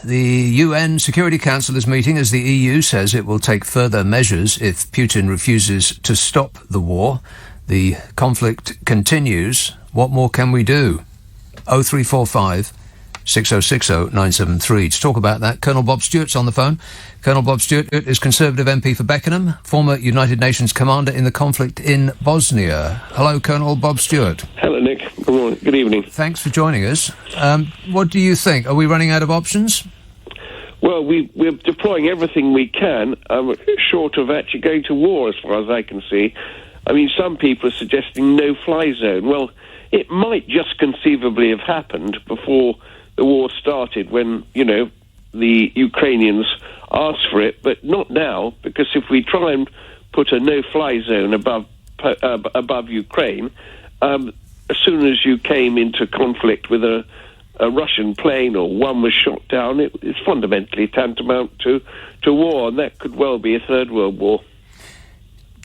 The UN Security Council is meeting as the EU says it will take further measures if Putin refuses to stop the war. The conflict continues. What more can we do? 0345 6060 973. To talk about that, Colonel Bob Stewart's on the phone. Colonel Bob Stewart is Conservative MP for Beckenham, former United Nations commander in the conflict in Bosnia. Hello, Colonel Bob Stewart. Hello, Nick. Good morning. Good evening. Thanks for joining us. What do you think? Are we running out of options? Well, we're deploying everything we can, short of actually going to war, as far as I can see. I mean, some people are suggesting no-fly zone. Well, it might just conceivably have happened before the war started when, the Ukrainians asked for it, but not now, because if we try and put a no-fly zone above Ukraine, as soon as you came into conflict with a Russian plane or one was shot down, it's fundamentally tantamount to war, and that could well be a Third World War.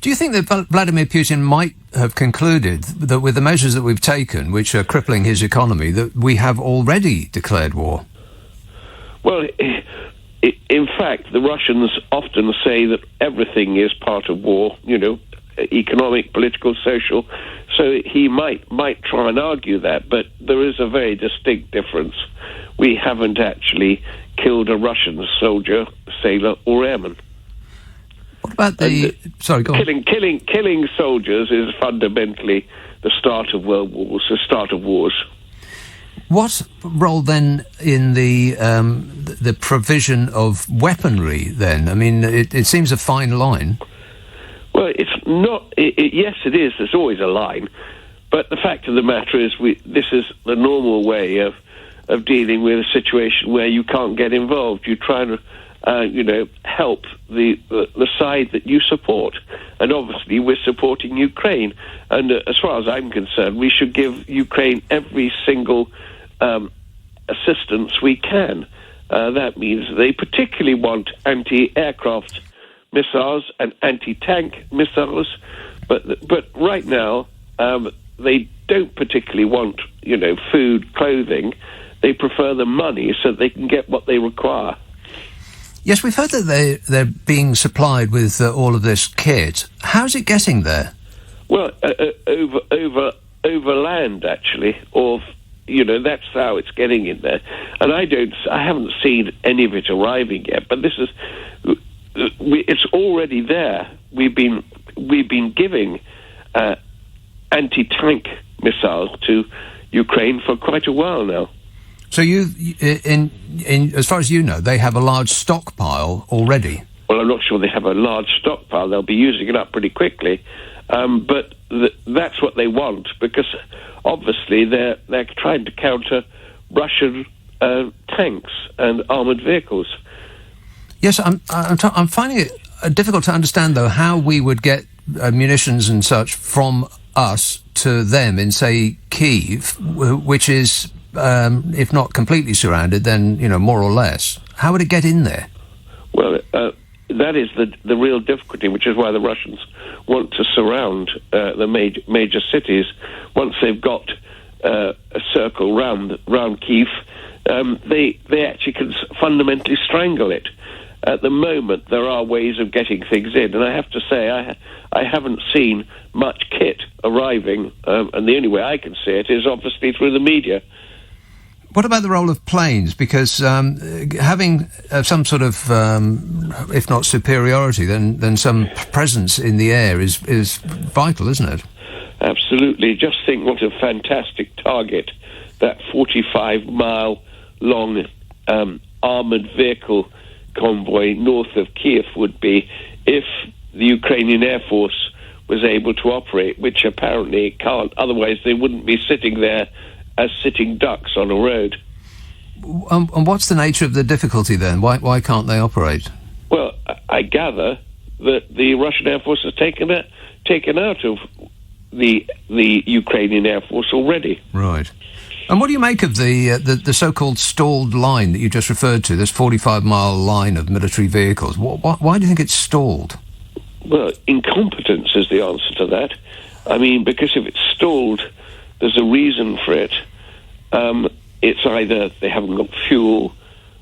Do you think that Vladimir Putin might have concluded that with the measures that we've taken, which are crippling his economy, that we have already declared war? Well, in fact, the Russians often say that everything is part of war, economic, political, social. So he might try and argue that, but there is a very distinct difference. We haven't actually killed a Russian soldier, sailor, or airman. What about sorry, go on. Killing soldiers is fundamentally the start of world wars, the start of wars. What role then in the provision of weaponry then? I mean, it seems a fine line. Well, it's not. Yes, it is. There's always a line, but the fact of the matter is, this is the normal way of dealing with a situation where you can't get involved. You try and help the side that you support. And obviously we're supporting Ukraine. And as far as I'm concerned, we should give Ukraine every single assistance we can. That means they particularly want anti-aircraft missiles and anti-tank missiles. But right now, they don't particularly want, food, clothing. They prefer the money so they can get what they require. Yes, we've heard that they're being supplied with all of this kit. How's it getting there? Well, over land, actually, or that's how it's getting in there. And I haven't seen any of it arriving yet. But it's already there. We've been giving anti-tank missiles to Ukraine for quite a while now. So as far as you know, they have a large stockpile already? Well, I'm not sure they have a large stockpile. They'll be using it up pretty quickly. But that's what they want, because obviously they're trying to counter Russian tanks and armoured vehicles. Yes, I'm finding it difficult to understand, though, how we would get munitions and such from us to them in, say, Kyiv, which is... if not completely surrounded, then, more or less. How would it get in there? Well, that is the real difficulty, which is why the Russians want to surround the major cities. Once they've got a circle round Kyiv, they actually can fundamentally strangle it. At the moment, there are ways of getting things in, and I have to say I haven't seen much kit arriving, and the only way I can see it is obviously through the media. What about the role of planes? Because having some sort of, if not superiority, then some presence in the air is vital, isn't it? Absolutely. Just think what a fantastic target that 45-mile-long armoured vehicle convoy north of Kiev would be if the Ukrainian Air Force was able to operate, which apparently it can't. Otherwise, they wouldn't be sitting there as sitting ducks on a road. And what's the nature of the difficulty then? Why can't they operate? Well, I gather that the Russian Air Force has taken out of the Ukrainian Air Force already. Right. And what do you make of the so-called stalled line that you just referred to, this 45-mile line of military vehicles? Why do you think it's stalled? Well, incompetence is the answer to that. I mean, because if it's stalled, there's a reason for it. It's either they haven't got fuel,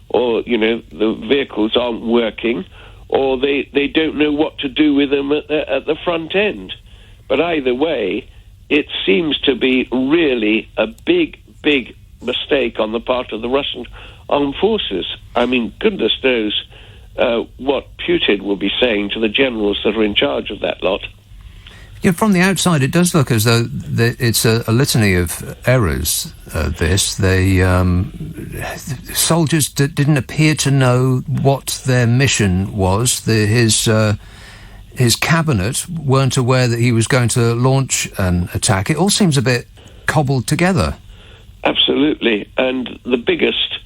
or, the vehicles aren't working, or they don't know what to do with them at the front end. But either way, it seems to be really a big, big mistake on the part of the Russian armed forces. I mean, goodness knows what Putin will be saying to the generals that are in charge of that lot. Yeah, from the outside, it does look as though it's a litany of errors. Soldiers didn't appear to know what their mission was. His cabinet weren't aware that he was going to launch an attack. It all seems a bit cobbled together. Absolutely, and the biggest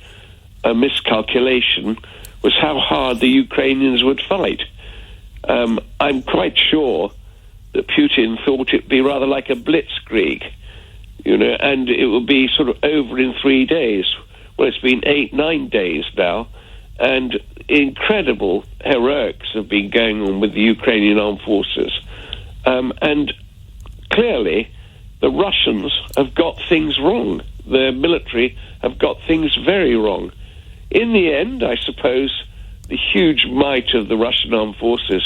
miscalculation was how hard the Ukrainians would fight. I'm quite sure that Putin thought it'd be rather like a blitzkrieg, and it would be sort of over in 3 days. Well, it's been 8-9 days now, and incredible heroics have been going on with the Ukrainian armed forces. And clearly, the Russians have got things wrong. Their military have got things very wrong. In the end, I suppose, the huge might of the Russian armed forces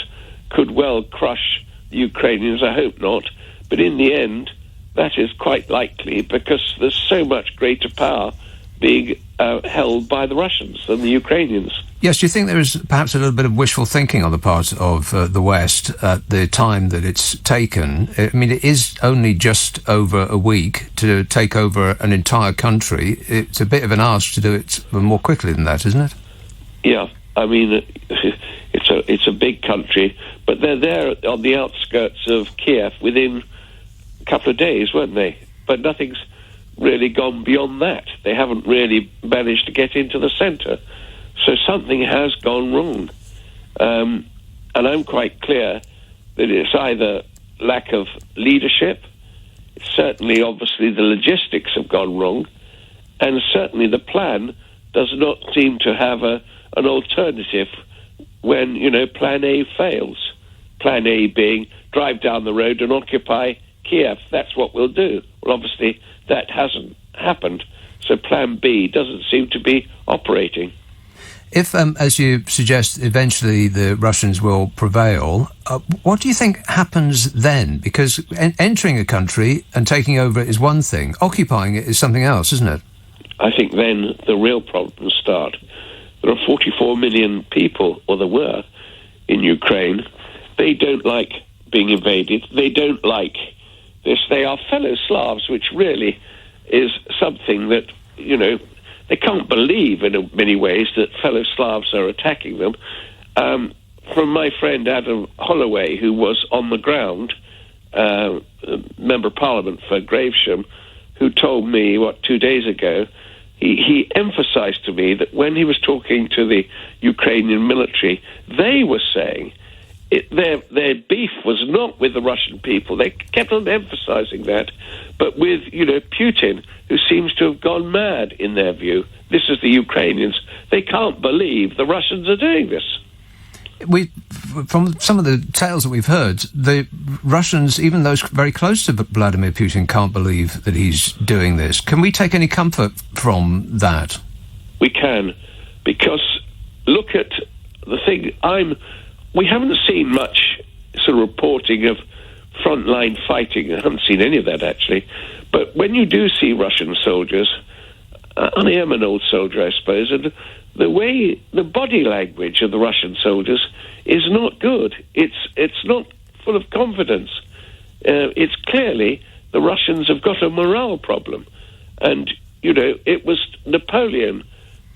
could well crush the Ukrainians. I hope not. But in the end, that is quite likely because there's so much greater power being held by the Russians than the Ukrainians. Yes, do you think there is perhaps a little bit of wishful thinking on the part of the West at the time that it's taken? I mean, it is only just over a week to take over an entire country. It's a bit of an ask to do it more quickly than that, isn't it? Yeah, I mean, it's a big country, but they're there on the outskirts of Kiev within a couple of days, weren't they? But nothing's really gone beyond that. They haven't really managed to get into the centre. So something has gone wrong. And I'm quite clear that it's either lack of leadership, certainly, obviously, the logistics have gone wrong, and certainly the plan does not seem to have an alternative when, Plan A fails. Plan A being drive down the road and occupy Kiev. That's what we'll do. Well, obviously, that hasn't happened. So Plan B doesn't seem to be operating. If, as you suggest, eventually the Russians will prevail, what do you think happens then? Because entering a country and taking over it is one thing. Occupying it is something else, isn't it? I think then the real problems start. There are 44 million people, or there were, in Ukraine. They don't like being invaded. They don't like this. They are fellow Slavs, which really is something that, they can't believe in many ways that fellow Slavs are attacking them. From my friend Adam Holloway, who was on the ground, Member of Parliament for Gravesham, who told me, 2 days ago, he emphasized to me that when he was talking to the Ukrainian military, they were saying their beef was not with the Russian people. They kept on emphasizing that, but with, Putin, who seems to have gone mad in their view. This is the Ukrainians. They can't believe the Russians are doing this. From some of the tales that we've heard, the Russians, even those very close to Vladimir Putin, can't believe that he's doing this. Can we take any comfort from that? We can, because look at the thing. We haven't seen much sort of reporting of frontline fighting. I haven't seen any of that, actually. But when you do see Russian soldiers, I am an old soldier, I suppose, and the body language of the Russian soldiers is not good. It's not full of confidence. It's clearly the Russians have got a morale problem. And, it was Napoleon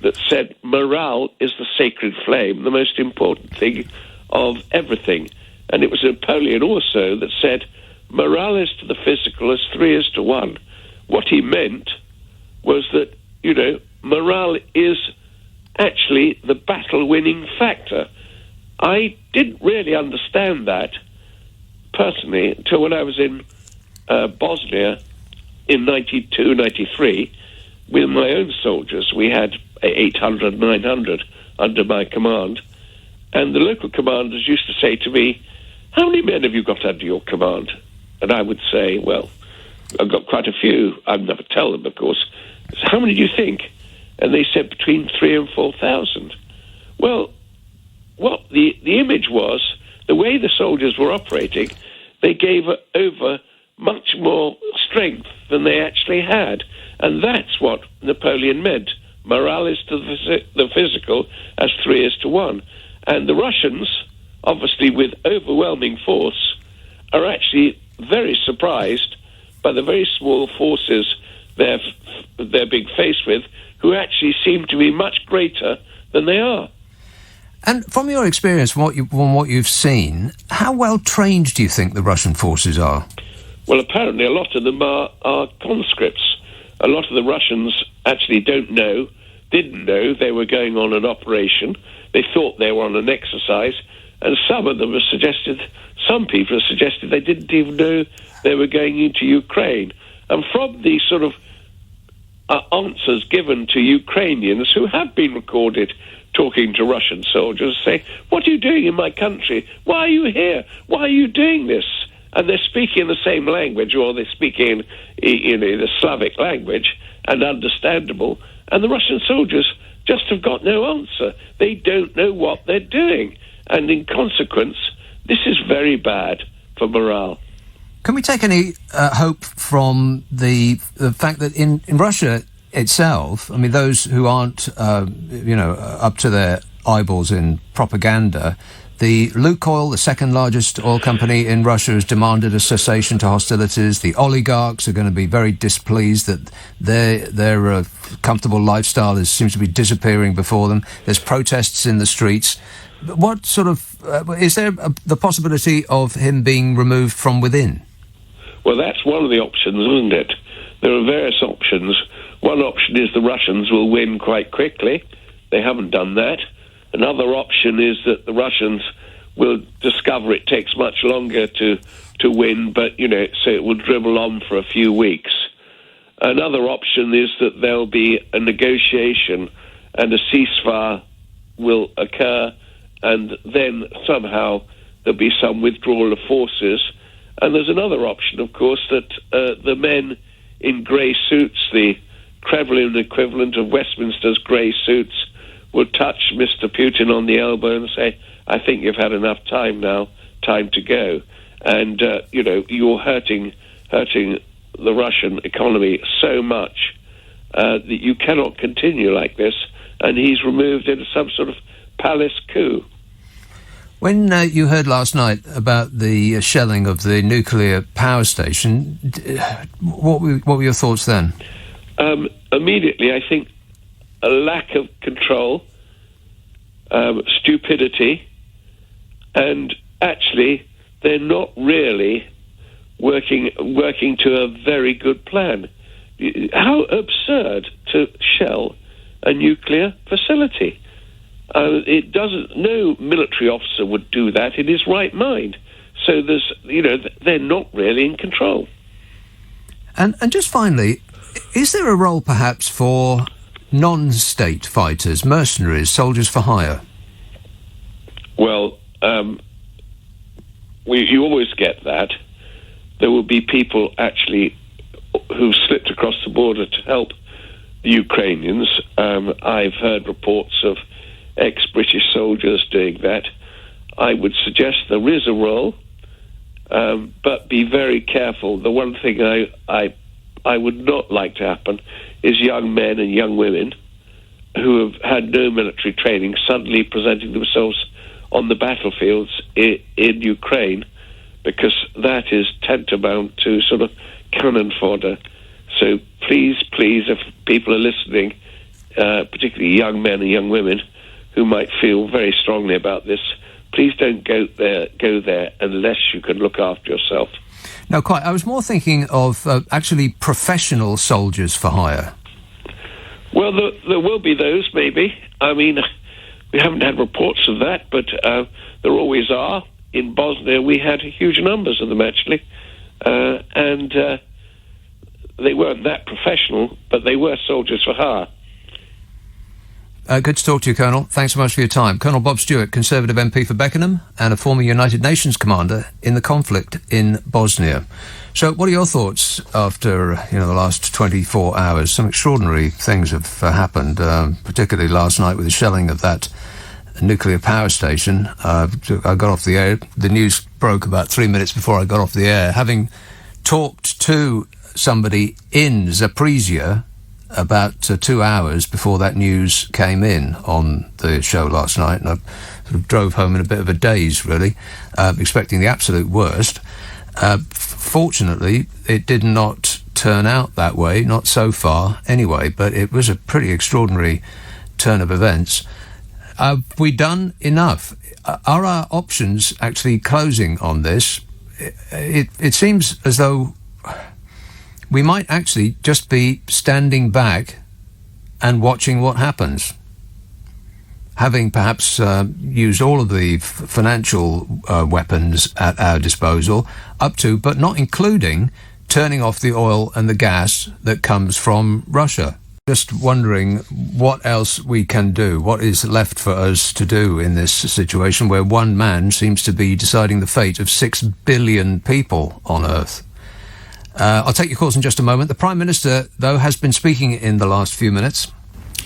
that said morale is the sacred flame, the most important thing of everything. And it was Napoleon also that said morale is to the physical as 3 is to 1. What he meant was that, morale is actually the battle-winning factor. I didn't really understand that, personally, until when I was in Bosnia in 92, 93, with my own soldiers. We had 800, 900 under my command. And the local commanders used to say to me, how many men have you got under your command? And I would say, well, I've got quite a few. I'd never tell them, of course. So how many do you think? and they said between 3,000 and 4,000. Well, what the image was, the way the soldiers were operating, they gave over much more strength than they actually had. And that's what Napoleon meant. Morale is to the physical as 3 is to 1. And the Russians, obviously with overwhelming force, are actually very surprised by the very small forces they're being faced with, who actually seem to be much greater than they are. And from your experience, from what you've seen, how well trained do you think the Russian forces are? Well, apparently a lot of them are conscripts. A lot of the Russians actually didn't know they were going on an operation. They thought they were on an exercise, and some people have suggested they didn't even know they were going into Ukraine. And from the sort of answers given to Ukrainians who have been recorded talking to Russian soldiers, say, "What are you doing in my country? Why are you here? Why are you doing this?" And they're speaking the same language, or they're speaking in the Slavic language, and understandable. And the Russian soldiers just have got no answer. They don't know what they're doing. And in consequence, this is very bad for morale. Can we take any hope from the fact that in Russia itself, I mean, those who aren't, up to their eyeballs in propaganda, the Lukoil, the second largest oil company in Russia, has demanded a cessation to hostilities. The oligarchs are going to be very displeased that their comfortable lifestyle seems to be disappearing before them. There's protests in the streets. What sort of is there the possibility of him being removed from within? Well, that's one of the options, isn't it? There are various options. One option is the Russians will win quite quickly. They haven't done that. Another option is that the Russians will discover it takes much longer to win, but, so it will dribble on for a few weeks. Another option is that there'll be a negotiation and a ceasefire will occur, and then somehow there'll be some withdrawal of forces. And there's another option, of course, that the men in grey suits, the Kremlin equivalent of Westminster's grey suits, will touch Mr. Putin on the elbow and say, "I think you've had enough time now, time to go." And, you're hurting the Russian economy so much that you cannot continue like this. And he's removed into some sort of palace coup. When you heard last night about the shelling of the nuclear power station, what were your thoughts then? Immediately, I think a lack of control, stupidity, and actually they're not really working to a very good plan. How absurd to shell a nuclear facility. It doesn't. No military officer would do that in his right mind. So they're not really in control. And just finally, is there a role perhaps for non-state fighters, mercenaries, soldiers for hire? Well, you always get that. There will be people actually who slipped across the border to help the Ukrainians. I've heard reports of ex-British soldiers doing that. I would suggest there is a role, but be very careful. The one thing I would not like to happen is young men and young women who have had no military training suddenly presenting themselves on the battlefields in Ukraine, because that is tantamount to sort of cannon fodder. So please, if people are listening, particularly young men and young women who might feel very strongly about this, please don't go there unless you can look after yourself. No, quite. I was more thinking of actually professional soldiers for hire. Well, there will be those, maybe. I mean, we haven't had reports of that, but there always are. In Bosnia, we had huge numbers of them, actually. And they weren't that professional, but they were soldiers for hire. Good to talk to you, Colonel. Thanks so much for your time. Colonel Bob Stewart, Conservative MP for Beckenham and a former United Nations commander in the conflict in Bosnia. So what are your thoughts after, the last 24 hours? Some extraordinary things have happened, particularly last night with the shelling of that nuclear power station. I got off the air. The news broke about 3 minutes before I got off the air. Having talked to somebody in Zaporizhia about 2 hours before that news came in on the show last night, and I sort of drove home in a bit of a daze, really, expecting the absolute worst. Fortunately, it did not turn out that way, not so far anyway, but it was a pretty extraordinary turn of events. Have we done enough? Are our options actually closing on this? It seems as though we might actually just be standing back and watching what happens. Having perhaps used all of the financial weapons at our disposal, up to, but not including, turning off the oil and the gas that comes from Russia. Just wondering what else we can do, what is left for us to do in this situation where one man seems to be deciding the fate of 6 billion people on Earth. I'll take your calls in just a moment. The Prime Minister, though, has been speaking in the last few minutes.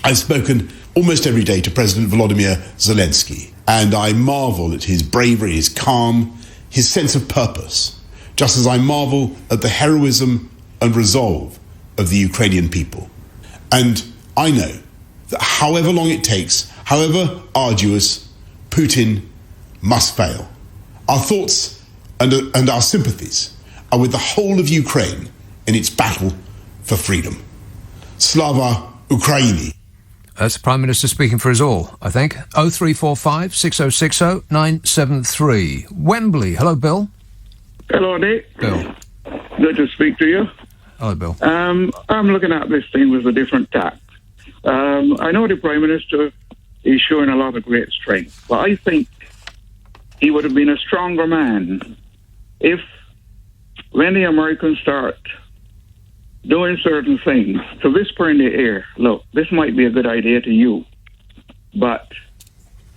I've spoken almost every day to President Volodymyr Zelensky, and I marvel at his bravery, his calm, his sense of purpose, just as I marvel at the heroism and resolve of the Ukrainian people. And I know that however long it takes, however arduous, Putin must fail. Our thoughts and our sympathies are with the whole of Ukraine in its battle for freedom. Slava Ukraini. That's the Prime Minister speaking for us all, I think. 0345 6060 973. Wembley. Hello, Bill. Hello, Nick. Bill. Good to speak to you. Hello, Bill. I'm looking at this thing with a different tact. I know the Prime Minister is showing a lot of great strength, but I think he would have been a stronger man if, when the Americans start doing certain things, to whisper in the ear, look, this might be a good idea to you, but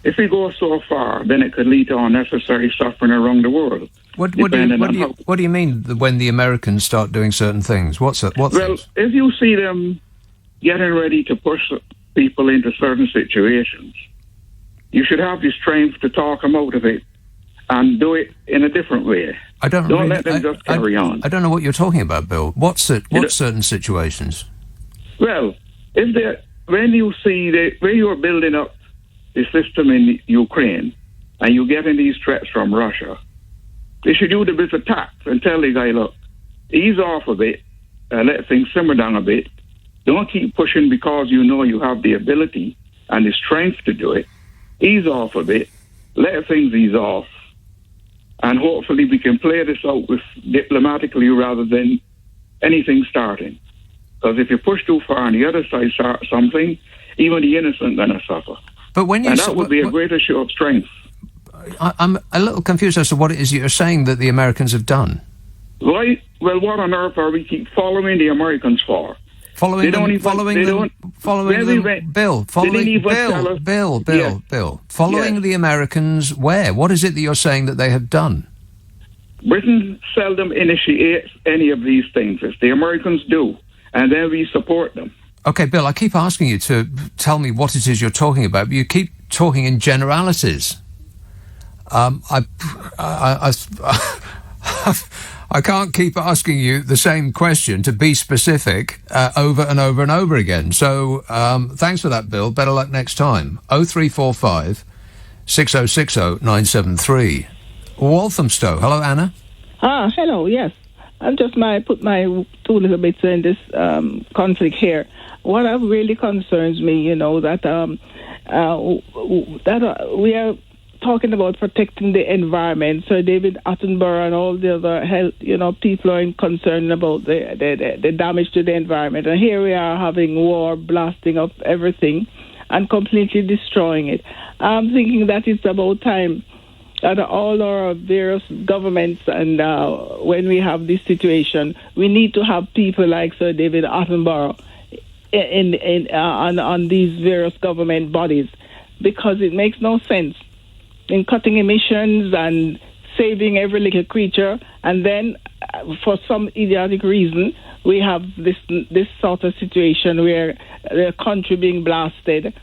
if we go so far, then it could lead to unnecessary suffering around the world. What do you mean when the Americans start doing certain things? Well, if you see them getting ready to push people into certain situations, you should have the strength to talk them out of it and do it in a different way. Don't let them just carry on. I don't know what you're talking about, Bill. What certain situations? Well, when you see where you're building up the system in Ukraine and you're getting these threats from Russia, they should do the bit of tact and tell the guy, look, ease off a bit, let things simmer down a bit. Don't keep pushing because you know you have the ability and the strength to do it. Ease off a bit, let things ease off, and hopefully we can play this out diplomatically rather than anything starting. Because if you push too far and the other side starts something, even the innocent going to suffer. But when you that would be a greater show of strength. I'm a little confused as to what it is you're saying that the Americans have done. Right? Well, what on earth are we keep following the Americans for? Following them, Bill. Following the Americans where? What is it that you're saying that they have done? Britain seldom initiates any of these things. It's the Americans do, and then we support them. Okay, Bill, I keep asking you to tell me what it is you're talking about, but you keep talking in generalities. I can't keep asking you the same question to be specific over and over and over again. So thanks for that, Bill. Better luck next time. 0345 6060 973. Walthamstow. Hello, Anna. Hello, yes. I'll just put my 2 little bits in this conflict here. What really concerns me, that we are talking about protecting the environment. Sir David Attenborough and all the other health, people are concerned about the damage to the environment. And here we are having war, blasting up everything and completely destroying it. I'm thinking that it's about time that all our various governments and when we have this situation, we need to have people like Sir David Attenborough on these various government bodies, because it makes no sense in cutting emissions and saving every little creature, and then for some idiotic reason we have this sort of situation where the country being blasted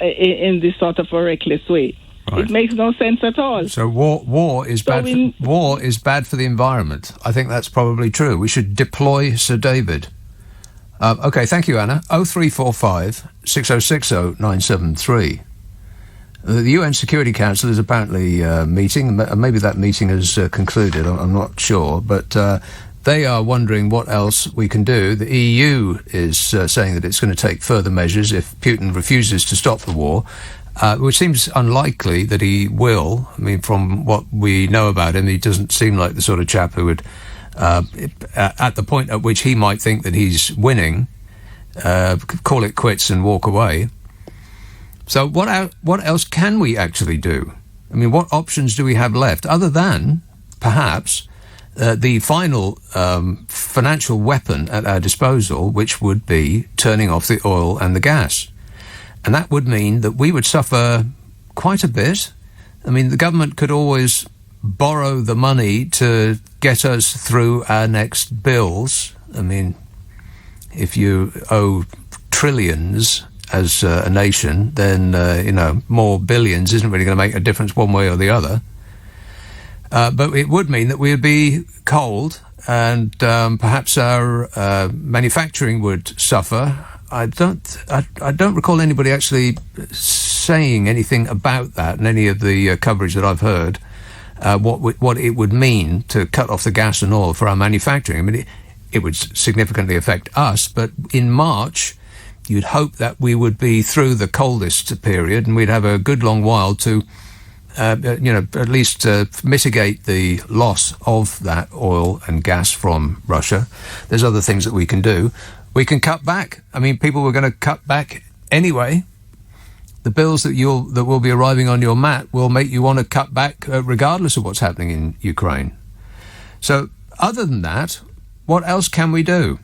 in this sort of a reckless way. Right. It makes no sense at all. So war is bad. War is bad for the environment. I think that's probably true. We should deploy Sir David. Okay, thank you, Anna. 0345 6060 973. The UN Security Council is apparently meeting. Maybe that meeting has concluded. I'm not sure, but they are wondering what else we can do. The EU is saying that it's going to take further measures if Putin refuses to stop the war, which seems unlikely that he will. I mean, from what we know about him, he doesn't seem like the sort of chap who would, at the point at which he might think that he's winning, call it quits and walk away. So what else can we actually do? I mean, what options do we have left other than perhaps the final financial weapon at our disposal, which would be turning off the oil and the gas? And that would mean that we would suffer quite a bit. I mean, the government could always borrow the money to get us through our next bills. I mean, if you owe trillions as a nation, then, more billions isn't really going to make a difference one way or the other. But it would mean that we would be cold, and perhaps our manufacturing would suffer. I don't recall anybody actually saying anything about that in any of the coverage that I've heard. What it would mean to cut off the gas and oil for our manufacturing. I mean, it would significantly affect us. But in March, you'd hope that we would be through the coldest period, and we'd have a good long while to, at least mitigate the loss of that oil and gas from Russia. There's other things that we can do. We can cut back. I mean, people were going to cut back anyway. The bills that will be arriving on your mat will make you want to cut back regardless of what's happening in Ukraine. So other than that, what else can we do?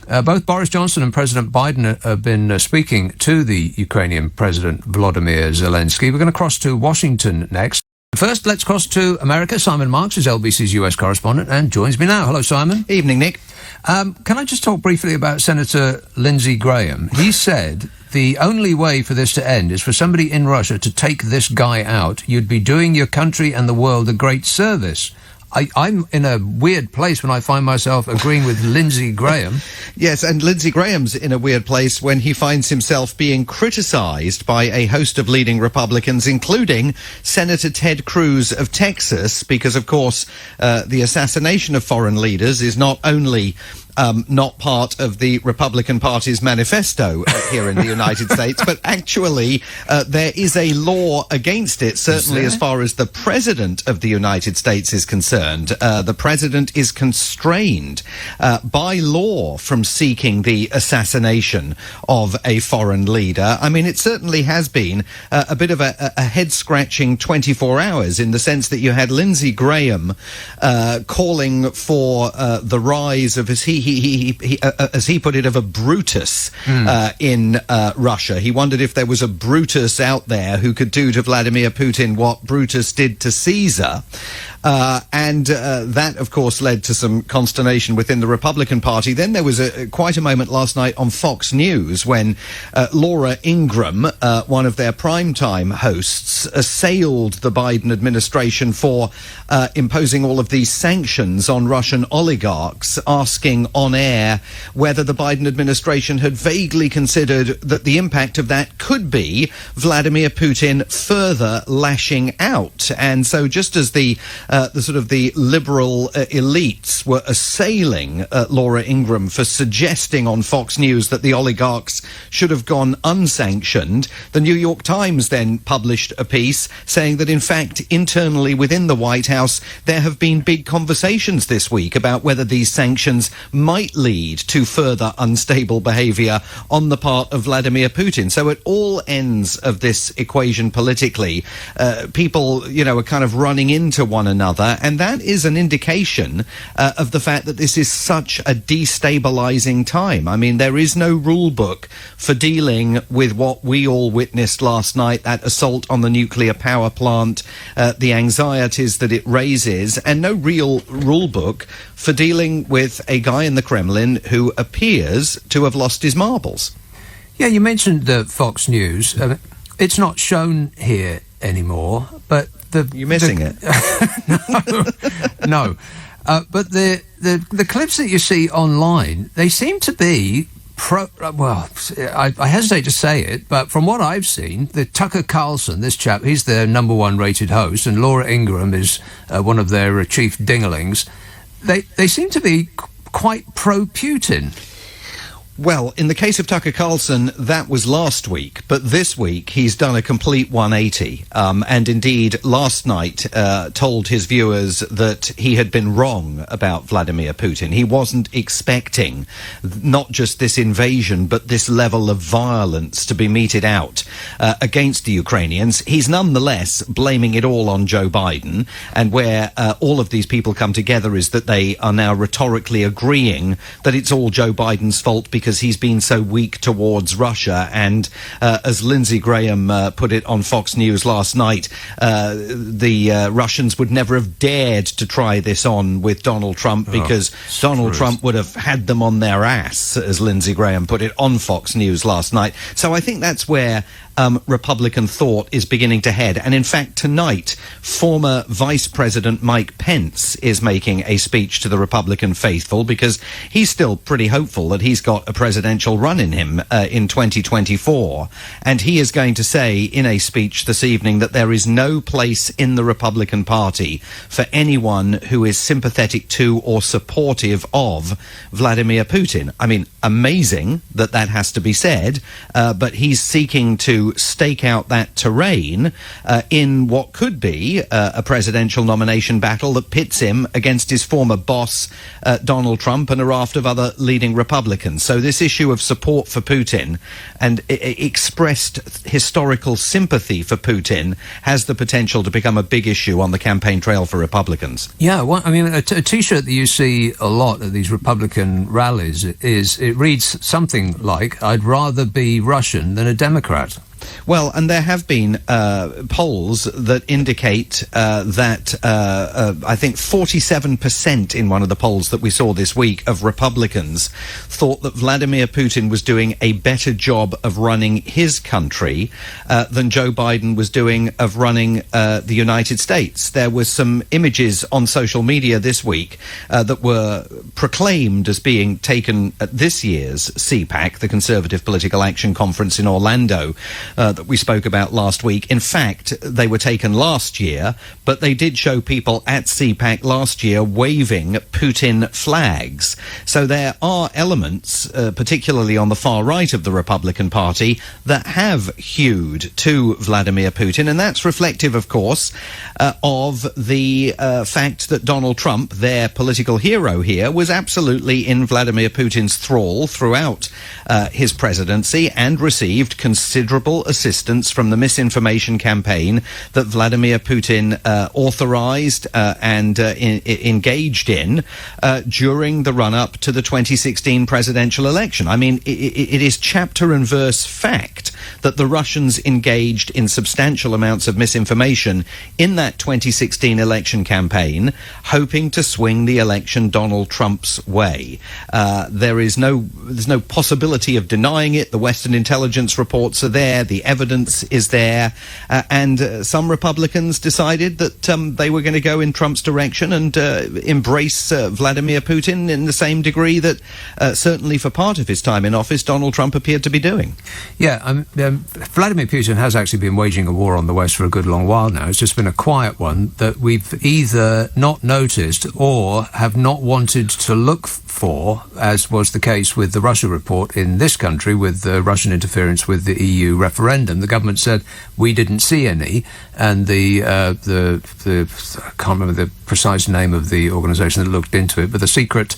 Both Boris Johnson and President Biden have been speaking to the Ukrainian President Volodymyr Zelensky. We're going to cross to Washington next. First, let's cross to America. Simon Marks is LBC's US correspondent and joins me now. Hello, Simon. Evening, Nick. Can I just talk briefly about Senator Lindsey Graham? He said the only way for this to end is for somebody in Russia to take this guy out. You'd be doing your country and the world a great service. I'm in a weird place when I find myself agreeing with Lindsey Graham. Yes, and Lindsey Graham's in a weird place when he finds himself being criticised by a host of leading Republicans, including Senator Ted Cruz of Texas, because, of course, the assassination of foreign leaders is not only not part of the Republican Party's manifesto here in the United States, but actually there is a law against it, certainly as far as the President of the United States is concerned. The President is constrained by law from seeking the assassination of a foreign leader. I mean, it certainly has been a bit of a head-scratching 24 hours in the sense that you had Lindsey Graham calling for the rise of, as he put it, of a Brutus in Russia. He wondered if there was a Brutus out there who could do to Vladimir Putin what Brutus did to Caesar. And that, of course, led to some consternation within the Republican Party. Then there was quite a moment last night on Fox News when Laura Ingraham, one of their primetime hosts, assailed the Biden administration for imposing all of these sanctions on Russian oligarchs, asking on air whether the Biden administration had vaguely considered that the impact of that could be Vladimir Putin further lashing out. And so just as the sort of the liberal elites were assailing Laura Ingraham for suggesting on Fox News that the oligarchs should have gone unsanctioned, the New York Times then published a piece saying that, in fact, internally within the White House, there have been big conversations this week about whether these sanctions might lead to further unstable behavior on the part of Vladimir Putin. So at all ends of this equation politically, people, are kind of running into one another another, and that is an indication of the fact that this is such a destabilizing time. I mean, there is no rule book for dealing with what we all witnessed last night, that assault on the nuclear power plant, the anxieties that it raises, and no real rule book for dealing with a guy in the Kremlin who appears to have lost his marbles. Yeah, you mentioned the Fox News. It's not shown here anymore, but you're missing it. No. But the clips that you see online, they seem to be I hesitate to say it, but from what I've seen, the Tucker Carlson, this chap, he's their number one rated host, and Laura Ingraham is one of their chief dinglings. They seem to be quite pro-Putin. Well, in the case of Tucker Carlson, that was last week, but this week he's done a complete 180, and indeed last night told his viewers that he had been wrong about Vladimir Putin. He wasn't expecting not just this invasion, but this level of violence to be meted out against the Ukrainians. He's nonetheless blaming it all on Joe Biden, and where all of these people come together is that they are now rhetorically agreeing that it's all Joe Biden's fault because he's been so weak towards Russia. And as Lindsey Graham put it on Fox News last night, the Russians would never have dared to try this on with Donald Trump because Donald Trump would have had them on their ass, as Lindsey Graham put it on Fox News last night. So I think that's where Republican thought is beginning to head. And in fact, tonight, former Vice President Mike Pence is making a speech to the Republican faithful because he's still pretty hopeful that he's got a presidential run in him in 2024. And he is going to say in a speech this evening that there is no place in the Republican Party for anyone who is sympathetic to or supportive of Vladimir Putin. I mean, amazing that that has to be said, but he's seeking to stake out that terrain in what could be a presidential nomination battle that pits him against his former boss, Donald Trump, and a raft of other leading Republicans. So this issue of support for Putin and expressed historical sympathy for Putin has the potential to become a big issue on the campaign trail for Republicans. Yeah, well, I mean, a T-shirt that you see a lot at these Republican rallies it reads something like, "I'd rather be Russian than a Democrat." Well, and there have been polls that indicate that I think 47% in one of the polls that we saw this week of Republicans thought that Vladimir Putin was doing a better job of running his country than Joe Biden was doing of running the United States. There were some images on social media this week that were proclaimed as being taken at this year's CPAC, the Conservative Political Action Conference in Orlando, that we spoke about last week. In fact, they were taken last year, but they did show people at CPAC last year waving Putin flags. So there are elements, particularly on the far right of the Republican Party, that have hewed to Vladimir Putin, and that's reflective, of course, of the fact that Donald Trump, their political hero here, was absolutely in Vladimir Putin's thrall throughout his presidency and received considerable assistance from the misinformation campaign that Vladimir Putin authorized and engaged in during the run-up to the 2016 presidential election. I mean, it is chapter and verse fact that the Russians engaged in substantial amounts of misinformation in that 2016 election campaign, hoping to swing the election Donald Trump's way. There's no possibility of denying it. The Western intelligence reports are there. The evidence is there. And some Republicans decided that they were going to go in Trump's direction and embrace Vladimir Putin in the same degree that certainly for part of his time in office, Donald Trump appeared to be doing. Yeah, Vladimir Putin has actually been waging a war on the West for a good long while now. It's just been a quiet one that we've either not noticed or have not wanted to look for, as was the case with the Russia report in this country with the Russian interference with the EU referendum. The government said we didn't see any, and the I can't remember the precise name of the organisation that looked into it, but the secret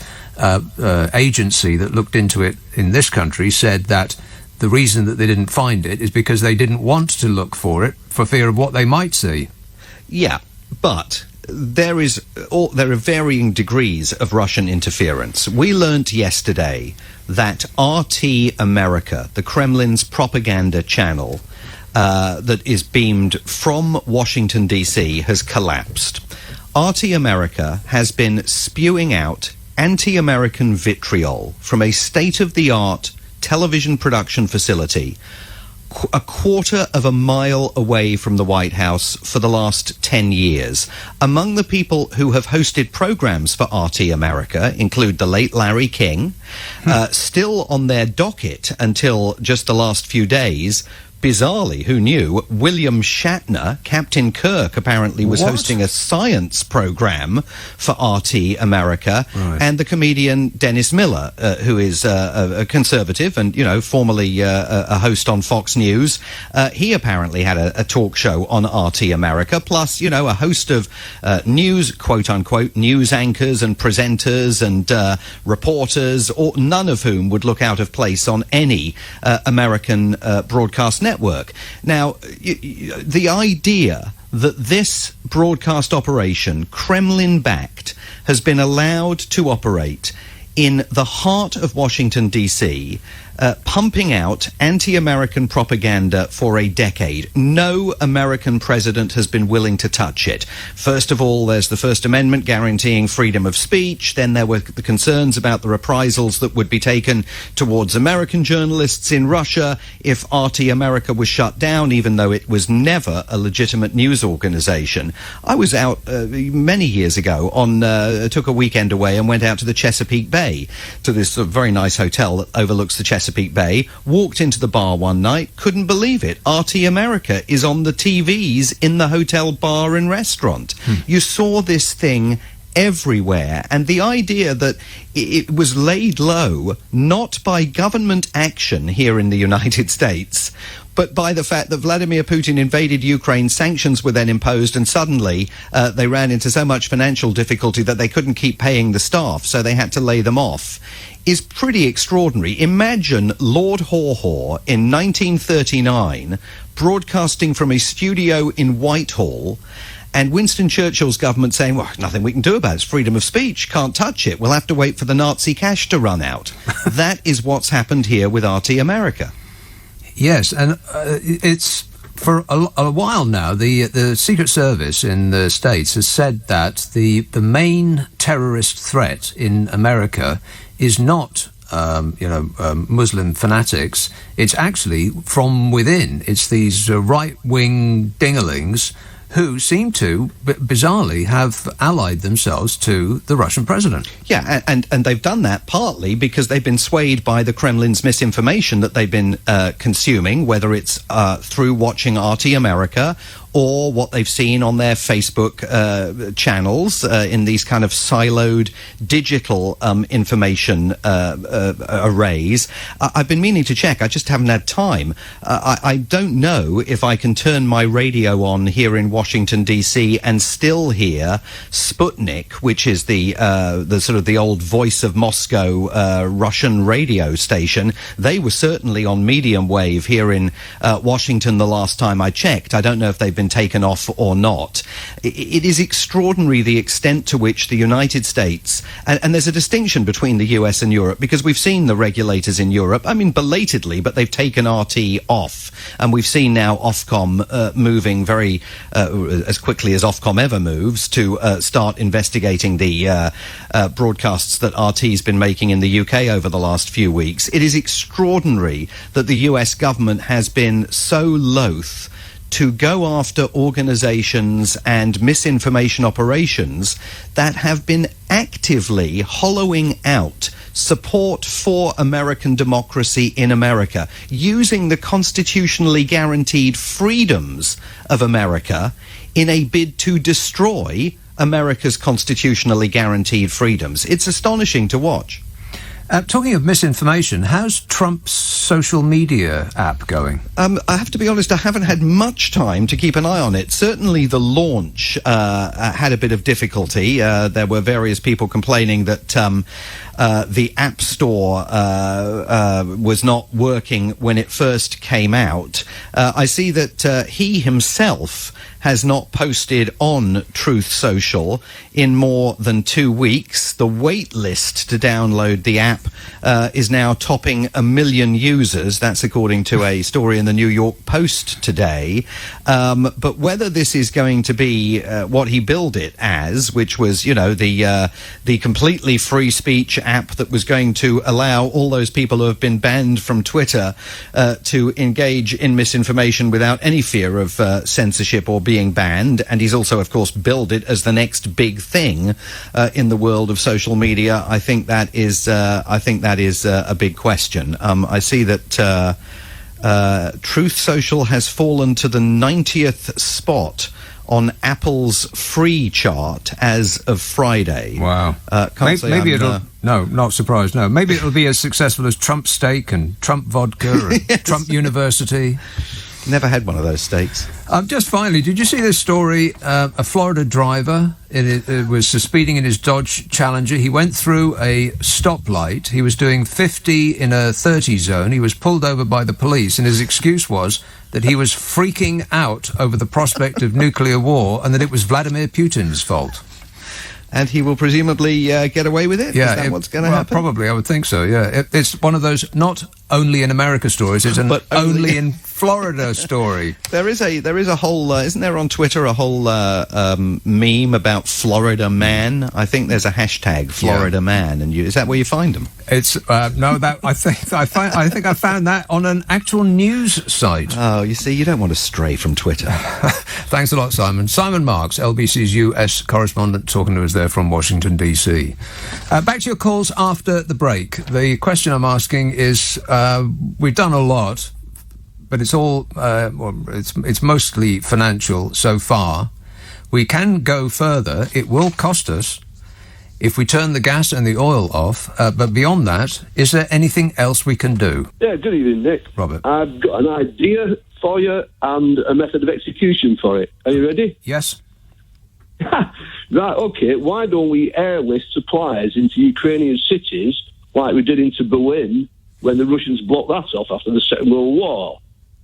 agency that looked into it in this country said that the reason that they didn't find it is because they didn't want to look for it for fear of what they might see. Yeah, but there are varying degrees of Russian interference. We learnt yesterday that RT America, the Kremlin's propaganda channel that is beamed from Washington, D.C., has collapsed. RT America has been spewing out anti-American vitriol from a state-of-the-art television production facility a quarter of a mile away from the White House for the last 10 years. Among the people who have hosted programs for RT America include the late Larry King, still on their docket until just the last few days. Bizarrely, who knew, William Shatner, Captain Kirk, apparently was hosting a science program for RT America, and the comedian Dennis Miller, who is a conservative and, formerly a host on Fox News. He apparently had a talk show on RT America, plus, a host of news, quote-unquote, news anchors and presenters and reporters, none of whom would look out of place on any American broadcast network. Now, the idea that this broadcast operation, Kremlin-backed, has been allowed to operate in the heart of Washington, D.C., pumping out anti-American propaganda for a decade. No American president has been willing to touch it. First of all, there's the First Amendment guaranteeing freedom of speech. Then there were the concerns about the reprisals that would be taken towards American journalists in Russia if RT America was shut down, even though it was never a legitimate news organization. I was out many years ago took a weekend away and went out to the Chesapeake Bay, to this very nice hotel that overlooks the Chesapeake Bay, walked into the bar one night, couldn't believe it. RT America is on the TVs in the hotel bar and restaurant. You saw this thing everywhere, and the idea that it was laid low not by government action here in the United States, but by the fact that Vladimir Putin invaded Ukraine, sanctions were then imposed, and suddenly they ran into so much financial difficulty that they couldn't keep paying the staff, so they had to lay them off, is pretty extraordinary. Imagine Lord Haw Haw in 1939 broadcasting from a studio in Whitehall, and Winston Churchill's government saying, well, nothing we can do about it. It's freedom of speech. Can't touch it. We'll have to wait for the Nazi cash to run out. That is what's happened here with RT America. Yes, and it's for a while now, the Secret Service in the States has said that the main terrorist threat in America is not Muslim fanatics. It's actually from within. It's these right-wing dingalings who seem to, bizarrely, have allied themselves to the Russian president. Yeah, and they've done that partly because they've been swayed by the Kremlin's misinformation that they've been consuming, whether it's through watching RT America or what they've seen on their Facebook channels in these kind of siloed digital information arrays. I've been meaning to check. I just haven't had time. I don't know if I can turn my radio on here in Washington, D.C. and still hear Sputnik, which is the sort of the old Voice of Moscow Russian radio station. They were certainly on medium wave here in Washington the last time I checked. I don't know if they've been taken off or not. It is extraordinary the extent to which the United States, and there's a distinction between the US and Europe, because we've seen the regulators in Europe, I mean belatedly, but they've taken RT off, and we've seen now Ofcom moving very as quickly as Ofcom ever moves to start investigating the broadcasts that RT's been making in the UK over the last few weeks. It is extraordinary that the US government has been so loath to go after organizations and misinformation operations that have been actively hollowing out support for American democracy in America, using the constitutionally guaranteed freedoms of America in a bid to destroy America's constitutionally guaranteed freedoms. It's astonishing to watch. Talking of misinformation, how's Trump's social media app going? I have to be honest, I haven't had much time to keep an eye on it. Certainly the launch had a bit of difficulty. There were various people complaining that the App Store was not working when it first came out. I see that he himself has not posted on Truth Social in more than 2 weeks. The wait list to download the app is now topping 1 million users. That's according to a story in the New York Post today. But whether this is going to be what he billed it as, which was, the completely free speech app that was going to allow all those people who have been banned from Twitter to engage in misinformation without any fear of censorship or being banned, and he's also, of course, billed it as the next big thing in the world of social media. I think that is a big question. I see that Truth Social has fallen to the 90th spot on Apple's free chart as of Friday. Wow. Maybe it'll... No, not surprised, no. Maybe it'll be as successful as Trump Steak and Trump Vodka and Yes. Trump University. Never had one of those steaks. Just finally, did you see this story? A Florida driver was speeding in his Dodge Challenger. He went through a stoplight. He was doing 50 in a 30 zone. He was pulled over by the police, and his excuse was that he was freaking out over the prospect of nuclear war and that it was Vladimir Putin's fault. And he will presumably get away with it? Yeah, Is that what's going to happen? Probably, I would think so, yeah. It's one of those not only in America stories, it's an But only in Florida story. There is a whole, isn't there on Twitter a whole meme about Florida Man? I think there's a hashtag Florida Man, and is that where you find them? It's no, that I think I found that on an actual news site. Oh, you see, you don't want to stray from Twitter. Thanks a lot, Simon. Simon Marks, LBC's US correspondent, talking to us there from Washington, D.C. Back to your calls after the break. The question I'm asking is, we've done a lot, but it's all, it's mostly financial so far. We can go further. It will cost us if we turn the gas and the oil off. But beyond that, is there anything else we can do? Yeah, good evening, Nick. Robert. I've got an idea for you and a method of execution for it. Are you ready? Yes. Right, okay. Why don't we airlift supplies into Ukrainian cities like we did into Berlin when the Russians blocked that off after the Second World War?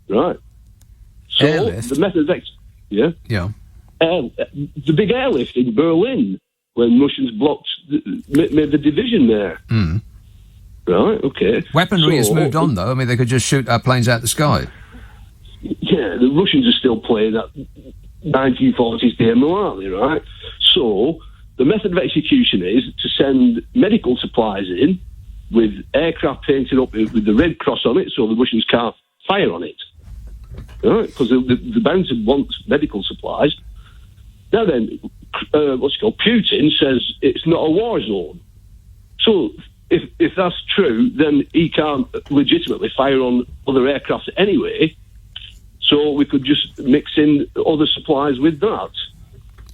Right. So Airlift? the method of Yeah. the big airlift in Berlin when Russians made the division there. Mm. Right, okay. Weaponry has moved on, though. I mean, they could just shoot our planes out the sky. Yeah, the Russians are still playing that 1940s game, aren't they, right? So the method of execution is to send medical supplies in with aircraft painted up with the Red Cross on it so the Russians can't fire on it. Right? Because they're bound to want medical supplies. Now then, Putin says it's not a war zone. So if that's true, then he can't legitimately fire on other aircraft anyway. So we could just mix in other supplies with that.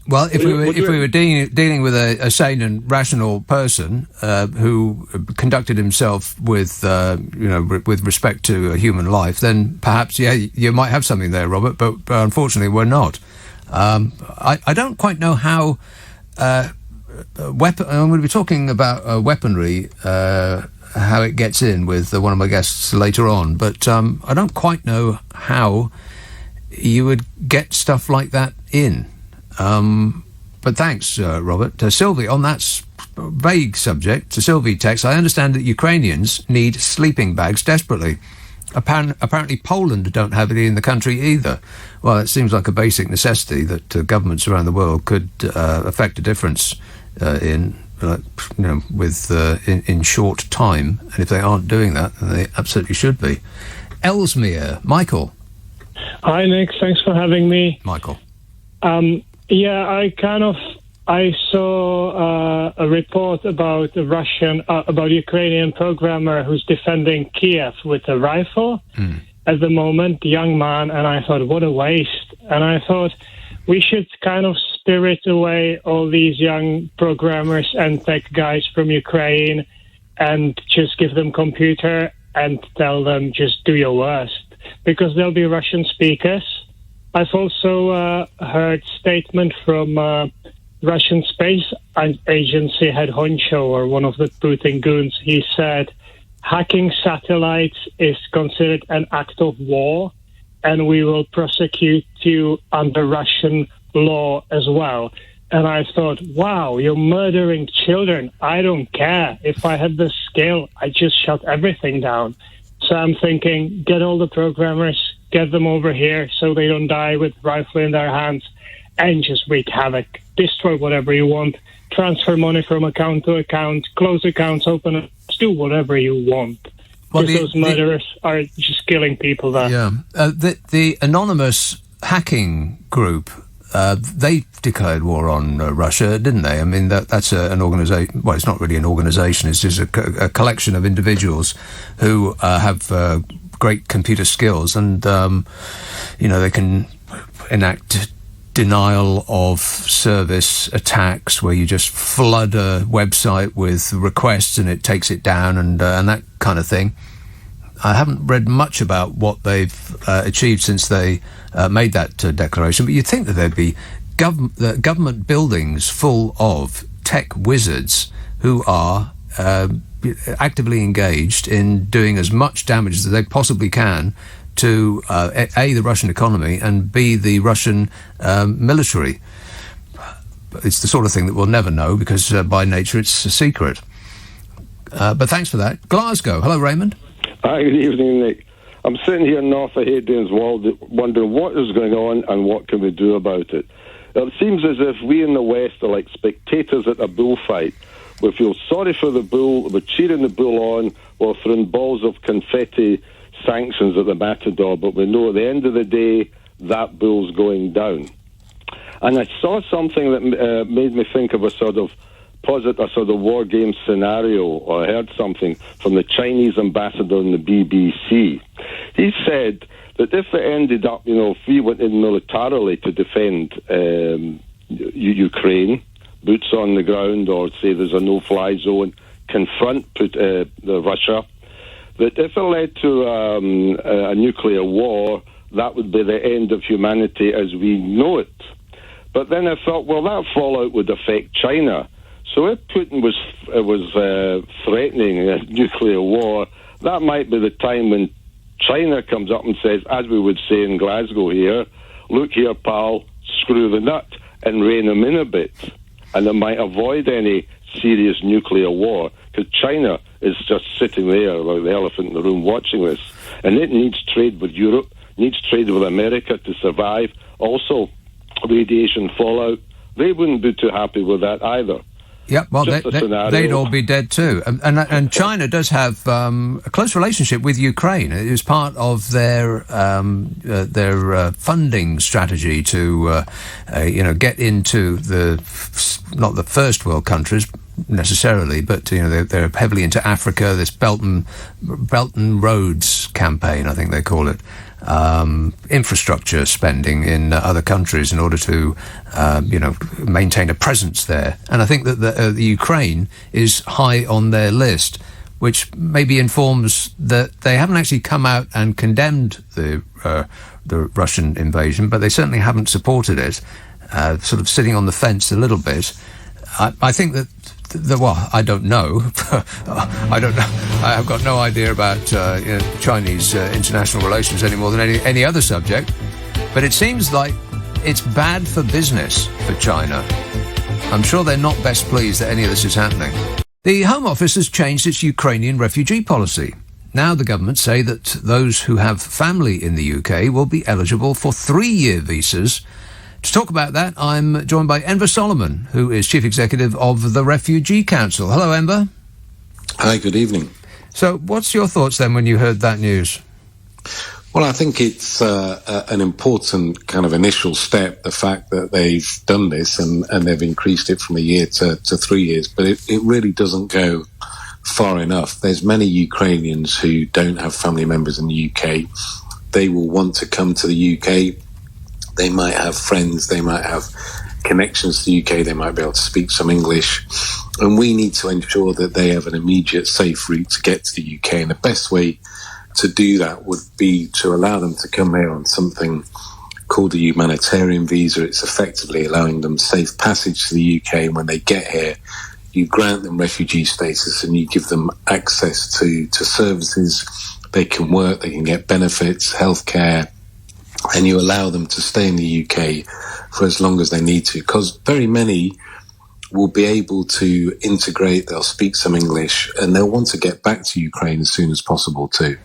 Well, if we were dealing with a sane and rational person who conducted himself with respect to a human life, then perhaps you might have something there, Robert. But unfortunately, we're not. I don't quite know how I'm going to be talking about weaponry, how it gets in with one of my guests later on. But I don't quite know how you would get stuff like that in. But thanks, Robert. Sylvie, on that vague subject, to Sylvie text, I understand that Ukrainians need sleeping bags desperately. Apparently Poland don't have any in the country either. Well, it seems like a basic necessity that governments around the world could affect a difference in short time. And if they aren't doing that, then they absolutely should be. Ellesmere, Michael. Hi, Nick. Thanks for having me. Michael. I saw a report about a Ukrainian programmer who's defending Kiev with a rifle at the moment, young man, and I thought, what a waste. And I thought we should kind of spirit away all these young programmers and tech guys from Ukraine and just give them computer and tell them just do your worst, because they'll be Russian speakers. I've also heard statement from Russian space agency head honcho, or one of the Putin goons, he said hacking satellites is considered an act of war, and we will prosecute you under Russian law as well. And I thought, wow, you're murdering children. I don't care. If I had the skill, I'd just shut everything down. So I'm thinking, get all the programmers, get them over here so they don't die with rifle in their hands, and just wreak havoc. Destroy whatever you want. Transfer money from account to account. Close accounts, open accounts. Do whatever you want. Because those murderers are just killing people there. Yeah. The anonymous hacking group, they declared war on Russia, didn't they? I mean, that's an organisation. Well, it's not really an organisation. It's just a collection of individuals who have great computer skills, and they can enact denial of service attacks where you just flood a website with requests and it takes it down, and that kind of thing. I haven't read much about what they've achieved since they made that declaration, but you'd think that there'd be government buildings full of tech wizards who are actively engaged in doing as much damage as they possibly can to A, the Russian economy, and B, the Russian military. It's the sort of thing that we'll never know because by nature it's a secret. But thanks for that. Glasgow. Hello, Raymond. Hi, good evening, Nick. I'm sitting here north of Hadrian's Wall wondering what is going on and what can we do about it. It seems as if we in the West are like spectators at a bullfight. We feel sorry for the bull, we're cheering the bull on, we're throwing balls of confetti sanctions at the matador, but we know at the end of the day that bull's going down. And I saw something that made me think of a sort of war game scenario, or I heard something from the Chinese ambassador in the BBC. He said that if it ended up, if we went in militarily to defend Ukraine, boots on the ground, or say there's a no-fly zone, confront Russia, that if it led to a nuclear war, that would be the end of humanity as we know it. But then I thought, well, that fallout would affect China. So if Putin was threatening a nuclear war, that might be the time when China comes up and says, as we would say in Glasgow here, look here, pal, screw the nut and rein him in a bit. And it might avoid any serious nuclear war, because China is just sitting there like the elephant in the room watching this. And it needs trade with Europe, needs trade with America to survive. Also, radiation fallout. They wouldn't be too happy with that either. Yep, well, they'd all be dead too. And China does have a close relationship with Ukraine. It was part of their funding strategy to, get into not the first world countries necessarily, but they're heavily into Africa. This Belt and Roads campaign, I think they call it. Infrastructure spending in other countries in order to, maintain a presence there. And I think that the Ukraine is high on their list, which maybe informs that they haven't actually come out and condemned the Russian invasion, but they certainly haven't supported it, sort of sitting on the fence a little bit. I think that I don't know. I don't know. I have got no idea about Chinese international relations any more than any other subject. But it seems like it's bad for business for China. I'm sure they're not best pleased that any of this is happening. The Home Office has changed its Ukrainian refugee policy. Now the government say that those who have family in the UK will be eligible for 3-year visas. To talk about that, I'm joined by Enver Solomon, who is Chief Executive of the Refugee Council. Hello, Enver. Hi, good evening. So what's your thoughts then when you heard that news? Well, I think it's an important kind of initial step, the fact that they've done this and they've increased it from a year to 3 years, but it really doesn't go far enough. There's many Ukrainians who don't have family members in the UK. They will want to come to the UK. They might have friends, they might have connections to the UK, they might be able to speak some English. And we need to ensure that they have an immediate safe route to get to the UK. And the best way to do that would be to allow them to come here on something called a humanitarian visa. It's effectively allowing them safe passage to the UK, and when they get here, you grant them refugee status and you give them access to services. They can work, they can get benefits, healthcare, and you allow them to stay in the UK for as long as they need to, because very many will be able to integrate, they'll speak some English, and they'll want to get back to Ukraine as soon as possible too.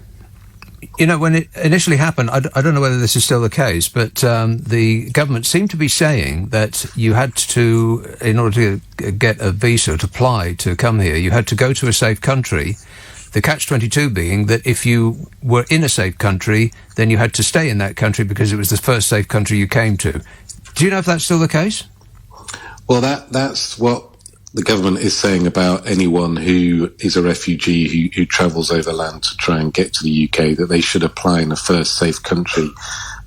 You know, when it initially happened, I don't know whether this is still the case, but the government seemed to be saying that you had to, in order to get a visa to apply to come here, you had to go to a safe country. The catch-22 being that if you were in a safe country, then you had to stay in that country because it was the first safe country you came to. Do you know if that's still the case? Well, that's what the government is saying about anyone who is a refugee who travels overland to try and get to the UK, that they should apply in the first safe country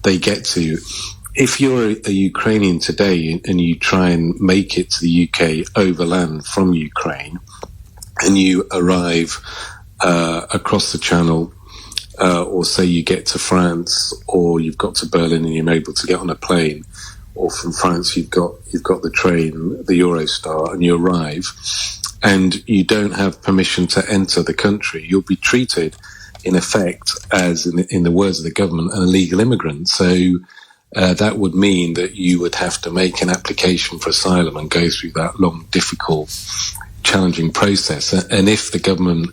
they get to. If you're a Ukrainian today and you try and make it to the UK overland from Ukraine and you arrive across the Channel, or say you get to France, or you've got to Berlin and you're able to get on a plane, or from France you've got the train, the Eurostar, and you arrive, and you don't have permission to enter the country, you'll be treated, in effect, as, in the words of the government, an illegal immigrant. So that would mean that you would have to make an application for asylum and go through that long, difficult, challenging process. And if the government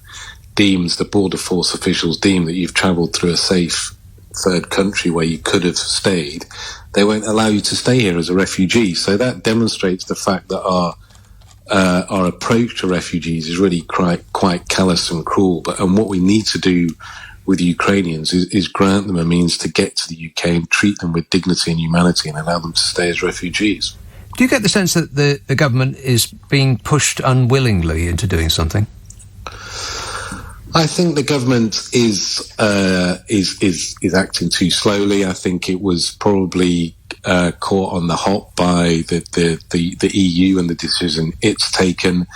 deems, the border force officials deem that you've travelled through a safe third country where you could have stayed, they won't allow you to stay here as a refugee. So that demonstrates the fact that our approach to refugees is really quite callous and cruel. And what we need to do with Ukrainians is grant them a means to get to the UK and treat them with dignity and humanity and allow them to stay as refugees. Do you get the sense that the government is being pushed unwillingly into doing something? I think the government is acting too slowly. I think it was probably caught on the hop by the EU and the decision it's taken.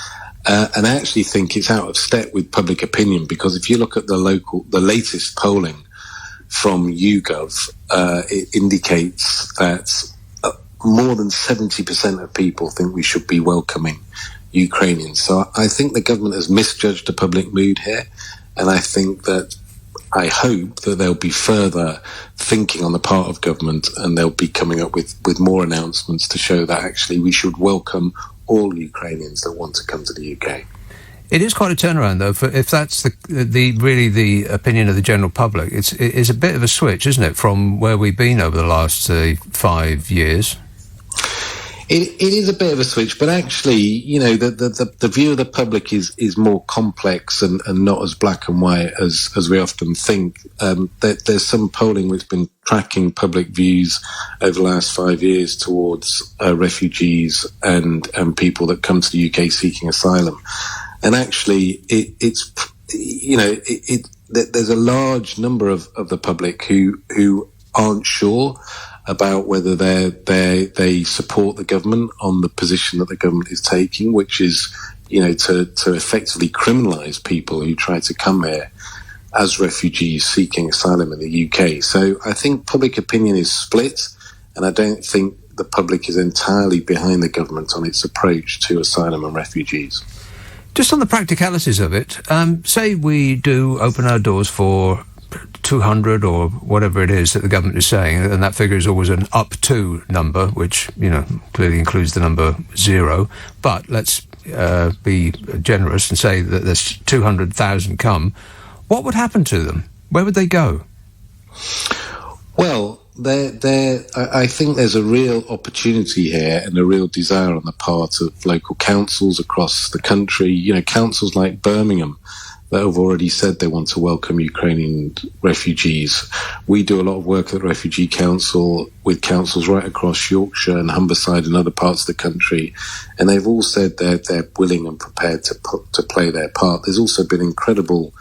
And I actually think it's out of step with public opinion, because if you look at the latest polling from YouGov, it indicates that more than 70% of people think we should be welcoming Ukrainians. So I think the government has misjudged the public mood here, and I hope that there'll be further thinking on the part of government, and they'll be coming up with more announcements to show that actually we should welcome all Ukrainians that want to come to the UK. It is quite a turnaround, though, if that's the opinion of the general public. It is a bit of a switch, isn't it, from where we've been over the last 5 years? It is a bit of a switch, but actually, you know, the view of the public is more complex and not as black and white as we often think. There's some polling which has been tracking public views over the last 5 years towards refugees and people that come to the UK seeking asylum. And actually, there's a large number of the public who aren't sure about whether they support the government on the position that the government is taking, which is, you know, to effectively criminalise people who try to come here as refugees seeking asylum in the UK. So I think public opinion is split, and I don't think the public is entirely behind the government on its approach to asylum and refugees. Just on the practicalities of it, say we do open our doors for 200 or whatever it is that the government is saying, and that figure is always an up to number, which, you know, clearly includes the number 0. But let's be generous and say that there's 200,000 come. What would happen to them? Where would they go? Well, I think there's a real opportunity here and a real desire on the part of local councils across the country. You know, councils like Birmingham that have already said they want to welcome Ukrainian refugees. We do a lot of work at the Refugee Council with councils right across Yorkshire and Humberside and other parts of the country, and they've all said they're willing and prepared to play their part. There's also been incredible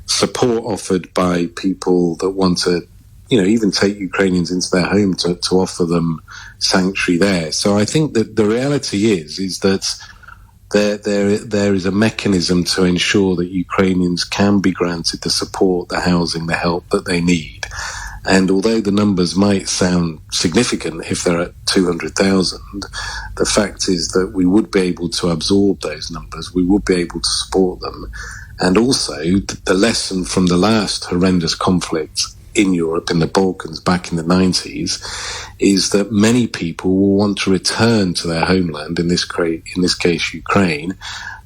support offered by people that want to, you know, even take Ukrainians into their home to offer them sanctuary there. So I think that the reality is that there is a mechanism to ensure that Ukrainians can be granted the support, the housing, the help that they need. And although the numbers might sound significant if they're at 200,000, the fact is that we would be able to absorb those numbers, we would be able to support them. And also, the lesson from the last horrendous conflict in Europe, in the Balkans back in the 90s, is that many people will want to return to their homeland, in this case Ukraine,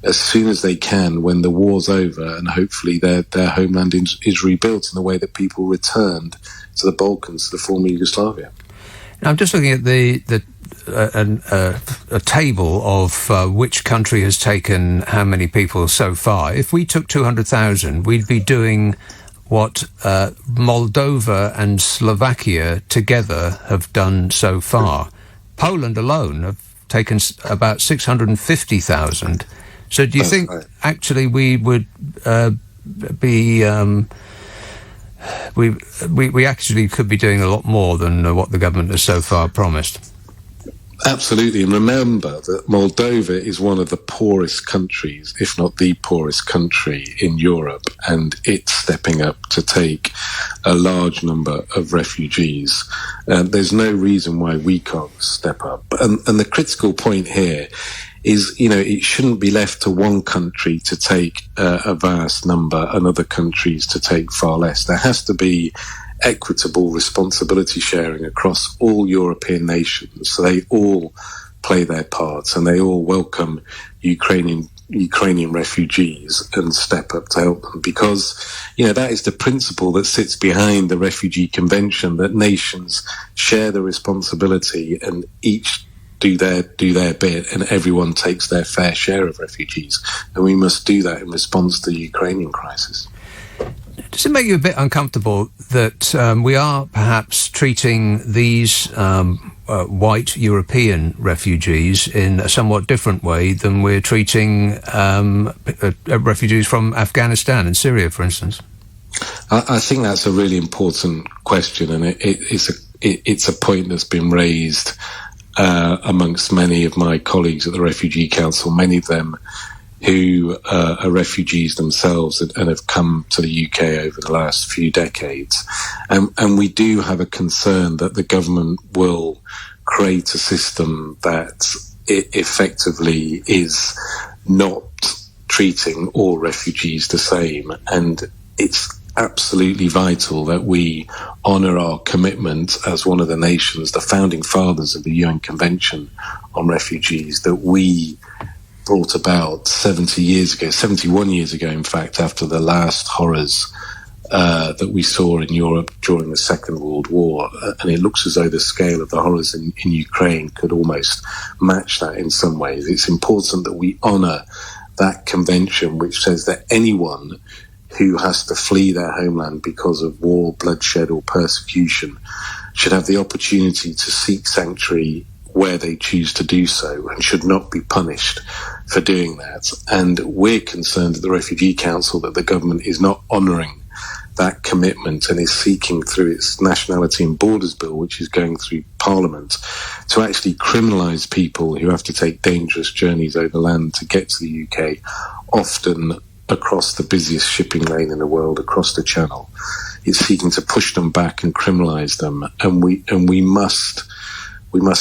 as soon as they can when the war's over, and hopefully their homeland is rebuilt in the way that people returned to the Balkans, to the former Yugoslavia. Now, I'm just looking at a table of which country has taken how many people so far. If we took 200,000, we'd be doing what Moldova and Slovakia together have done so far. Poland alone have taken about 650,000. So do you think actually we would be... We actually could be doing a lot more than what the government has so far promised? Absolutely, and remember that Moldova is one of the poorest countries, if not the poorest country in Europe, and it's stepping up to take a large number of refugees. There's no reason why we can't step up. And the critical point here is, it shouldn't be left to one country to take a vast number and other countries to take far less. There has to be equitable responsibility sharing across all European nations, so they all play their parts and they all welcome Ukrainian refugees and step up to help them, because that is the principle that sits behind the Refugee Convention, that nations share the responsibility and each do their bit, and everyone takes their fair share of refugees, and we must do that in response to the Ukrainian crisis. Does it make you a bit uncomfortable that we are perhaps treating these white European refugees in a somewhat different way than we're treating refugees from Afghanistan and Syria, for instance? I think that's a really important question, and it's a point that's been raised amongst many of my colleagues at the Refugee Council, many of them who are refugees themselves and have come to the UK over the last few decades. And we do have a concern that the government will create a system that effectively is not treating all refugees the same. And it's absolutely vital that we honour our commitment as one of the nations, the founding fathers of the UN Convention on Refugees, that we brought about 71 years ago, in fact, after the last horrors that we saw in Europe during the Second World War. And it looks as though the scale of the horrors in Ukraine could almost match that in some ways. It's important that we honour that convention, which says that anyone who has to flee their homeland because of war, bloodshed or persecution should have the opportunity to seek sanctuary where they choose to do so, and should not be punished for doing that. And we're concerned at the Refugee Council that the government is not honouring that commitment and is seeking through its Nationality and Borders Bill, which is going through Parliament, to actually criminalise people who have to take dangerous journeys over land to get to the UK, often across the busiest shipping lane in the world, across the Channel. It's seeking to push them back and criminalise them, and we must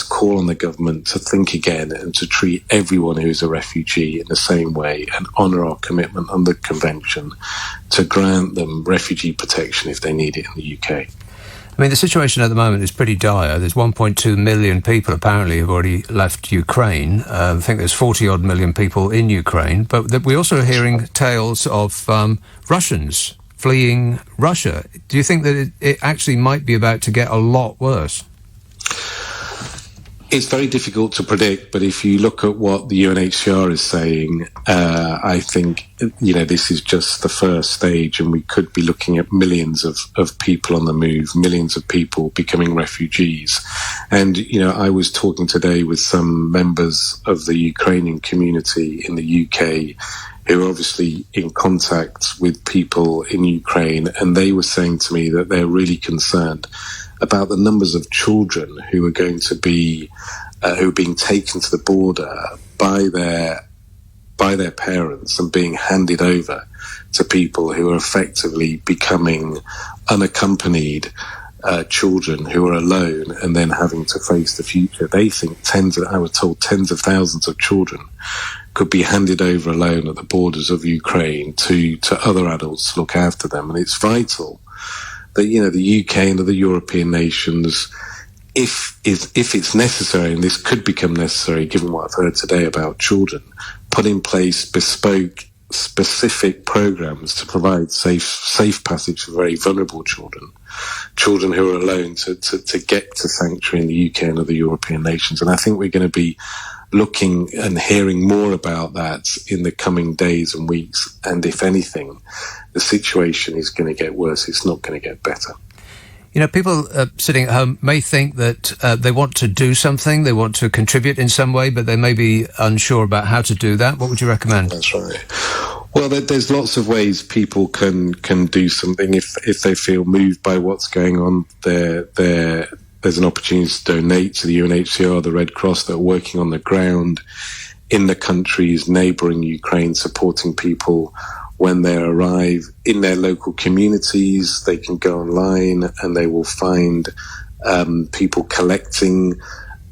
call on the government to think again and to treat everyone who is a refugee in the same way, and honour our commitment under the Convention to grant them refugee protection if they need it in the UK. I mean, the situation at the moment is pretty dire. There's 1.2 million people apparently who've already left Ukraine. I think there's 40-odd million people in Ukraine. But we're also hearing tales of Russians fleeing Russia. Do you think that it actually might be about to get a lot worse? It's very difficult to predict, but if you look at what the UNHCR is saying, I think, this is just the first stage, and we could be looking at millions of people on the move, millions of people becoming refugees. And, I was talking today with some members of the Ukrainian community in the UK who are obviously in contact with people in Ukraine, and they were saying to me that they're really concerned about the numbers of children who are going to be who are being taken to the border by their parents and being handed over to people who are effectively becoming unaccompanied children who are alone and then having to face the future. They think I was told tens of thousands of children could be handed over alone at the borders of Ukraine to other adults to look after them. And it's vital that, the UK and other European nations, if it's necessary, and this could become necessary given what I've heard today about children, put in place bespoke, specific programs to provide safe passage for very vulnerable children who are alone to get to sanctuary in the UK and other European nations. And I think we're going to be looking and hearing more about that in the coming days and weeks. And if anything, the situation is going to get worse. It's not going to get better. People sitting at home may think that they want to do something, they want to contribute in some way, but they may be unsure about how to do that. What would you recommend? That's right. Well, there's lots of ways people can do something if they feel moved by what's going on. There's an opportunity to donate to the UNHCR, the Red Cross, that are working on the ground in the countries neighbouring Ukraine, supporting people when they arrive in their local communities. They can go online and they will find people collecting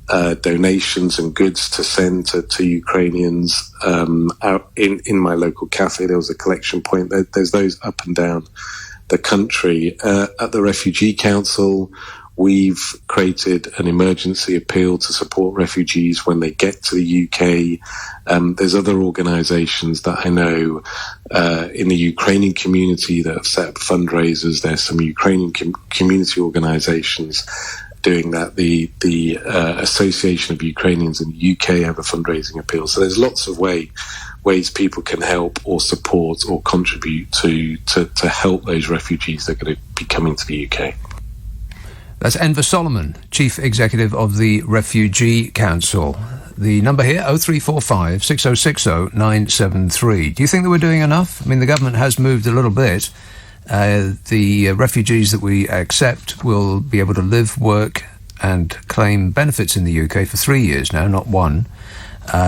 donations and goods to send to Ukrainians. Out in my local cafe, there was a collection point. There's those up and down the country. At the Refugee Council, we've created an emergency appeal to support refugees when they get to the UK. There's other organisations that I know in the Ukrainian community that have set up fundraisers. There's some Ukrainian community organisations doing that. The Association of Ukrainians in the UK have a fundraising appeal. So there's lots of ways people can help or support or contribute to help those refugees that are going to be coming to the UK. That's Enver Solomon, Chief Executive of the Refugee Council. The number here, 0345 6060 973. Do you think that we're doing enough? I mean, the government has moved a little bit. The refugees that we accept will be able to live, work and claim benefits in the UK for 3 years now, not 1.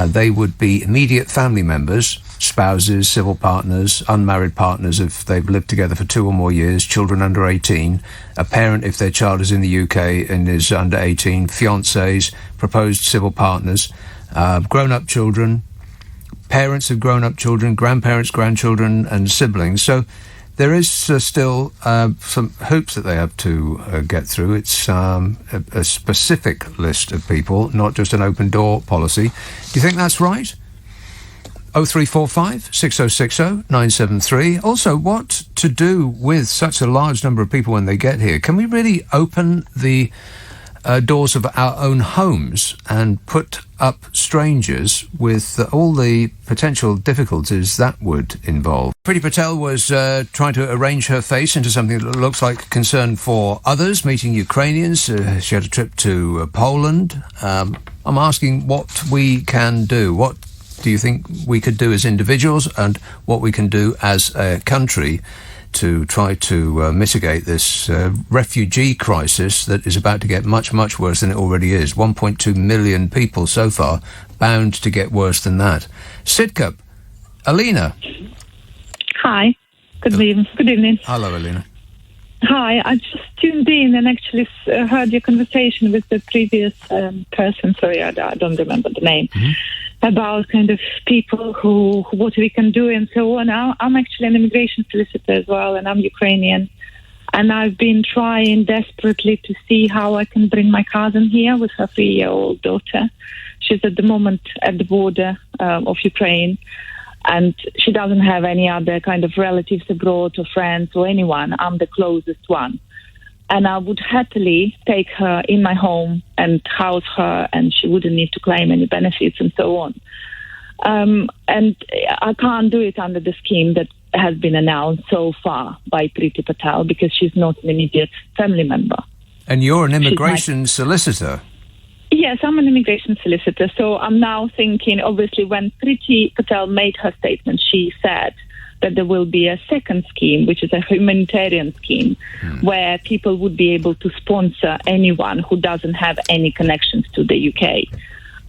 They would be immediate family members, spouses, civil partners, unmarried partners if they've lived together for 2 or more years, children under 18, a parent if their child is in the UK and is under 18, fiancés, proposed civil partners, grown-up children, parents of grown-up children, grandparents, grandchildren and siblings. So there is still some hoops that they have to get through. It's a specific list of people, not just an open door policy. Do you think that's right? 0345 6060 973. Also, what to do with such a large number of people when they get here? Can we really open the doors of our own homes and put up strangers with all the potential difficulties that would involve? Priti Patel was trying to arrange her face into something that looks like concern for others, meeting Ukrainians. She had a trip to Poland. I'm asking what we can do. What do you think we could do as individuals and what we can do as a country to try to mitigate this refugee crisis that is about to get much, much worse than it already is? 1.2 million people so far, bound to get worse than that. Sidcup, Alina. Hi. Good evening. Hello, Alina. Hi. I just tuned in and actually heard your conversation with the previous person. Sorry, I don't remember the name. Mm-hmm. About kind of people who what we can do and so on. I'm actually an immigration solicitor as well, and I'm Ukrainian. And I've been trying desperately to see how I can bring my cousin here with her 3-year-old daughter. She's at the moment at the border of Ukraine, and she doesn't have any other kind of relatives abroad or friends or anyone. I'm the closest one. And I would happily take her in my home and house her, and she wouldn't need to claim any benefits and so on. And I can't do it under the scheme that has been announced so far by Priti Patel because she's not an immediate family member. And you're an immigration solicitor? Yes, I'm an immigration solicitor. So I'm now thinking, obviously, when Priti Patel made her statement, she said that there will be a second scheme, which is a humanitarian scheme, where people would be able to sponsor anyone who doesn't have any connections to the UK.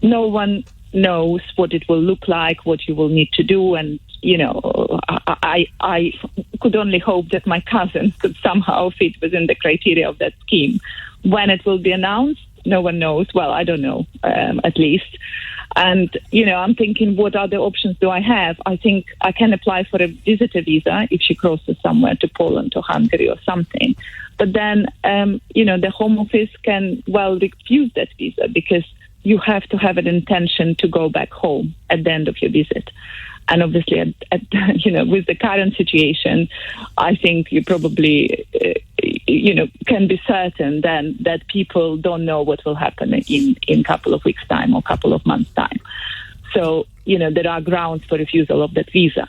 No one knows what it will look like, what you will need to do, and I could only hope that my cousin could somehow fit within the criteria of that scheme. When it will be announced, no one knows. Well, I don't know, at least. And, I'm thinking, what other options do I have? I think I can apply for a visitor visa if she crosses somewhere to Poland or Hungary or something. But then, the Home Office can, refuse that visa because you have to have an intention to go back home at the end of your visit. And obviously, with the current situation, I think you probably, can be certain then that people don't know what will happen in a couple of weeks' time or a couple of months' time. So, there are grounds for refusal of that visa.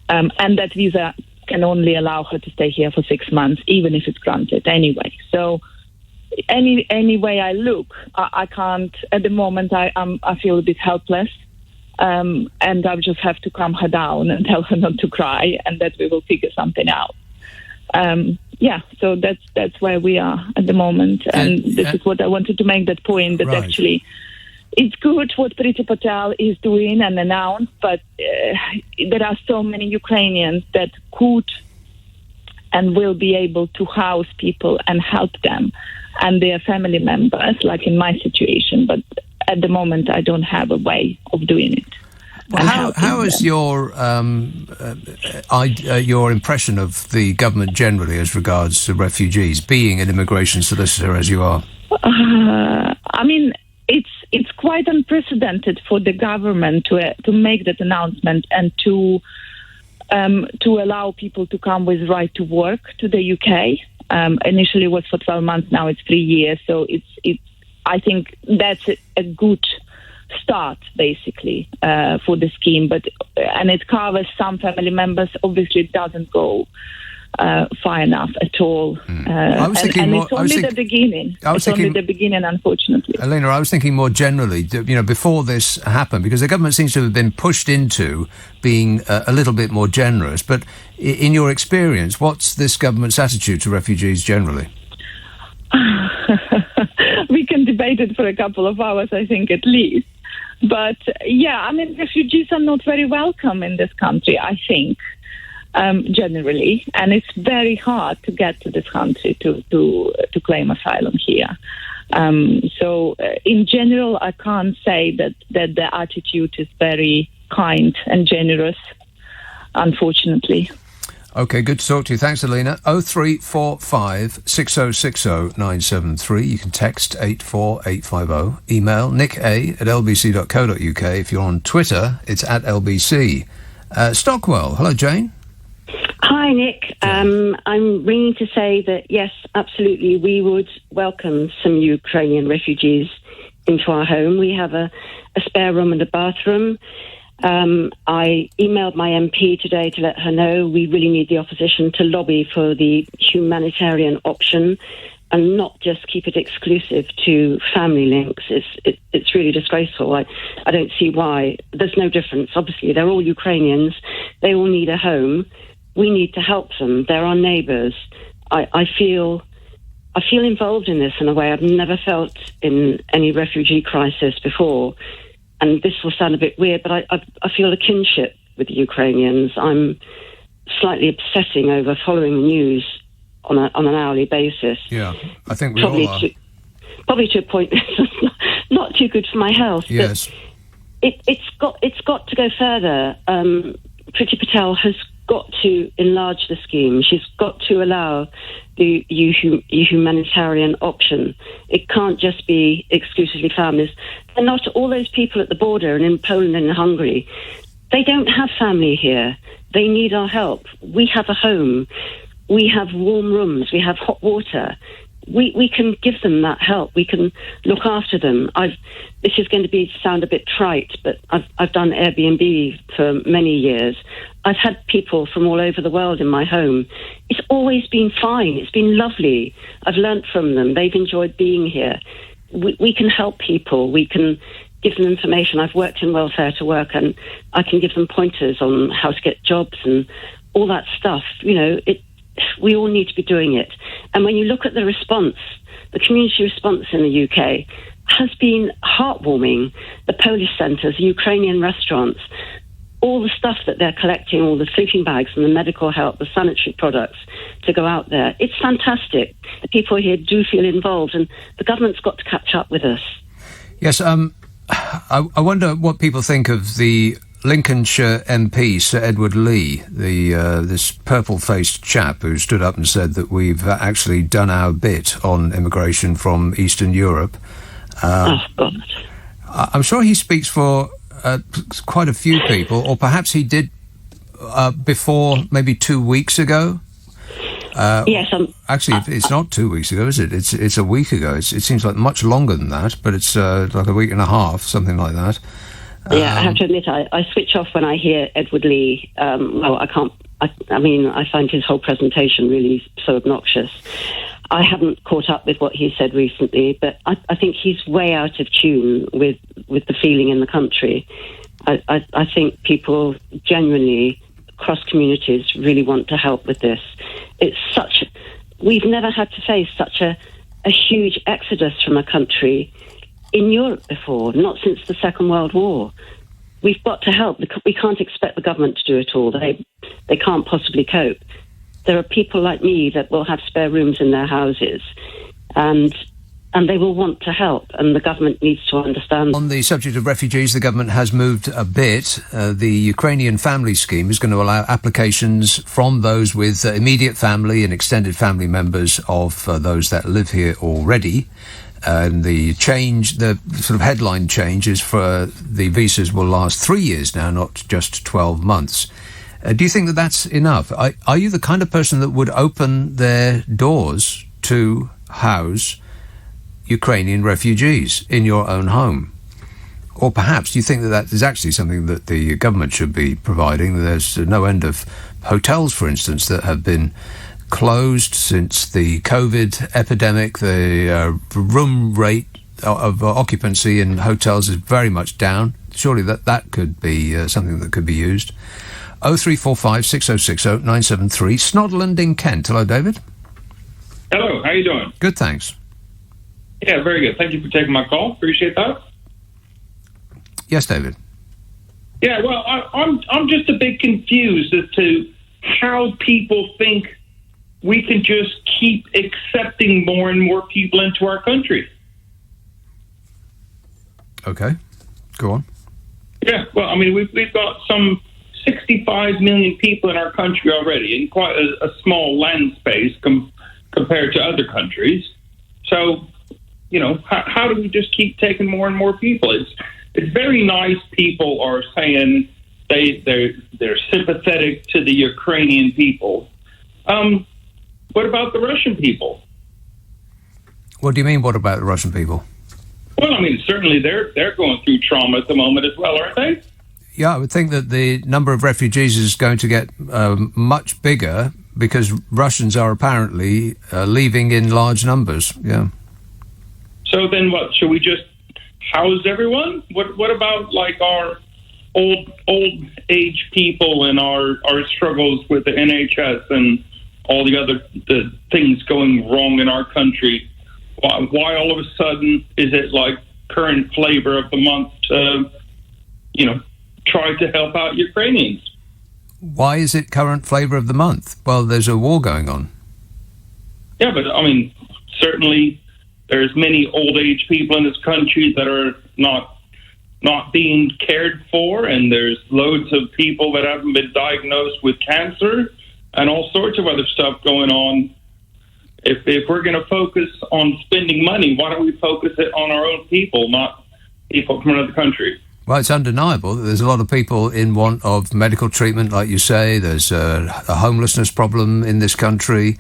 And that visa can only allow her to stay here for 6 months, even if it's granted anyway. So any way I look, I can't, at the moment, I feel a bit helpless. And I just have to calm her down and tell her not to cry and that we will figure something out. So that's where we are at the moment. And this is what I wanted to make that point, that actually it's good what Priti Patel is doing and announced, but there are so many Ukrainians that could and will be able to house people and help them and their family members, like in my situation. But at the moment, I don't have a way of doing it. Well, how is your impression of the government generally as regards to refugees, being an immigration solicitor as you are? It's quite unprecedented for the government to make that announcement and to allow people to come with right to work to the UK. Initially, it was for 12 months. Now it's 3 years. So I think that's a good start, basically, for the scheme. And it covers some family members. Obviously, it doesn't go far enough at all. It's only the beginning. It's only the beginning, unfortunately. Elena, I was thinking more generally, before this happened, because the government seems to have been pushed into being a little bit more generous. But in your experience, what's this government's attitude to refugees generally? We can debate it for a couple of hours, I think, at least. But, refugees are not very welcome in this country, I think. Generally, and it's very hard to get to this country to claim asylum here. So in general, I can't say that the attitude is very kind and generous, unfortunately. Okay, good to talk to you. Thanks, Alina. 0345 6060 973. You can text 84850. Email nick@lbc.co.uk. If you're on Twitter, it's @LBC. Stockwell. Hello, Jane. Hi, Nick. I'm ringing to say that, yes, absolutely, we would welcome some Ukrainian refugees into our home. We have a spare room and a bathroom. I emailed my MP today to let her know we really need the opposition to lobby for the humanitarian option and not just keep it exclusive to family links. It's really disgraceful. I don't see why. There's no difference. Obviously, they're all Ukrainians. They all need a home. We need to help them. They're our neighbours. I feel involved in this in a way I've never felt in any refugee crisis before. And this will sound a bit weird, but I feel a kinship with the Ukrainians. I'm slightly obsessing over following the news on an hourly basis. Yeah, I think we all are. Probably to a point that's not too good for my health. Yes. But it's got to go further. Priti Patel has got to enlarge the scheme. She's got to allow the humanitarian option. It can't just be exclusively families. And not all those people at the border and in Poland and Hungary, they don't have family here. They need our help. We have a home. We have warm rooms. We have hot water. We can give them that help. We can look after them. This is going to sound a bit trite, but I've done Airbnb for many years. I've had people from all over the world in my home. It's always been fine. It's been lovely. I've learnt from them. They've enjoyed being here. We can help people. We can give them information. I've worked in welfare to work, and I can give them pointers on how to get jobs and all that stuff. We all need to be doing it. And when you look at the response, the community response in the UK, has been heartwarming. The Polish centres, the Ukrainian restaurants, all the stuff that they're collecting, all the sleeping bags and the medical help, the sanitary products to go out there. It's fantastic. The people here do feel involved, and the government's got to catch up with us. Yes, I wonder what people think of the Lincolnshire MP, Sir Edward Lee, this purple-faced chap who stood up and said that we've actually done our bit on immigration from Eastern Europe. Oh, God. I'm sure he speaks for quite a few people, or perhaps he did before maybe 2 weeks ago. Yes. Actually, it's not 2 weeks ago, is it? It's a week ago. It seems like much longer than that, but it's like a week and a half, something like that. Yeah, I have to admit, I switch off when I hear Edward Lee. Well, I can't. I find his whole presentation really so obnoxious. I haven't caught up with what he said recently, but I think he's way out of tune with the feeling in the country. I think people genuinely, across communities, really want to help with this. We've never had to face such a huge exodus from a country in Europe before, not since the Second World War. We've got to help. We can't expect the government to do it all. They can't possibly cope. There are people like me that will have spare rooms in their houses, and they will want to help, and the government needs to understand. On the subject of refugees, the government has moved a bit. The Ukrainian family scheme is going to allow applications from those with immediate family and extended family members of those that live here already. And the sort of headline change is for the visas will last 3 years now, not just 12 months. Do you think that that's enough? Are you the kind of person that would open their doors to house Ukrainian refugees in your own home? Or perhaps do you think that is actually something that the government should be providing? There's no end of hotels, for instance, that have been closed since the COVID epidemic. The room rate of occupancy in hotels is very much down. Surely that could be something that could be used. 0345 6060 973. Snodland in Kent. Hello, David. Hello, how you doing? Good, thanks. Yeah, very good. Thank you for taking my call. Appreciate that. Yes, David. Yeah, well, I'm just a bit confused as to how people think we can just keep accepting more and more people into our country. Okay, go on. Yeah, well, I mean, we've got some 65 million people in our country already, in quite a small land space compared to other countries. So, you know, how do we just keep taking more and more people? It's very nice people are saying they're sympathetic to the Ukrainian people. What about the Russian people? What do you mean, what about the Russian people? Well, I mean, certainly they're going through trauma at the moment as well, aren't they? Yeah, I would think that the number of refugees is going to get much bigger because Russians are apparently leaving in large numbers. Yeah. So then what? Should we just house everyone? What about like our old age people and our struggles with the NHS and all the things going wrong in our country? Why all of a sudden is it like current flavor of the month to, try to help out Ukrainians? Why is it current flavour of the month? Well, there's a war going on. Yeah, but I mean, certainly there's many old age people in this country that are not being cared for, and there's loads of people that haven't been diagnosed with cancer and all sorts of other stuff going on. If we're going to focus on spending money, why don't we focus it on our own people, not people from another country? Well, it's undeniable that there's a lot of people in want of medical treatment, like you say. There's a homelessness problem in this country,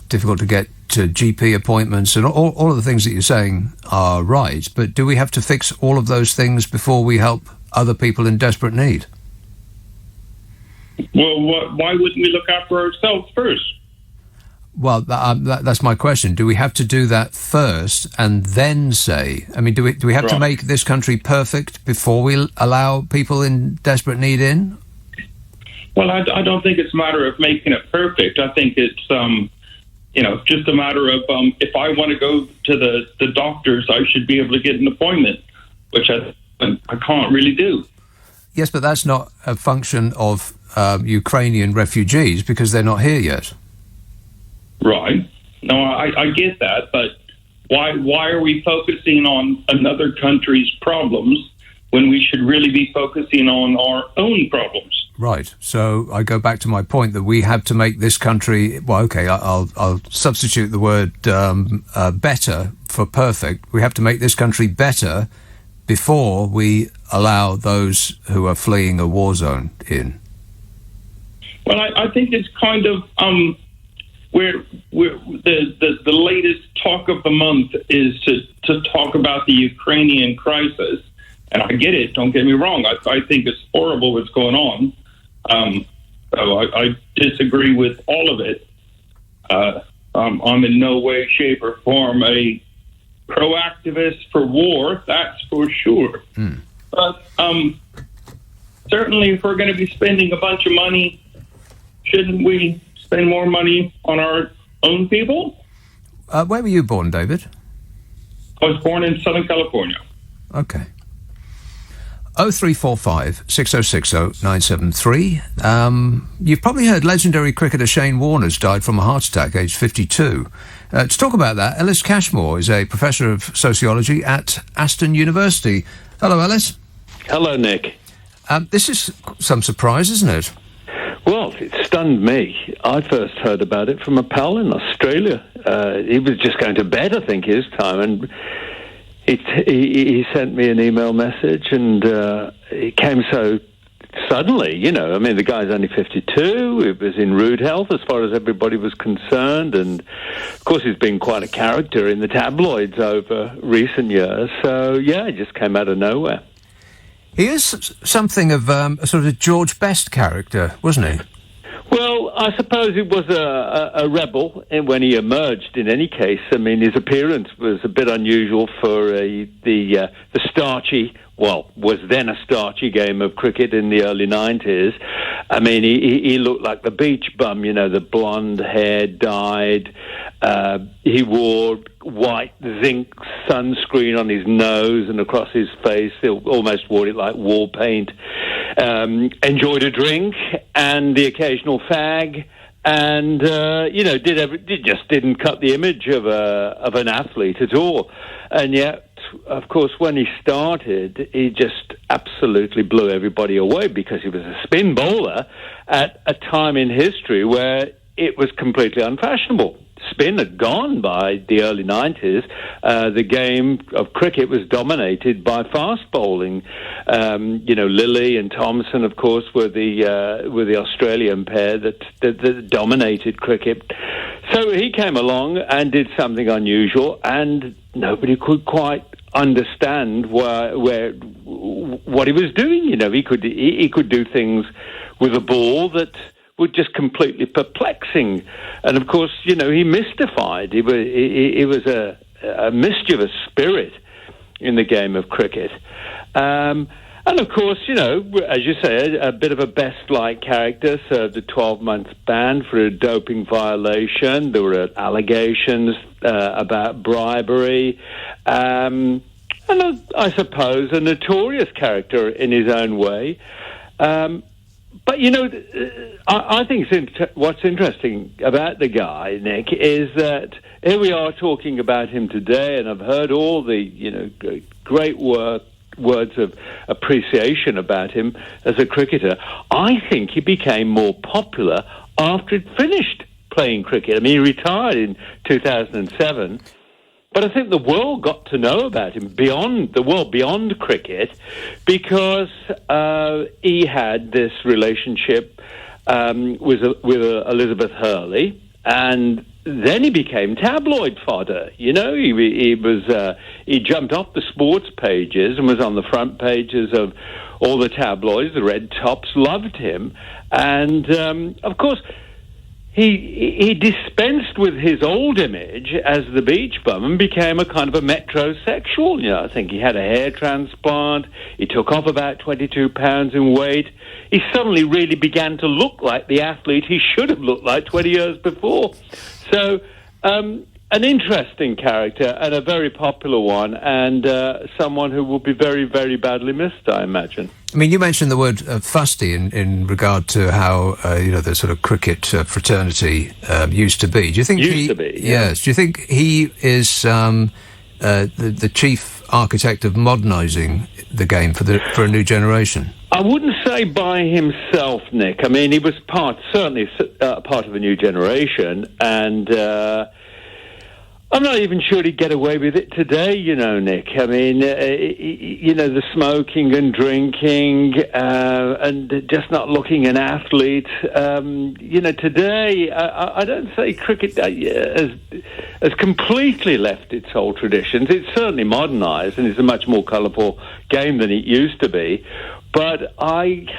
difficult to get to GP appointments, and all of the things that you're saying are right. But do we have to fix all of those things before we help other people in desperate need? Well, why wouldn't we look after ourselves first? Well, that's my question. Do we have to do that first and then say? I mean, do we have to make this country perfect before we allow people in desperate need in? Well, I don't think it's a matter of making it perfect. I think it's just a matter of if I want to go to the doctors, I should be able to get an appointment, which I can't really do. Yes, but that's not a function of Ukrainian refugees because they're not here yet. Right. No, I get that, but why are we focusing on another country's problems when we should really be focusing on our own problems? Right. So I go back to my point that we have to make this country, well, okay, I'll substitute the word better for perfect. We have to make this country better before we allow those who are fleeing a war zone in. Well, I think it's kind of where the latest talk of the month is to talk about the Ukrainian crisis. And I get it, don't get me wrong. I think it's horrible what's going on. So I disagree with all of it. I'm in no way, shape, or form a pro-activist for war, that's for sure. But certainly if we're going to be spending a bunch of money, shouldn't we spend more money on our own people? Where were you born, David? I was born in Southern California. Okay. 0345 6060 973. You've probably heard legendary cricketer Shane Warner's died from a heart attack, aged 52. To talk about that, Ellis Cashmore is a professor of sociology at Aston University. Hello, Ellis. Hello, Nick. This is some surprise, isn't it? Well, it stunned me. I first heard about it from a pal in Australia. He was just going to bed, I think, his time, and he sent me an email message, and it came so suddenly, I mean, the guy's only 52. It was in rude health as far as everybody was concerned, and of course he's been quite a character in the tabloids over recent years. So, yeah, it just came out of nowhere. He is something of a sort of George Best character, wasn't he? Well, I suppose it was a rebel when he emerged. In any case, I mean, his appearance was a bit unusual for the starchy, was then a starchy game of cricket in the early 90s. I mean, he looked like the beach bum, the blonde hair dyed. He wore white zinc sunscreen on his nose and across his face. He almost wore it like wall paint. Enjoyed a drink and the occasional fag, and just didn't cut the image of an athlete at all. And yet, of course, when he started, he just absolutely blew everybody away because he was a spin bowler at a time in history where it was completely unfashionable. Spin had gone by the early 90s. The game of cricket was dominated by fast bowling. Lilly and Thompson, of course, were the Australian pair that dominated cricket. So he came along and did something unusual, and nobody could quite understand what he was doing. He could do things with a ball that were just completely perplexing. And of course, he mystified. He was a mischievous spirit in the game of cricket. And of course, as you say, a bit of a Best-like character, served a 12-month ban for a doping violation. There were allegations about bribery. And I suppose a notorious character in his own way. But, I think what's interesting about the guy, Nick, is that here we are talking about him today, and I've heard all the, great words of appreciation about him as a cricketer. I think he became more popular after he'd finished playing cricket. I mean, he retired in 2007. But I think the world got to know about him beyond cricket, because he had this relationship with Elizabeth Hurley, and then he became tabloid fodder. He jumped off the sports pages and was on the front pages of all the tabloids. The red tops loved him, and of course, He dispensed with his old image as the beach bum and became a kind of a metrosexual. I think he had a hair transplant. He took off about 22 pounds in weight. He suddenly really began to look like the athlete he should have looked like 20 years before. So An interesting character and a very popular one, and someone who will be very, very badly missed, I imagine. I mean, you mentioned the word fusty in regard to how the sort of cricket fraternity used to be. Do you think Yes. Do you think he is the chief architect of modernising the game for a new generation? I wouldn't say by himself, Nick. I mean, he was certainly part of a new generation, and I'm not even sure he'd get away with it today, Nick. I mean, the smoking and drinking and just not looking an athlete. Today, I don't say cricket has completely left its old traditions. It's certainly modernised and it's a much more colourful game than it used to be. But mind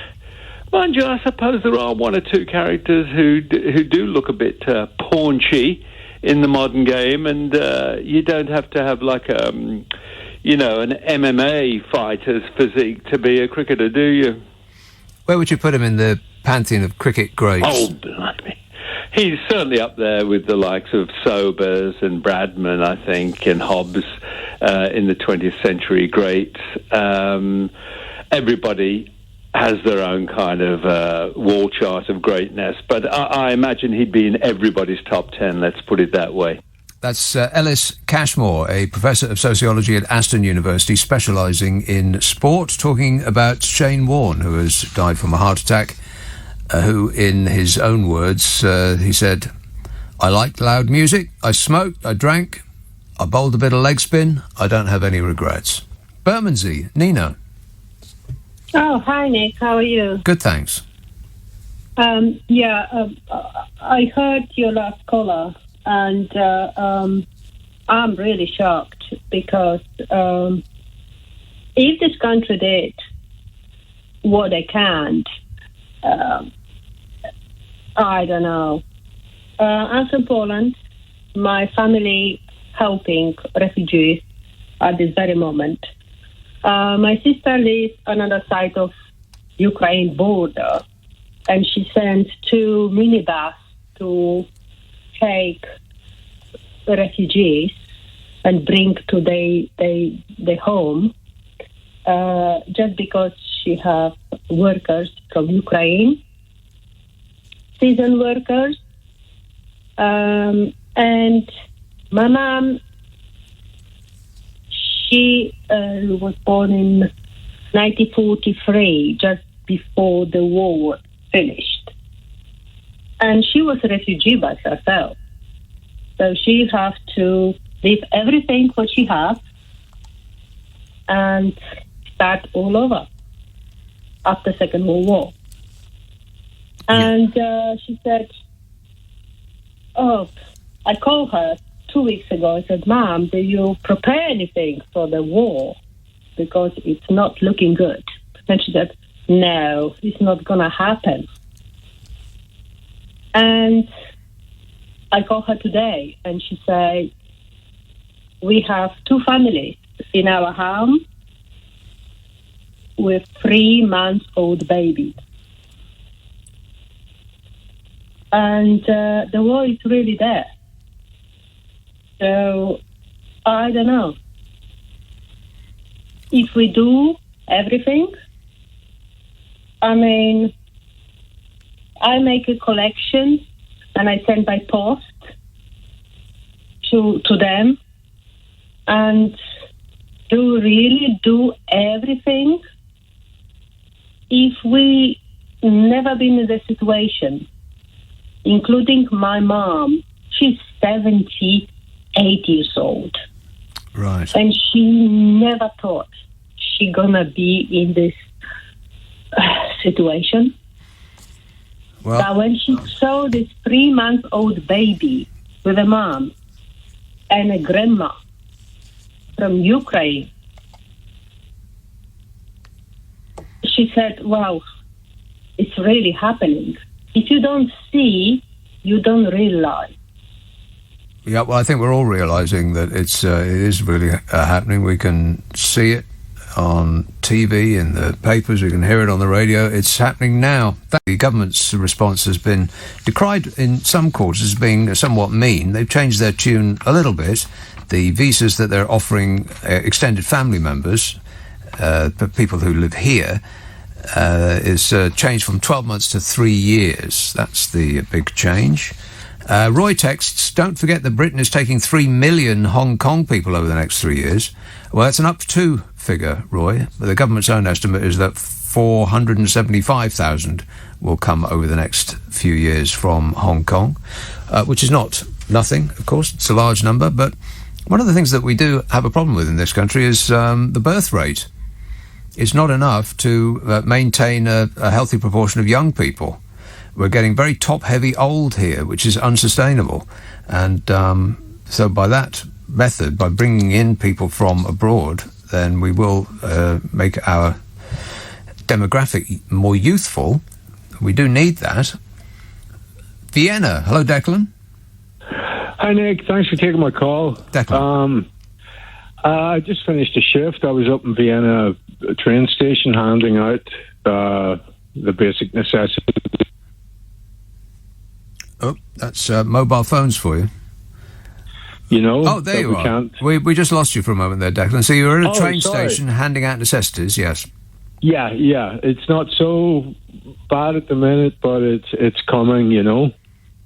you, I suppose there are one or two characters who do look a bit paunchy in the modern game, and you don't have to have like an MMA fighter's physique to be a cricketer, do you? Where would you put him in the pantheon of cricket greats? Oh, blimey. He's certainly up there with the likes of Sobers and Bradman, I think, and Hobbs in the 20th century greats. Everybody has their own kind of wall chart of greatness, but I imagine he'd be in everybody's top 10, let's put it that way. That's Ellis Cashmore, a professor of sociology at Aston University, specialising in sport, talking about Shane Warne, who has died from a heart attack, who, in his own words, he said, "I liked loud music, I smoked, I drank, I bowled a bit of leg spin, I don't have any regrets." Bermondsey, Nina. Oh, hi, Nick. How are you? Good, thanks. I heard your last caller, and I'm really shocked because if this country did what they can't, I don't know. I'm from Poland. My family helping refugees at this very moment. My sister lives on the other side of Ukraine border, and she sent 2 minibus to take the refugees and bring to their home, just because she have workers from Ukraine, season workers, and my mom. She was born in 1943, just before the war finished. And she was a refugee by herself. So she has to leave everything what she has and start all over after Second World War. And she said, I called her 2 weeks ago. I said, "Mom, do you prepare anything for the war? Because it's not looking good." And she said, "No, it's not going to happen." And I called her today, and she said, "We have 2 families in our home with 3-month-old babies. And the war is really there. So, I don't know. If we do everything, I mean, I make a collection and I send by post to them. And to really do everything, if we never been in this situation, including my mom, she's 78 years old. Right. And she never thought she gonna be in this situation. Well, but when she saw this 3-month-old baby with a mom and a grandma from Ukraine, she said, wow, it's really happening. If you don't see, you don't realize. Yeah, well, I think we're all realising that it is really happening. We can see it on TV, in the papers, we can hear it on the radio. It's happening now. The government's response has been decried in some quarters as being somewhat mean. They've changed their tune a little bit. The visas that they're offering extended family members, people who live here, is changed from 12 months to 3 years. That's the big change. Roy texts, don't forget that Britain is taking 3 million Hong Kong people over the next 3 years. Well, that's an up to figure, Roy. But the government's own estimate is that 475,000 will come over the next few years from Hong Kong, which is not nothing, of course. It's a large number. But one of the things that we do have a problem with in this country is the birth rate. It's not enough to maintain a healthy proportion of young people. We're getting very top-heavy old here, which is unsustainable. And so by that method, by bringing in people from abroad, then we will make our demographic more youthful. We do need that. Vienna. Hello, Declan. Hi, Nick. Thanks for taking my call. Declan. I just finished a shift. I was up in Vienna, a train station, handing out the basic necessities. Oh, that's mobile phones for you. You know? Oh, there you are. We just lost you for a moment there, Declan. So you were at a train station handing out necessities, yes? Yeah. It's not so bad at the minute, but it's coming, you know.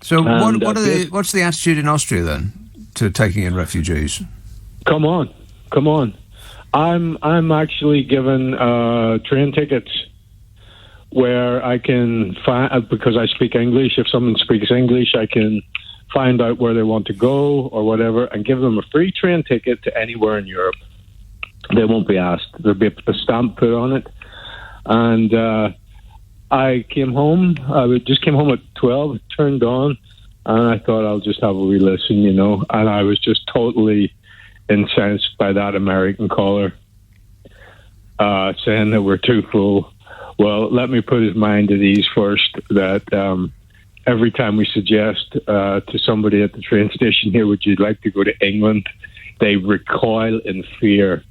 So what's the attitude in Austria then to taking in refugees? Come on. I'm actually given train tickets where I can find, because I speak English, if someone speaks English, I can find out where they want to go or whatever and give them a free train ticket to anywhere in Europe. They won't be asked. There'll be a stamp put on it. And I came home. I just came home at 12, turned on, and I thought I'll just have a wee listen, you know. And I was just totally incensed by that American caller saying that we're too full. Well, let me put his mind at ease first that every time we suggest to somebody at the train station here, would you like to go to England, they recoil in fear.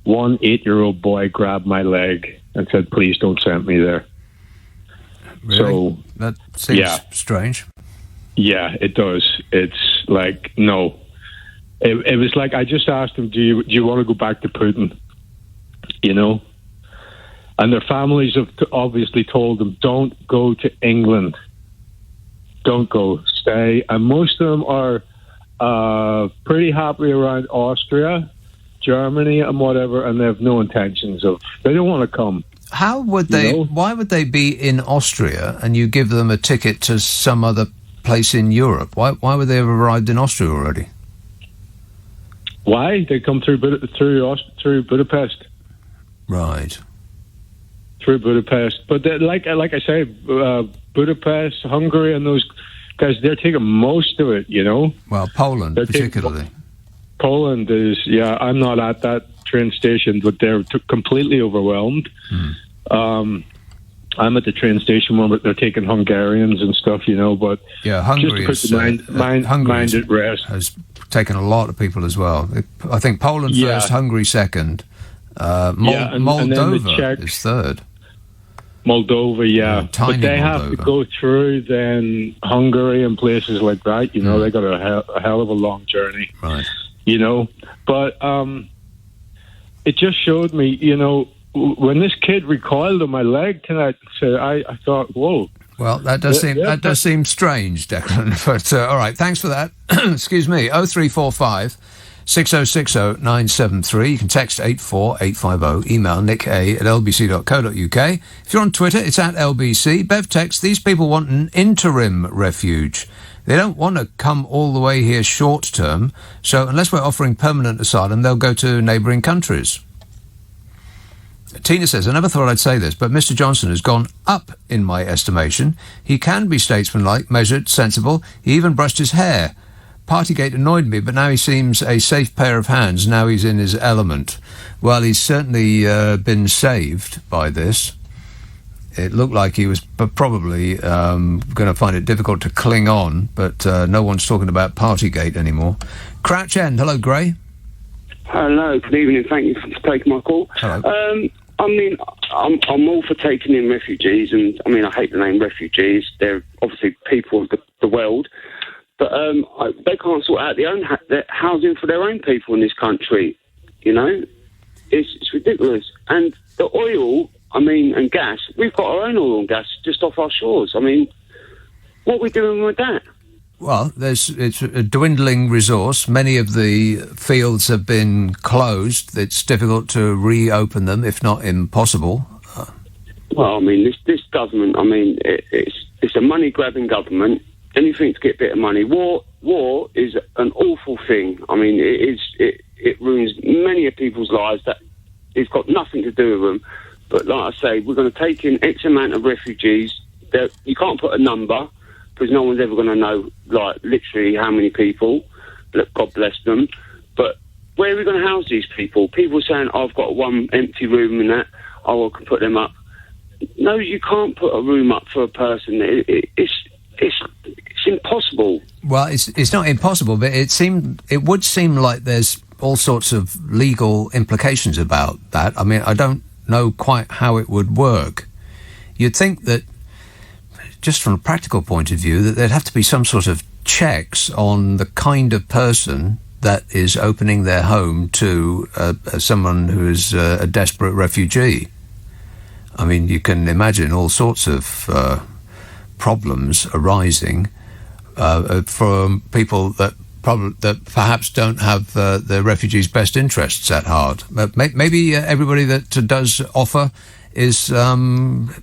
One 8-year-old boy grabbed my leg and said, please don't send me there. Really? So that seems strange. Yeah, it does. It's like, no. It was like I just asked him, do you want to go back to Putin? You know? And their families have obviously told them, don't go to England. Don't go. Stay. And most of them are pretty happy around Austria, Germany and whatever, and they have no intentions of... They don't want to come. How would they... You know? Why would they be in Austria and you give them a ticket to some other place in Europe? Why would they have arrived in Austria already? Why? They come through Budapest. Right. Through Budapest. But like I say, Budapest, Hungary and those guys, they're taking most of it, you know? Well, Poland particularly. Poland is, I'm not at that train station, but they're completely overwhelmed. I'm at the train station where they're taking Hungarians and stuff, you know, but Hungary just to put the mind at rest. Has taken a lot of people as well. I think Poland first, Hungary second, Moldova is third. Moldova, but they have to go through then Hungary and places like that, you know, they got a hell of a long journey. Right. You know, but it just showed me, you know, when this kid recoiled on my leg tonight, I thought, whoa. Well, that does seem strange, Declan. But all right, thanks for that. Excuse me. 0345 6060 973. You can text 84850. Email nick@lbc.co.uk. If you're on Twitter, it's @LBC. Bev text, these people want an interim refuge. They don't want to come all the way here short term, so unless we're offering permanent asylum, they'll go to neighbouring countries. Tina says, I never thought I'd say this, but Mr. Johnson has gone up in my estimation. He can be statesmanlike, measured, sensible. He even brushed his hair. Partygate annoyed me, but now he seems a safe pair of hands. Now he's in his element. Well, he's certainly been saved by this. It looked like he was probably going to find it difficult to cling on, but no one's talking about Partygate anymore. Crouch End, hello, Gray. Hello, good evening. Thank you for taking my call. Hello. I mean, I'm all for taking in refugees, and I mean, I hate the name refugees. They're obviously people of the world, but they can't sort out their housing for their own people in this country. You know, it's ridiculous. And the oil, I mean, and gas, we've got our own oil and gas just off our shores. I mean, what are we doing with that? Well, it's a dwindling resource. Many of the fields have been closed. It's difficult to reopen them, if not impossible. Well, I mean, this government, I mean, it's a money-grabbing government. Anything to get a bit of money. War is an awful thing. I mean, it ruins many of people's lives. That it's got nothing to do with them. But like I say, we're going to take in X amount of refugees. You can't put a number, because no one's ever going to know, like, literally how many people. God bless them. But where are we going to house these people? People saying, I've got one empty room and that, I can put them up. No, you can't put a room up for a person. It's impossible. Well, it's not impossible, but it would seem like there's all sorts of legal implications about that. I mean, I don't know quite how it would work. You'd think that, just from a practical point of view, that there'd have to be some sort of checks on the kind of person that is opening their home to someone who is a desperate refugee. I mean, you can imagine all sorts of problems arising from people that perhaps don't have the refugees' best interests at heart. Maybe everybody that does offer is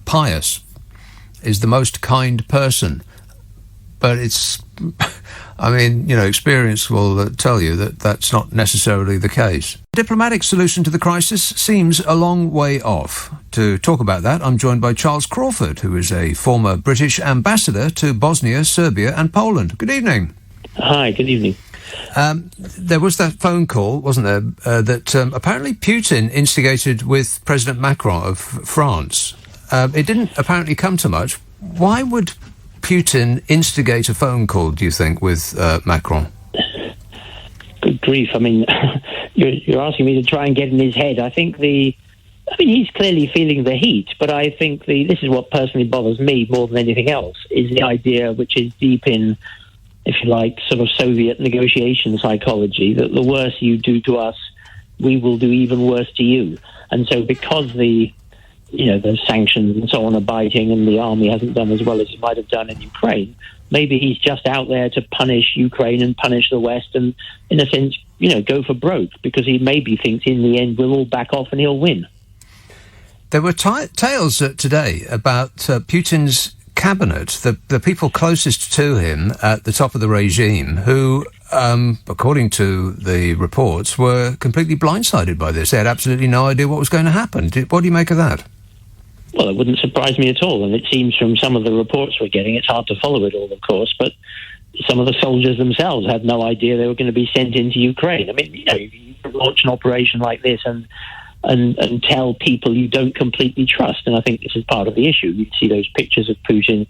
pious, is the most kind person. But I mean, experience will tell you that that's not necessarily the case. A diplomatic solution to the crisis seems a long way off. To talk about that, I'm joined by Charles Crawford, who is a former British ambassador to Bosnia, Serbia and Poland. Good evening. Hi, good evening. There was that phone call, wasn't there, that apparently Putin instigated with President Macron of France. It didn't apparently come to much. Why would Putin instigate a phone call, do you think, with Macron? Good grief. I mean, you're asking me to try and get in his head. I think he's clearly feeling the heat, but I think this is what personally bothers me more than anything else, is the idea, which is deep in, if you like, sort of Soviet negotiation psychology, that the worse you do to us, we will do even worse to you. And so because the sanctions and so on are biting and the army hasn't done as well as it might have done in Ukraine, maybe he's just out there to punish Ukraine and punish the West and, in a sense, go for broke, because he maybe thinks in the end we'll all back off and he'll win. There were tales today about Putin's cabinet, the people closest to him at the top of the regime, who, according to the reports, were completely blindsided by this. They had absolutely no idea what was going to happen. What do you make of that? Well, it wouldn't surprise me at all, and it seems from some of the reports we're getting, it's hard to follow it all, of course, but some of the soldiers themselves had no idea they were going to be sent into Ukraine. I mean, you launch an operation like this and tell people you don't completely trust, and I think this is part of the issue. You see those pictures of Putin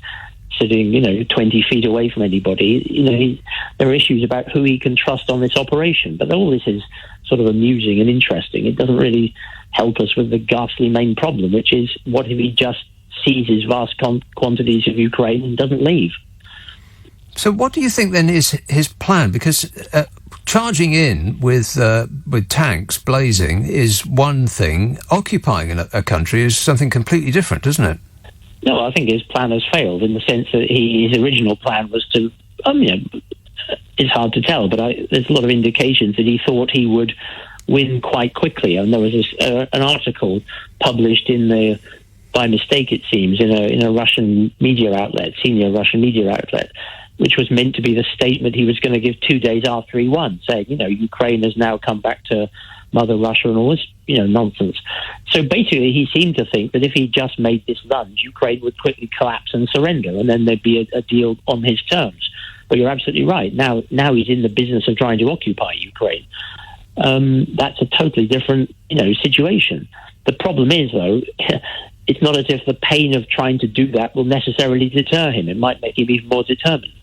sitting, 20 feet away from anybody. There are issues about who he can trust on this operation, but all this is sort of amusing and interesting. It doesn't really help us with the ghastly main problem, which is, what if he just seizes vast quantities of Ukraine and doesn't leave? So what do you think then is his plan? Because charging in with tanks blazing is one thing. Occupying a country is something completely different, isn't it? No, I think his plan has failed in the sense that his original plan was to, it's hard to tell, but there's a lot of indications that he thought he would win quite quickly. And there was an article published by mistake, it seems, in a Russian media outlet, senior Russian media outlet, which was meant to be the statement he was going to give 2 days after he won, saying, Ukraine has now come back to Mother Russia and all this, nonsense. So basically, he seemed to think that if he just made this lunge, Ukraine would quickly collapse and surrender, and then there'd be a deal on his terms. But you're absolutely right. Now he's in the business of trying to occupy Ukraine. That's a totally different, situation. The problem is, though, it's not as if the pain of trying to do that will necessarily deter him. It might make him even more determined.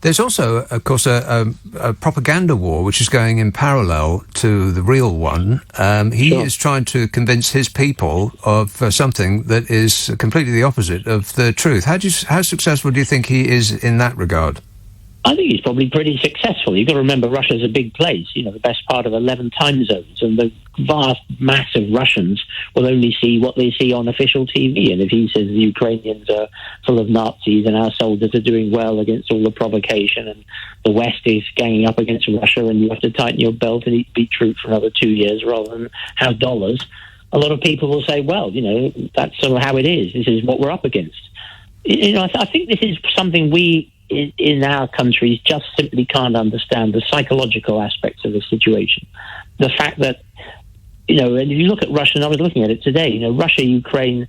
There's also, of course, a propaganda war which is going in parallel to the real one. He is trying to convince his people of something that is completely the opposite of the truth. How successful do you think he is in that regard? I think he's probably pretty successful. You've got to remember Russia's a big place, the best part of 11 time zones, and the vast mass of Russians will only see what they see on official TV. And if he says the Ukrainians are full of Nazis and our soldiers are doing well against all the provocation and the West is ganging up against Russia and you have to tighten your belt and eat beetroot for another 2 years rather than have dollars, a lot of people will say, well, that's sort of how it is. This is what we're up against. I think this is something we in our countries just simply can't understand, the psychological aspects of the situation. The fact that, and if you look at Russia, and I was looking at it today, Russia-Ukraine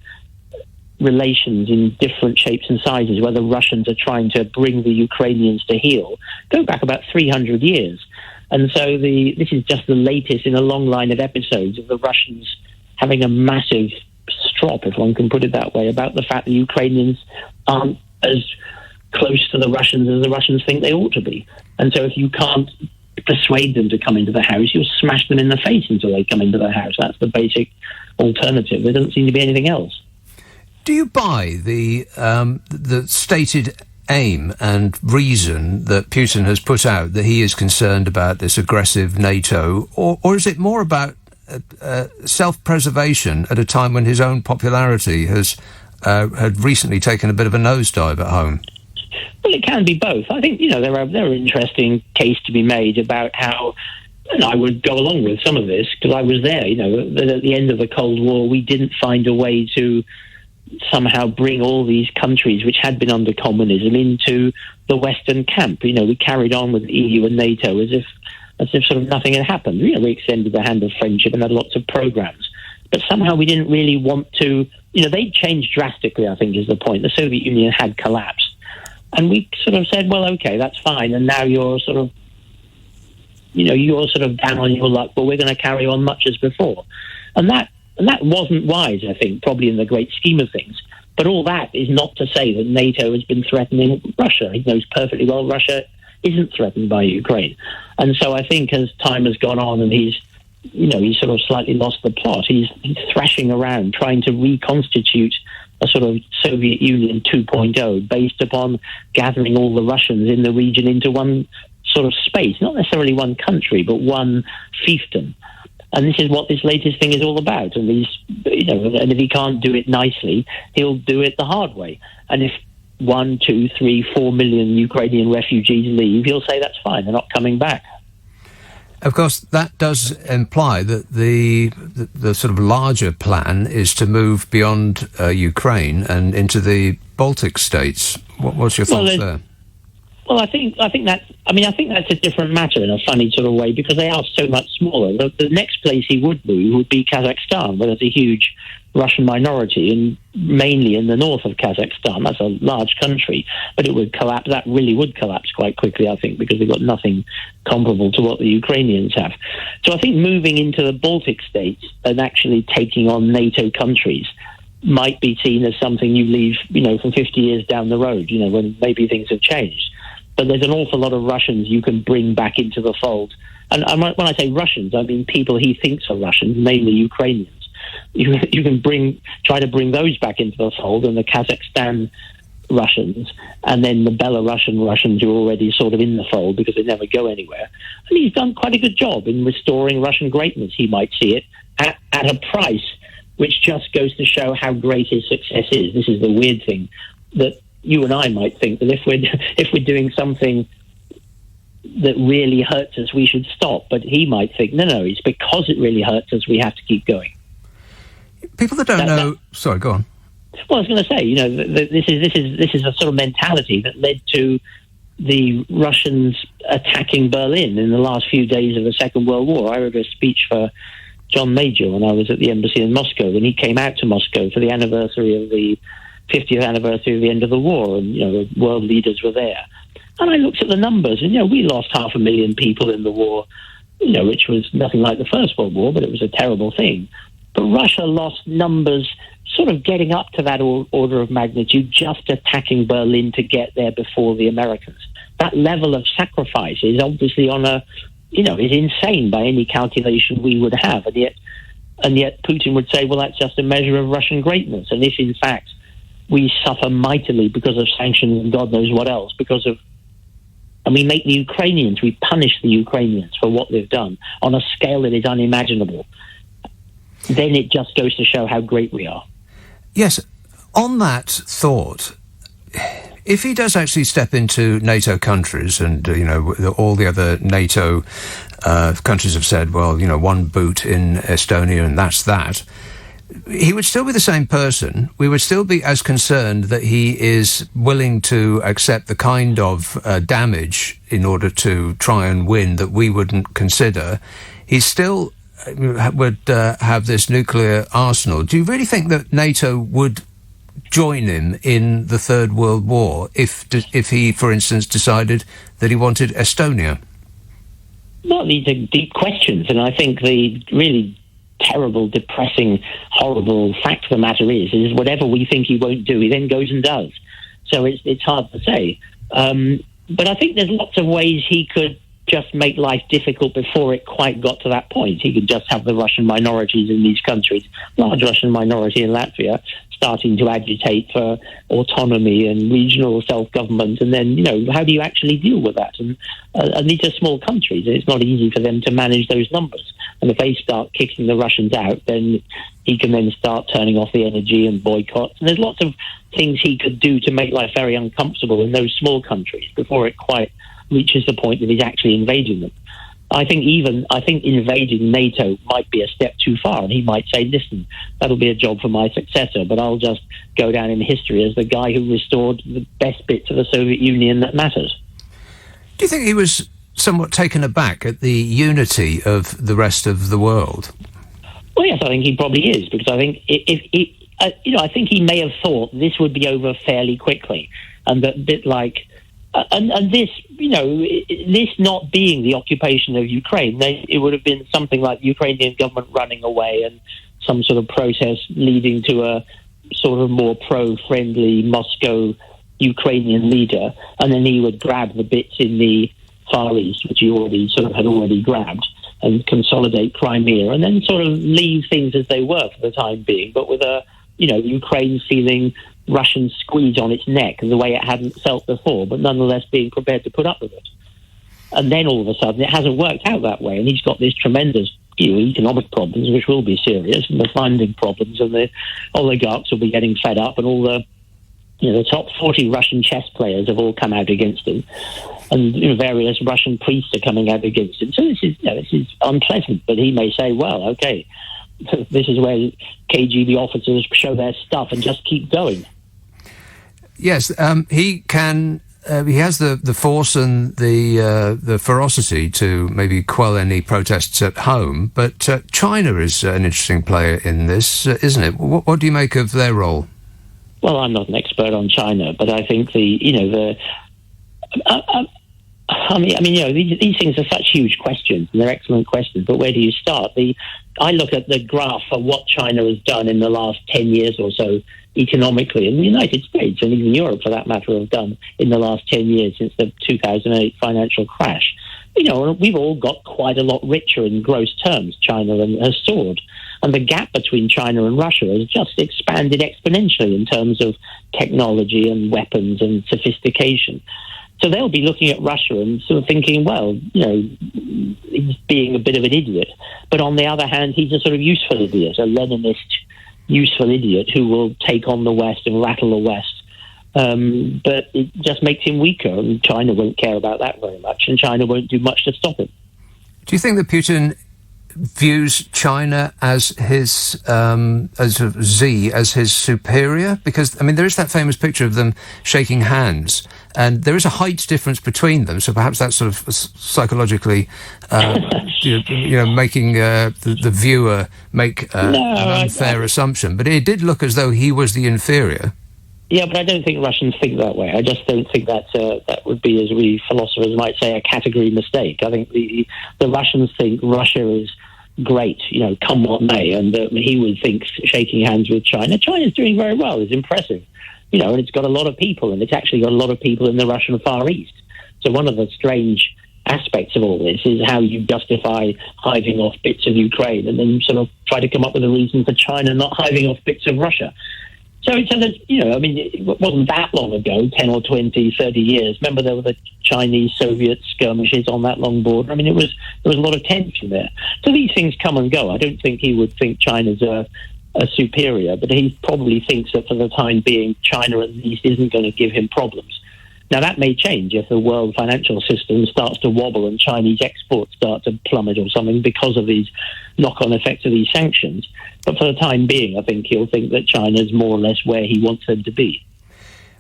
relations in different shapes and sizes, where the Russians are trying to bring the Ukrainians to heel, go back about 300 years. And so this is just the latest in a long line of episodes of the Russians having a massive strop, if one can put it that way, about the fact that Ukrainians aren't as close to the Russians as the Russians think they ought to be. And so if you can't persuade them to come into the house, you'll smash them in the face until they come into the house. That's the basic alternative. There doesn't seem to be anything else. Do you buy the stated aim and reason that Putin has put out, that he is concerned about this aggressive NATO, or is it more about self-preservation at a time when his own popularity had recently taken a bit of a nosedive at home? Well, it can be both. I think, there are interesting case to be made about how, and I would go along with some of this because I was there, at the end of the Cold War, we didn't find a way to somehow bring all these countries which had been under communism into the Western camp. We carried on with the EU and NATO as if sort of nothing had happened. We extended the hand of friendship and had lots of programs. But somehow we didn't really want to, they changed drastically, I think is the point. The Soviet Union had collapsed. And we sort of said, well, okay, that's fine. And now you're sort of, you're sort of down on your luck, but we're going to carry on much as before. And that wasn't wise, I think, probably in the great scheme of things. But all that is not to say that NATO has been threatening Russia. He knows perfectly well Russia isn't threatened by Ukraine. And so I think as time has gone on and he's sort of slightly lost the plot, he's thrashing around trying to reconstitute a sort of Soviet Union 2.0 based upon gathering all the Russians in the region into one sort of space, not necessarily one country, but one fiefdom. And this is what this latest thing is all about. And and if he can't do it nicely, he'll do it the hard way. And if 1, 2, 3, 4 million Ukrainian refugees leave, he'll say that's fine, they're not coming back. Of course, that does imply that the sort of larger plan is to move beyond Ukraine and into the Baltic states. What's your thoughts there? Well, I think that's a different matter in a funny sort of way because they are so much smaller. The next place he would move would be Kazakhstan, where there's a huge Russian minority, and mainly in the north of Kazakhstan. That's a large country, but it would collapse. That really would collapse quite quickly, I think, because they've got nothing comparable to what the Ukrainians have. So I think moving into the Baltic states and actually taking on NATO countries might be seen as something you leave, for 50 years down the road, when maybe things have changed. But there's an awful lot of Russians you can bring back into the fold. And when I say Russians, I mean people he thinks are Russians, mainly Ukrainians. You can try to bring those back into the fold, and the Kazakhstan Russians, and then the Belarusian Russians who are already sort of in the fold because they never go anywhere. And he's done quite a good job in restoring Russian greatness, he might see it, at a price which just goes to show how great his success is. This is the weird thing, that you and I might think that if we're doing something that really hurts us, we should stop. But he might think, no, it's because it really hurts us, we have to keep going. People that don't know... Sorry, go on. Well, I was going to say, this is a sort of mentality that led to the Russians attacking Berlin in the last few days of the Second World War. I wrote a speech for John Major when I was at the embassy in Moscow, and he came out to Moscow for the anniversary of the 50th anniversary of the end of the war, and the world leaders were there. And I looked at the numbers, and we lost 500,000 people in the war, which was nothing like the First World War, but it was a terrible thing. But Russia lost numbers sort of getting up to that order of magnitude, just attacking Berlin to get there before the Americans. that level of sacrifice is obviously is insane by any calculation we would have. And yet Putin would say, well, that's just a measure of Russian greatness. And if, in fact, we suffer mightily because of sanctions and God knows what else, and we make the Ukrainians, we punish the Ukrainians for what they've done on a scale that is unimaginable, then it just goes to show how great we are. Yes, on that thought, if he does actually step into NATO countries, and all the other NATO countries have said, well, one boot in Estonia and that's that, he would still be the same person. We would still be as concerned that he is willing to accept the kind of damage in order to try and win that we wouldn't consider. He still would have this nuclear arsenal. Do you really think that NATO would join him in the Third World War if he, for instance, decided that he wanted Estonia? Well, these are deep questions, and I think the really terrible, depressing, horrible fact of the matter is whatever we think he won't do, he then goes and does. So it's hard to say. But I think there's lots of ways he could just make life difficult before it quite got to that point. He could just have the Russian minorities in these countries, large Russian minority in Latvia, starting to agitate for autonomy and regional self-government. And then, how do you actually deal with that? And these are small countries, and it's not easy for them to manage those numbers. And if they start kicking the Russians out, then he can then start turning off the energy and boycotts. And there's lots of things he could do to make life very uncomfortable in those small countries before it quite reaches the point that he's actually invading them. I think invading NATO might be a step too far, and he might say, listen, that'll be a job for my successor, but I'll just go down in history as the guy who restored the best bits of the Soviet Union that matters. Do you think he was somewhat taken aback at the unity of the rest of the world? Well, yes, I think he probably is, because I think I think he may have thought this would be over fairly quickly, and that bit like. And this, this not being the occupation of Ukraine, it would have been something like the Ukrainian government running away and some sort of protest leading to a sort of more pro-friendly Moscow Ukrainian leader, and then he would grab the bits in the Far East, which he had already grabbed, and consolidate Crimea, and then sort of leave things as they were for the time being, but with Ukraine feeling Russian squeeze on its neck the way it hadn't felt before, but nonetheless being prepared to put up with it. And then all of a sudden it hasn't worked out that way, and he's got these tremendous economic problems, which will be serious, and the funding problems, and the oligarchs will be getting fed up, and all the top 40 Russian chess players have all come out against him, and various Russian priests are coming out against him. So this is unpleasant, but he may say, well, okay, this is where KGB officers show their stuff and just keep going. Yes, he can. He has the force and the ferocity to maybe quell any protests at home. But China is an interesting player in this, isn't it? What do you make of their role? Well, I'm not an expert on China, but I think these things are such huge questions, and they're excellent questions, but where do you start? I look at the graph of what China has done in the last 10 years or so economically, and the United States, and even Europe for that matter, have done in the last 10 years since the 2008 financial crash. We've all got quite a lot richer in gross terms, China has soared. And the gap between China and Russia has just expanded exponentially in terms of technology and weapons and sophistication. So they'll be looking at Russia and sort of thinking, well, he's being a bit of an idiot. But on the other hand, he's a sort of useful idiot, a Leninist useful idiot who will take on the West and rattle the West. But it just makes him weaker, and China won't care about that very much, and China won't do much to stop him. Do you think that Putin views China as his as his superior? Because there is that famous picture of them shaking hands, and there is a height difference between them. So perhaps that's sort of psychologically, making the viewer make an unfair assumption. But it did look as though he was the inferior. Yeah, but I don't think Russians think that way. I just don't think that would be, as we philosophers might say, a category mistake. I think the Russians think Russia is great, come what may, and he would think shaking hands with China. China's doing very well. It's impressive, and it's got a lot of people, and it's actually got a lot of people in the Russian Far East. So one of the strange aspects of all this is how you justify hiving off bits of Ukraine and then sort of try to come up with a reason for China not hiving off bits of Russia. So it's, it wasn't that long ago, 10 or 20, 30 years. Remember there were the Chinese-Soviet skirmishes on that long border? I mean, there was a lot of tension there. So these things come and go. I don't think he would think China's a superior, but he probably thinks that for the time being, China at least isn't going to give him problems. Now, that may change if the world financial system starts to wobble and Chinese exports start to plummet or something because of these knock-on effects of these sanctions. But for the time being, I think he'll think that China's more or less where he wants them to be.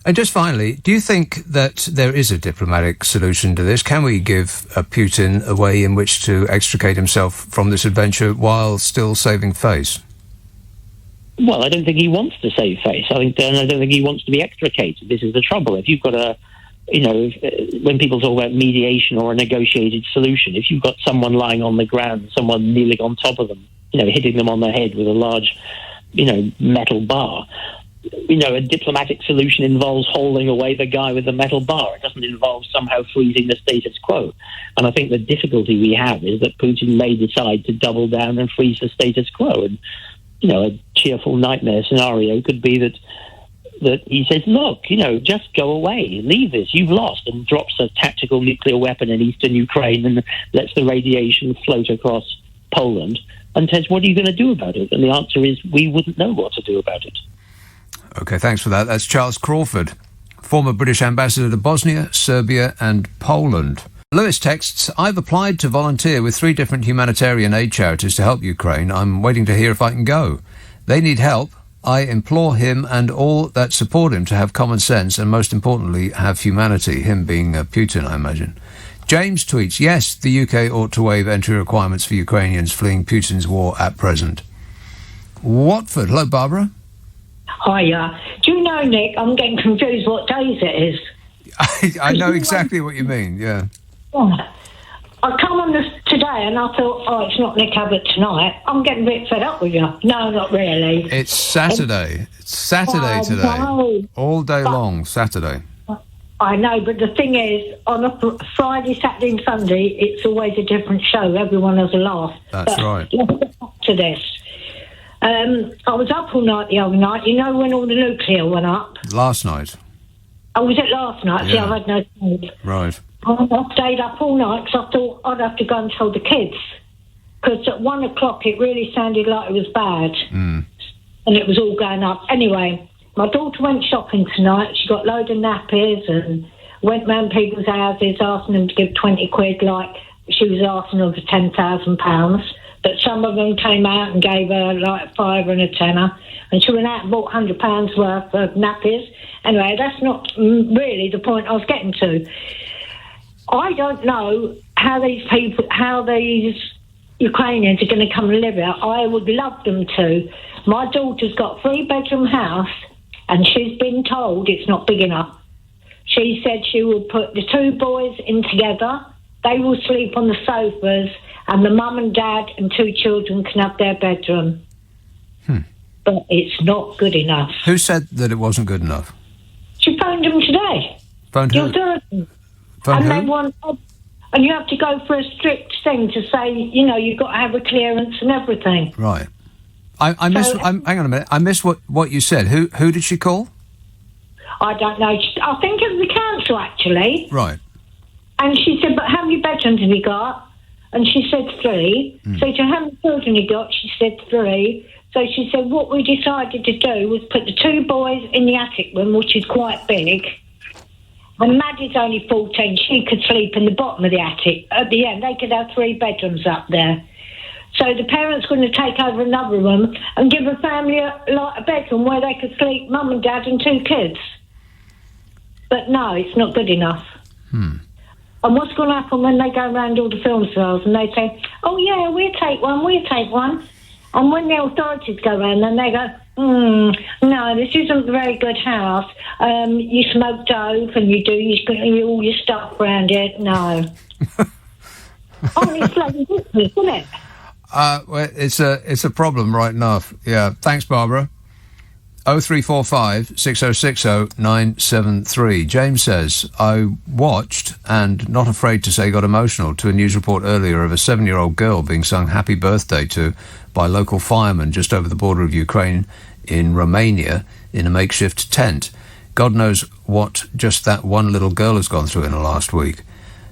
And just finally, do you think that there is a diplomatic solution to this? Can we give Putin a way in which to extricate himself from this adventure while still saving face? Well, I don't think he wants to save face. I don't think he wants to be extricated. This is the trouble. If you've got when people talk about mediation or a negotiated solution, if you've got someone lying on the ground, someone kneeling on top of them, hitting them on the head with a large, metal bar, a diplomatic solution involves holding away the guy with the metal bar. It doesn't involve somehow freezing the status quo. And I think the difficulty we have is that Putin may decide to double down and freeze the status quo. And, a cheerful nightmare scenario could be that he says, look, just go away, leave this, you've lost, and drops a tactical nuclear weapon in eastern Ukraine and lets the radiation float across Poland and says, what are you going to do about it? And the answer is, we wouldn't know what to do about it. OK, thanks for that. That's Charles Crawford, former British ambassador to Bosnia, Serbia and Poland. Lewis texts, I've applied to volunteer with 3 different humanitarian aid charities to help Ukraine. I'm waiting to hear if I can go. They need help. I implore him and all that support him to have common sense and, most importantly, have humanity, him being Putin, I imagine. James tweets, yes, the UK ought to waive entry requirements for Ukrainians fleeing Putin's war at present. Watford. Hello, Barbara. Hiya. Do you know, Nick, I'm getting confused what days it is. I know exactly what you mean, yeah. Oh, I come on this today and I thought, it's not Nick Abbott tonight. I'm getting a bit fed up with you. No, not really. It's Saturday. It's Saturday today. No. All day long, Saturday. I know, but the thing is, on a Friday, Saturday and Sunday, it's always a different show. Everyone has a laugh. That's right. Let's get back to this. I was up all night the other night. You know when all the nuclear went up? Last night. Oh, was it last night? Yeah. See, I've had no sleep. Right. I stayed up all night because I thought I'd have to go and tell the kids. Because at 1 o'clock it really sounded like it was bad. And it was all going up. Anyway, my daughter went shopping tonight. She got a load of nappies and went round people's houses asking them to give 20 quid like she was asking them for £10,000. But some of them came out and gave her like a £5 and a £10. And she went out and bought £100 worth of nappies. Anyway, that's not really the point I was getting to. I don't know how these Ukrainians are going to come and live here. I would love them to. My daughter's got a 3-bedroom house and she's been told it's not big enough. She said she will put the 2 boys in together. They will sleep on the sofas and the mum and dad and 2 children can have their bedroom. But it's not good enough. Who said that it wasn't good enough? She phoned them today. Phoned who? And you have to go for a strict thing to say, you've got to have a clearance and everything. Right. Hang on a minute. I missed what you said. Who did she call? I don't know. I think it was the council, actually. Right. And she said, but how many bedrooms have you got? And she said 3. So she said, how many children you got? She said 3. So she said, what we decided to do was put the 2 boys in the attic room, which is quite big. And Maddie's only 14. She could sleep in the bottom of the attic. At the end, they could have 3 bedrooms up there. So the parents were going to take over another room and give a family a bedroom where they could sleep, mum and dad and 2 kids. But no, it's not good enough. And what's going to happen when they go around all the film stars and they say, oh yeah, we'll take one. And when the authorities go around and they go, no, this isn't a very good house. You smoke dope and you do all your stuff around it. No. It's bloody ridiculous, isn't it? Well, it's a problem right enough. Yeah. Thanks, Barbara. 0345 6060 973. James says, I watched, and not afraid to say got emotional, to a news report earlier of a 7-year-old girl being sung happy birthday to by local firemen just over the border of Ukraine in Romania in a makeshift tent. God knows what just that one little girl has gone through in the last week.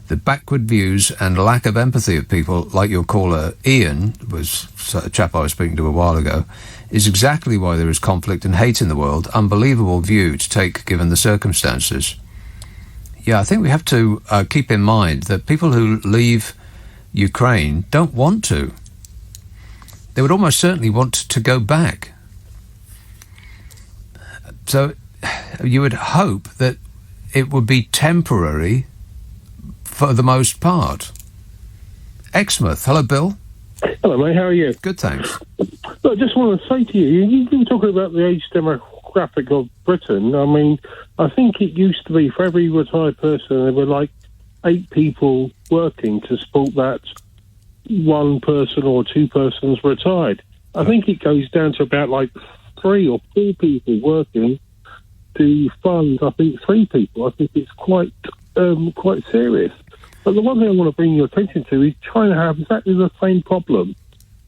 The backward views and lack of empathy of people like your caller Ian, was a chap I was speaking to a while ago, is exactly why there is conflict and hate in the world. Unbelievable view to take given the circumstances. Yeah, I think we have to keep in mind that people who leave Ukraine don't want to. They would almost certainly want to go back. So you would hope that it would be temporary for the most part. Exmouth. Hello, Bill. Hello, mate. How are you? Good, thanks. Look, I just want to say to you, you've been talking about the age demographic of Britain. I mean, I think it used to be for every retired person, there were like 8 people working to support that one person or 2 persons retired. I think it goes down to about like 3 or 4 people working to fund, I think, 3 people. I think it's quite serious. But the one thing I want to bring your attention to is China have exactly the same problem.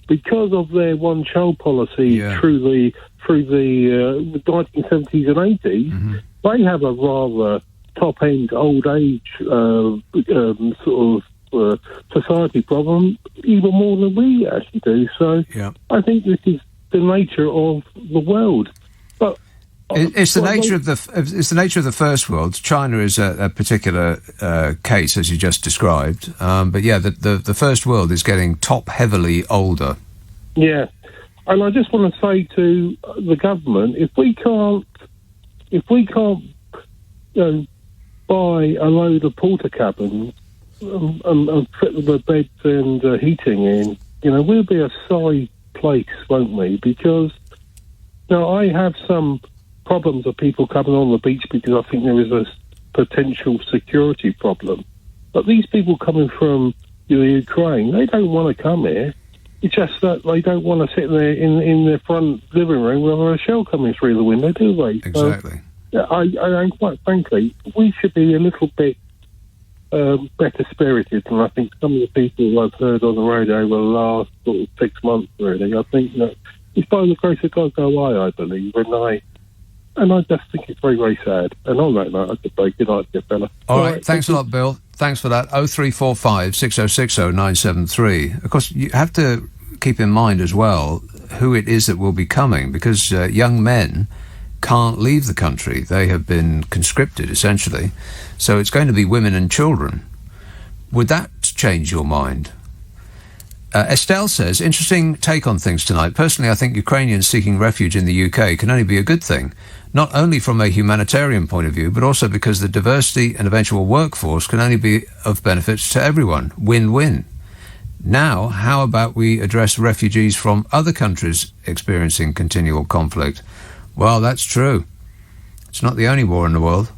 Because of their one-child policy through the 1970s and 80s, they have a rather top-end old age society problem, even more than we actually do. So I think this is the nature of the world. But it's the nature of the first world. China is a particular case, as you just described. But yeah, the first world is getting top heavily older. Yeah, and I just want to say to the government, if we can't buy a load of porta cabins and fit the beds and heating in, we'll be a sorry place, won't we? Because I have some problems of people coming on the beach because I think there is a potential security problem. But these people coming from Ukraine, they don't want to come here. It's just that they don't want to sit there in their front living room with a shell coming through the window, do they? Exactly. So, I quite frankly, we should be a little bit better spirited than I think some of the people I've heard on the road over the last sort of 6 months, really. I think that it's by the grace of God go I believe, and I just think it's very, very sad. And on that note, I could say good night to you, fella. All right, thanks a lot, Bill. Thanks for that. 0345 6060 973. Of course, you have to keep in mind as well who it is that will be coming, because young men can't leave the country. They have been conscripted, essentially. So it's going to be women and children. Would that change your mind? Estelle says, interesting take on things tonight. Personally, I think Ukrainians seeking refuge in the UK can only be a good thing, not only from a humanitarian point of view, but also because the diversity and eventual workforce can only be of benefit to everyone. Win-win. Now, how about we address refugees from other countries experiencing continual conflict? Well, that's true. It's not the only war in the world.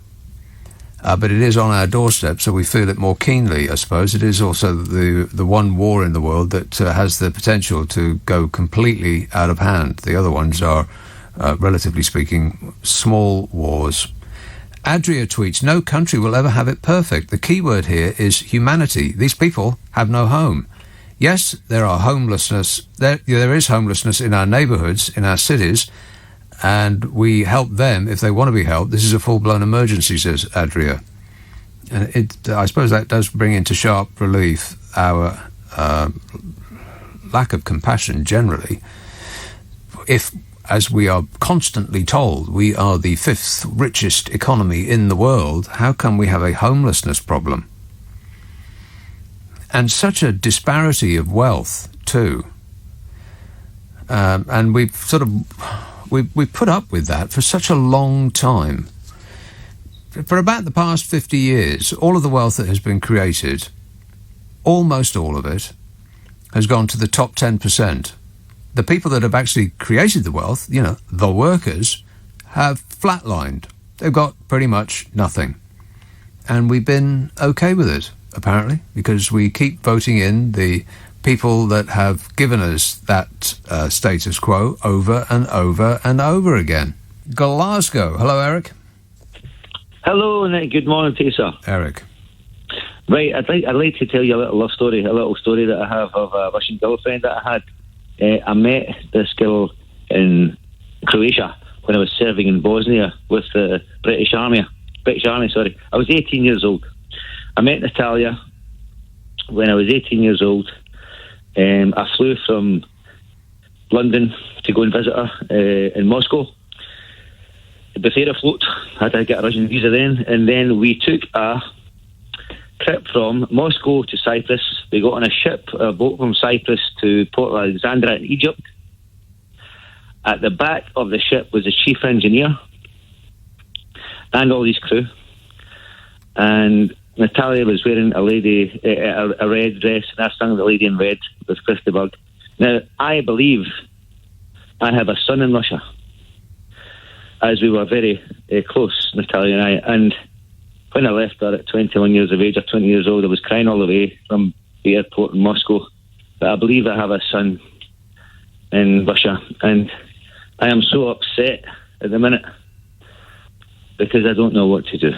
But it is on our doorstep, so we feel it more keenly, I suppose. It is also the one war in the world that has the potential to go completely out of hand. The other ones are, relatively speaking, small wars. Adria tweets, no country will ever have it perfect. The key word here is humanity. These people have no home. Yes, there are homelessness. There is homelessness in our neighbourhoods, in our cities, and we help them if they want to be helped. This is a full-blown emergency, says Adria. And I suppose that does bring into sharp relief our lack of compassion generally. If, as we are constantly told, we are the 5th richest economy in the world, how come we have a homelessness problem? And such a disparity of wealth, too. And we've sort of... We've put up with that for such a long time. For about the past 50 years, all of the wealth that has been created, almost all of it, has gone to the top 10%. The people that have actually created the wealth, the workers, have flatlined. They've got pretty much nothing. And we've been okay with it, apparently, because we keep voting in the people that have given us that status quo over and over and over again. Glasgow. Hello, Eric. Hello, and good morning to you, sir. Eric. Right, I'd like to tell you a little story that I have of a Russian girlfriend that I had. I met this girl in Croatia when I was serving in Bosnia with the British Army. I was 18 years old. I met Natalia when I was 18 years old. I flew from London to go and visit her in Moscow. Before I float, I had to get a Russian visa then, and then we took a trip from Moscow to Cyprus. We got on a boat from Cyprus to Port Alexandria in Egypt. At the back of the ship was the chief engineer and all his crew. And Natalia was wearing a red dress, and I sang The Lady in Red with Christopher. Now, I believe I have a son in Russia, as we were very close, Natalia and I. And when I left her at 21 years of age, or 20 years old, I was crying all the way from the airport in Moscow. But I believe I have a son in Russia. And I am so upset at the minute because I don't know what to do.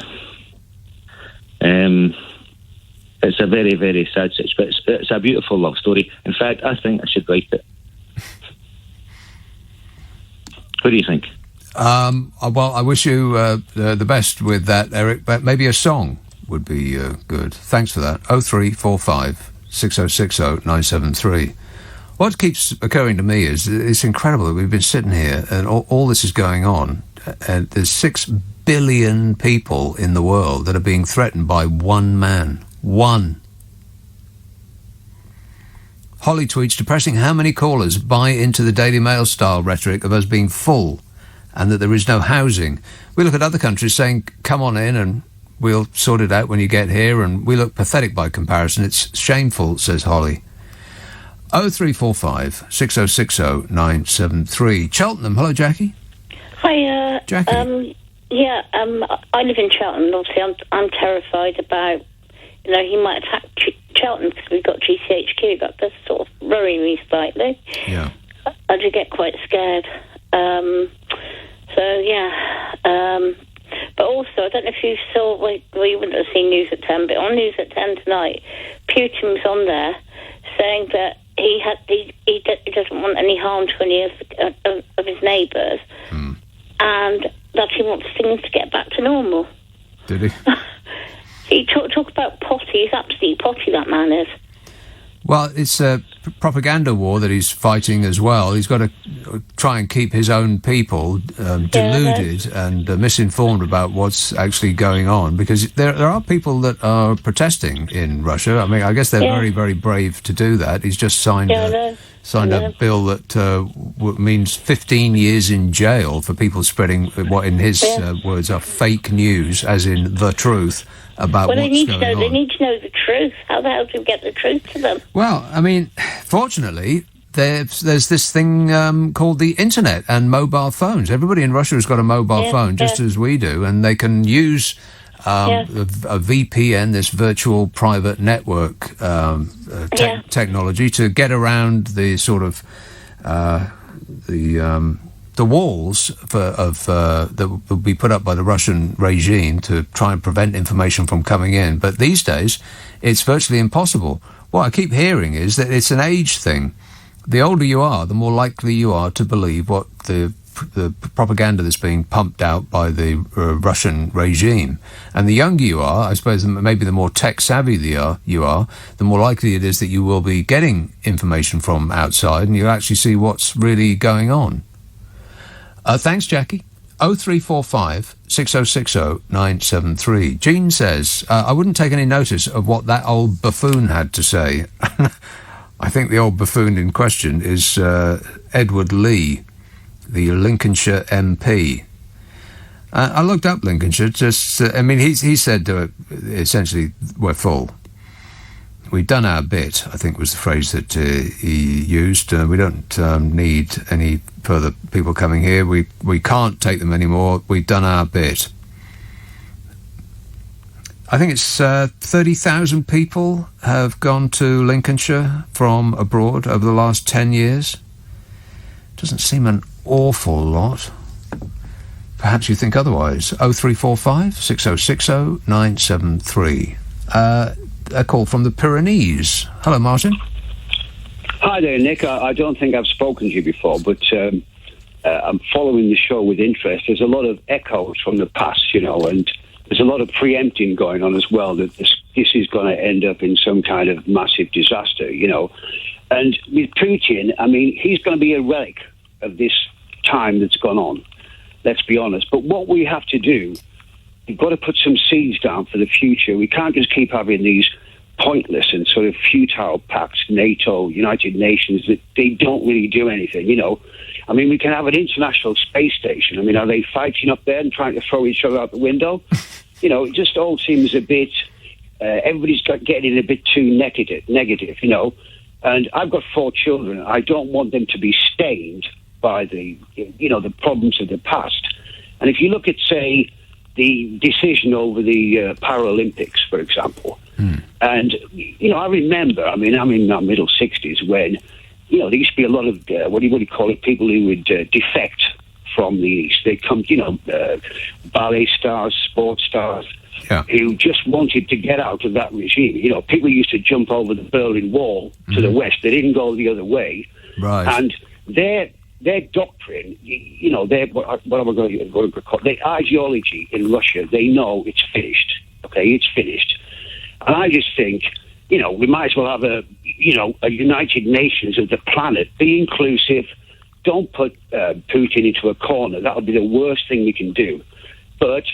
It's a very, very sad situation, but it's a beautiful love story. In fact, I think I should write it. What do you think? Well, I wish you the best with that, Eric, but maybe a song would be good. Thanks for that. 0345 6060 973. What keeps occurring to me is it's incredible that we've been sitting here and all this is going on, and there's 6 billion people in the world that are being threatened by one man. One. Holly tweets, depressing how many callers buy into the Daily Mail style rhetoric of us being full and that there is no housing. We look at other countries saying, come on in and we'll sort it out when you get here, and we look pathetic by comparison. It's shameful, says Holly. 0345 6060 973. Cheltenham. Hello, Jackie. Hi, Jackie. I live in Cheltenham. Obviously, I'm terrified about, he might attack Cheltenham because we've got GCHQ. That does sort of worry me slightly. Yeah. I do get quite scared. But also, I don't know if you saw, well, you wouldn't have seen News at 10, but on News at 10 tonight, Putin was on there saying that he doesn't want any harm to any of his neighbours, and that he wants things to get back to normal. Did he? He talk about potty. He's absolutely potty, that man is. Well, it's a propaganda war that he's fighting as well. He's got to try and keep his own people deluded and misinformed about what's actually going on, because there are people that are protesting in Russia. I mean, I guess they're very, very brave to do that. He's just signed a bill that means 15 years in jail for people spreading what, in his words, are fake news, as in the truth, about what's going on. They need to know the truth. How the hell do we get the truth to them? Well, I mean, fortunately, there's this thing called the internet and mobile phones. Everybody in Russia has got a mobile phone, just as we do, and they can use a VPN, this virtual private network technology, to get around the sort of the walls that will be put up by the Russian regime to try and prevent information from coming in. But these days, it's virtually impossible. What I keep hearing is that it's an age thing. The older you are, the more likely you are to believe what the propaganda that's being pumped out by the Russian regime. And the younger you are, I suppose maybe the more tech-savvy you are, the more likely it is that you will be getting information from outside and you'll actually see what's really going on. Thanks, Jackie. 0345 6060 973. Jean says, I wouldn't take any notice of what that old buffoon had to say. I think the old buffoon in question is Edward Lee, the Lincolnshire MP. I looked up Lincolnshire. He said essentially, we're full. We've done our bit, I think was the phrase that he used. We don't need any further people coming here. We can't take them anymore. We've done our bit. I think it's 30,000 people have gone to Lincolnshire from abroad over the last 10 years. Doesn't seem an awful lot. perhaps you think otherwise. 0345 6060 973. A call from the Pyrenees. Hello, Martin. Hi there, Nick. I don't think I've spoken to you before, but I'm following the show with interest. There's a lot of echoes from the past, and there's a lot of preempting going on as well, that this is going to end up in some kind of massive disaster, And with Putin, I mean, he's going to be a relic of this time that's gone on, let's be honest. But what we have to do, we've got to put some seeds down for the future. We can't just keep having these pointless and sort of futile pacts, NATO, United Nations, that they don't really do anything, I mean, we can have an international space station. I mean, are they fighting up there and trying to throw each other out the window? It just all seems a bit, everybody's getting a bit too negative, And I've got 4 children. I don't want them to be stained by the problems of the past. And if you look at, say, the decision over the Paralympics, for example, and, I remember, I mean, I'm in my middle 60s when, there used to be a lot of, what do you call it, people who would defect from the East. They come, ballet stars, sports stars, who just wanted to get out of that regime. People used to jump over the Berlin Wall to the west. They didn't go the other way. Right. And their doctrine, their what am I going to call their ideology in Russia, they know it's finished. Okay, it's finished. And I just think, we might as well have a United Nations of the planet. Be inclusive. Don't put Putin into a corner. That would be the worst thing we can do. But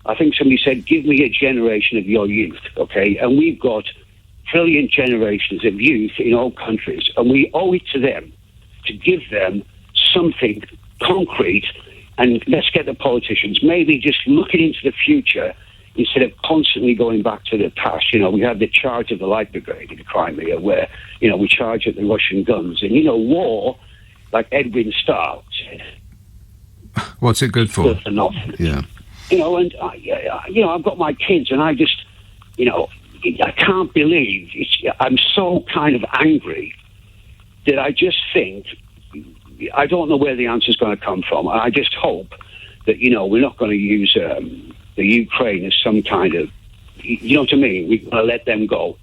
I think somebody said, give me a generation of your youth, okay? And we've got brilliant generations of youth in all countries, and we owe it to them to give them something concrete, and let's get the politicians maybe just looking into the future instead of constantly going back to the past. We had the charge of the Light Brigade in Crimea where, we charge at the Russian guns. And, war, like Edwin Starr said... What's it good for? For nothing. Yeah. And, I've got my kids and I just, I can't believe I'm so kind of angry that I just think, I don't know where the answer's going to come from. I just hope that, we're not going to use the Ukraine as some kind of, you know what I mean? We're going to let them go.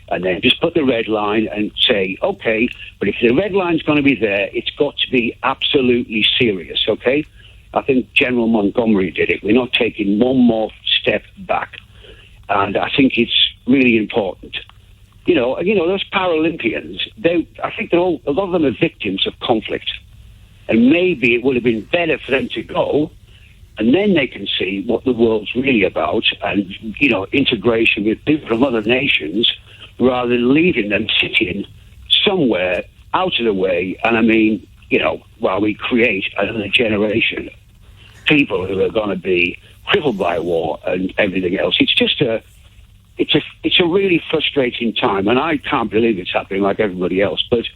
And then just put the red line and say, okay, but if the red line's going to be there, it's got to be absolutely serious, okay? I think General Montgomery did it. We're not taking one more step back. And I think it's really important. Those Paralympians, I think a lot of them are victims of conflict. And maybe it would have been better for them to go, and then they can see what the world's really about and, integration with people from other nations rather than leaving them sitting somewhere out of the way. And I mean, while we create another generation, people who are going to be crippled by war and everything else. It's just it's a really frustrating time, and I can't believe it's happening like everybody else. But,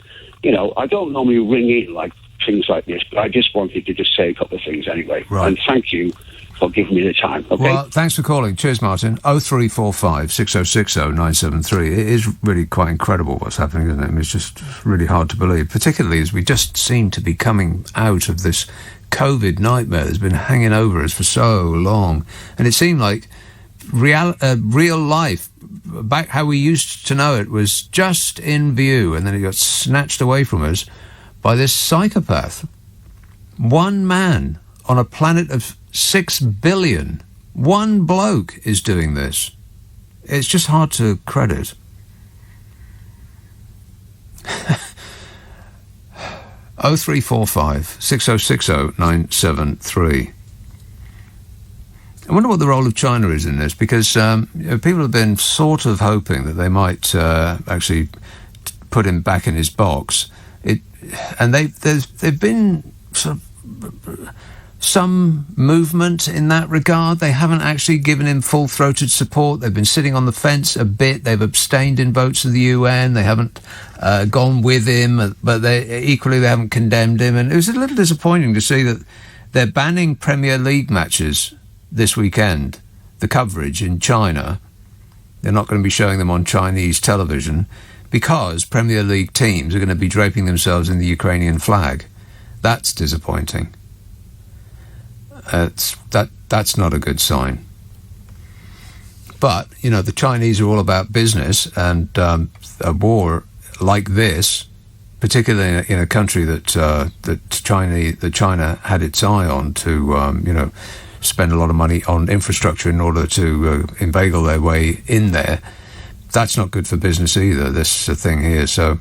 I don't normally ring in like things like this, but I just wanted to just say a couple of things anyway. Right. And thank you for giving me the time. Okay. Well, thanks for calling. Cheers, Martin. 0345 6060 973. It is really quite incredible what's happening, isn't it? It's just really hard to believe, particularly as we just seem to be coming out of this COVID nightmare that's been hanging over us for so long. And it seemed like real life, back how we used to know it, was just in view, and then it got snatched away from us by this psychopath. One man on a planet of 6 billion. One bloke is doing this. It's just hard to credit. Oh 0345 6060 973. I wonder what the role of China is in this, because people have been sort of hoping that they might actually put him back in his box. And they've been sort of some movement in that regard. They haven't actually given him full-throated support. They've been sitting on the fence a bit. They've abstained in votes of the UN. They haven't gone with him, but they haven't condemned him. And it was a little disappointing to see that they're banning Premier League matches this weekend, the coverage in China. They're not going to be showing them on Chinese television because Premier League teams are going to be draping themselves in the Ukrainian flag. That's disappointing. That's not a good sign. But, the Chinese are all about business, and a war like this, particularly in a country that China had its eye on to, spend a lot of money on infrastructure in order to inveigle their way in there, that's not good for business either, this thing here. So,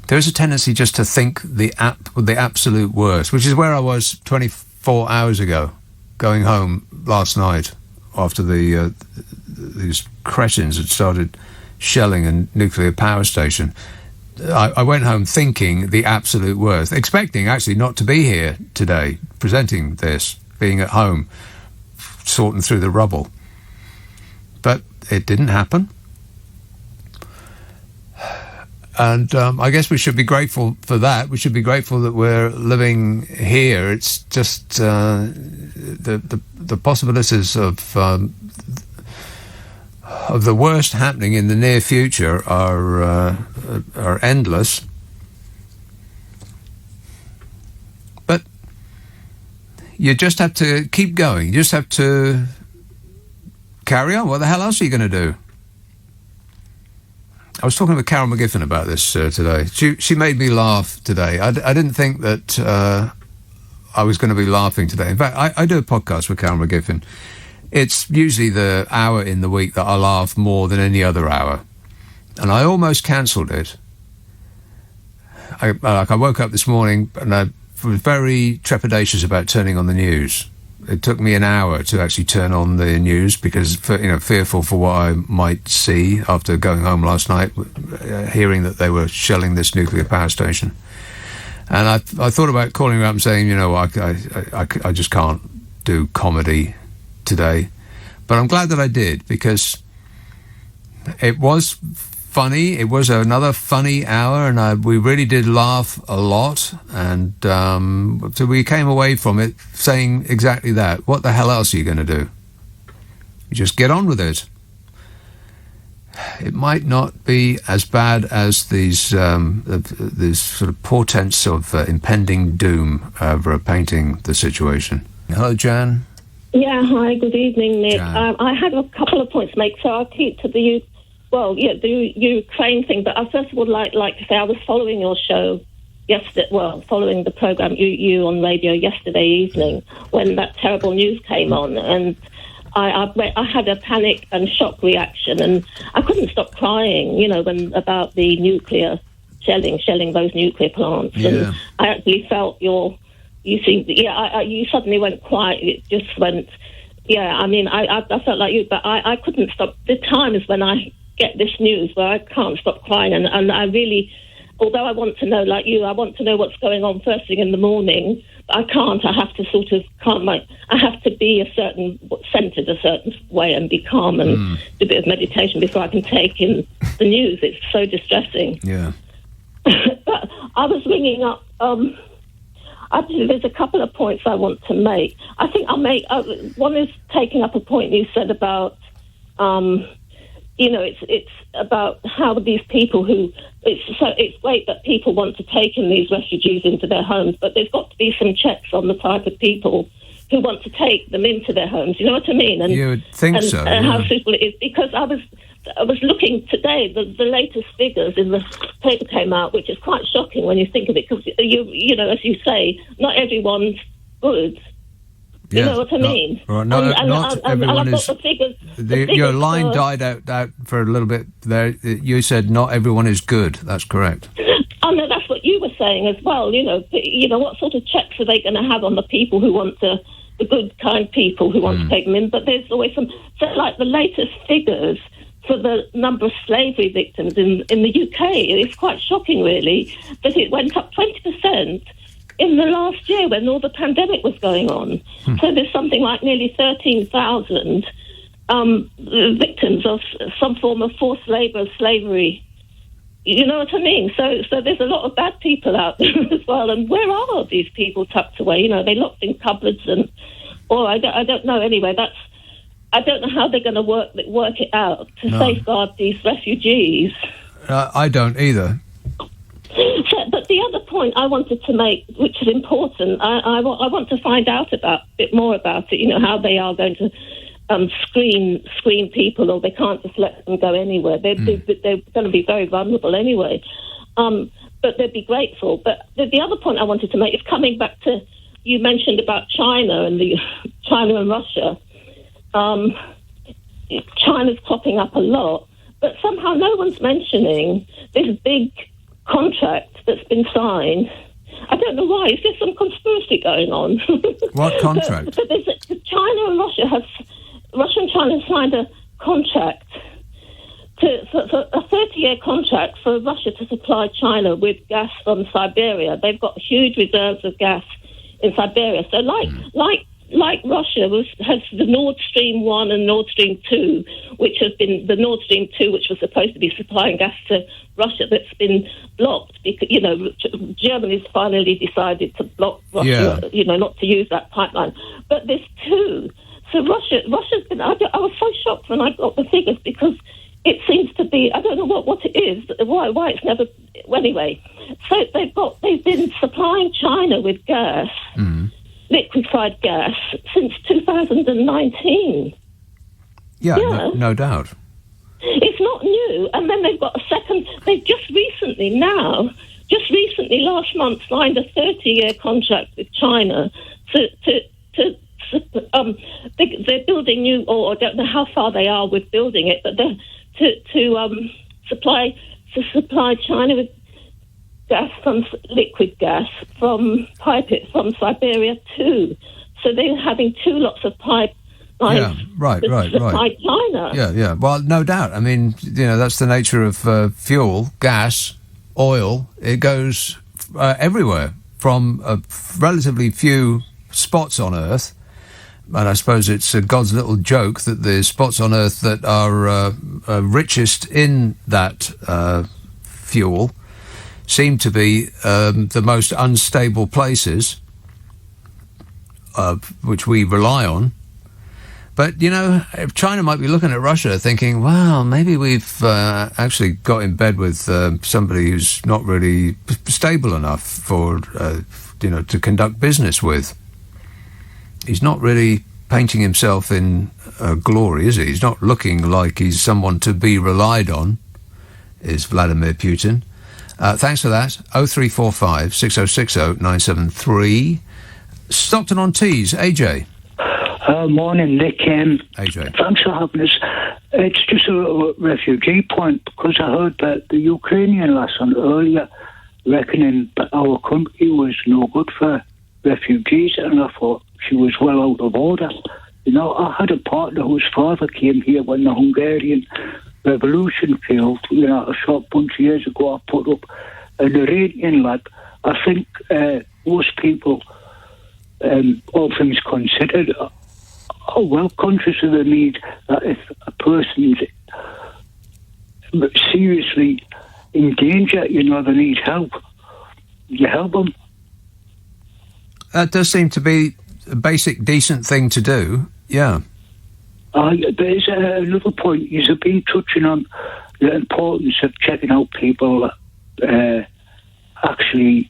there's a tendency just to think the absolute worst, which is where I was 24 hours ago, going home last night after these cretins had started shelling a nuclear power station. I went home thinking the absolute worst, expecting actually not to be here today, presenting this, being at home, sorting through the rubble. But it didn't happen. And I guess we should be grateful for that. We should be grateful that we're living here. It's just the possibilities of the worst happening in the near future are endless. But you just have to keep going. You just have to carry on. What the hell else are you going to do? I was talking with Carol McGiffin about this today. She made me laugh today. I didn't think that I was going to be laughing today. In fact, I do a podcast with Carol McGiffin. It's usually the hour in the week that I laugh more than any other hour. And I almost cancelled it. I woke up this morning and I was very trepidatious about turning on the news. It took me an hour to actually turn on the news because, fearful for what I might see after going home last night, hearing that they were shelling this nuclear power station. And I thought about calling her up and saying, I just can't do comedy today. But I'm glad that I did, because it was funny. It was another funny hour, and we really did laugh a lot. And so we came away from it saying exactly that. What the hell else are you going to do? You just get on with it. It might not be as bad as these sort of portents of impending doom painting the situation. Hello, Jan. Yeah, hi, good evening, Nick. I had a couple of points to make, so I'll keep to the Ukraine thing. But I first would like to say I was following your show yesterday, following the programme you on radio yesterday evening when that terrible news came on, and I had a panic and shock reaction, and I couldn't stop crying, when about the nuclear shelling those nuclear plants. Yeah. And I actually felt you suddenly went quiet. It just went, I felt like you, but I couldn't stop. The times when I get this news where I can't stop crying, and I really, although I want to know, like you, I want to know what's going on first thing in the morning, but I can't. I have to sort of I have to be centred a certain way and be calm and do a bit of meditation before I can take in the news. It's so distressing. Yeah. But I was ringing up. There's a couple of points I want to make. I think I'll make one is taking up a point you said about, it's about how these people it's great that people want to take in these refugees into their homes, but there's got to be some checks on the type of people who want to take them into their homes. You know what I mean? And you would think so. And how suitable it is, because I was looking today, the latest figures in the paper came out, which is quite shocking when you think of it, because, as you say, not everyone's good. You know what I mean? Not everyone is. Your line died out for a little bit there. You said not everyone is good. That's correct. Oh, no, that's what you were saying as well. What sort of checks are they going to have on the people who want the good, kind people who want to take them in? But there's always some. So, like the latest figures for the number of slavery victims in the UK, it's quite shocking, really, that it went up 20% in the last year when all the pandemic was going on. So there's something like nearly 13,000 victims of some form of forced labour, slavery. You know what I mean? So there's a lot of bad people out there as well. And where are these people tucked away? They locked in cupboards I don't know. Anyway, I don't know how they're going to work it out to safeguard these refugees. I don't either. So, but the other point I wanted to make, which is important, I want to find out a bit more about it. You know, how they are going to screen people, or they can't just let them go anywhere. They're going to be very vulnerable anyway. But they'd be grateful. But the other point I wanted to make is coming back to, you mentioned about China and Russia. China's popping up a lot, but somehow no one's mentioning this big contract that's been signed. I don't know why. Is there some conspiracy going on? What contract? But China and Russia and China have signed a contract for a 30-year contract for Russia to supply China with gas from Siberia. They've got huge reserves of gas in Siberia. So, like Russia has the Nord Stream 1 and Nord Stream 2, which has been the Nord Stream 2, which was supposed to be supplying gas to Russia, that's been blocked because, you know, Germany's finally decided to block Russia, you know, not to use that pipeline. But there's two. So Russia's been, I was so shocked when I got the figures, because it seems to be, I don't know what it is, why it's never, anyway. So they've been supplying China with gas, liquefied gas, since 2019. Yeah. No doubt. It's not new. And then they've got a second, they've just recently, last month, signed a 30-year contract with China they're building new, or I don't know how far they are with building it, but they're to supply China with gas, from liquid gas from Siberia too. So they're having two lots of pipelines. Yeah, right. China. Yeah. Well, no doubt. I mean, you know, that's the nature of fuel, gas, oil. It goes everywhere from relatively few spots on Earth. And I suppose it's God's little joke that the spots on Earth that are richest in that fuel seem to be the most unstable places, which we rely on. But, you know, China might be looking at Russia thinking, well, maybe we've actually got in bed with somebody who's not really stable enough for, to conduct business with. He's not really painting himself in glory, is he? He's not looking like he's someone to be relied on, is Vladimir Putin. Thanks for that. 0345 6060 973. Stockton on Tees, AJ. Morning, Nick. AJ. Thanks for having us. It's just a little refugee point, because I heard that the Ukrainian last on earlier reckoning that our country was no good for refugees, and I thought she was well out of order. You know, I had a partner whose father came here when the Hungarian Revolution failed, you know, a short bunch of years ago. I put up an Iranian lad. I think most people, all things considered, are well conscious of the need that if a person's seriously in danger, you know, they need help, you help them. That does seem to be a basic, decent thing to do, yeah. There's another point. You've been touching on the importance of checking out people that actually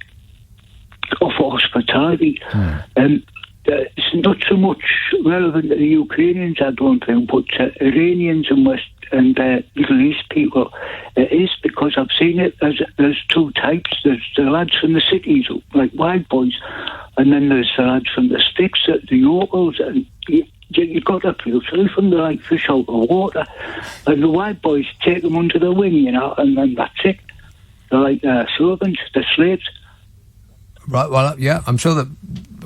offer hospitality. It's not so much relevant to the Ukrainians, I don't think, but to Iranians and West and Middle East people, it is, because I've seen it. There's two types. There's the lads from the cities, like white boys, and then there's the lads from the sticks, the yokels, and you got to feel sorry from the like fish out of water. And the white boys take them under the wing, you know, and then that's it. They're like servants, they're slaves. Right, well, yeah, I'm sure that,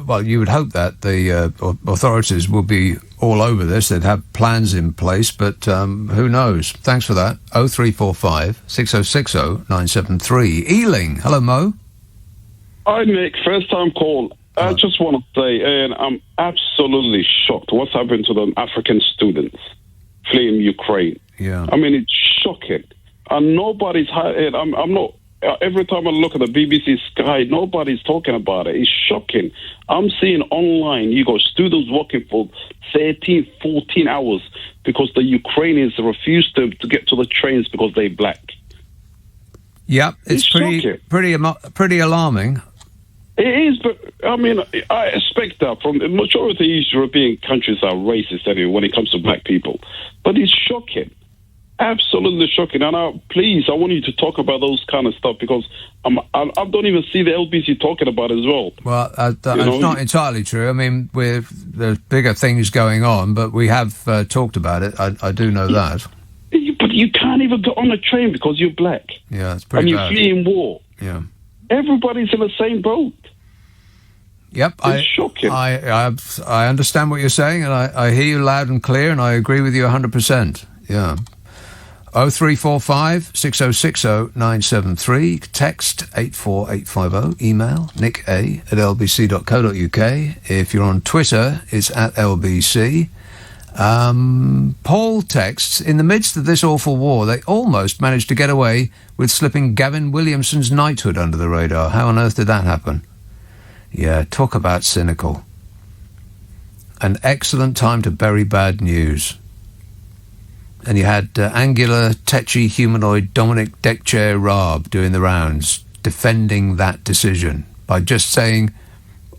well, you would hope that the authorities will be all over this. They'd have plans in place, but who knows? Thanks for that. 0345 6060 973. Ealing. Hello, Mo. Hi, Nick. First time call. I just want to say, and I'm absolutely shocked what's happened to the African students fleeing Ukraine. Yeah. I mean, it's shocking. And nobody's, I'm not, every time I look at the BBC Sky, nobody's talking about it. It's shocking. I'm seeing online, you got students working for 13, 14 hours because the Ukrainians refuse to get to the trains because they're black. Yep, it's pretty alarming. It is, but I mean, I expect that from the majority of East European countries are racist anyway when it comes to black people. But it's shocking. Absolutely shocking. And I want you to talk about those kind of stuff because I don't even see the LBC talking about it as well. Well, it's not entirely true. I mean, there's bigger things going on, but we have talked about it. I do know that. But you can't even go on a train because you're black. Yeah, it's pretty bad. And you're fleeing war. Yeah. Everybody's in the same boat. Yep, it's shocking. I understand what you're saying, and I hear you loud and clear, and I agree with you 100%. Yeah. 0345 6060 973, text 84850, email nick@lbc.co.uk. If you're on Twitter, it's @LBC. Paul texts, in the midst of this awful war, they almost managed to get away with slipping Gavin Williamson's knighthood under the radar. How on earth did that happen? Yeah, talk about cynical. An excellent time to bury bad news. And you had angular, tetchy humanoid Dominic Deckchair Raab doing the rounds, defending that decision by just saying,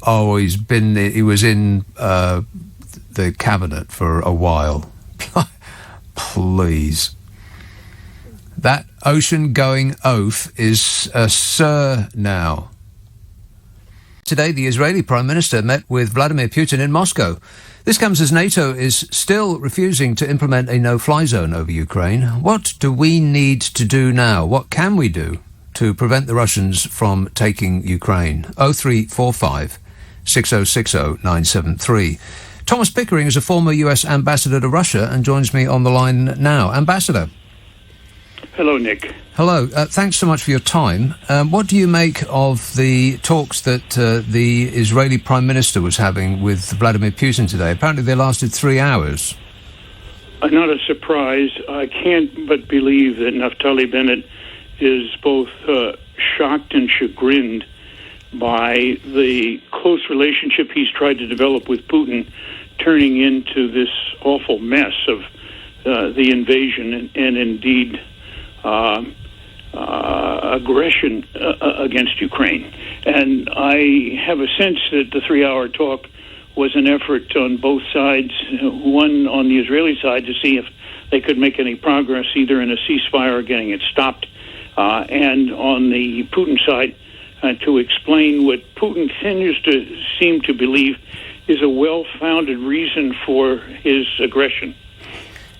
oh, he was in the cabinet for a while. Please. That ocean-going oaf is a sir now. Today, the Israeli Prime Minister met with Vladimir Putin in Moscow. This comes as NATO is still refusing to implement a no-fly zone over Ukraine. What do we need to do now? What can we do to prevent the Russians from taking Ukraine? 0345 6060 973. Thomas Pickering is a former US ambassador to Russia and joins me on the line now. Ambassador. Hello, Nick. Hello. Thanks so much for your time. What do you make of the talks that the Israeli Prime Minister was having with Vladimir Putin today? Apparently they lasted 3 hours. Not a surprise. I can't but believe that Naftali Bennett is both shocked and chagrined by the close relationship he's tried to develop with Putin, turning into this awful mess of the invasion and indeed aggression against Ukraine. And I have a sense that the 3-hour talk was an effort on both sides, one on the Israeli side to see if they could make any progress either in a ceasefire or getting it stopped, and on the Putin side to explain what Putin continues to seem to believe is a well-founded reason for his aggression.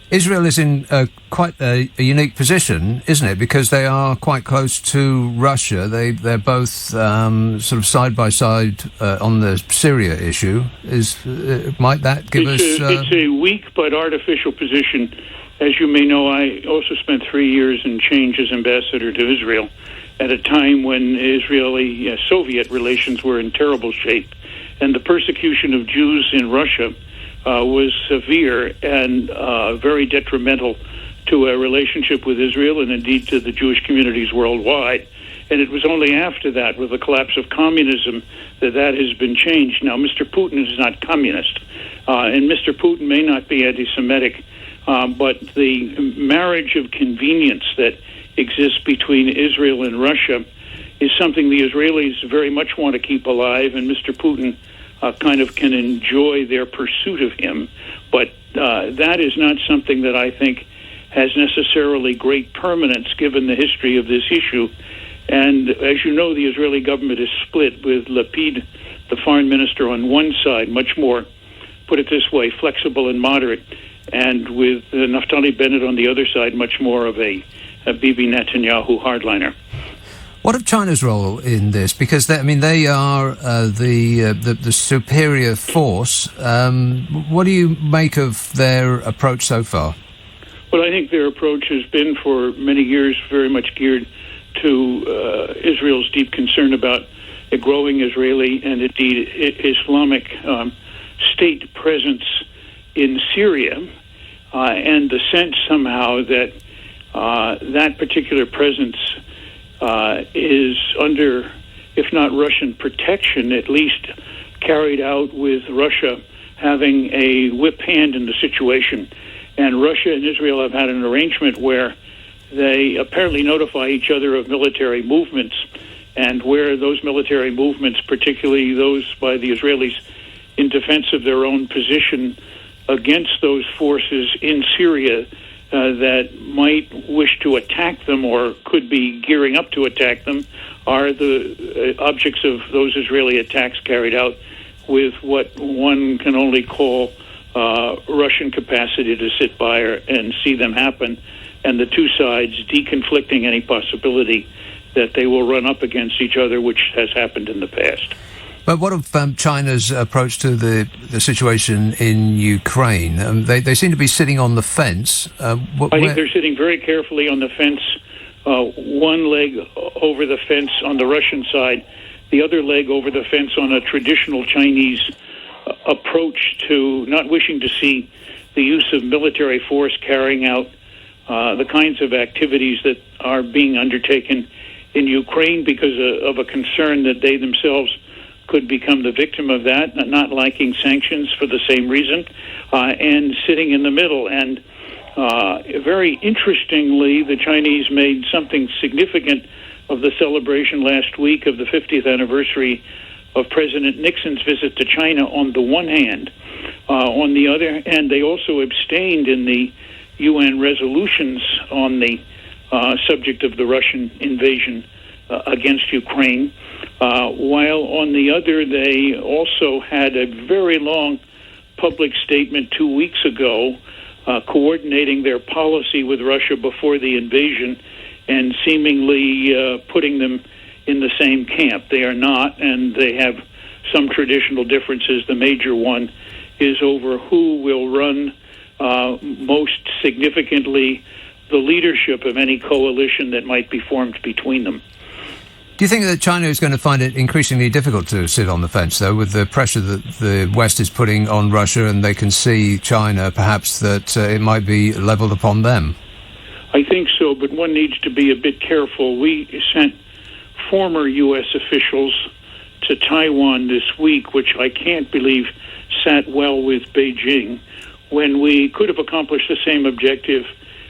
Israel is in quite a unique position, isn't it? Because they are quite close to Russia. They're both sort of side by side on the Syria issue. Might that give us? It's a weak but artificial position. As you may know, I also spent 3 years in change as ambassador to Israel at a time when Israeli-Soviet relations were in terrible shape, and the persecution of Jews in Russia was severe and very detrimental to a relationship with Israel and indeed to the Jewish communities worldwide. And it was only after that, with the collapse of communism, that has been changed. Now, Mr. Putin is not communist, and Mr. Putin may not be anti-Semitic, but the marriage of convenience that exists between Israel and Russia is something the Israelis very much want to keep alive, and Mr. Putin kind of can enjoy their pursuit of him. But that is not something that I think has necessarily great permanence given the history of this issue. And as you know, the Israeli government is split, with Lapid, the foreign minister, on one side, much more, put it this way, flexible and moderate, and with Naftali Bennett on the other side, much more of a Bibi Netanyahu hardliner. What of China's role in this? Because they are the superior force. What do you make of their approach so far? Well, I think their approach has been for many years very much geared to Israel's deep concern about a growing Israeli and indeed Islamic state presence in Syria, and the sense somehow that that particular presence is under, if not Russian protection, at least carried out with Russia having a whip hand in the situation. And Russia and Israel have had an arrangement where they apparently notify each other of military movements, and where those military movements, particularly those by the Israelis in defense of their own position against those forces in Syria that might wish to attack them or could be gearing up to attack them, are the objects of those Israeli attacks carried out with what one can only call Russian capacity to sit by and see them happen, and the two sides deconflicting any possibility that they will run up against each other, which has happened in the past. But what of China's approach to the situation in Ukraine? They seem to be sitting on the fence. I think they're sitting very carefully on the fence, one leg over the fence on the Russian side, the other leg over the fence on a traditional Chinese approach to not wishing to see the use of military force carrying out the kinds of activities that are being undertaken in Ukraine because of a concern that they themselves could become the victim of that, not liking sanctions for the same reason, and sitting in the middle. And very interestingly, the Chinese made something significant of the celebration last week of the 50th anniversary of President Nixon's visit to China on the one hand. On the other hand, they also abstained in the UN resolutions on the subject of the Russian invasion against Ukraine, while on the other, they also had a very long public statement 2 weeks ago coordinating their policy with Russia before the invasion and seemingly putting them in the same camp. They are not, and they have some traditional differences. The major one is over who will run most significantly the leadership of any coalition that might be formed between them. Do you think that China is going to find it increasingly difficult to sit on the fence, though, with the pressure that the West is putting on Russia, and they can see China, perhaps, that it might be leveled upon them? I think so, but one needs to be a bit careful. We sent former U.S. officials to Taiwan this week, which I can't believe sat well with Beijing, when we could have accomplished the same objective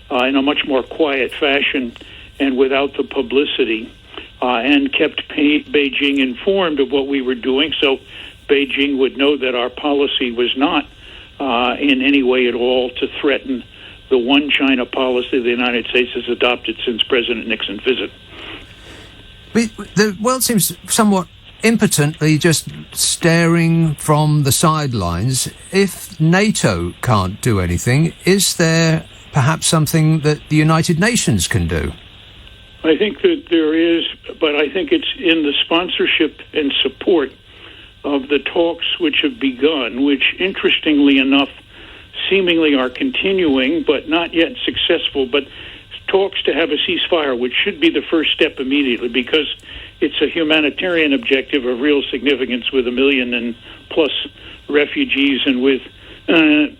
in a much more quiet fashion and without the publicity. And kept Beijing informed of what we were doing, so Beijing would know that our policy was not in any way at all to threaten the one China policy the United States has adopted since President Nixon's visit. The world seems somewhat impotently just staring from the sidelines. If NATO can't do anything, is there perhaps something that the United Nations can do? I think that there is, but I think it's in the sponsorship and support of the talks which have begun, which, interestingly enough, seemingly are continuing, but not yet successful, but talks to have a ceasefire, which should be the first step immediately, because it's a humanitarian objective of real significance with 1 million and plus refugees and with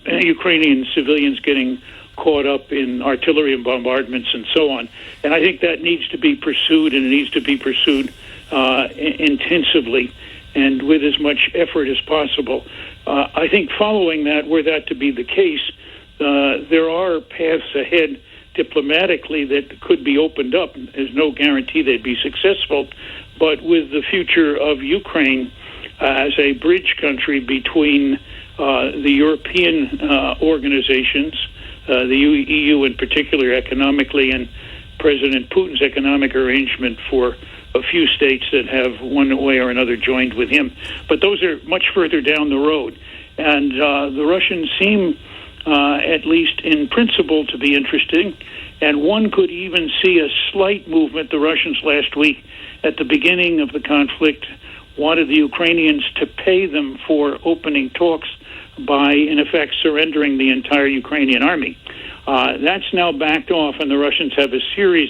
Ukrainian civilians getting caught up in artillery and bombardments and so on. And I think that needs to be pursued, and it needs to be pursued intensively and with as much effort as possible. I think following that, were that to be the case, there are paths ahead diplomatically that could be opened up. There's no guarantee they'd be successful, but with the future of Ukraine as a bridge country between the European organizations, the EU in particular economically, and President Putin's economic arrangement for a few states that have one way or another joined with him. But those are much further down the road. And the Russians seem, at least in principle, to be interesting. And one could even see a slight movement. The Russians last week, at the beginning of the conflict, wanted the Ukrainians to pay them for opening talks by, in effect, surrendering the entire Ukrainian army. That's now backed off, and the Russians have a series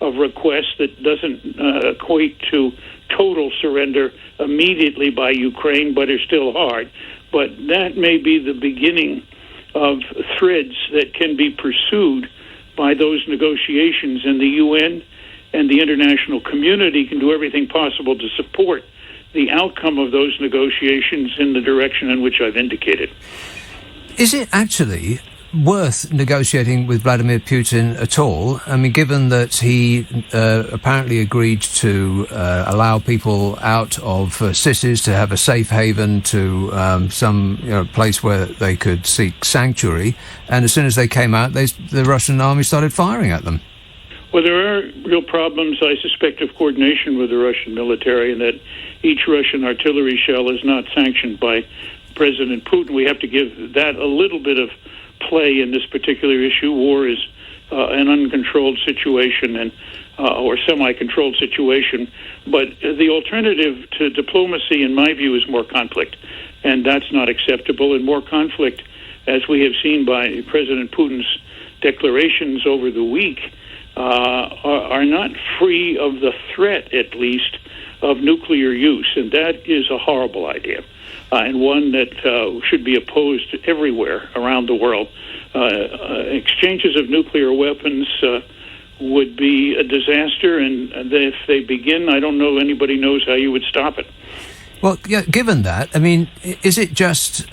of requests that doesn't equate to total surrender immediately by Ukraine, but are still hard. But that may be the beginning of threads that can be pursued by those negotiations, and the UN and the international community can do everything possible to support the outcome of those negotiations in the direction in which I've indicated. Is it actually worth negotiating with Vladimir Putin at all? I mean, given that he apparently agreed to allow people out of cities to have a safe haven to some place where they could seek sanctuary, and as soon as they came out, the Russian army started firing at them. Well, there are real problems, I suspect, of coordination with the Russian military, and that each Russian artillery shell is not sanctioned by President Putin. We have to give that a little bit of play in this particular issue. War is an uncontrolled situation and or semi-controlled situation, but the alternative to diplomacy, in my view, is more conflict, and that's not acceptable. And more conflict, as we have seen by President Putin's declarations over the week, are not free of the threat, at least, of nuclear use, and that is a horrible idea, and one that should be opposed everywhere around the world. Exchanges of nuclear weapons would be a disaster, and if they begin, I don't know anybody knows how you would stop it. Well, yeah, given that, I mean, is it just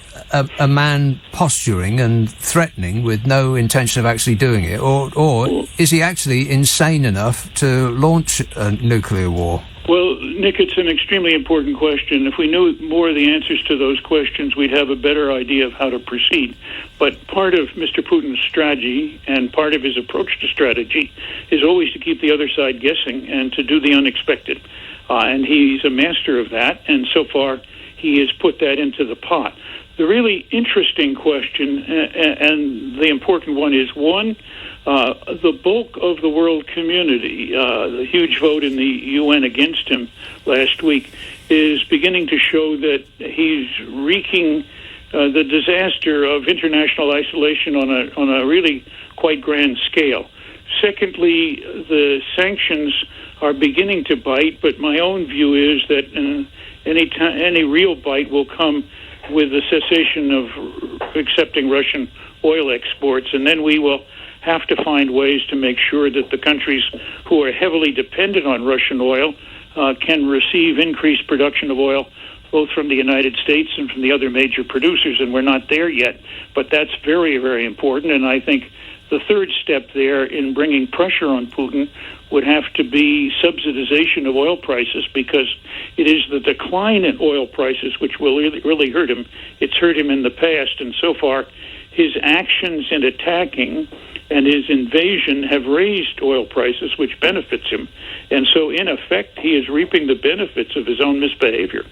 a man posturing and threatening with no intention of actually doing it, or is he actually insane enough to launch a nuclear war? Well, Nick, it's an extremely important question. If we knew more of the answers to those questions, we'd have a better idea of how to proceed. But part of Mr. Putin's strategy and part of his approach to strategy is always to keep the other side guessing and to do the unexpected. And he's a master of that, and so far he has put that into the pot. The really interesting question, and the important one, is one, the bulk of the world community, the huge vote in the UN against him last week, is beginning to show that he's wreaking the disaster of international isolation on a really quite grand scale. Secondly, the sanctions are beginning to bite, but my own view is that any real bite will come with the cessation of accepting Russian oil exports, and then we will have to find ways to make sure that the countries who are heavily dependent on Russian oil can receive increased production of oil both from the United States and from the other major producers, and we're not there yet, but that's very, very important. And I think the third step there in bringing pressure on Putin would have to be subsidization of oil prices, because it is the decline in oil prices which will really hurt him. It's hurt him in the past, and so far his actions in attacking and his invasion have raised oil prices, which benefits him. And so, in effect, he is reaping the benefits of his own misbehavior.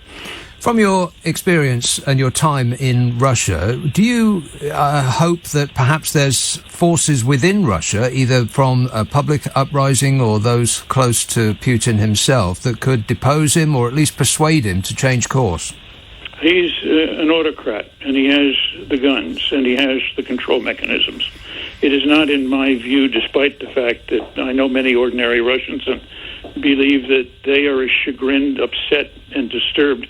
From your experience and your time in Russia, do you hope that perhaps there's forces within Russia, either from a public uprising or those close to Putin himself, that could depose him or at least persuade him to change course? He's an autocrat, and he has the guns, and he has the control mechanisms. It is not, in my view, despite the fact that I know many ordinary Russians and believe that they are as chagrined, upset, and disturbed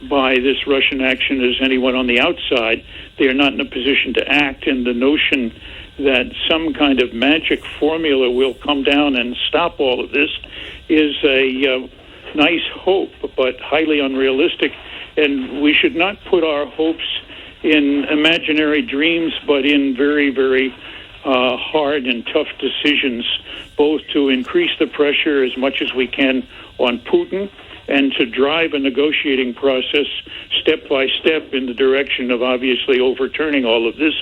by this Russian action as anyone on the outside. They are not in a position to act, and the notion that some kind of magic formula will come down and stop all of this is a nice hope, but highly unrealistic. And we should not put our hopes in imaginary dreams, but in very, very hard and tough decisions, both to increase the pressure as much as we can on Putin and to drive a negotiating process step by step in the direction of obviously overturning all of this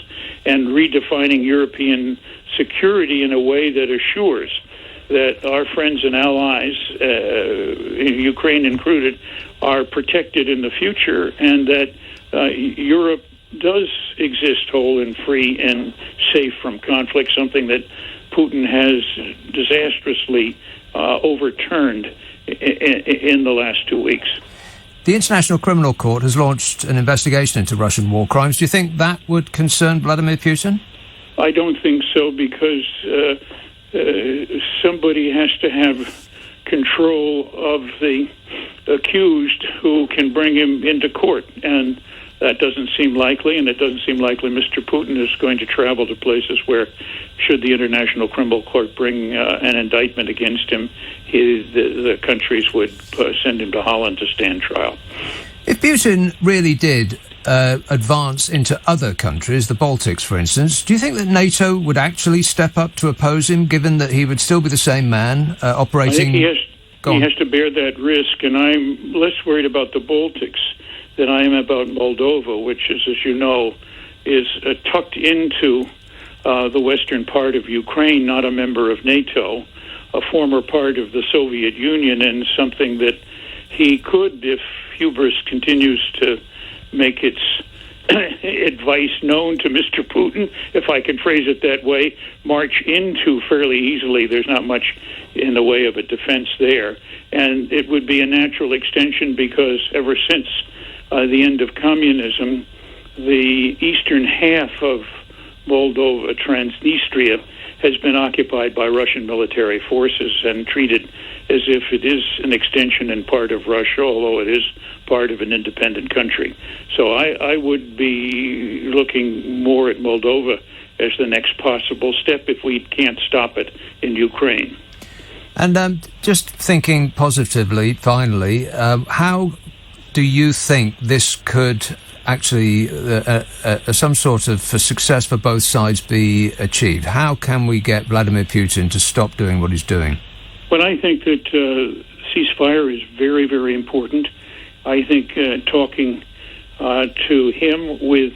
and redefining European security in a way that assures that our friends and allies, Ukraine included, are protected in the future, and that Europe does exist whole and free and safe from conflict, something that Putin has disastrously overturned in the last 2 weeks. The International Criminal Court has launched an investigation into Russian war crimes. Do you think that would concern Vladimir Putin? I don't think so, because somebody has to have control of the accused who can bring him into court, and that doesn't seem likely, and it doesn't seem likely Mr. Putin is going to travel to places where, should the International Criminal Court bring an indictment against him, the countries would send him to Holland to stand trial. If Putin really did advance into other countries, the Baltics, for instance, do you think that NATO would actually step up to oppose him, given that he would still be the same man operating? I think he has to bear that risk, and I'm less worried about the Baltics than I am about Moldova, which is, as you know, is tucked into the western part of Ukraine, not a member of NATO, a former part of the Soviet Union, and something that he could, if hubris continues to make its advice known to Mr. Putin, if I can phrase it that way, march into fairly easily. There's not much in the way of a defense there. And it would be a natural extension because ever since the end of communism, the eastern half of Moldova, Transnistria, has been occupied by Russian military forces and treated as if it is an extension and part of Russia, although it is part of an independent country. So I would be looking more at Moldova as the next possible step if we can't stop it in Ukraine. And just thinking positively, finally, how do you think this could actually some sort of success for both sides be achieved? How can we get Vladimir Putin to stop doing what he's doing? Well, I think that ceasefire is very, very important. I think talking to him with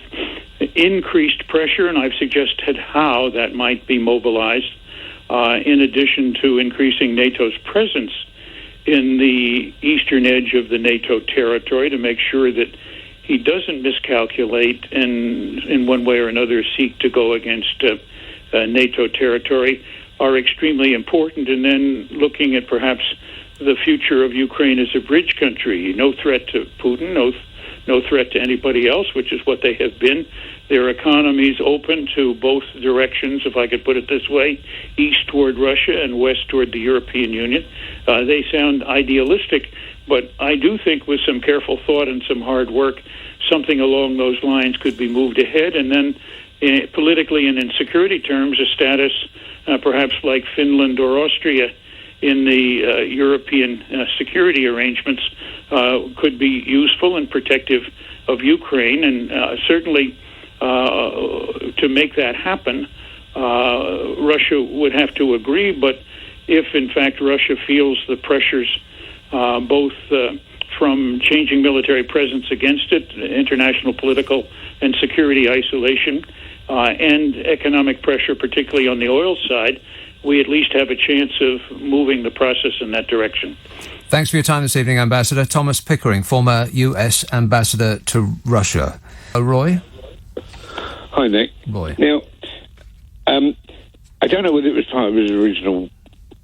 increased pressure, and I've suggested how that might be mobilized, in addition to increasing NATO's presence in the eastern edge of the NATO territory to make sure that he doesn't miscalculate and in one way or another seek to go against NATO territory, are extremely important. And then looking at perhaps the future of Ukraine as a bridge country, no threat to Putin, no threat to anybody else, which is what they have been. Their economies open to both directions, if I could put it this way, east toward Russia and west toward the European Union. They sound idealistic, but I do think with some careful thought and some hard work, something along those lines could be moved ahead. And then politically and in security terms, a status perhaps like Finland or Austria in the European security arrangements could be useful and protective of Ukraine. And certainly to make that happen, Russia would have to agree. But if, in fact, Russia feels the pressures both from changing military presence against it, international political and security isolation, and economic pressure, particularly on the oil side, we at least have a chance of moving the process in that direction. Thanks for your time this evening, Ambassador. Thomas Pickering, former US Ambassador to Russia. Roy? Hi, Nick. Roy. Now, I don't know whether it was part of his original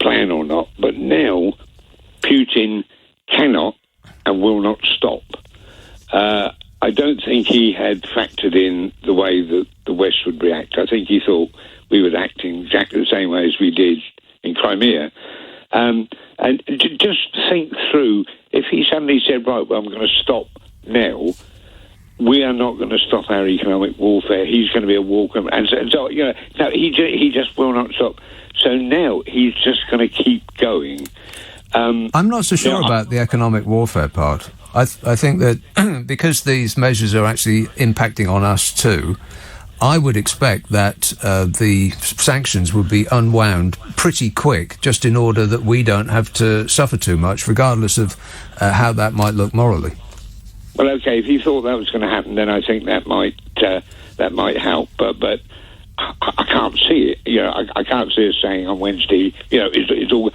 plan or not, but now Putin cannot and will not stop. I don't think he had factored in the way that the West would react. I think he thought we were acting exactly the same way as we did in Crimea. And just think through, if he suddenly said, right, well, I'm going to stop now, we are not going to stop our economic warfare. He's going to be a war criminal. And so you know, no, he just will not stop. So now he's just going to keep going. I'm not so sure about the economic warfare part. I think that because these measures are actually impacting on us too, I would expect that the sanctions would be unwound pretty quick, just in order that we don't have to suffer too much, regardless of how that might look morally. Well, okay, if he thought that was going to happen, then I think that might help. But I can't see it. You know, I can't see us saying on Wednesday. You know, it's all.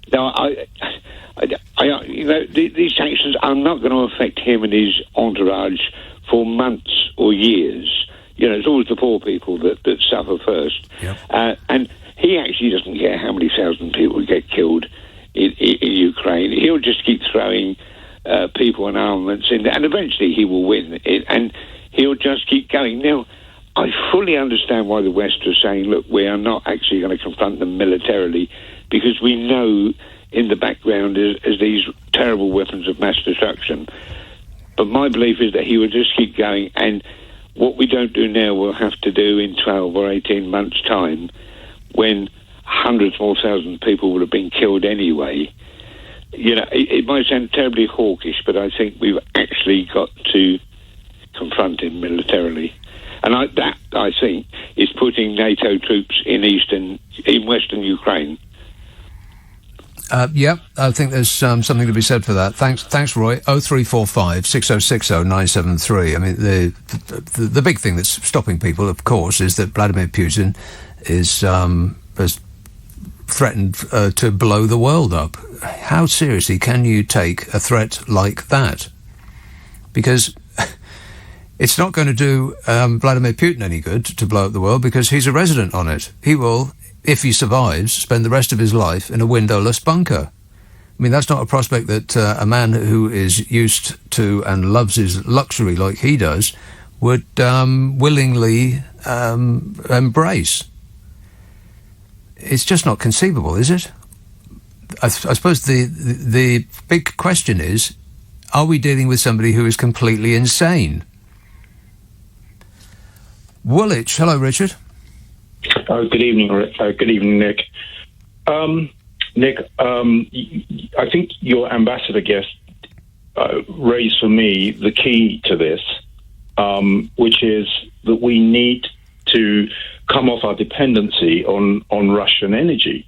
Now, you know, these sanctions are not going to affect him and his entourage for months or years. You know, it's always the poor people that suffer first. Yep. And he actually doesn't care how many thousand people get killed in Ukraine. He'll just keep throwing people and armaments in there, and eventually he will win it, and he'll just keep going. Now, I fully understand why the West are saying, look, we are not actually going to confront them militarily, because we know in the background is these terrible weapons of mass destruction. But my belief is that he will just keep going, and what we don't do now we'll have to do in 12 or 18 months' time, when hundreds more thousand people would have been killed anyway. You know, it might sound terribly hawkish, but I think we've actually got to confront him militarily. And that, I think, is putting NATO troops in western Ukraine. Yep, I think there's something to be said for that. Thanks, Roy. 0345 6060 973. I mean, the big thing that's stopping people, of course, is that Vladimir Putin has threatened to blow the world up. How seriously can you take a threat like that? Because it's not going to do Vladimir Putin any good to blow up the world, because he's a resident on it. He will, if he survives, spend the rest of his life in a windowless bunker. I mean, that's not a prospect that a man who is used to and loves his luxury like he does would willingly embrace. It's just not conceivable, is it? I suppose the big question is, are we dealing with somebody who is completely insane? Woolwich, hello, Richard. Good evening, Nick. Nick, I think your ambassador guest raised for me the key to this, which is that we need to come off our dependency on Russian energy.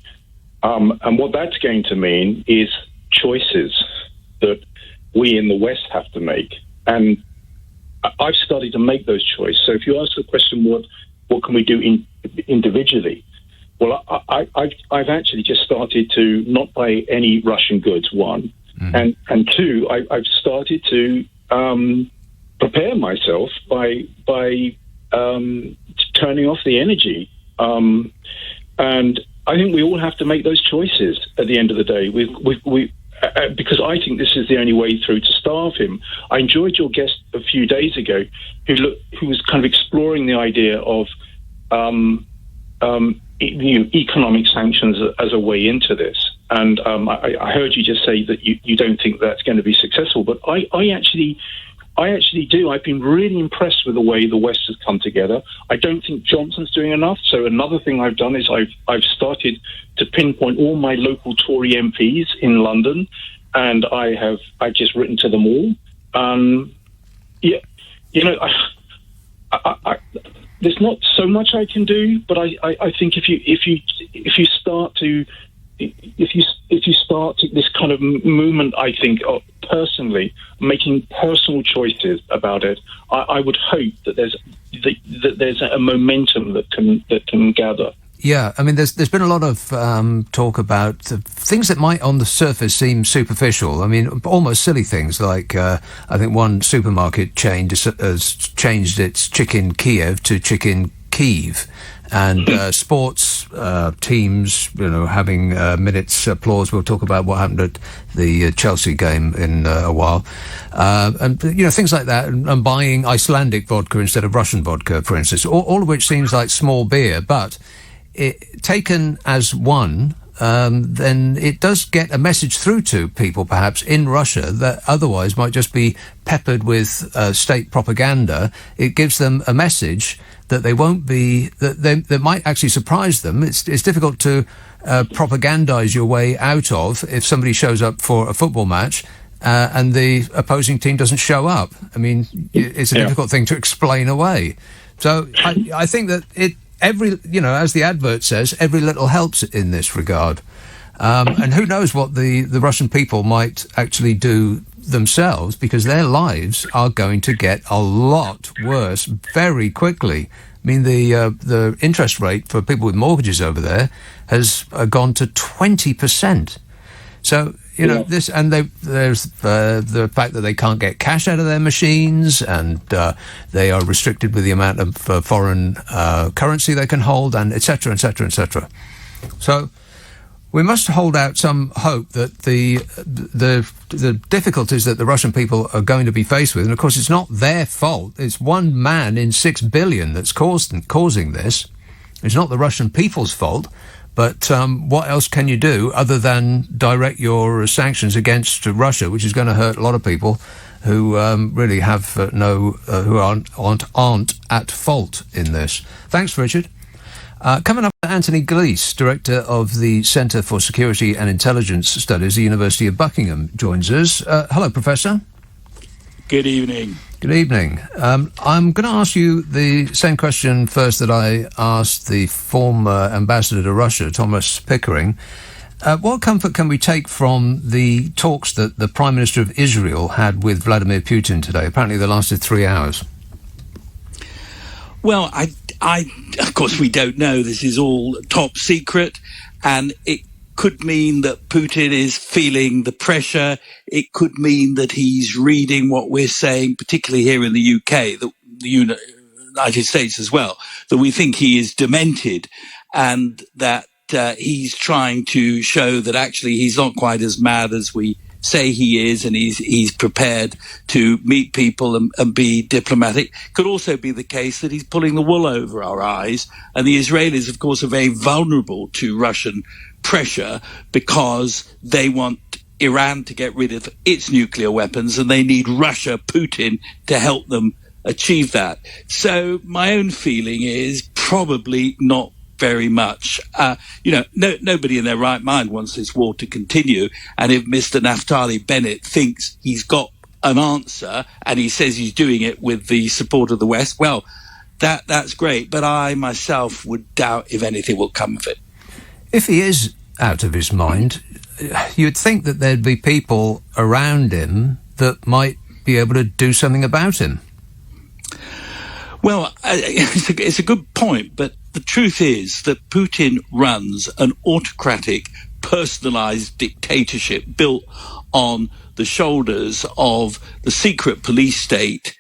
And what that's going to mean is choices that we in the West have to make. And I've started to make those choices. So if you ask the question, what can we do individually? Well, I've actually just started to not buy any Russian goods, one. And two, I've started to prepare myself by turning off the energy. And I think we all have to make those choices at the end of the day. Because I think this is the only way through to starve him. I enjoyed your guest a few days ago, who was kind of exploring the idea of economic sanctions as a way into this. And I heard you just say that you don't think that's going to be successful, but I actually do. I've been really impressed with the way the West has come together. I don't think Johnson's doing enough. So another thing I've done is I've started to pinpoint all my local Tory MPs in London, and I've just written to them all. There's not so much I can do, but I think if you start this kind of movement, I think personally making personal choices about it, I would hope that there's a momentum that can gather. Yeah, I mean, there's been a lot of talk about things that might on the surface seem superficial. I mean, almost silly things like I think one supermarket chain has changed its Chicken Kiev to Chicken Kyiv, and sports teams, having minutes applause. We'll talk about what happened at the Chelsea game in a while, and things like that, and buying Icelandic vodka instead of Russian vodka, for instance. All of which seems like small beer, but taken as one, then it does get a message through to people, perhaps in Russia, that otherwise might just be peppered with state propaganda. It gives them a message that they won't be, that might actually surprise them. It's difficult to propagandize your way out of if somebody shows up for a football match and the opposing team doesn't show up. I mean, it's a difficult thing to explain away. So I think that as the advert says, every little helps in this regard. And who knows what the Russian people might actually do themselves, because their lives are going to get a lot worse very quickly. I mean, the interest rate for people with mortgages over there has gone to 20%. So, this, and there's the fact that they can't get cash out of their machines, and they are restricted with the amount of foreign currency they can hold, and et cetera, et cetera, et cetera. So we must hold out some hope that the difficulties that the Russian people are going to be faced with, and of course it's not their fault, it's one man in 6 billion that's causing this. It's not the Russian people's fault. But what else can you do other than direct your sanctions against Russia, which is going to hurt a lot of people who really have who aren't at fault in this. Thanks, Richard. Coming up, Anthony Glees, Director of the Centre for Security and Intelligence Studies at the University of Buckingham, joins us. Hello, Professor. Good evening. Good evening. I'm going to ask you the same question first that I asked the former ambassador to Russia, Thomas Pickering. What comfort can we take from the talks that the Prime Minister of Israel had with Vladimir Putin today? Apparently they lasted 3 hours. Well, I of course, we don't know. This is all top secret, and it could mean that Putin is feeling the pressure. It could mean that he's reading what we're saying, particularly here in the UK, the United States as well, that we think he is demented, and that he's trying to show that actually he's not quite as mad as we say he is, and he's prepared to meet people and be diplomatic. Could also be the case that he's pulling the wool over our eyes, and the Israelis, of course, are very vulnerable to Russian pressure because they want Iran to get rid of its nuclear weapons, and they need Russia, Putin, to help them achieve that. So my own feeling is probably not very much. Nobody in their right mind wants this war to continue, and if Mr. Naftali Bennett thinks he's got an answer and he says he's doing it with the support of the West, well, that's great, but I myself would doubt if anything will come of it. If he is out of his mind, you'd think that there'd be people around him that might be able to do something about him. Well, it's a good point, but the truth is that Putin runs an autocratic, personalized dictatorship built on the shoulders of the secret police state,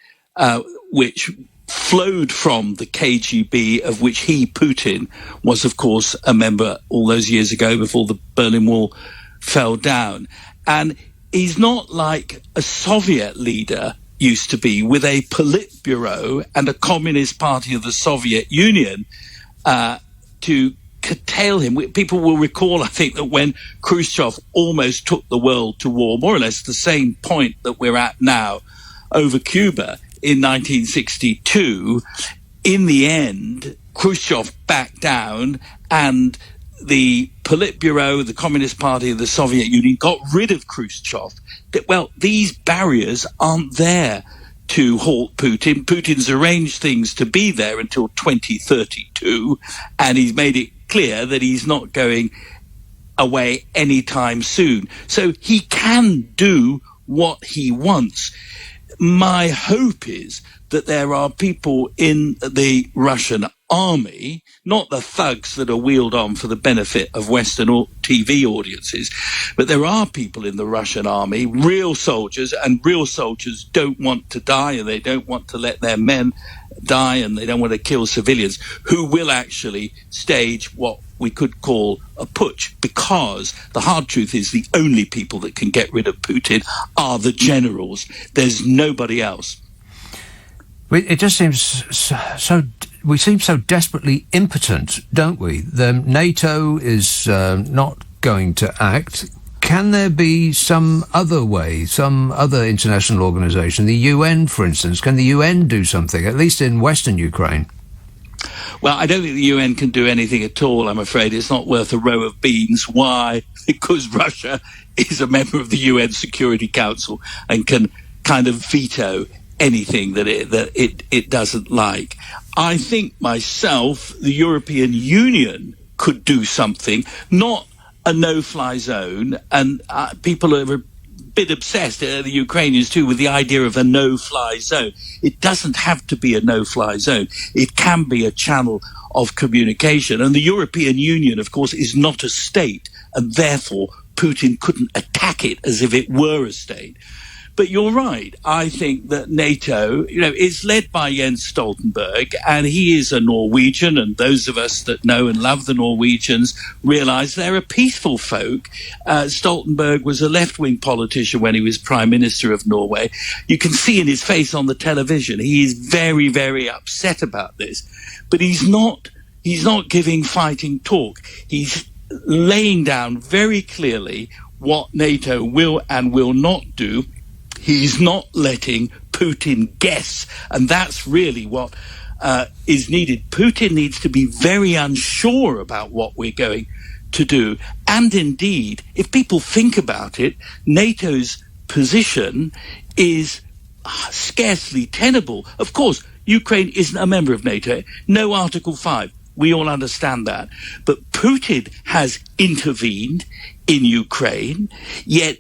which flowed from the KGB, of which he, Putin, was, of course, a member all those years ago before the Berlin Wall fell down. And he's not like a Soviet leader used to be, with a Politburo and a Communist Party of the Soviet Union to curtail him. People will recall, I think, that when Khrushchev almost took the world to war, more or less the same point that we're at now over Cuba in 1962, in the end, Khrushchev backed down, and the Politburo, the Communist Party of the Soviet Union, got rid of Khrushchev. Well, these barriers aren't there to halt Putin. Putin's arranged things to be there until 2032, and he's made it clear that he's not going away anytime soon. So he can do what he wants. My hope is that there are people in the Russian army, not the thugs that are wheeled on for the benefit of Western TV audiences, but there are people in the Russian army, real soldiers, and real soldiers don't want to die, and they don't want to let their men die, and they don't want to kill civilians, who will actually stage what we could call a putsch, because the hard truth is the only people that can get rid of Putin are the generals. There's nobody else. It just seems so. We seem so desperately impotent, don't we? The NATO is not going to act. Can there be some other way, some other international organisation, the UN, for instance? Can the UN do something, at least in Western Ukraine? Well, I don't think the UN can do anything at all, I'm afraid. It's not worth a row of beans. Why? Because Russia is a member of the UN Security Council and can kind of veto anything that it doesn't like. I think myself, the European Union could do something, not a no-fly zone, and people are a bit obsessed, the Ukrainians too, with the idea of a no-fly zone. It doesn't have to be a no-fly zone. It can be a channel of communication. And the European Union, of course, is not a state, and therefore Putin couldn't attack it as if it were a state. But you're right. I think that NATO, is led by Jens Stoltenberg, and he is a Norwegian, and those of us that know and love the Norwegians realize they're a peaceful folk. Stoltenberg was a left-wing politician when he was Prime Minister of Norway. You can see in his face on the television, he is very, very upset about this. But he's not giving fighting talk. He's laying down very clearly what NATO will and will not do. He's not letting Putin guess, and that's really what is needed. Putin needs to be very unsure about what we're going to do. And indeed, if people think about it, NATO's position is scarcely tenable. Of course, Ukraine isn't a member of NATO. No Article 5. We all understand that. But Putin has intervened in Ukraine, yet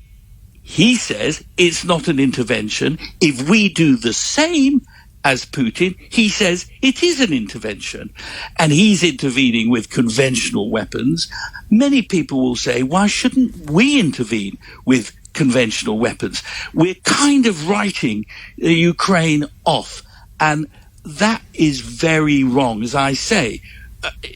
he says it's not an intervention. If we do the same as Putin, he says it is an intervention. And he's intervening with conventional weapons. Many people will say, why shouldn't we intervene with conventional weapons? We're kind of writing Ukraine off. And that is very wrong. As I say,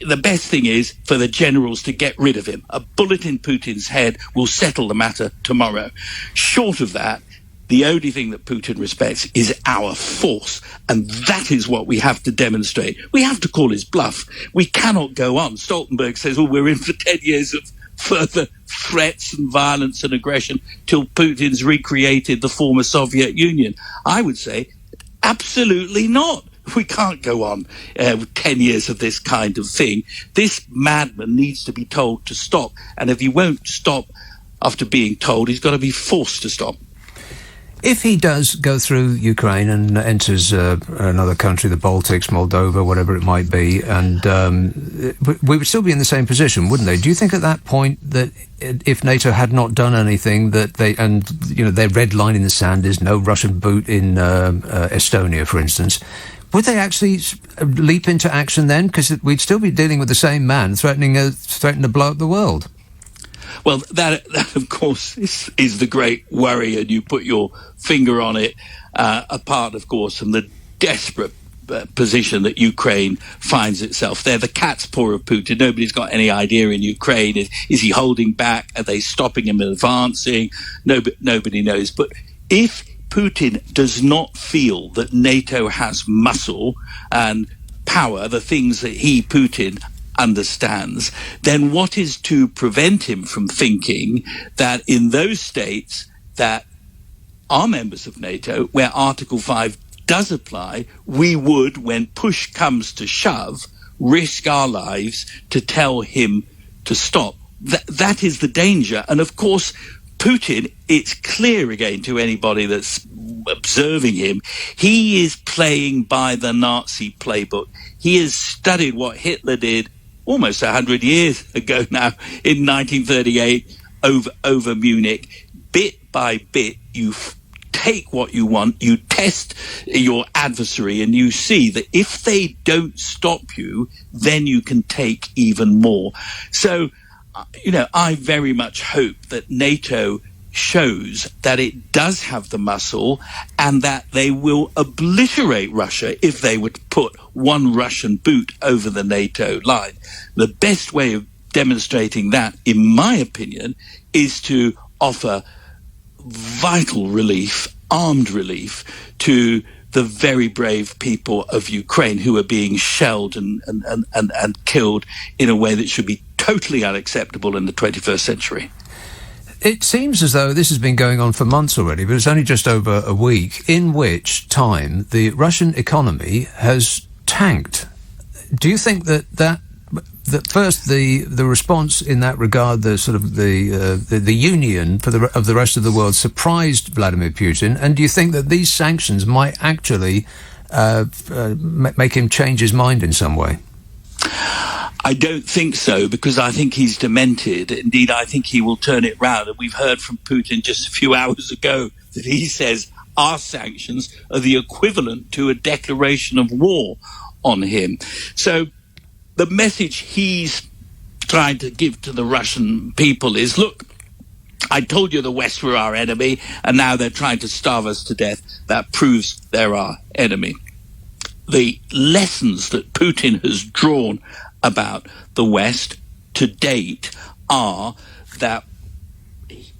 the best thing is for the generals to get rid of him. A bullet in Putin's head will settle the matter tomorrow. Short of that, the only thing that Putin respects is our force. And that is what we have to demonstrate. We have to call his bluff. We cannot go on. Stoltenberg says, we're in for 10 years of further threats and violence and aggression till Putin's recreated the former Soviet Union. I would say, absolutely not. We can't go on with 10 years of this kind of thing. This madman needs to be told to stop. And if he won't stop after being told, he's got to be forced to stop. If he does go through Ukraine and enters another country, the Baltics, Moldova, whatever it might be, and we would still be in the same position, wouldn't they? Do you think at that point that if NATO had not done anything, that their red line in the sand is no Russian boot in Estonia, for instance, would they actually leap into action then? Because we'd still be dealing with the same man threatening to blow up the world. Well, that of course, is the great worry, and you put your finger on it, apart, of course, from the desperate position that Ukraine finds itself. They're the cat's paw of Putin. Nobody's got any idea in Ukraine. Is he holding back? Are they stopping him advancing? Nobody knows. But if Putin does not feel that NATO has muscle and power, the things that Putin understands, then what is to prevent him from thinking that in those states that are members of NATO, where Article 5 does apply, we would, when push comes to shove, risk our lives to tell him to stop. That is the danger. And of course, Putin, it's clear again to anybody that's observing him, he is playing by the Nazi playbook. He has studied what Hitler did almost 100 years ago now, in 1938, over Munich. Bit by bit, you take what you want, you test your adversary, and you see that if they don't stop you, then you can take even more. So, I very much hope that NATO shows that it does have the muscle and that they will obliterate Russia if they would put one Russian boot over the NATO line. The best way of demonstrating that, in my opinion, is to offer vital relief, armed relief, to the very brave people of Ukraine who are being shelled and killed in a way that should be totally unacceptable in the 21st century. It seems as though this has been going on for months already, but it's only just over a week, in which time the Russian economy has tanked. Do you think that first the response in that regard, the union of the rest of the world surprised Vladimir Putin, and do you think that these sanctions might actually make him change his mind in some way? I don't think so, because I think he's demented. Indeed, I think he will turn it round. And we've heard from Putin just a few hours ago that he says our sanctions are the equivalent to a declaration of war on him. So the message he's trying to give to the Russian people is, look, I told you the West were our enemy, and now they're trying to starve us to death. That proves they're our enemy. The lessons that Putin has drawn about the West to date are that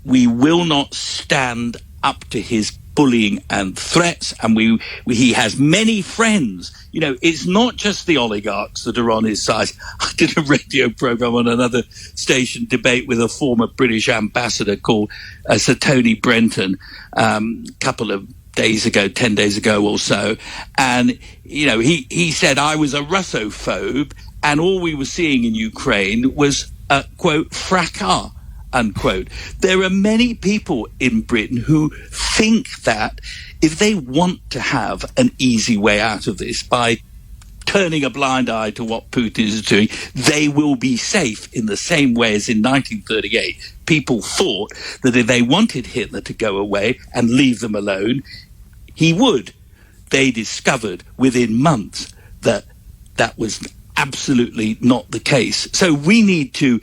we will not stand up to his bullying and threats, and he has many friends. It's not just the oligarchs that are on his side. I did a radio program on another station, debate with a former British ambassador called Sir Tony Brenton, a couple of days ago, 10 days ago or so, and he said I was a Russophobe, and all we were seeing in Ukraine was quote fracas. unquote. There are many people in Britain who think that if they want to have an easy way out of this by turning a blind eye to what Putin is doing, they will be safe in the same way as in 1938. People thought that if they wanted Hitler to go away and leave them alone, he would. They discovered within months that that was absolutely not the case. So we need to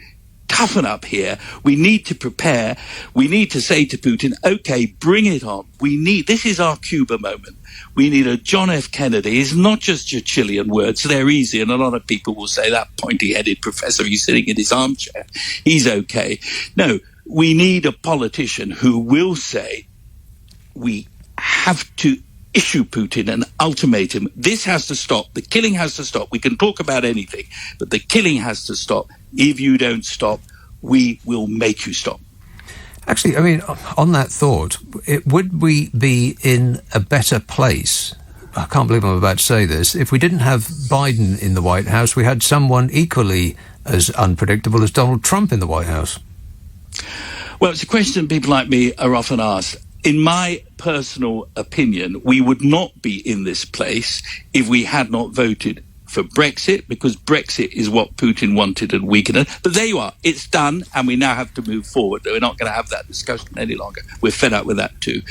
toughen up here. We need to prepare. We need to say to Putin, okay, bring it on. This is our Cuba moment. We need a John F. Kennedy. It's not just Churchillian words. They're easy. And a lot of people will say that pointy-headed professor, he's sitting in his armchair, he's okay. No, we need a politician who will say, we have to issue Putin an ultimatum. This has to stop. The killing has to stop. We can talk about anything, but the killing has to stop. If you don't stop, we will make you stop. Actually, I mean, on that thought, would we be in a better place, I can't believe I'm about to say this, if we didn't have Biden in the White House, we had someone equally as unpredictable as Donald Trump in the White House? Well, it's a question people like me are often asked. In my personal opinion, we would not be in this place if we had not voted for Brexit, because Brexit is what Putin wanted and weakened. But there you are. It's done, and we now have to move forward. We're not going to have that discussion any longer. We're fed up with that too.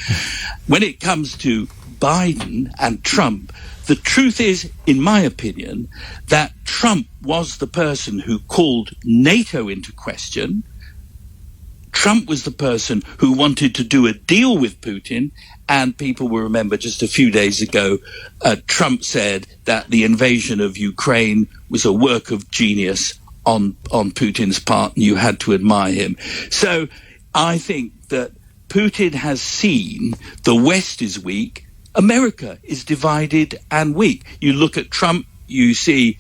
When it comes to Biden and Trump, the truth is, in my opinion, that Trump was the person who called NATO into question. Trump was the person who wanted to do a deal with Putin, and people will remember just a few days ago, Trump said that the invasion of Ukraine was a work of genius on Putin's part, and you had to admire him. So I think that Putin has seen the West is weak, America is divided and weak. You look at Trump, you see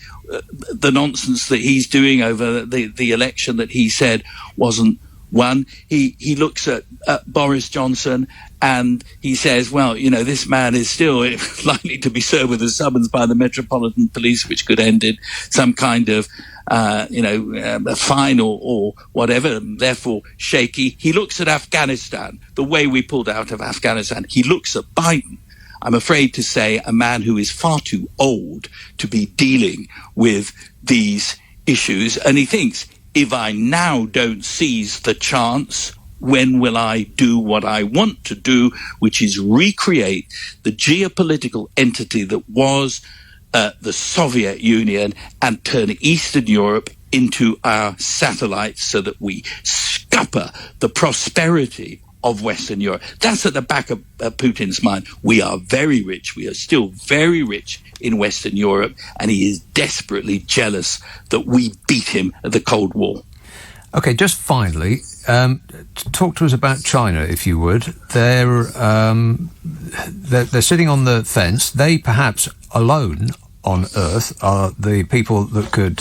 the nonsense that he's doing over the election that he said wasn't won. He looks at Boris Johnson and he says, well, you know, this man is still likely to be served with a summons by the Metropolitan Police, which could end in some kind of, a fine or whatever, therefore shaky. He looks at Afghanistan, the way we pulled out of Afghanistan. He looks at Biden. I'm afraid to say a man who is far too old to be dealing with these issues. And he thinks, if I now don't seize the chance, when will I do what I want to do, which is recreate the geopolitical entity that was the Soviet Union and turn Eastern Europe into our satellites so that we scupper the prosperity of Western Europe. That's at the back of Putin's mind. We are very rich. We are still very rich in Western Europe, and he is desperately jealous that we beat him at the Cold War. Okay, just finally, talk to us about China, if you would. They're sitting on the fence. They perhaps alone on Earth are the people that could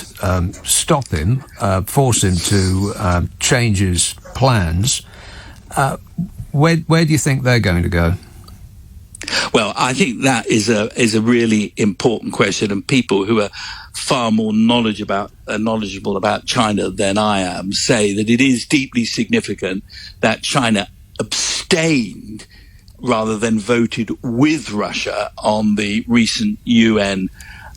stop him, force him to change his plans. Where do you think they're going to go? Well, I think that is a really important question, and people who are far more knowledgeable about China than I am say that it is deeply significant that China abstained rather than voted with Russia on the recent UN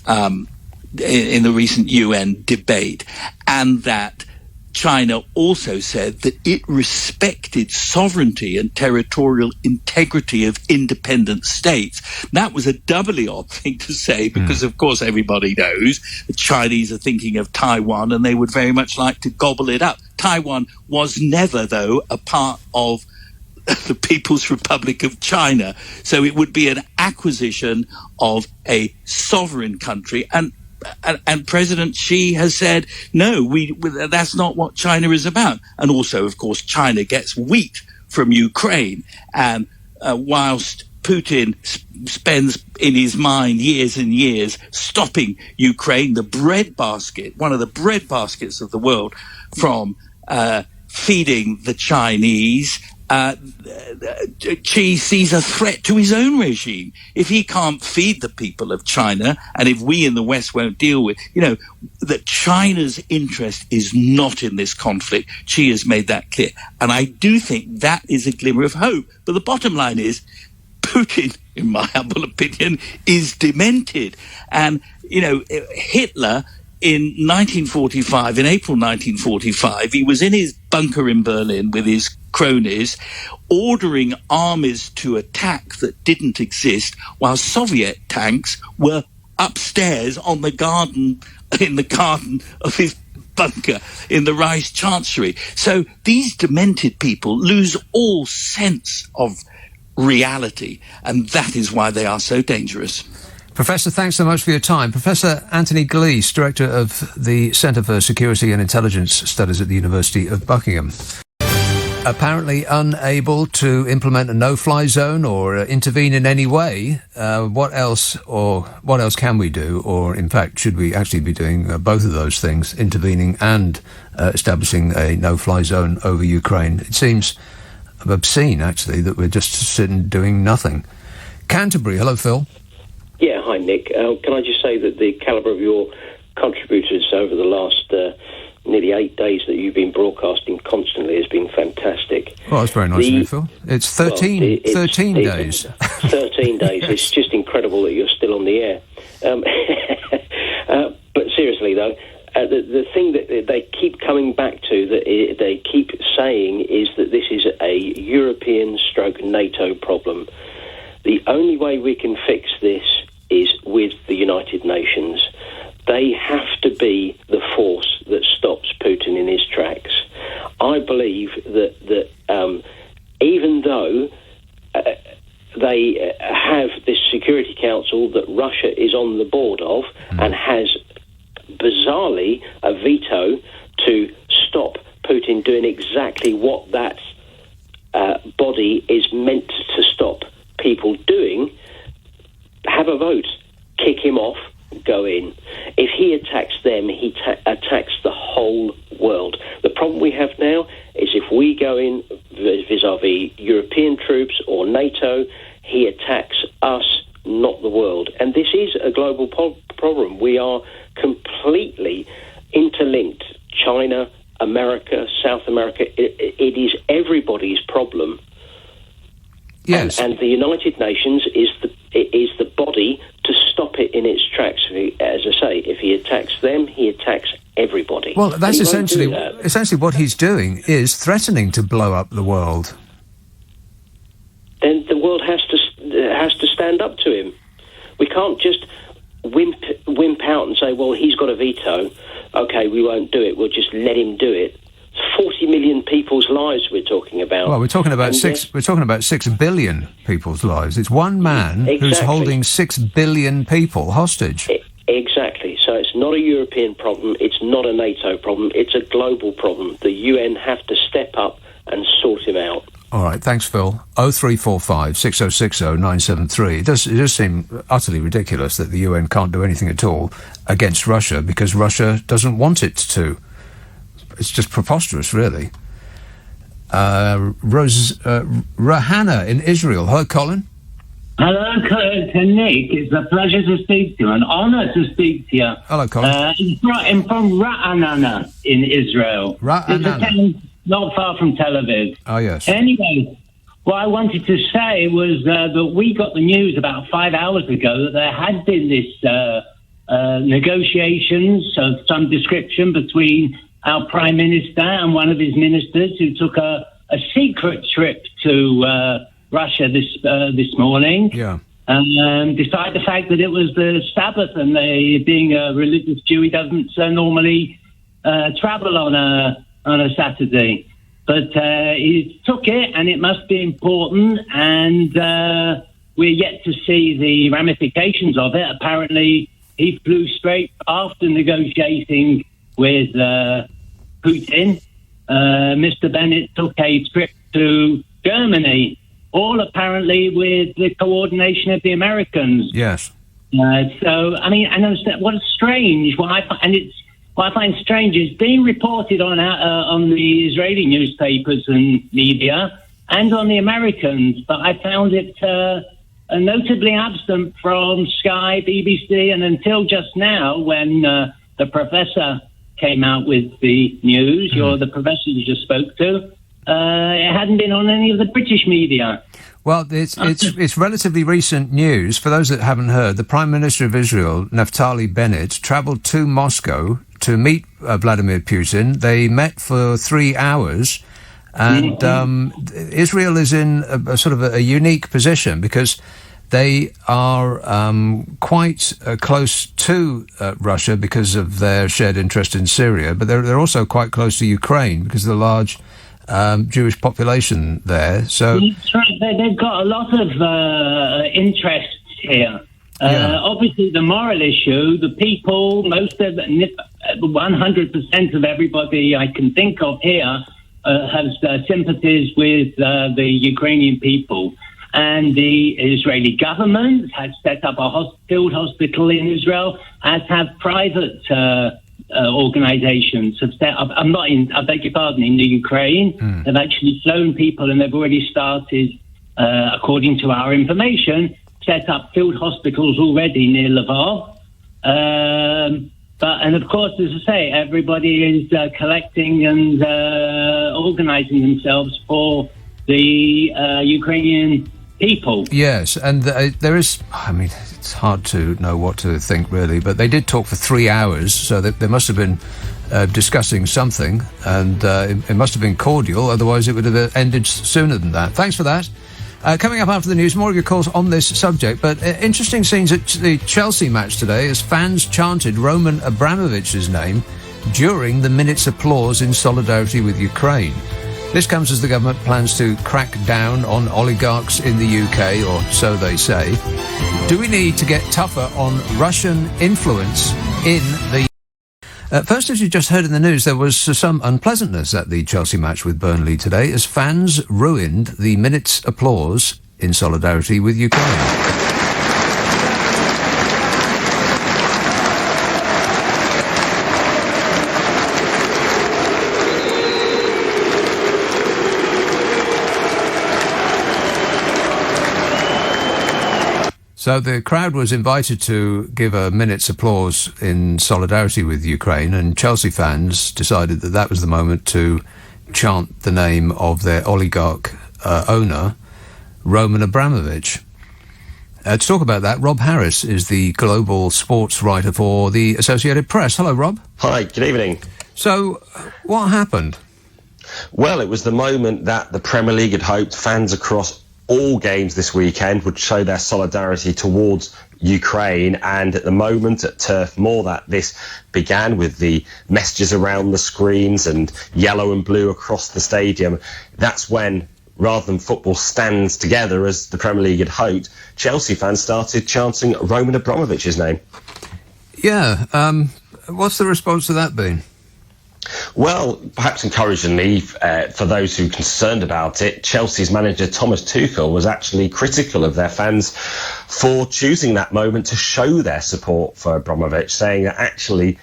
in the recent UN debate, and that China also said that it respected sovereignty and territorial integrity of independent states. That was a doubly odd thing to say because, of course, everybody knows the Chinese are thinking of Taiwan and they would very much like to gobble it up. Taiwan was never, though, a part of the People's Republic of China. So it would be an acquisition of a sovereign country, and President Xi has said, no, that's not what China is about. And also, of course, China gets wheat from Ukraine. And whilst Putin spends in his mind years and years stopping Ukraine, the breadbasket, one of the breadbaskets of the world, from feeding the Chinese Xi sees a threat to his own regime. If he can't feed the people of China, and if we in the West won't deal with, that China's interest is not in this conflict. Xi has made that clear. And I do think that is a glimmer of hope. But the bottom line is, Putin, in my humble opinion, is demented. And, Hitler in 1945, in April 1945, he was in his bunker in Berlin with his cronies, ordering armies to attack that didn't exist, while Soviet tanks were upstairs in the garden of his bunker in the Reich Chancellery. So these demented people lose all sense of reality, and that is why they are so dangerous. Professor, thanks so much for your time. Professor Anthony Gleeson, Director of the Centre for Security and Intelligence Studies at the University of Buckingham. Apparently unable to implement a no-fly zone or intervene in any way. What else can we do? Or, in fact, should we actually be doing both of those things, intervening and establishing a no-fly zone over Ukraine? It seems obscene, actually, that we're just sitting doing nothing. Canterbury, hello, Phil. Yeah, hi, Nick. Can I just say that the calibre of your contributors over the last nearly 8 days that you've been broadcasting constantly has been fantastic. Well, that's very nice of you, Phil. It's 13 days. 13 days. It's just incredible that you're still on the air. But seriously, though, the thing that they keep coming back to, that they keep saying, is that this is a European/NATO problem. The only way we can fix this is with the United Nations. They have to be the force that stops Putin in his tracks. I believe that even though they have this Security Council that Russia is on the board of and has, bizarrely, a veto to stop Putin doing exactly what that body is meant to stop people doing, have a vote, kick him off, go in. If he attacks them, he attacks the whole world. The problem we have now is if we go in vis-a-vis European troops or NATO, he attacks us, not the world. And this is a global problem. We are completely interlinked. China, America, South America, it is everybody's problem. Yes. And the United Nations is the body to stop it in its tracks. As I say, if he attacks them, he attacks everybody. Well, that's essentially what he's doing, is threatening to blow up the world. Then the world has to stand up to him. We can't just wimp out and say, well, he's got a veto. Okay, we won't do it. We'll just let him do it. 40 million people's lives we're talking about. Well, we're talking about 6 billion people's lives. It's one man who's holding 6 billion people hostage. Exactly. So it's not a European problem. It's not a NATO problem. It's a global problem. The UN have to step up and sort him out. All right, thanks, Phil. 0345 6060 973. It does seem utterly ridiculous that the UN can't do anything at all against Russia because Russia doesn't want it to. It's just preposterous, really. Rahana in Israel. Hello, Colin. Hello, Nick. It's a pleasure to speak to you, an honour to speak to you. Hello, Colin. I'm from Ra'anana in Israel. Ra'anana. It's a town not far from Tel Aviv. Oh, yes. Anyway, what I wanted to say was that we got the news about 5 hours ago that there had been this negotiations of some description between our Prime Minister and one of his ministers who took a secret trip to Russia this morning. Yeah. And despite the fact that it was the Sabbath and being a religious Jew, he doesn't normally travel on a Saturday. But he took it, and it must be important, and we're yet to see the ramifications of it. Apparently, he flew straight after negotiating with Putin. Mr. Bennett took a trip to Germany, all apparently with the coordination of the Americans. Yes. So, I mean, and what is strange, what I find strange is being reported on the Israeli newspapers and media, and on the Americans, but I found it notably absent from Sky, BBC, and until just now when the professor came out with the news, you're the professor you just spoke to, it hadn't been on any of the British media. Well, it's relatively recent news. For those that haven't heard, the Prime Minister of Israel, Naftali Bennett, travelled to Moscow to meet Vladimir Putin. They met for 3 hours, and Israel is in a sort of a unique position because they are quite close to Russia because of their shared interest in Syria, but they're also quite close to Ukraine because of the large Jewish population there. So that's right. They've got a lot of interests here. Obviously, the moral issue, the people, most of 100% of everybody I can think of here has sympathies with the Ukrainian people. And the Israeli government has set up a field hospital in Israel, as have private organizations have set up. I beg your pardon, in the Ukraine. They've actually flown people, and they've already started, according to our information, set up field hospitals already near Lvov. And of course, as I say, everybody is collecting and organizing themselves for the Ukrainian people. Yes, and there is, I mean, it's hard to know what to think really, but they did talk for 3 hours, so they must have been discussing something, and it must have been cordial, otherwise it would have ended sooner than that. Thanks for that. Coming up after the news, more of your calls on this subject, but interesting scenes at the Chelsea match today as fans chanted Roman Abramovich's name during the minute's applause in solidarity with Ukraine. This comes as the government plans to crack down on oligarchs in the UK, or so they say. Do we need to get tougher on Russian influence in the... First, as you just heard in the news, there was some unpleasantness at the Chelsea match with Burnley today as fans ruined the minute's applause in solidarity with Ukraine. So the crowd was invited to give a minute's applause in solidarity with Ukraine, and Chelsea fans decided that that was the moment to chant the name of their oligarch owner, Roman Abramovich. To talk about that, Rob Harris is the global sports writer for the Associated Press. Hello, Rob. Hi, good evening. So, what happened? Well, it was the moment that the Premier League had hoped fans across all games this weekend would show their solidarity towards Ukraine, and at the moment at Turf Moor that this began with the messages around the screens and yellow and blue across the stadium. That's when, rather than football stands together as the Premier League had hoped, Chelsea fans started chanting Roman Abramovich's name. Yeah, what's the response to that been? Well, perhaps encouragingly, for those who are concerned about it, Chelsea's manager Thomas Tuchel was actually critical of their fans for choosing that moment to show their support for Abramovich, saying that actually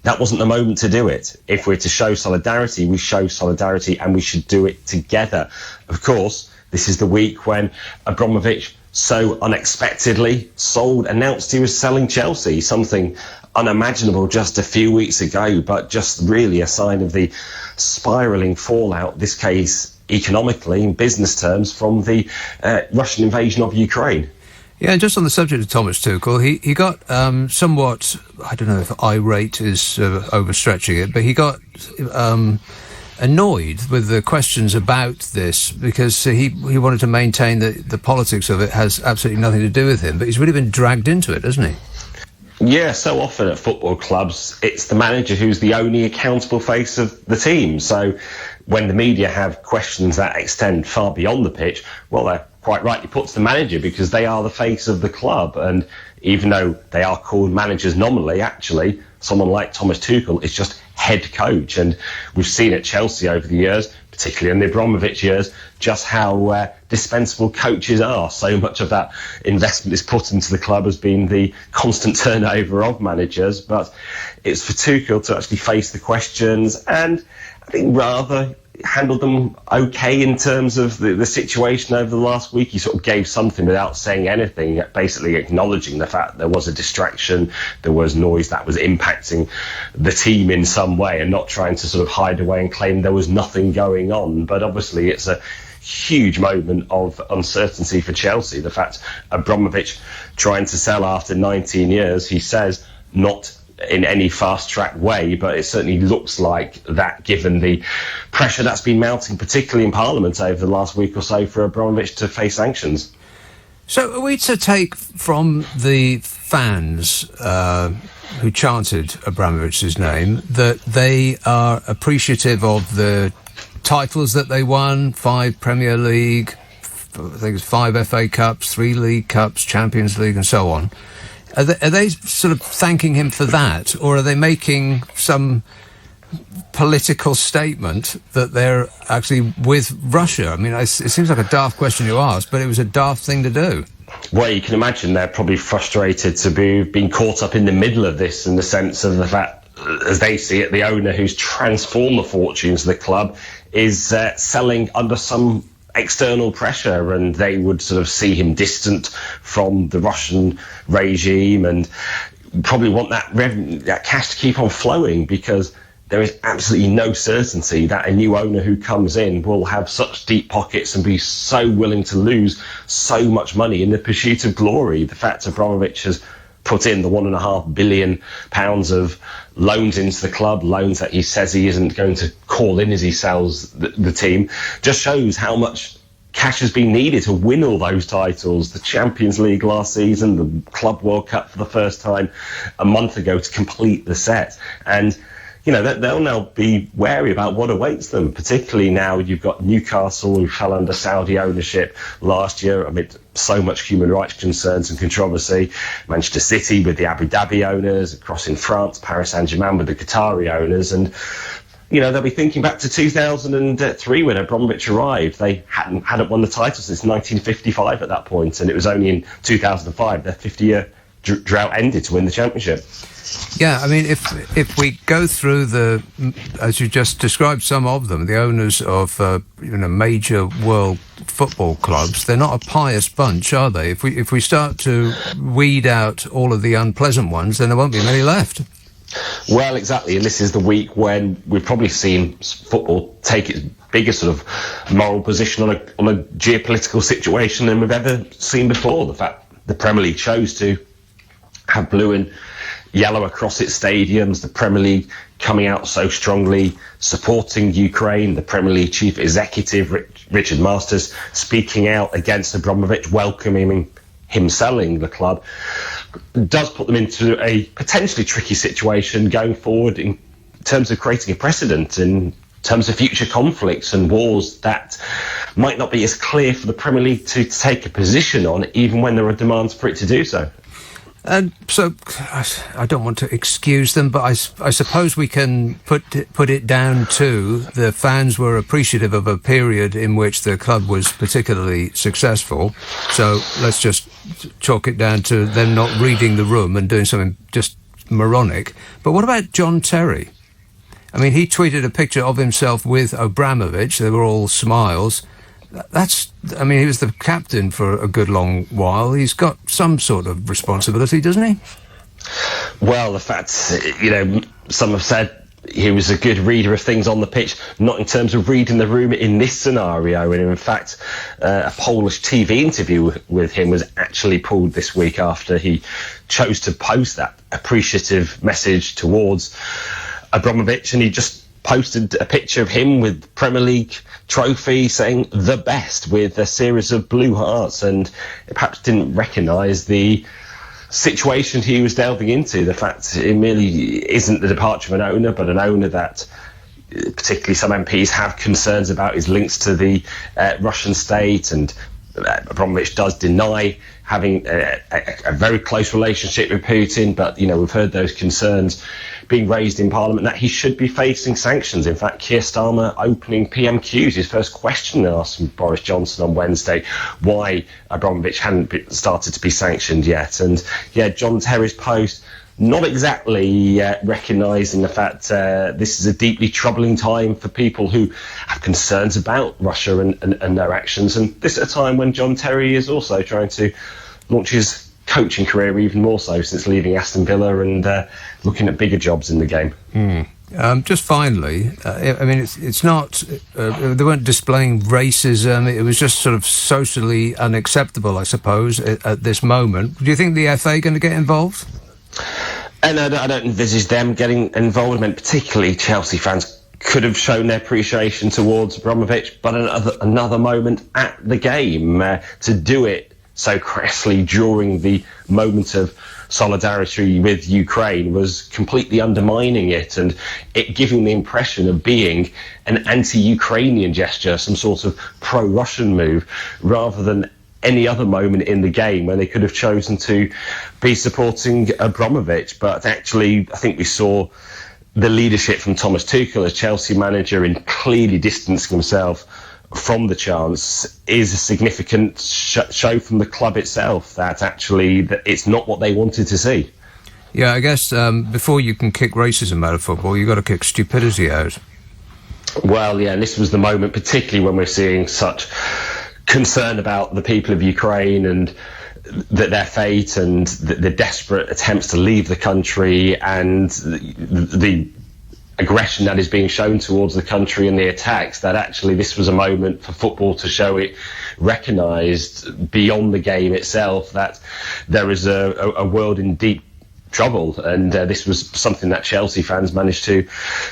that wasn't the moment to do it. If we're to show solidarity, we show solidarity and we should do it together. Of course, this is the week when Abramovich so unexpectedly announced he was selling Chelsea, something unimaginable just a few weeks ago, but just really a sign of the spiralling fallout, this case economically, in business terms, from the Russian invasion of Ukraine. Yeah, and just on the subject of Thomas Tuchel, he got somewhat, I don't know if irate is overstretching it, but he got annoyed with the questions about this because he wanted to maintain that the politics of it has absolutely nothing to do with him, but he's really been dragged into it, hasn't he? Yeah, so often at football clubs, it's the manager who's the only accountable face of the team. So when the media have questions that extend far beyond the pitch, well, they're quite rightly put to the manager because they are the face of the club. And even though they are called managers nominally, actually, someone like Thomas Tuchel is just head coach. And we've seen at Chelsea over the years, particularly in the Abramovich years, just how dispensable coaches are. So much of that investment is put into the club has been the constant turnover of managers. But it's for Tuchel to actually face the questions and I think rather handled them okay in terms of the situation over the last week? He sort of gave something without saying anything, basically acknowledging the fact there was a distraction, there was noise that was impacting the team in some way, and not trying to sort of hide away and claim there was nothing going on. But obviously it's a huge moment of uncertainty for Chelsea. The fact Abramovich trying to sell after 19 years, he says, not in any fast-track way, but it certainly looks like that, given the pressure that's been mounting, particularly in Parliament over the last week or so, for Abramovich to face sanctions. So are we to take from the fans who chanted Abramovich's name that they are appreciative of the titles that they won? 5 Premier League, I think it's 5 FA Cups, 3 League Cups, Champions League, and so on. Are they sort of thanking him for that, or are they making some political statement that they're actually with Russia? I mean, it seems like a daft question to ask, but it was a daft thing to do. Well, you can imagine they're probably frustrated to be being caught up in the middle of this, in the sense of the fact, as they see it, the owner who's transformed the fortunes of the club is selling under some external pressure, and they would sort of see him distant from the Russian regime and probably want that cash to keep on flowing, because there is absolutely no certainty that a new owner who comes in will have such deep pockets and be so willing to lose so much money in the pursuit of glory. The fact Abramovich has put in the £1.5 billion of loans into the club, loans that he says he isn't going to call in as he sells the team, just shows how much cash has been needed to win all those titles. The Champions League last season, the Club World Cup for the first time a month ago, to complete the set. And they'll now be wary about what awaits them, particularly now you've got Newcastle, who fell under Saudi ownership last year amid so much human rights concerns and controversy. Manchester City with the Abu Dhabi owners, across in France, Paris Saint-Germain with the Qatari owners. And, they'll be thinking back to 2003 when Abramovich arrived. They hadn't won the title since 1955 at that point, and it was only in 2005 their 50-year drought ended to win the championship. Yeah, I mean, if we go through as you just described, some of them, the owners of major world football clubs, they're not a pious bunch, are they? If we start to weed out all of the unpleasant ones, then there won't be many left. Well, exactly, and this is the week when we've probably seen football take its biggest sort of moral position on a geopolitical situation than we've ever seen before. The fact the Premier League chose to have blue and yellow across its stadiums, the Premier League coming out so strongly supporting Ukraine, the Premier League chief executive Richard Masters speaking out against Abramovich, welcoming him selling the club, does put them into a potentially tricky situation going forward in terms of creating a precedent, in terms of future conflicts and wars that might not be as clear for the Premier League to take a position on, even when there are demands for it to do so. And so, I don't want to excuse them, but I suppose we can put it down to the fans were appreciative of a period in which the club was particularly successful. So let's just chalk it down to them not reading the room and doing something just moronic. But what about John Terry? I mean, he tweeted a picture of himself with Abramovich. They were all smiles. He was the captain for a good long while. He's got some sort of responsibility, doesn't he? Well, the fact, some have said he was a good reader of things on the pitch, not in terms of reading the room in this scenario. And in fact, a Polish TV interview with him was actually pulled this week after he chose to post that appreciative message towards Abramovich, and he just posted a picture of him with Premier League trophy saying the best with a series of blue hearts, and perhaps didn't recognise the situation he was delving into. The fact it merely isn't the departure of an owner, but an owner that particularly some MPs have concerns about his links to the Russian state, and Abramovich does deny having a very close relationship with Putin, but we've heard those concerns being raised in Parliament that he should be facing sanctions. In fact, Keir Starmer opening PMQs, his first question asked from Boris Johnson on Wednesday, why Abramovich hadn't started to be sanctioned yet. And John Terry's post, not exactly recognising the fact this is a deeply troubling time for people who have concerns about Russia and their actions. And this at a time when John Terry is also trying to launch his coaching career even more so since leaving Aston Villa and looking at bigger jobs in the game. Just finally, I mean, it's not, they weren't displaying racism, it was just sort of socially unacceptable, I suppose, at this moment. Do you think the FA are going to get involved? And I don't envisage them getting involved. I mean, particularly Chelsea fans could have shown their appreciation towards Abramovich, but another moment at the game to do it so crassly during the moment of solidarity with Ukraine was completely undermining it, and it giving the impression of being an anti-Ukrainian gesture, some sort of pro-Russian move, rather than any other moment in the game when they could have chosen to be supporting Abramovich. But actually, I think we saw the leadership from Thomas Tuchel as Chelsea manager in clearly distancing himself from the chance is a significant show from the club itself that actually that it's not what they wanted to see. Yeah, I guess before you can kick racism out of football, you've got to kick stupidity out. Well, yeah, and this was the moment, particularly when we're seeing such concern about the people of Ukraine and their fate and the desperate attempts to leave the country and the aggression that is being shown towards the country and the attacks, that actually this was a moment for football to show it recognised beyond the game itself that there is a world in deep trouble, and this was something that Chelsea fans managed to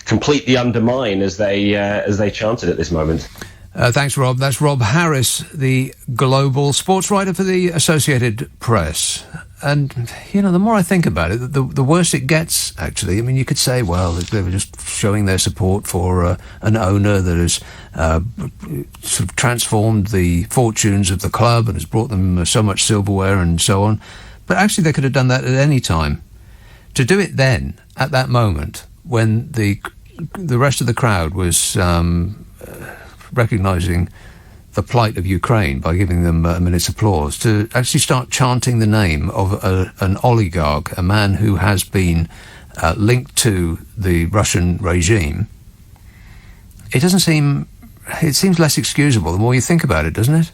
completely undermine as they chanted at this moment. Thanks, Rob. That's Rob Harris, the global sports writer for the Associated Press. And, you know, the more I think about it, the worse it gets, actually. I mean, you could say, well, they were just showing their support for an owner that has sort of transformed the fortunes of the club and has brought them so much silverware and so on. But actually, they could have done that at any time. To do it then, at that moment, when the rest of the crowd was recognising the plight of Ukraine by giving them a minute's applause, to actually start chanting the name of an oligarch, a man who has been linked to the Russian regime, it seems less excusable the more you think about it, doesn't it?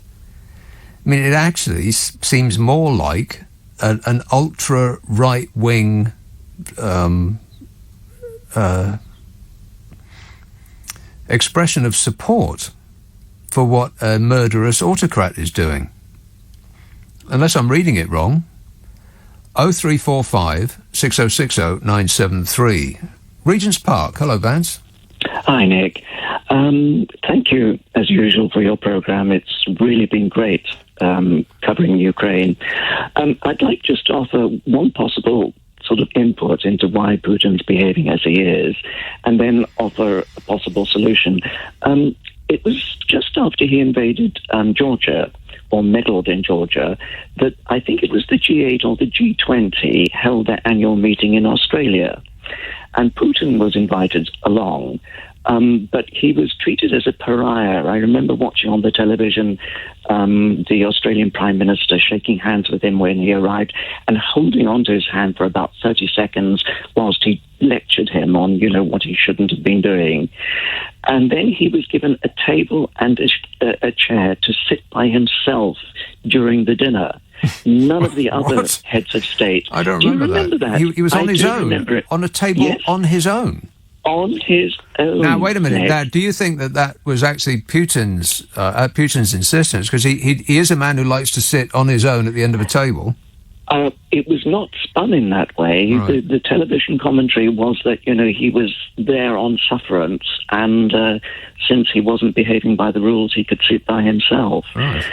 I mean, it actually seems more like an ultra right-wing expression of support for what a murderous autocrat is doing. Unless I'm reading it wrong. 0345 6060 973. Regent's Park. Hello, Vance. Hi, Nick. Thank you, as usual, for your programme. It's really been great covering Ukraine. I'd like just to offer one possible sort of input into why Putin's behaving as he is, and then offer a possible solution. It was just after he invaded Georgia, or meddled in Georgia, that I think it was the G8 or the G20 held their annual meeting in Australia. And Putin was invited along, but he was treated as a pariah. I remember watching on the television the Australian Prime Minister shaking hands with him when he arrived and holding onto his hand for about 30 seconds whilst he lectured him on, you know, what he shouldn't have been doing. And then he was given a table and a chair to sit by himself during the dinner. None of the other heads of state. I don't remember that. He was on his own, on a table on his own. On his own. Now, wait a minute. Now, do you think that was actually Putin's at Putin's insistence? Because he is a man who likes to sit on his own at the end of a table. It was not spun in that way. Right. The television commentary was that, you know, he was there on sufferance, and since he wasn't behaving by the rules, he could sit by himself. Right.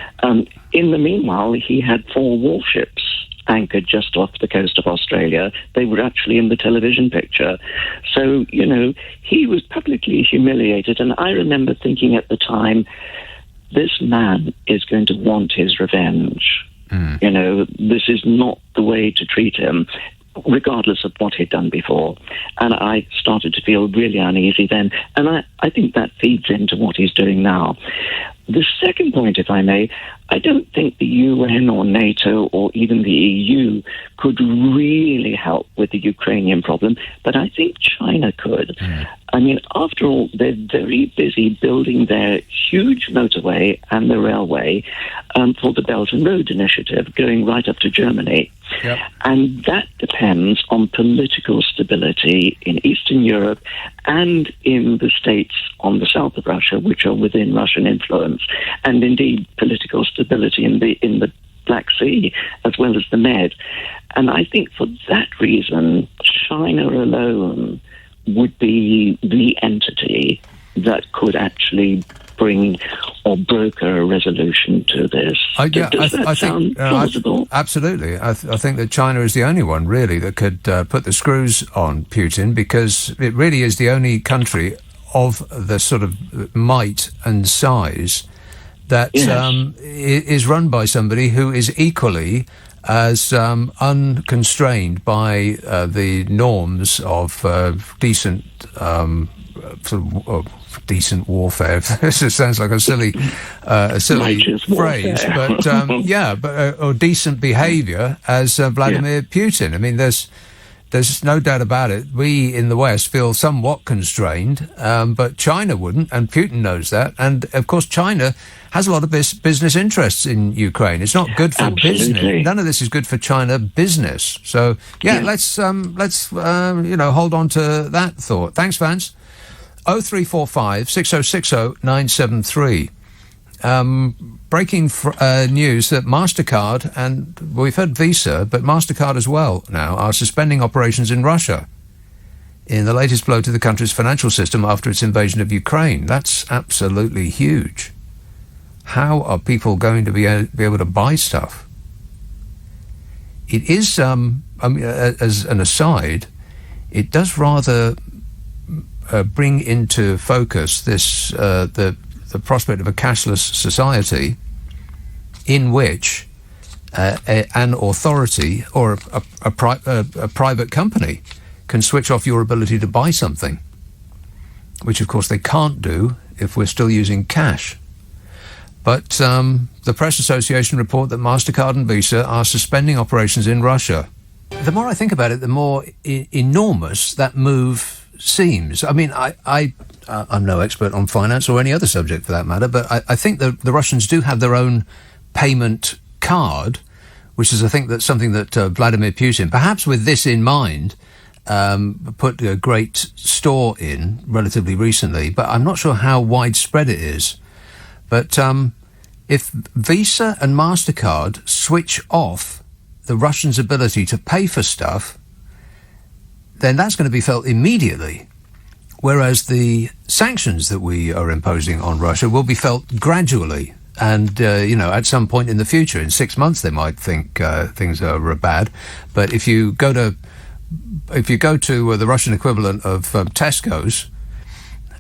In the meanwhile, he had 4 warships anchored just off the coast of Australia. They were actually in the television picture. So, you know, he was publicly humiliated, and I remember thinking at the time, this man is going to want his revenge. You know, this is not the way to treat him, regardless of what he'd done before. And I started to feel really uneasy then. And I think that feeds into what he's doing now. The second point, if I may, I don't think the UN or NATO or even the EU could really help with the Ukrainian problem, but I think China could. I mean, after all, they're very busy building their huge motorway and the railway for the Belt and Road Initiative going right up to Germany. Yep. And that depends on political stability in Eastern Europe and in the states on the south of Russia, which are within Russian influence, and indeed political stability in the Black Sea as well as the Med. And I think for that reason, China alone would be the entity that could actually bring or broker a resolution to this. I sound plausible? Absolutely. I think that China is the only one, really, that could put the screws on Putin, because it really is the only country of the sort of might and size that is run by somebody who is equally as unconstrained by the norms of decent decent warfare. This sounds like a silly phrase, but or decent behaviour as Vladimir Putin. I mean, there's no doubt about it. We in the West feel somewhat constrained, but China wouldn't, and Putin knows that. And of course, China has a lot of business interests in Ukraine. It's not good for business. None of this is good for China business. So let's hold on to that thought. Thanks, Vance. 0345 6060 973. Breaking news that MasterCard, and we've heard Visa, but MasterCard as well now, are suspending operations in Russia in the latest blow to the country's financial system after its invasion of Ukraine. That's absolutely huge. How are people going to be able to buy stuff? It is, as an aside, it does rather bring into focus this the prospect of a cashless society in which an authority or a private company can switch off your ability to buy something, which of course they can't do if we're still using cash. But the Press Association report that MasterCard and Visa are suspending operations in Russia. The more I think about it, the more enormous that move seems. I mean, I'm no expert on finance or any other subject for that matter, but I think the Russians do have their own payment card, which is, I think, that's something that Vladimir Putin, perhaps with this in mind, put a great store in relatively recently, but I'm not sure how widespread it is. But if Visa and MasterCard switch off the Russians' ability to pay for stuff, then that's going to be felt immediately. Whereas the sanctions that we are imposing on Russia will be felt gradually. And, at some point in the future, in 6 months, they might think things are bad. But if you go to the Russian equivalent of Tesco's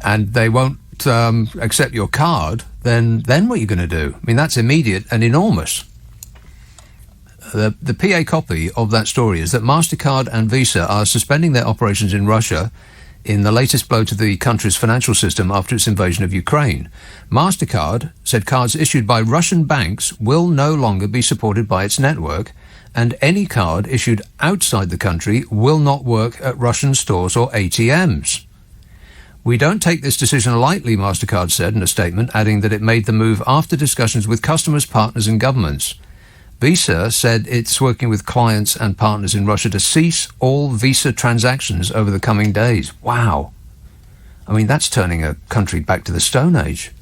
and they won't accept your card, then what are you going to do? I mean, that's immediate and enormous. The PA copy of that story is that MasterCard and Visa are suspending their operations in Russia in the latest blow to the country's financial system after its invasion of Ukraine. MasterCard said cards issued by Russian banks will no longer be supported by its network, and any card issued outside the country will not work at Russian stores or ATMs. We don't take this decision lightly, MasterCard said in a statement, adding that it made the move after discussions with customers, partners and governments. Visa said it's working with clients and partners in Russia to cease all Visa transactions over the coming days. Wow. I mean, that's turning a country back to the Stone Age.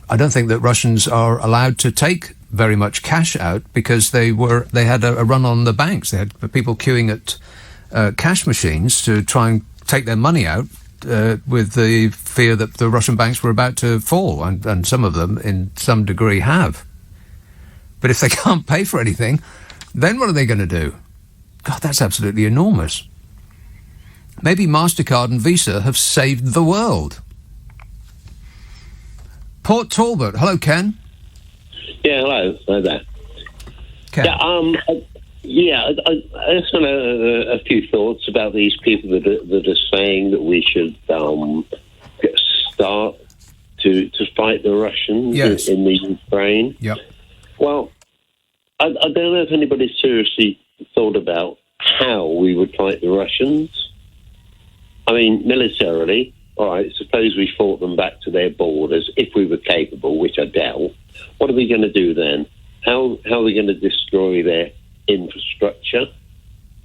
I don't think that Russians are allowed to take very much cash out because they had a run on the banks. They had people queuing at cash machines to try and take their money out with the fear that the Russian banks were about to fall, and some of them in some degree have. But if they can't pay for anything, then what are they going to do? God, that's absolutely enormous. Maybe MasterCard and Visa have saved the world. Port Talbot. Hello, Ken. Yeah, hello there. Ken. I just want a few thoughts about these people that are saying that we should start to fight the Russians in the Ukraine. Yep. Well, I don't know if anybody's seriously thought about how we would fight the Russians. I mean, militarily, all right, suppose we fought them back to their borders, if we were capable, which I doubt. What are we going to do then? How are we going to destroy their infrastructure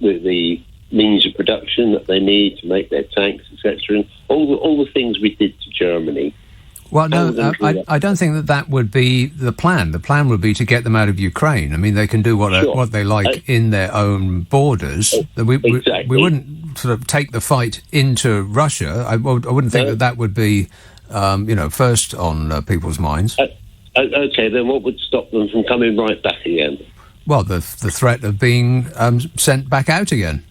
with the means of production that they need to make their tanks, etc., and all the things we did to Germany? Well, no, I don't think that would be the plan. The plan would be to get them out of Ukraine. I mean, they can do what they like in their own borders. We wouldn't sort of take the fight into Russia. I wouldn't think that would be, first on people's minds. Okay, then what would stop them from coming right back again? Well, the threat of being sent back out again.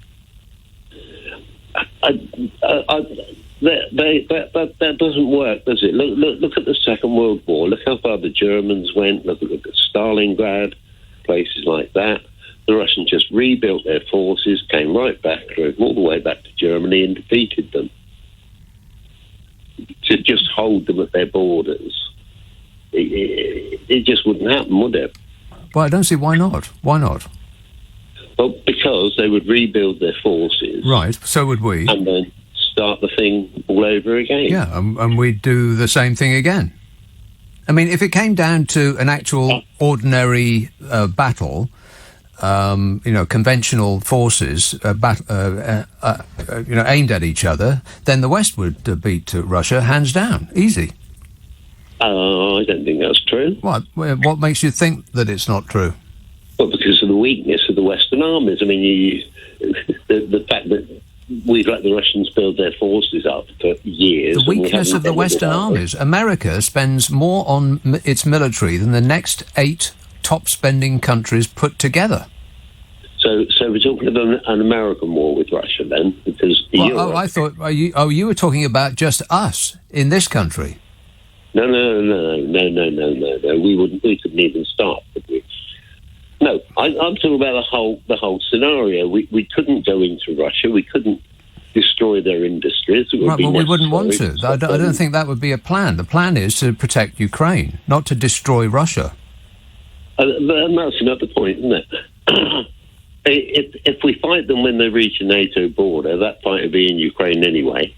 That doesn't work, does it? Look at the Second World War. Look how far the Germans went. Look at Stalingrad, places like that. The Russians just rebuilt their forces, came right back through, all the way back to Germany, and defeated them. To just hold them at their borders, it just wouldn't happen, would it? Well, I don't see why not. Why not? Well, because they would rebuild their forces. Right, so would we. And then start the thing all over again. Yeah, and we'd do the same thing again. I mean, if it came down to an actual ordinary battle, conventional forces aimed at each other, then the West would beat Russia hands down, easy. I don't think that's true. What makes you think that it's not true? Well, because of the weakness of the Western armies. I mean, the fact that we've let the Russians build their forces up for years. The weakness of the Western armies. America spends more on its military than the next 8 top-spending countries put together. So we're talking about an American war with Russia then, because I thought you were talking about just us in this country. No. We couldn't even start. No, I'm talking about the whole scenario. We couldn't go into Russia. We couldn't destroy their industries. Right, well, we wouldn't want to. I don't think that would be a plan. The plan is to protect Ukraine, not to destroy Russia. And that's another point, isn't it? If we fight them when they reach a NATO border, that fight will be in Ukraine anyway.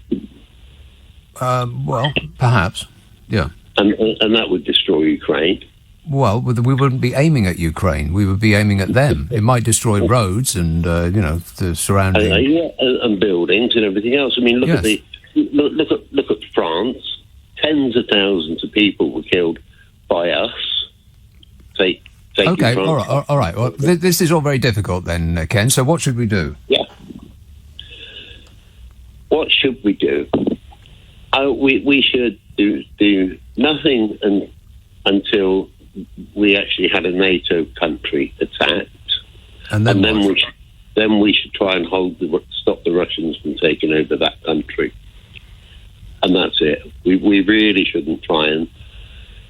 Well, perhaps, yeah. And that would destroy Ukraine. Well, we wouldn't be aiming at Ukraine. We would be aiming at them. It might destroy roads and the surrounding and buildings and everything else. I mean, look at France. Tens of thousands of people were killed by us. Okay, all right. Well, this is all very difficult then, Ken. So what should we do? Yeah. What should we do? We should do nothing until we actually had a NATO country attacked, and then we should try and stop the Russians from taking over that country, and that's it. We really shouldn't try and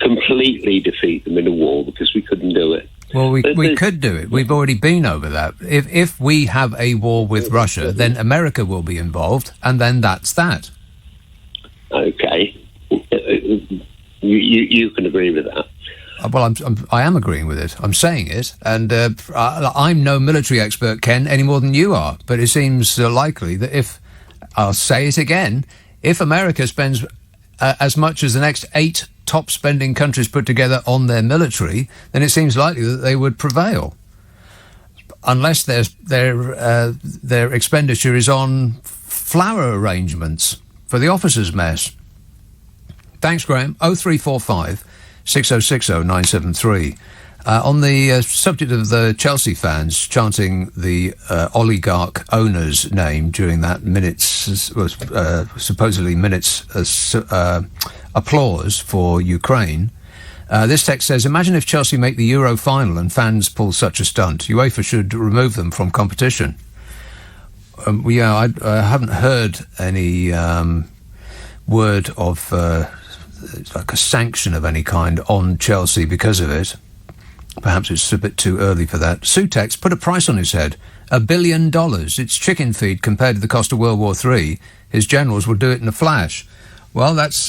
completely defeat them in a war, because we couldn't do it. Well, we could do it. We've already been over that. If we have a war with Russia, then America will be involved, and then that's that. Okay, you can agree with that. Well, I am agreeing with it. I'm saying it, and I'm no military expert, Ken, any more than you are. But it seems likely that I'll say it again, if America spends as much as the next 8 top-spending countries put together on their military, then it seems likely that they would prevail, unless their expenditure is on flower arrangements for the officers' mess. Thanks, Graham. 0345 6060 973. On the subject of the Chelsea fans chanting the oligarch owner's name during that supposedly minutes applause for Ukraine, this text says, imagine if Chelsea make the Euro final and fans pull such a stunt. UEFA should remove them from competition. I haven't heard any word of like a sanction of any kind on Chelsea because of it. Perhaps it's a bit too early for that. Sutex put a price on his head. $1 billion. It's chicken feed compared to the cost of World War III. His generals will do it in a flash. Well, that's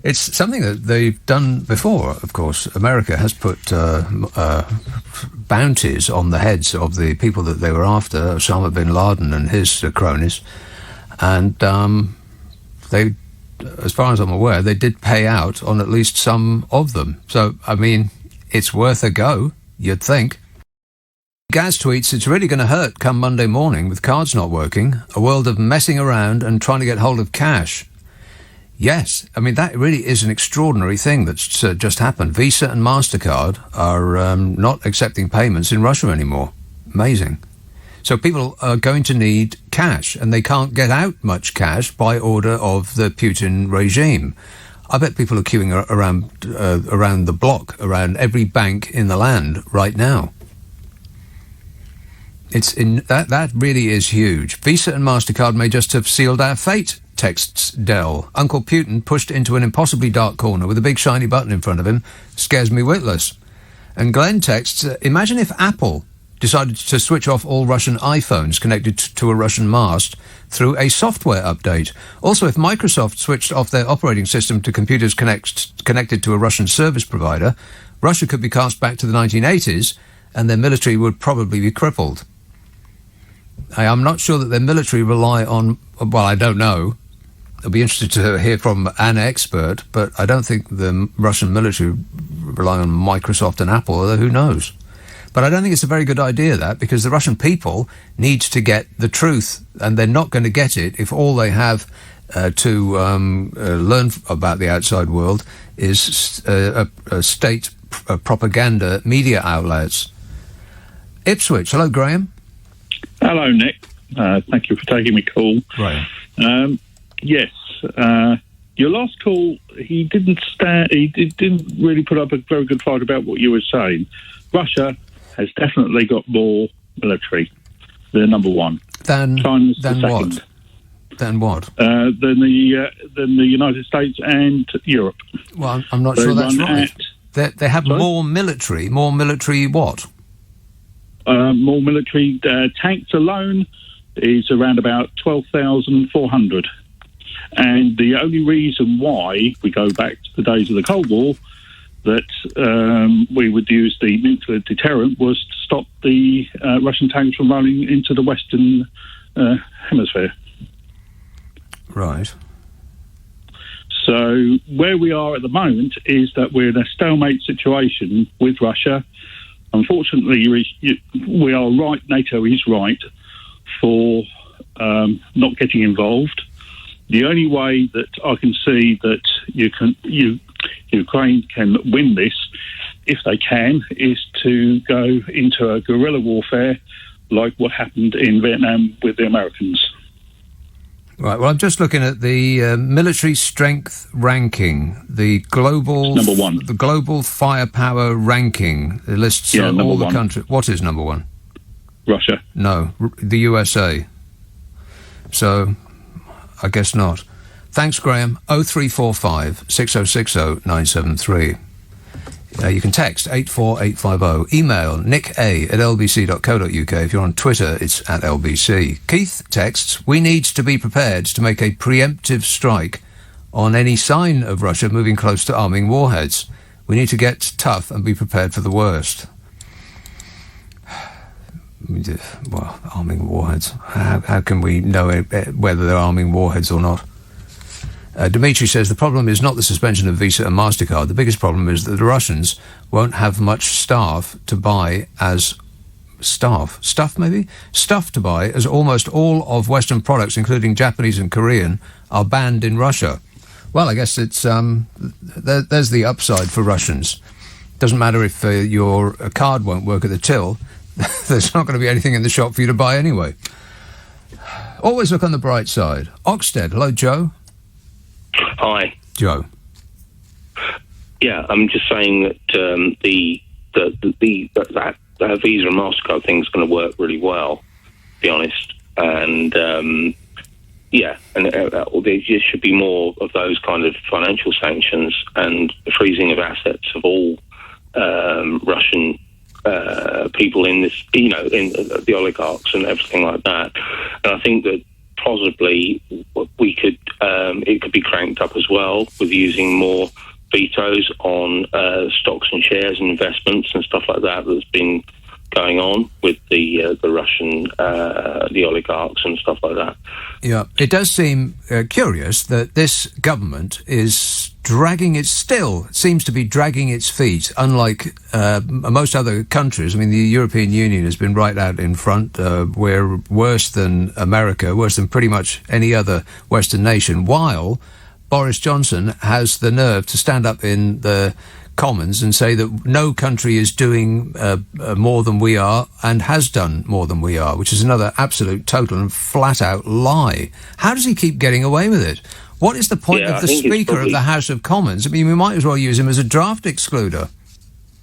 It's something that they've done before, of course. America has put bounties on the heads of the people that they were after, Osama bin Laden and his cronies. And they, as far as I'm aware, they did pay out on at least some of them. So, I mean, it's worth a go, you'd think. Gaz tweets, it's really going to hurt come Monday morning with cards not working, a world of messing around and trying to get hold of cash. Yes, I mean, that really is an extraordinary thing that's just happened. Visa and MasterCard are not accepting payments in Russia anymore. Amazing. So people are going to need cash, and they can't get out much cash by order of the Putin regime. I bet people are queuing around the block, around every bank in the land right now. That really is huge. Visa and MasterCard may just have sealed our fate, texts Dell. Uncle Putin, pushed into an impossibly dark corner with a big shiny button in front of him, scares me witless. And Glenn texts, imagine if Apple decided to switch off all Russian iPhones connected to a Russian mast through a software update. Also, if Microsoft switched off their operating system to computers connected to a Russian service provider, Russia could be cast back to the 1980s and their military would probably be crippled. I'm not sure that their military rely on, well, I don't know. I'll be interested to hear from an expert, but I don't think the Russian military rely on Microsoft and Apple, although who knows. But I don't think it's a very good idea, that, because the Russian people need to get the truth, and they're not going to get it if all they have to learn about the outside world is state propaganda media outlets. Ipswich, hello, Graham. Hello, Nick. Thank you for taking my call. Right. Yes. Your last call, he didn't really put up a very good fight about what you were saying. Russia has definitely got more military. They're number one. Than China's the what? second. Than what? Than the United States and Europe. Well, I'm not sure that's right. They have more military. More military what? More military. Tanks alone is around about 12,400. And the only reason why we go back to the days of the Cold War that we would use the nuclear deterrent was to stop the Russian tanks from rolling into the Western hemisphere. Right. So where we are at the moment is that we're in a stalemate situation with Russia. Unfortunately, we are right, NATO is right, for not getting involved. The only way that I can see that Ukraine can win this, if they can, is to go into a guerrilla warfare like what happened in Vietnam with the Americans. Right, well, I'm just looking at the military strength ranking, the global... Number one. The global firepower ranking. It lists all the countries. What is number one? Russia. No, the USA. So, I guess not. Thanks, Graham. 0345 6060 973. You can text 84850. Email nicka@lbc.co.uk. If you're on Twitter, it's @LBC. Keith texts, we need to be prepared to make a preemptive strike on any sign of Russia moving close to arming warheads. We need to get tough and be prepared for the worst. Well, arming warheads. How can we know whether they're arming warheads or not? Dimitri says the problem is not the suspension of Visa and MasterCard. The biggest problem is that the Russians won't have much stuff to buy, as almost all of Western products, including Japanese and Korean, are banned in Russia. Well, I guess it's there's the upside for Russians. Doesn't matter if your card won't work at the till. There's not going to be anything in the shop for you to buy anyway. Always look on the bright side. Oxted, hello, Joe. Hi, Joe. Yeah, I'm just saying that that Visa and MasterCard thing is going to work really well, to be honest. And there should be more of those kind of financial sanctions and the freezing of assets of all Russian people in this, in the oligarchs and everything like that. And I think that possibly we could It could be cranked up as well with using more vetoes on stocks and shares and investments and stuff like that that's been going on with the Russian, the oligarchs and stuff like that. Yeah, it does seem curious that this government is seems to be dragging its feet, unlike most other countries. I mean, the European Union has been right out in front. We're worse than America, worse than pretty much any other Western nation, while Boris Johnson has the nerve to stand up in the Commons and say that no country is doing more than we are and has done more than we are, which is another absolute, total and flat-out lie. How does he keep getting away with it? What is the point of the Speaker of the House of Commons? I mean, we might as well use him as a draft excluder.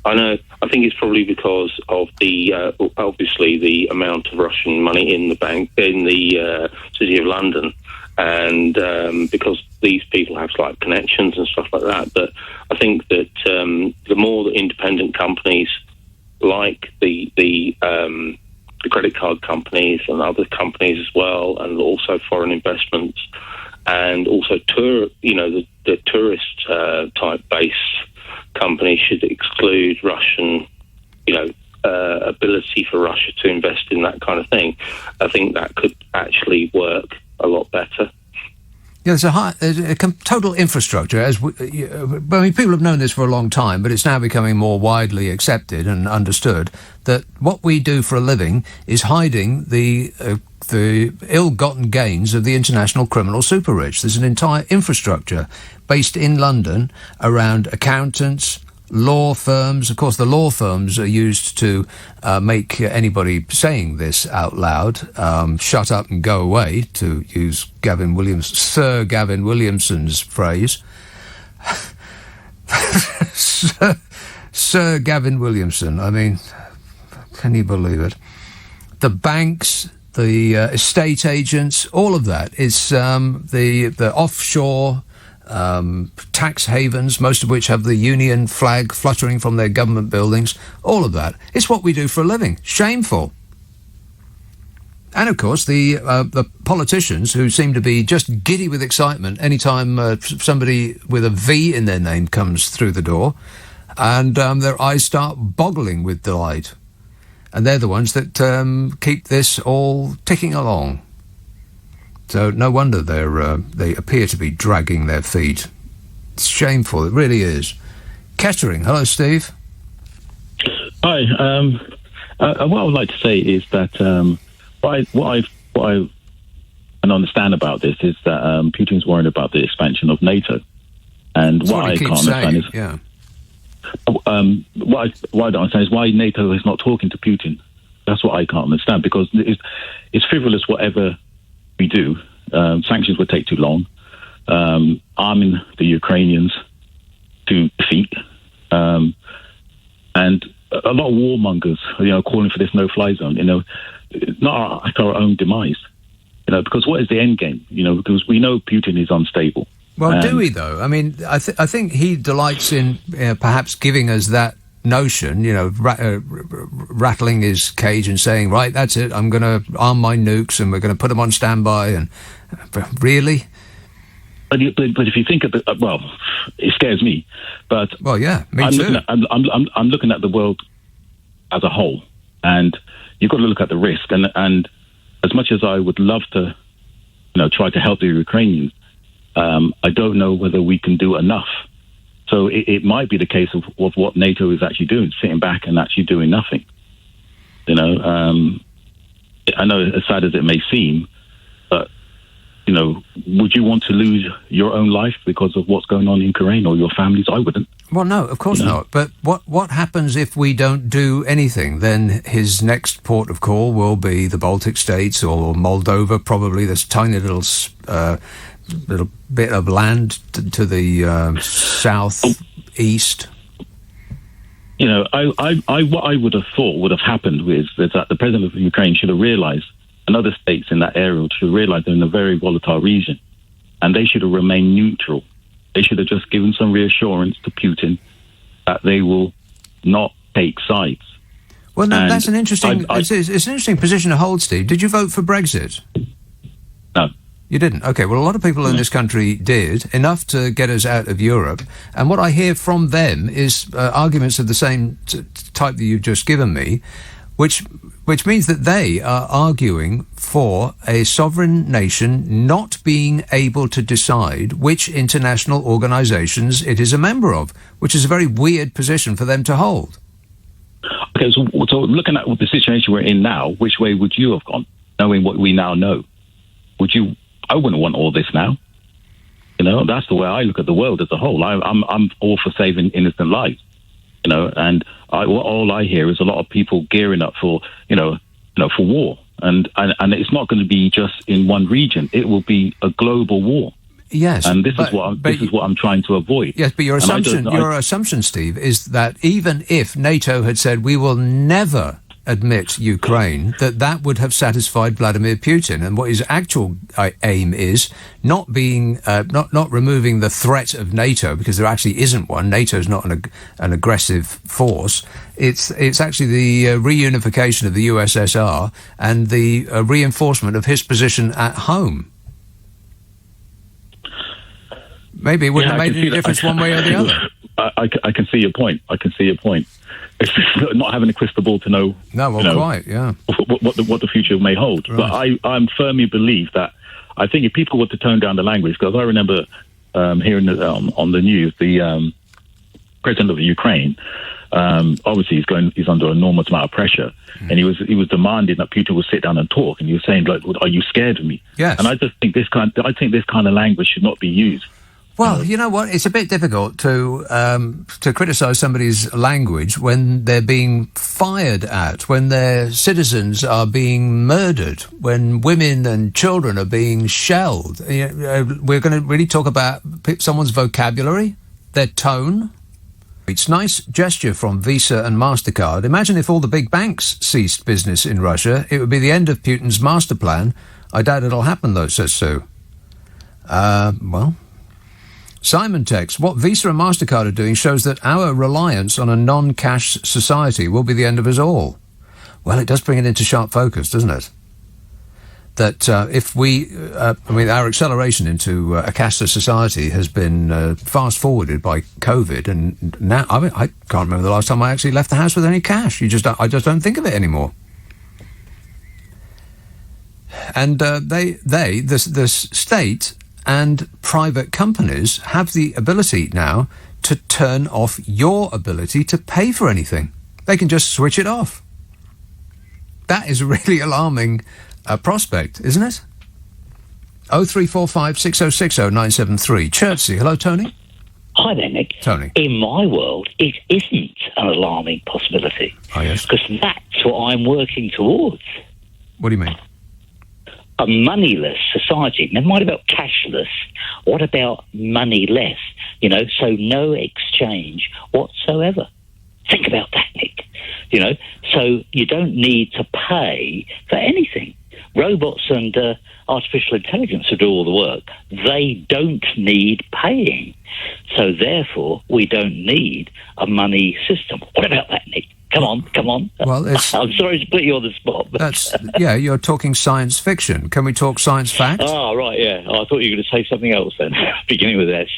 I know. I think it's probably because of the obviously the amount of Russian money in the bank in the City of London, and because these people have like connections and stuff like that. But I think that the more that independent companies like the credit card companies and other companies as well, and also foreign investments, and also the tourist type base companies should exclude Russian, ability for Russia to invest in that kind of thing. I think that could actually work a lot better. Yeah, there's a total infrastructure. People have known this for a long time, but it's now becoming more widely accepted and understood that what we do for a living is hiding the ill-gotten gains of the international criminal super-rich. There's an entire infrastructure based in London around accountants, law firms. Of course, the law firms are used to make anybody saying this out loud shut up and go away, to use Sir Gavin Williamson's phrase. Sir Gavin Williamson, I mean, can you believe it? The banks, the estate agents, all of that is the offshore tax havens, most of which have the Union flag fluttering from their government buildings. All of that. It's what we do for a living. Shameful. And of course, the politicians who seem to be just giddy with excitement anytime somebody with a V in their name comes through the door, and their eyes start boggling with delight. And they're the ones that keep this all ticking along. So no wonder they appear to be dragging their feet. It's shameful, it really is. Kettering, hello, Steve. Hi. What I would like to say is that what I understand about this is that Putin's worried about the expansion of NATO, and what I can't understand is what I don't understand is why NATO is not talking to Putin. That's what I can't understand, because it's frivolous whatever we do. Sanctions would take too long. Arming the Ukrainians to defeat, and a lot of warmongers, calling for this no-fly zone. Not at our own demise. Because what is the end game? Because we know Putin is unstable. Well, do we though? I mean, I think he delights in perhaps giving us that notion, rattling his cage and saying, right, that's it, I'm going to arm my nukes and we're going to put them on standby. And really? But if you think of it, well, it scares me. But well, yeah, me too. I'm looking at the world as a whole, and you've got to look at the risk. And as much as I would love to, try to help the Ukrainians, I don't know whether we can do enough. So it might be the case of what NATO is actually doing, sitting back and actually doing nothing. I know, as sad as it may seem, but, would you want to lose your own life because of what's going on in Ukraine, or your families? I wouldn't. Well, no, of course not. But what happens if we don't do anything? Then his next port of call will be the Baltic states or Moldova, probably, this tiny little bit of land to the southeast. What I would have thought would have happened is that the president of Ukraine should have realised, and other states in that area should have realised they're in a very volatile region, and they should have remained neutral. They should have just given some reassurance to Putin that they will not take sides. Well, no, that's an interesting. It's an interesting position to hold, Steve. Did you vote for Brexit? No. You didn't? Okay, well, a lot of people in this country did, enough to get us out of Europe. And what I hear from them is arguments of the same type that you've just given me, which means that they are arguing for a sovereign nation not being able to decide which international organisations it is a member of, which is a very weird position for them to hold. Okay, so looking at the situation we're in now, which way would you have gone, knowing what we now know? I wouldn't want all this now. You know, that's the way I look at the world as a whole. I'm all for saving innocent lives. You know, and all I hear is a lot of people gearing up for for war, and it's not going to be just in one region. It will be a global war. Yes, and this is what I'm trying to avoid. Yes, but your assumption, Steve, is that even if NATO had said we will never admit Ukraine, that would have satisfied Vladimir Putin, and what his actual aim is not being not removing the threat of NATO, because there actually isn't one. NATO is not an aggressive force. It's actually the reunification of the USSR and the reinforcement of his position at home. Maybe it wouldn't have made any difference one way or the other. I can see your point. It's just not having a crystal ball to know. Quite, yeah. What the future may hold. Right. But I firmly believe that. I think if people were to tone down the language, because I remember hearing on the news the president of Ukraine. Obviously, he's under an enormous amount of pressure, and he was demanding that Putin would sit down and talk. And he was saying, like, "Are you scared of me?" Yes. And I just think this kind of language should not be used. Well, you know what? It's a bit difficult to criticise somebody's language when they're being fired at, when their citizens are being murdered, when women and children are being shelled. We're going to really talk about someone's vocabulary, their tone. It's a nice gesture from Visa and MasterCard. Imagine if all the big banks ceased business in Russia. It would be the end of Putin's master plan. I doubt it'll happen, though, says Sue. Well... Simon texts, what Visa and MasterCard are doing shows that our reliance on a non-cash society will be the end of us all. Well, it does bring it into sharp focus, doesn't it? That if our acceleration into a cashless society has been fast-forwarded by COVID, and now, I can't remember the last time I actually left the house with any cash. I just don't think of it anymore. And the state and private companies have the ability now to turn off your ability to pay for anything. They can just switch it off. That is a really alarming prospect, isn't it? 0345 6060 973. Chertsey. Hello, Tony. Hi there, Nick. Tony. In my world, it isn't an alarming possibility. Oh, yes. Because that's what I'm working towards. What do you mean? A moneyless society. Never mind about cashless. What about moneyless? So no exchange whatsoever. Think about that, Nick. So you don't need to pay for anything. Robots and artificial intelligence will do all the work. They don't need paying. So therefore, we don't need a money system. What about that, Nick? Come on. Well, I'm sorry to put you on the spot. But you're talking science fiction. Can we talk science fact? Oh, right, yeah. I thought you were going to say something else then, beginning with S.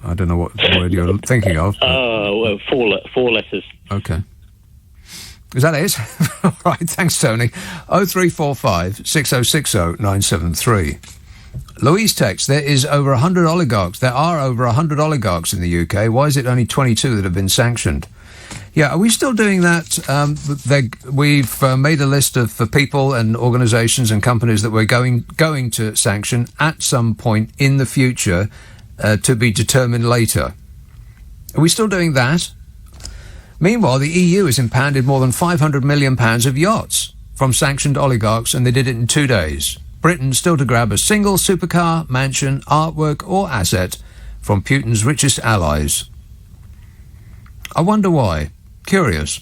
I don't know what word you're thinking of. Well, four letters. Okay. Is that it? All right, thanks, Tony. 0345 6060 973. Louise texts, there are over 100 oligarchs in the UK. Why is it only 22 that have been sanctioned? Yeah, are we still doing that? We've made a list of people and organisations and companies that we're going to sanction at some point in the future to be determined later. Are we still doing that? Meanwhile, the EU has impounded more than £500 million of yachts from sanctioned oligarchs, and they did it in 2 days. Britain still to grab a single supercar, mansion, artwork or asset from Putin's richest allies. I wonder why. Curious.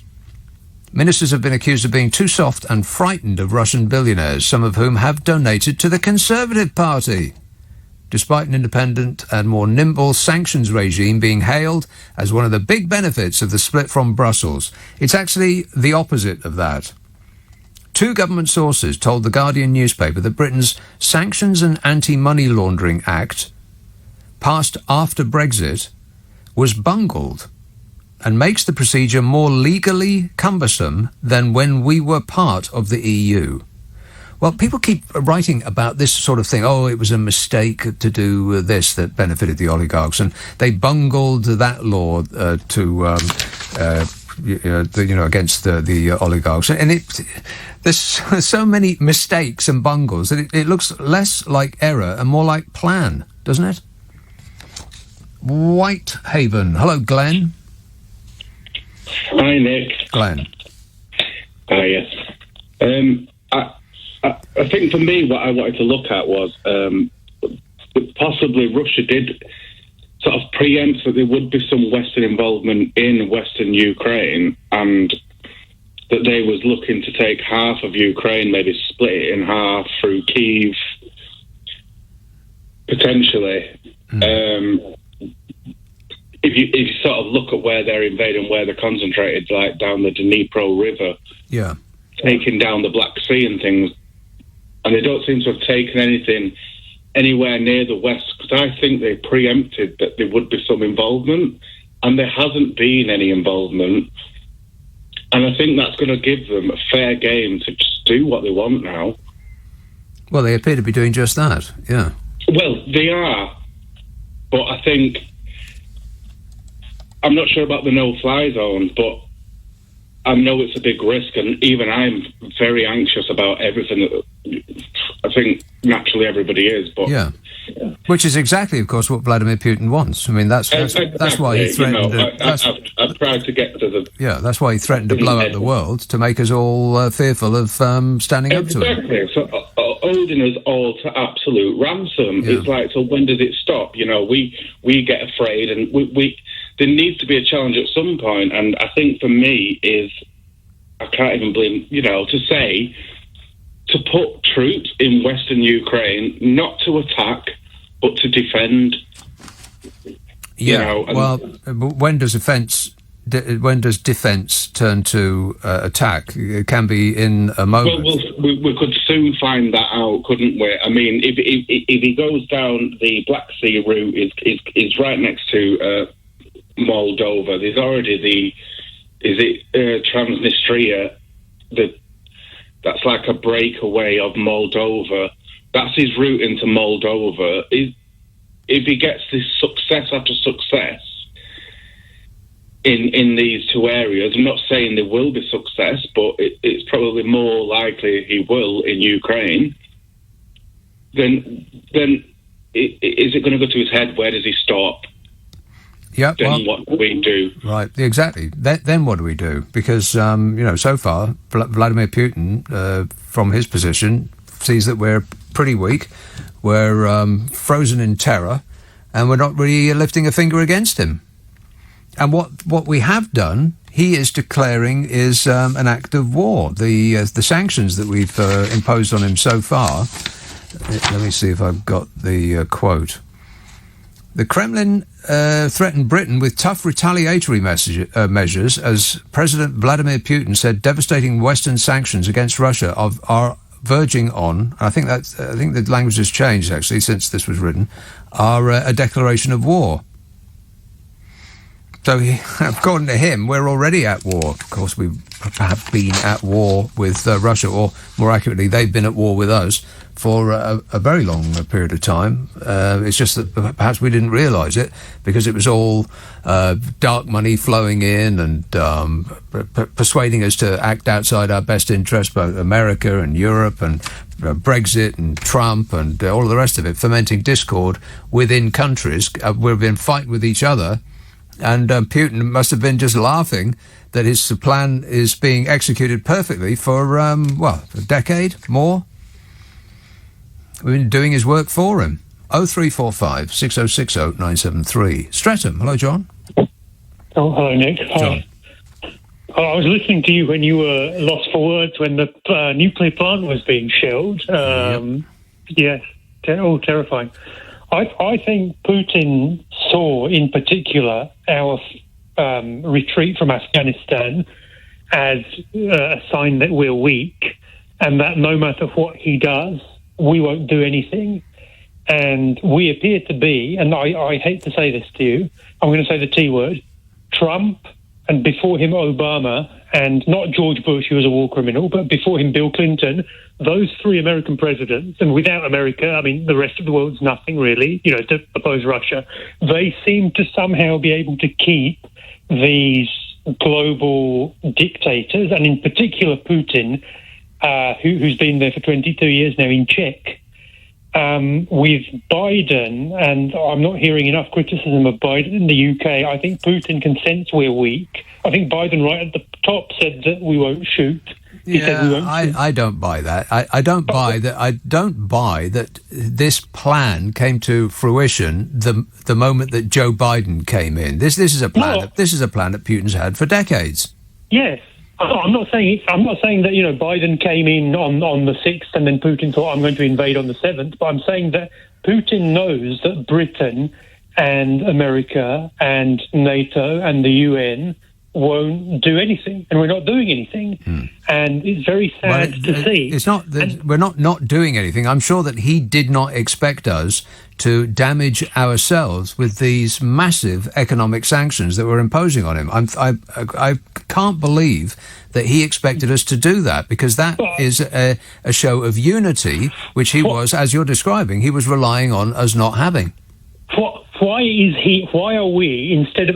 Ministers have been accused of being too soft and frightened of Russian billionaires, some of whom have donated to the Conservative Party, despite an independent and more nimble sanctions regime being hailed as one of the big benefits of the split from Brussels. It's actually the opposite of that. Two government sources told the Guardian newspaper that Britain's Sanctions and Anti-Money Laundering Act, passed after Brexit, was bungled and makes the procedure more legally cumbersome than when we were part of the EU. Well, people keep writing about this sort of thing. Oh, it was a mistake to do this that benefited the oligarchs, and they bungled that law against the oligarchs. And there's so many mistakes and bungles that it looks less like error and more like plan, doesn't it? Whitehaven. Hello, Glenn. Hi, Nick. Glenn. Yes. I think for me, what I wanted to look at was possibly Russia did sort of preempt that there would be some Western involvement in Western Ukraine, and that they was looking to take half of Ukraine, maybe split it in half through Kyiv, potentially. If you sort of look at where they're invading, where they're concentrated, like down the Dnipro River, taking down the Black Sea and things, and they don't seem to have taken anything anywhere near the West, because I think they preempted that there would be some involvement, and there hasn't been any involvement. And I think that's going to give them a fair game to just do what they want now. Well, they appear to be doing just that, yeah. Well, they are, but I think, I'm not sure about the no-fly zone, but I know it's a big risk, and even I'm very anxious about everything that I think naturally everybody is. But yeah. Which is exactly, of course, what Vladimir Putin wants. I mean, that's why he threatened. I've tried to get to the. Yeah, that's why he threatened to blow up the world, to make us all fearful of standing up to him. Exactly. So holding us all to absolute ransom. Yeah. It's like, so when does it stop? You know, we get afraid, and we there needs to be a challenge at some point. And I think for me is, I can't even blame, to say, to put troops in Western Ukraine, not to attack, but to defend. Yeah, when does defence turn to attack? It can be in a moment. Well, we could soon find that out, couldn't we? I mean, if he goes down the Black Sea route, is right next to Moldova. There's already Transnistria, that's like a breakaway of Moldova. That's his route into Moldova. If he gets this success after success in these two areas, I'm not saying there will be success, but it's probably more likely he will in Ukraine, then is it going to go to his head? Where does he stop? Yeah, then what do we do? Right, exactly. Then what do we do? Because, so far, Vladimir Putin, from his position, sees that we're pretty weak, we're frozen in terror, and we're not really lifting a finger against him. And what we have done, he is declaring, is an act of war. The sanctions that we've imposed on him so far, let me see if I've got the quote. The Kremlin threatened Britain with tough retaliatory measures as President Vladimir Putin said devastating Western sanctions against Russia are verging on, I think the language has changed actually since this was written, are a declaration of war. So, according to him, we're already at war. Of course, we have been at war with Russia, or more accurately, they've been at war with us for a very long period of time. It's just that perhaps we didn't realise it because it was all dark money flowing in and persuading us to act outside our best interest, both America and Europe and Brexit and Trump and all of the rest of it, fomenting discord within countries. We've been fighting with each other. And Putin must have been just laughing that his plan is being executed perfectly for, a decade, more? We've been doing his work for him. 0345 6060 973. Streatham. Hello, John. Oh, hello, Nick. John. I was listening to you when you were lost for words when the nuclear plant was being shelled. Yes, terrifying. I think Putin saw, in particular, our retreat from Afghanistan as a sign that we're weak and that no matter what he does, we won't do anything. And we appear to be, and I hate to say this to you, I'm going to say the T word, Trump, and before him Obama, and not George Bush, who was a war criminal, but before him Bill Clinton, those three American presidents, and without America, I mean, the rest of the world's nothing really, to oppose Russia, they seem to somehow be able to keep these global dictators, and in particular Putin, who's been there for 22 years now, in check. With Biden, and I'm not hearing enough criticism of Biden in the UK, I think Putin can sense we're weak. I think Biden right at the top said that we won't shoot. He said we won't shoot. I don't buy that. I don't buy that. I don't buy that this plan came to fruition the moment that Joe Biden came in. This is a plan. No. This is a plan that Putin's had for decades. Yes. I'm not saying that Biden came in on the 6th and then Putin thought I'm going to invade on the 7th, but I'm saying that Putin knows that Britain and America and NATO and the UN won't do anything, and we're not doing anything. And it's very sad to see. It's not that we're not doing anything. I'm sure that he did not expect us to damage ourselves with these massive economic sanctions that we're imposing on him. I can't believe that he expected us to do that, because that is a show of unity, which he was, as you're describing, he was relying on us not having. Why are we, instead of,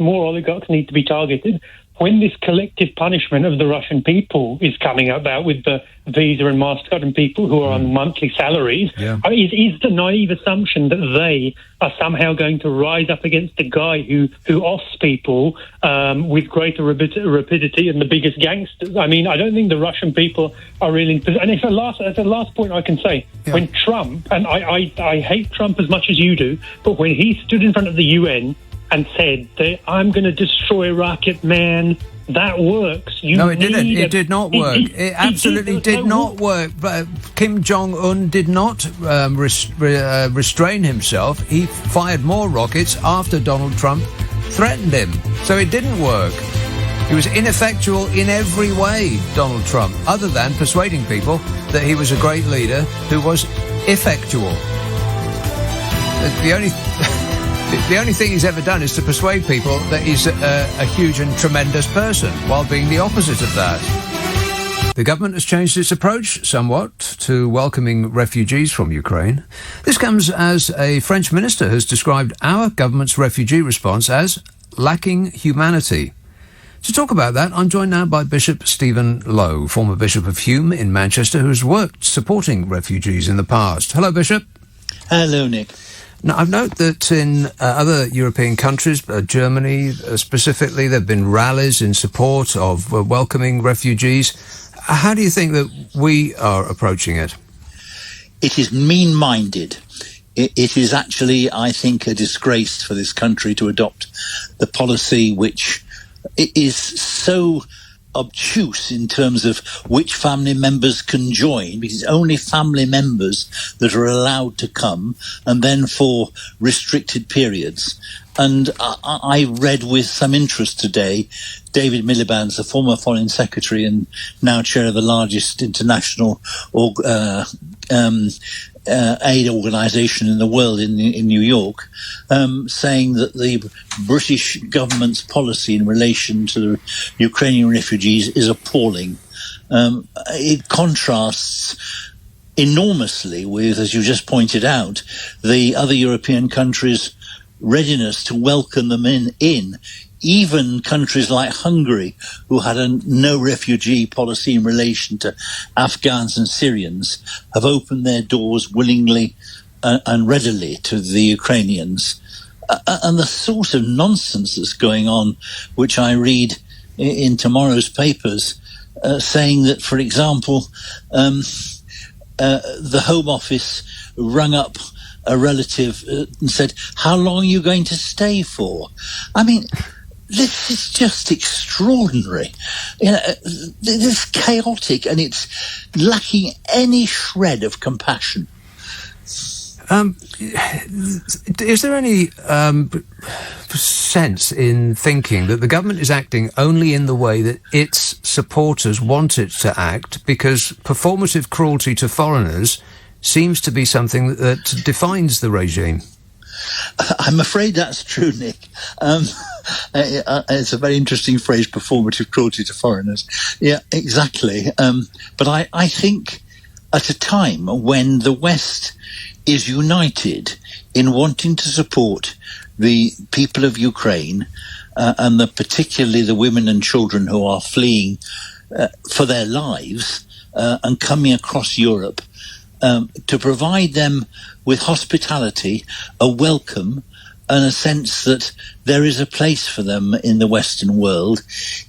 more oligarchs need to be targeted. When this collective punishment of the Russian people is coming about with the Visa and MasterCard and people who are on monthly salaries, is the naive assumption that they are somehow going to rise up against a guy who offs people with greater rapidity and the biggest gangsters? I mean, I don't think the Russian people are really... And it's the last point I can say. When Trump, and I hate Trump as much as you do, but when he stood in front of the UN and said that I'm going to destroy Rocket Man, that works. No, it didn't. It did not work. It absolutely did not work. But Kim Jong-un did not restrain himself. He fired more rockets after Donald Trump threatened him. So it didn't work. He was ineffectual in every way, Donald Trump, other than persuading people that he was a great leader who was effectual. The only thing he's ever done is to persuade people that he's a huge and tremendous person, while being the opposite of that. The government has changed its approach somewhat to welcoming refugees from Ukraine. This comes as a French minister has described our government's refugee response as lacking humanity. To talk about that, I'm joined now by Bishop Stephen Lowe, former Bishop of Hume in Manchester, who has worked supporting refugees in the past. Hello, Bishop. Hello, Nick. Now, I've noted that in other European countries, Germany specifically, there have been rallies in support of welcoming refugees. How do you think that we are approaching it? It is mean-minded. It is actually, I think, a disgrace for this country to adopt the policy which is so obtuse in terms of which family members can join, because it's only family members that are allowed to come, and then for restricted periods. And I read with some interest today David Miliband's, the former Foreign Secretary and now chair of the largest international aid organisation in the world in New York, saying that the British government's policy in relation to the Ukrainian refugees is appalling. It contrasts enormously with, as you just pointed out, the other European countries' readiness to welcome them in. Even countries like Hungary, who had a no refugee policy in relation to Afghans and Syrians, have opened their doors willingly and readily to the Ukrainians. And the sort of nonsense that's going on, which I read in tomorrow's papers, saying that, for example, the Home Office rung up a relative and said, "How long are you going to stay for?" I mean, this is just extraordinary. This is chaotic, and it's lacking any shred of compassion. Is there any sense in thinking that the government is acting only in the way that its supporters want it to act, because performative cruelty to foreigners seems to be something that defines the regime? I'm afraid that's true, Nick. It's a very interesting phrase, performative cruelty to foreigners. Yeah, exactly. But I think at a time when the West is united in wanting to support the people of Ukraine, and particularly the women and children who are fleeing for their lives and coming across Europe, to provide them with hospitality, a welcome, and a sense that there is a place for them in the Western world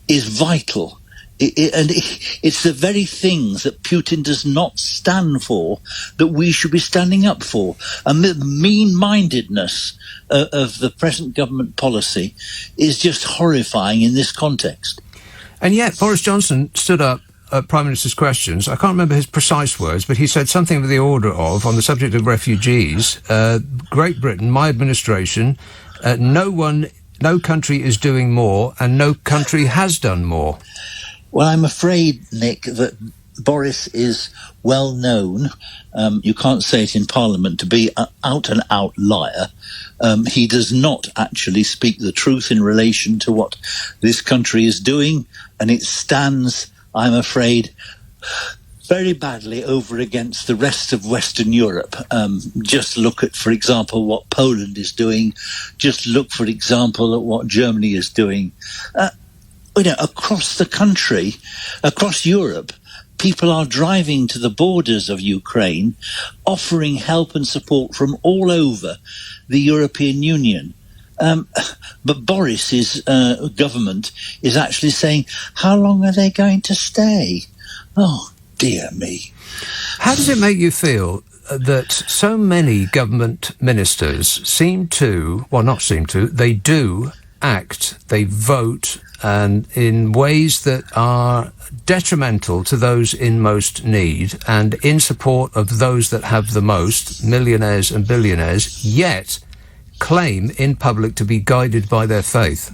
is vital. It's the very things that Putin does not stand for that we should be standing up for. And the mean-mindedness of the present government policy is just horrifying in this context. And yet Boris Johnson stood up at Prime Minister's questions. I can't remember his precise words, but he said something of the order of, on the subject of refugees, Great Britain, my administration, no country is doing more, and no country has done more. Well, I'm afraid, Nick, that Boris is well known, you can't say it in Parliament, to be an out-and-out liar. He does not actually speak the truth in relation to what this country is doing, and it stands, I'm afraid, very badly over against the rest of Western Europe. Just look at, for example, what Poland is doing. Just look, for example, at what Germany is doing. Across the country, across Europe, people are driving to the borders of Ukraine, offering help and support from all over the European Union. But Boris's government is actually saying, how long are they going to stay? Oh, dear me. How does it make you feel that so many government ministers they do act, they vote, and in ways that are detrimental to those in most need and in support of those that have the most, millionaires and billionaires, yet claim in public to be guided by their faith?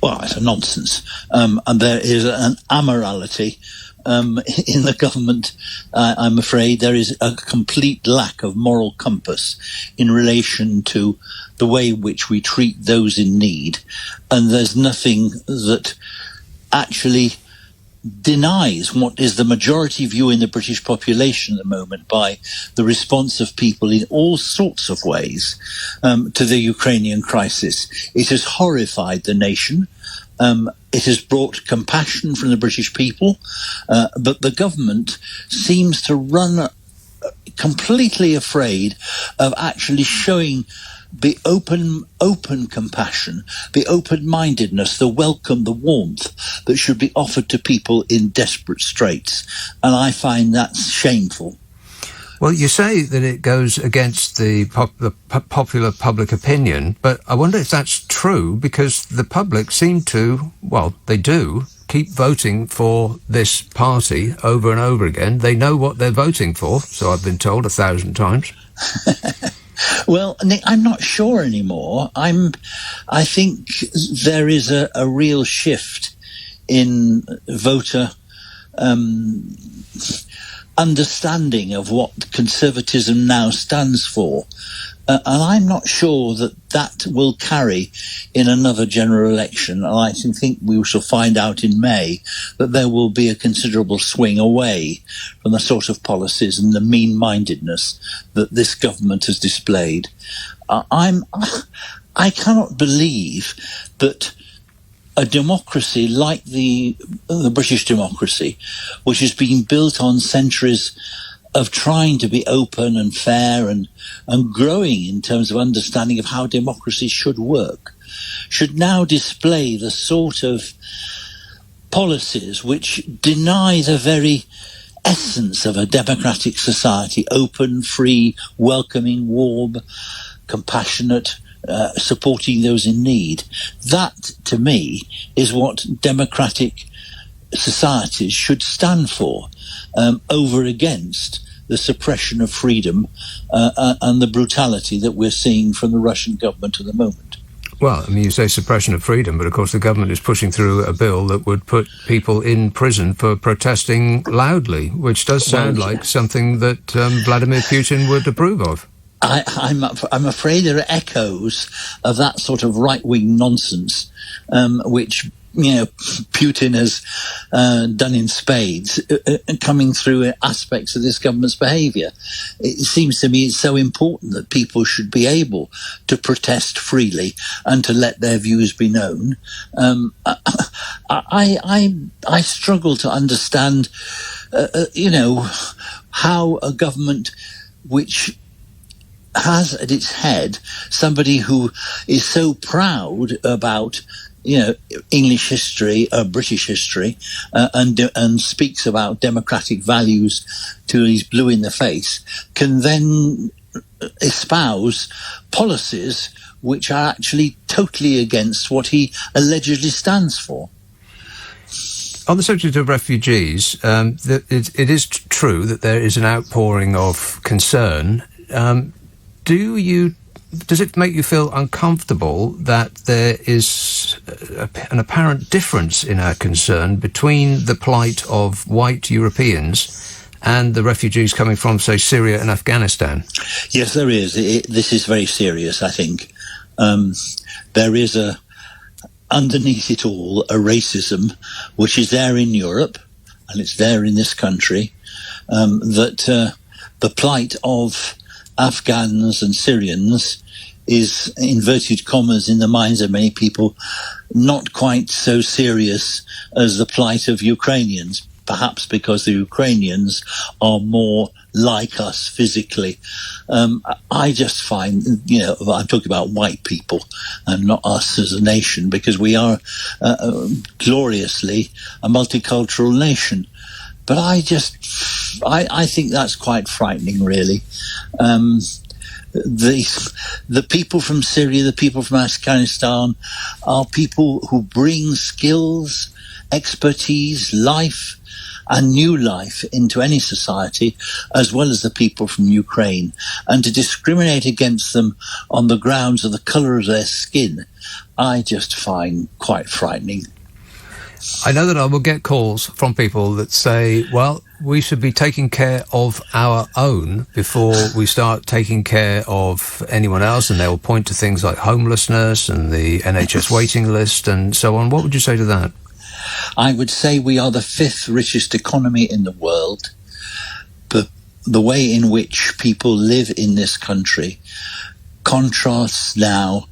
Well, it's a nonsense. And there is an amorality in the government. I'm afraid there is a complete lack of moral compass in relation to the way in which we treat those in need. And there's nothing that actually denies what is the majority view in the British population at the moment by the response of people in all sorts of ways to the Ukrainian crisis. It has horrified the nation. It has brought compassion from the British people, but the government seems to run completely afraid of actually showing the open compassion, the open-mindedness, the welcome, the warmth that should be offered to people in desperate straits. And I find that shameful. Well, you say that it goes against the popular public opinion, but I wonder if that's true, because the public seem to, they do, keep voting for this party over and over again. They know what they're voting for, so I've been told 1,000 times. Well, Nick, I'm not sure anymore. I think there is a real shift in voter understanding of what conservatism now stands for. And I'm not sure that will carry in another general election. And I think we shall find out in May that there will be a considerable swing away from the sort of policies and the mean-mindedness that this government has displayed. I cannot believe that a democracy like the British democracy, which has been built on centuries of trying to be open and fair and growing in terms of understanding of how democracy should work, should now display the sort of policies which deny the very essence of a democratic society: open, free, welcoming, warm, compassionate, supporting those in need. That, to me, is what democratic societies should stand for, over against the suppression of freedom and the brutality that we're seeing from the Russian government at the moment. Well, I mean, you say suppression of freedom, but of course the government is pushing through a bill that would put people in prison for protesting loudly, which does sound like something that Vladimir Putin would approve of. I'm afraid there are echoes of that sort of right-wing nonsense, which Putin has done in spades, coming through aspects of this government's behaviour. It seems to me it's so important that people should be able to protest freely and to let their views be known. I struggle to understand, how a government which has at its head somebody who is so proud about English history, British history, and speaks about democratic values till he's blue in the face, can then espouse policies which are actually totally against what he allegedly stands for. On the subject of refugees, it is true that there is an outpouring of concern. Does it make you feel uncomfortable that there is an apparent difference in our concern between the plight of white Europeans and the refugees coming from, say, Syria and Afghanistan? Yes, there is. This is very serious, I think. There is underneath it all, a racism which is there in Europe and it's there in this country, that the plight of Afghans and Syrians is, inverted commas, in the minds of many people, not quite so serious as the plight of Ukrainians, perhaps because the Ukrainians are more like us physically. I just find, I'm talking about white people and not us as a nation, because we are gloriously a multicultural nation. But I think that's quite frightening, really. The people from Syria, the people from Afghanistan are people who bring skills, expertise, life, and new life into any society, as well as the people from Ukraine. And to discriminate against them on the grounds of the colour of their skin, I just find quite frightening. I know that I will get calls from people that say, well, we should be taking care of our own before we start taking care of anyone else, and they'll point to things like homelessness and the NHS waiting list and so on. What would you say to that? I would say we are the 5th richest economy in the world. But the way in which people live in this country contrasts now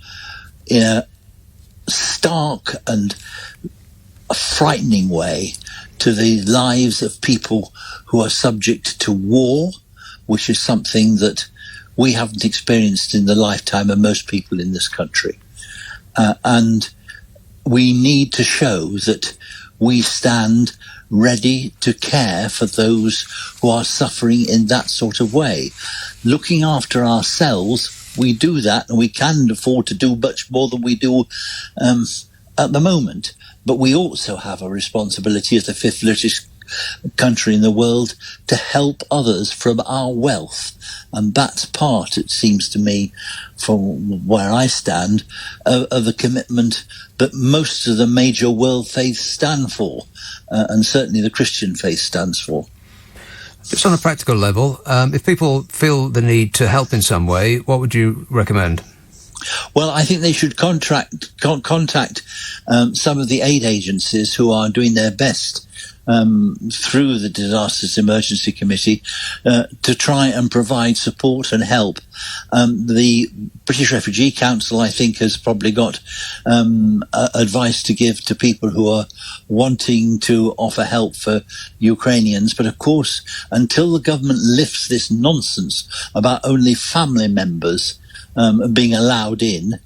in a stark and a frightening way to the lives of people who are subject to war, which is something that we haven't experienced in the lifetime of most people in this country. And we need to show that we stand ready to care for those who are suffering in that sort of way. Looking after ourselves, we do that, and we can afford to do much more than we do at the moment. But we also have a responsibility as the 5th richest country in the world to help others from our wealth. And that's part, it seems to me, from where I stand, of the commitment that most of the major world faiths stand for, and certainly the Christian faith stands for. Just on a practical level, if people feel the need to help in some way, what would you recommend? Well, I think they should contact some of the aid agencies who are doing their best through the Disasters Emergency Committee to try and provide support and help. The British Refugee Council, I think, has probably got advice to give to people who are wanting to offer help for Ukrainians. But of course, until the government lifts this nonsense about only family members being allowed in,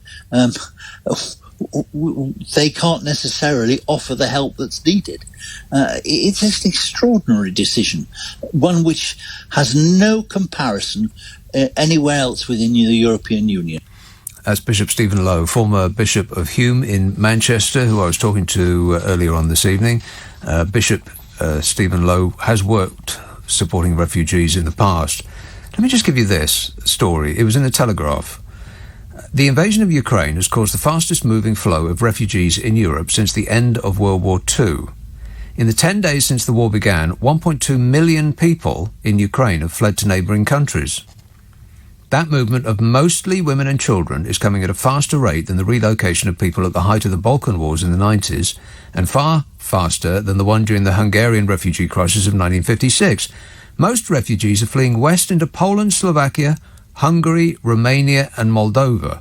they can't necessarily offer the help that's needed. It's an extraordinary decision, one which has no comparison anywhere else within the European Union. As Bishop Stephen Lowe, former Bishop of Hume in Manchester, who I was talking to earlier on this evening. Bishop Stephen Lowe has worked supporting refugees in the past. Let me just give you this story. It was in the Telegraph. The invasion of Ukraine has caused the fastest moving flow of refugees in Europe since the end of World War II. In the 10 days since the war began, 1.2 million people in Ukraine have fled to neighbouring countries. That movement of mostly women and children is coming at a faster rate than the relocation of people at the height of the Balkan Wars in the 90s, and far faster than the one during the Hungarian refugee crisis of 1956. Most refugees are fleeing west into Poland, Slovakia, Hungary, Romania and Moldova,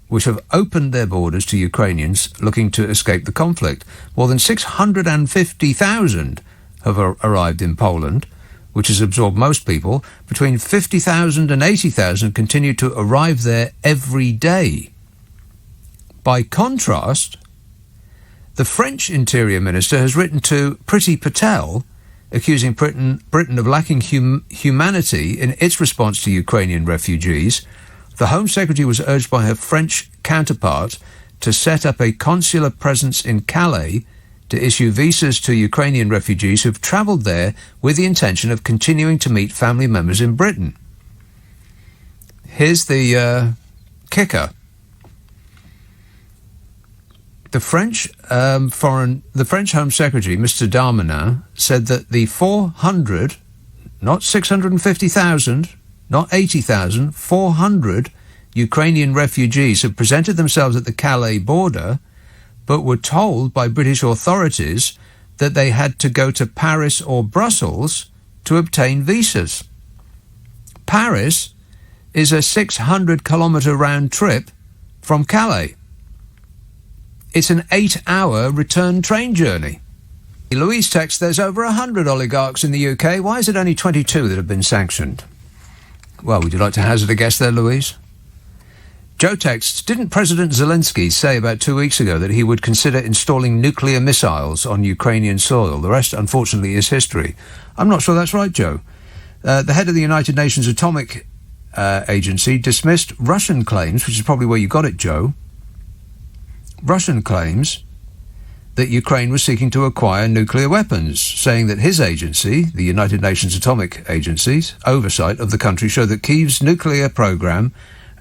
which have opened their borders to Ukrainians looking to escape the conflict. More than 650,000 have arrived in Poland, which has absorbed most people. Between 50,000 and 80,000 continue to arrive there every day. By contrast, the French Interior Minister has written to Priti Patel, accusing Britain of lacking humanity in its response to Ukrainian refugees. The Home Secretary was urged by her French counterpart to set up a consular presence in Calais to issue visas to Ukrainian refugees who've travelled there with the intention of continuing to meet family members in Britain. Here's the kicker. The French Home Secretary, Mr. Darmanin, said that the 400, not 650,000, not 80,000, 400 Ukrainian refugees have presented themselves at the Calais border, but were told by British authorities that they had to go to Paris or Brussels to obtain visas. Paris is a 600-kilometre round trip from Calais. It's an 8-hour return train journey. Louise texts, there's over 100 oligarchs in the UK. Why is it only 22 that have been sanctioned? Well, would you like to hazard a guess there, Louise? Joe texts, didn't President Zelensky say about 2 weeks ago that he would consider installing nuclear missiles on Ukrainian soil? The rest, unfortunately, is history. I'm not sure that's right, Joe. The head of the United Nations Atomic Agency dismissed Russian claims, which is probably where you got it, Joe. Russian claims that Ukraine was seeking to acquire nuclear weapons, saying that his agency, the United Nations Atomic Agency's oversight of the country, showed that Kyiv's nuclear program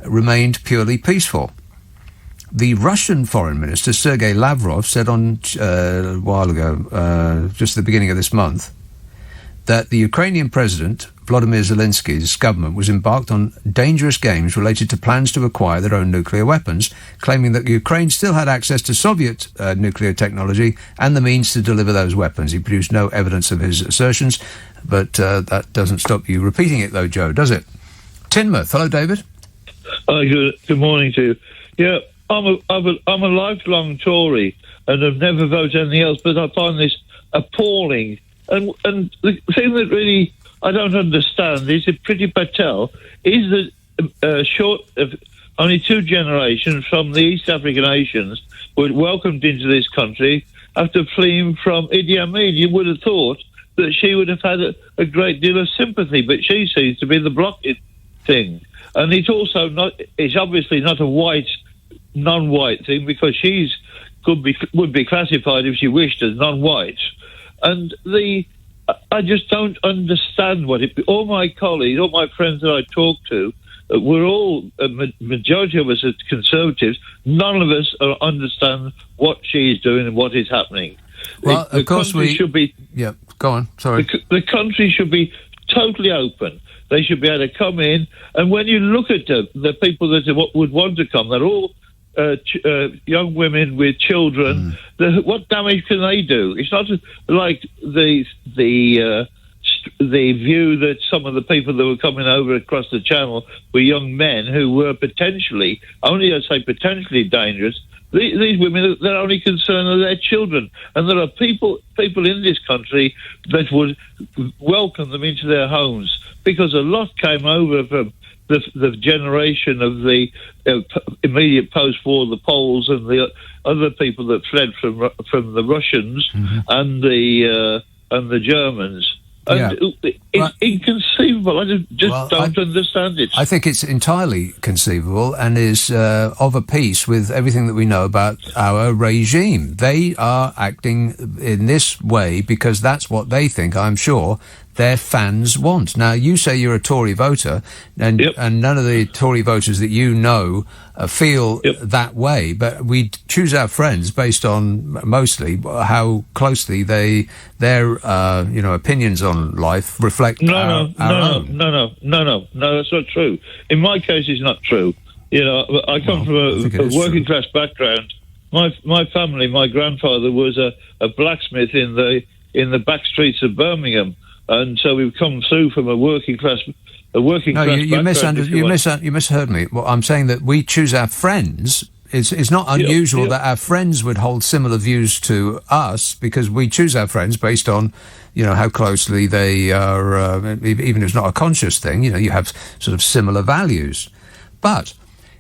remained purely peaceful. The Russian Foreign Minister, Sergei Lavrov, said on a while ago, just at the beginning of this month, that the Ukrainian President, Volodymyr Zelensky's government, was embarked on dangerous games related to plans to acquire their own nuclear weapons, claiming that Ukraine still had access to Soviet nuclear technology and the means to deliver those weapons. He produced no evidence of his assertions, but that doesn't stop you repeating it, though, Joe, does it? Tinmouth. Hello, David. Good morning to you. Yeah, I'm a lifelong Tory and have never voted anything else, but I find this appalling. And the thing that really I don't understand is that Priti Patel is the short of only 2 generations from the East African nations were welcomed into this country after fleeing from Idi Amin. You would have thought that she would have had a great deal of sympathy, but she seems to be the blocked thing. And it's also not. It's obviously not a non-white thing, because would be classified if she wished as non-white. And I just don't understand all my colleagues, all my friends that I talk to, we're all, a majority of us are conservatives. None of us understand what she is doing and what is happening. Well, of course should be. Yeah, go on. Sorry. The country should be totally open. They should be able to come in, and when you look at the people that would want to come, they're all young women with children. What damage can they do? It's not like the view that some of the people that were coming over across the channel were young men who were potentially, only I say potentially dangerous. These women, they're only concerned with their children, and there are people in this country that would welcome them into their homes, because a lot came over from the generation of the immediate post-war, the Poles and the other people that fled from the Russians and the Germans. And it's inconceivable. I just don't understand it. I think it's entirely conceivable and is of a piece with everything that we know about our regime. They are acting in this way because that's what they think, I'm sure, their fans want. Now, you say you're a Tory voter, and none of the Tory voters that you know feel that way, but we choose our friends based on mostly how closely their opinions on life reflect our own. No, that's not true. In my case, it's not true. You know, I come from a working class background. My family, my grandfather was a blacksmith in the back streets of Birmingham, and so we've come through from a working class. You misheard me. Well, I'm saying that we choose our friends. It's not unusual that our friends would hold similar views to us, because we choose our friends based on, how closely they are. Even if it's not a conscious thing, you have sort of similar values. But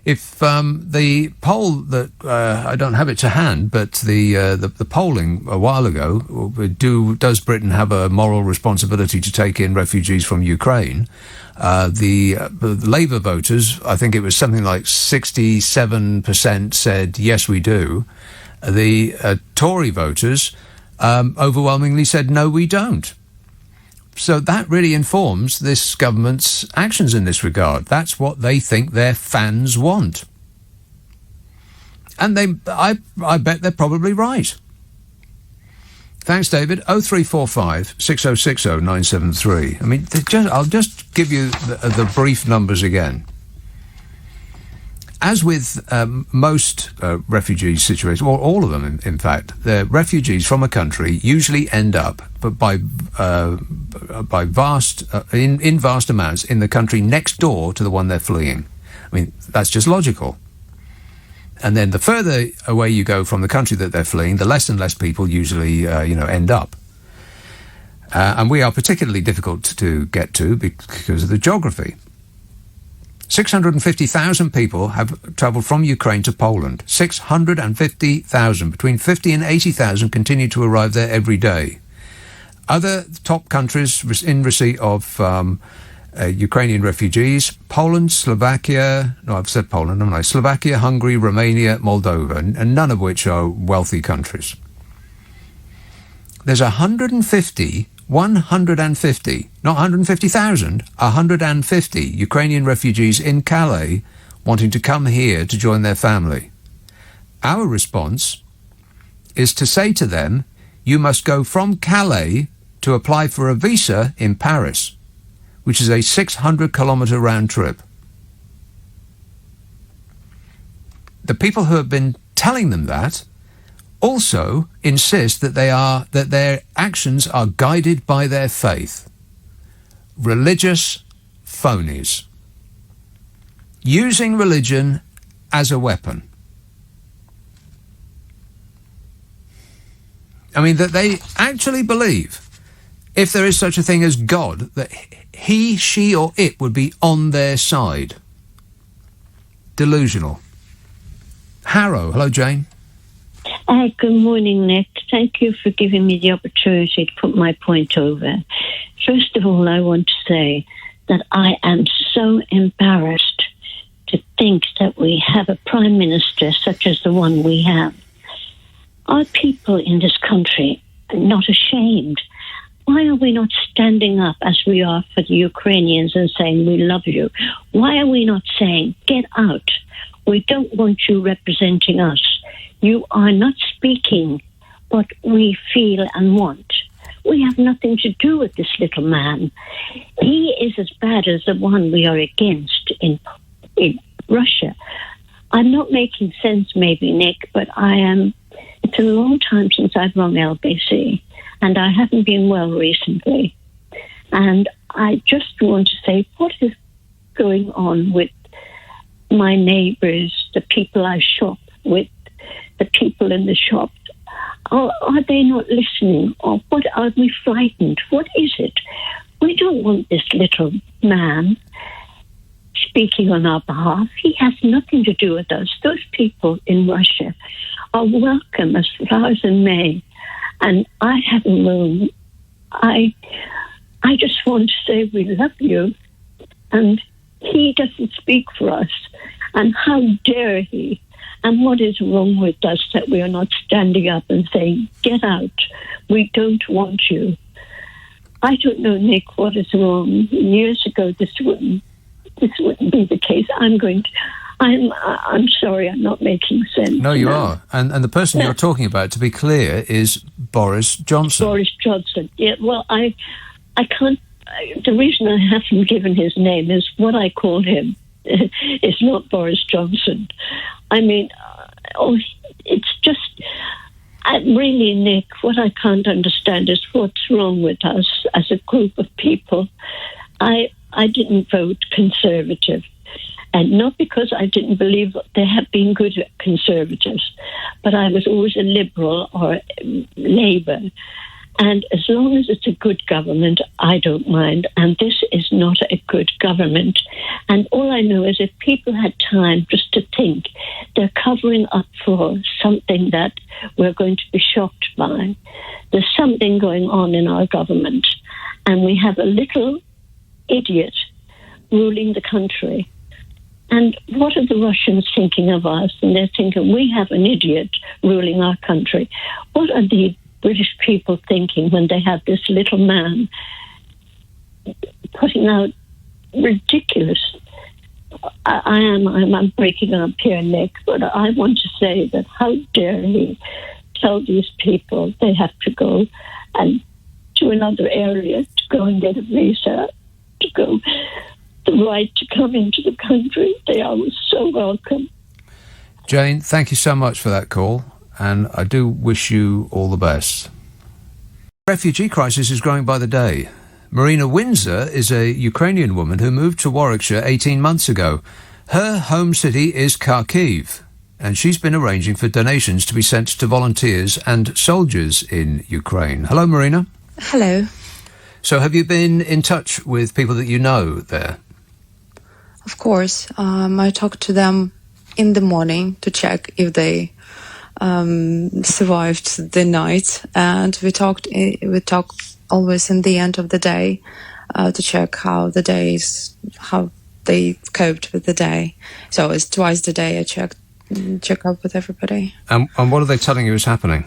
if the poll that I don't have it to hand, but the polling a while ago, does Britain have a moral responsibility to take in refugees from Ukraine? The Labour voters, I think it was something like 67% said yes, we do. The Tory voters overwhelmingly said no, we don't. So that really informs this government's actions in this regard. That's what they think their fans want. And I bet they're probably right. Thanks, David. 0345 6060 973. I mean, I'll just give you the brief numbers again. As with most refugee situations, or all of them, in fact, the refugees from a country usually end up, by vast amounts, in the country next door to the one they're fleeing. I mean, that's just logical. And then the further away you go from the country that they're fleeing, the less and less people usually, end up. And we are particularly difficult to get to because of the geography. 650,000 people have travelled from Ukraine to Poland. 650,000. Between 50 and 80,000 continue to arrive there every day. Other top countries in receipt of Ukrainian refugees: Poland, Slovakia, Slovakia, Hungary, Romania, Moldova, and none of which are wealthy countries. There's 150, not 150,000, 150 Ukrainian refugees in Calais wanting to come here to join their family. Our response is to say to them, you must go from Calais to apply for a visa in Paris, which is a 600-kilometre round trip. The people who have been telling them that also insist that their actions are guided by their faith. Religious phonies. Using religion as a weapon. I mean, that they actually believe, if there is such a thing as God, that he, she, or it would be on their side. Delusional. Harrow. Hello, Jane. Good morning, Nick. Thank you for giving me the opportunity to put my point over. First of all, I want to say that I am so embarrassed to think that we have a Prime Minister such as the one we have. Are people in this country not ashamed? Why are we not standing up as we are for the Ukrainians and saying we love you? Why are we not saying, get out? We don't want you representing us. You are not speaking what we feel and want. We have nothing to do with this little man. He is as bad as the one we are against in Russia. I'm not making sense, maybe, Nick, but I am. It's a long time since I've rung LBC, and I haven't been well recently. And I just want to say, what is going on with my neighbours, the people I shop with, the people in the shops? Are they not listening? Or what, are we frightened? What is it? We don't want this little man speaking on our behalf. He has nothing to do with us. Those people in Russia are welcome as flowers in May. And I have a room. I just want to say we love you. And he doesn't speak for us. And how dare he? And what is wrong with us that we are not standing up and saying, get out. We don't want you. I don't know, Nick, what is wrong. Years ago, this wouldn't be the case. I'm sorry, I'm not making sense. No, you are. And the person you're talking about, to be clear, is Boris Johnson. Boris Johnson. Yeah, well, I can't... The reason I haven't given his name is what I call him is not Boris Johnson. I mean, it's just... really, Nick, what I can't understand is what's wrong with us as a group of people. I didn't vote Conservative. And not because I didn't believe there have been good Conservatives, but I was always a Liberal or Labour. And as long as it's a good government, I don't mind. And this is not a good government. And all I know is if people had time just to think, they're covering up for something that we're going to be shocked by. There's something going on in our government. And we have a little idiot ruling the country. And what are the Russians thinking of us? And they're thinking, we have an idiot ruling our country. What are the British people thinking when they have this little man putting out ridiculous... I'm breaking up here, Nick, but I want to say that how dare he tell these people they have to go and to another area to go and get a visa, to go... the right to come into the country. They are so welcome. Jane, thank you so much for that call, and I do wish you all the best. The refugee crisis is growing by the day. Marina Windsor is a Ukrainian woman who moved to Warwickshire 18 months ago. Her home city is Kharkiv, and she's been arranging for donations to be sent to volunteers and soldiers in Ukraine. Hello, Marina. Hello. So have you been in touch with people that you know there? Of course. I talk to them in the morning to check if they survived the night, and we talk always in the end of the day to check how they coped with the day. So it's twice a day I check up with everybody. And what are they telling you is happening?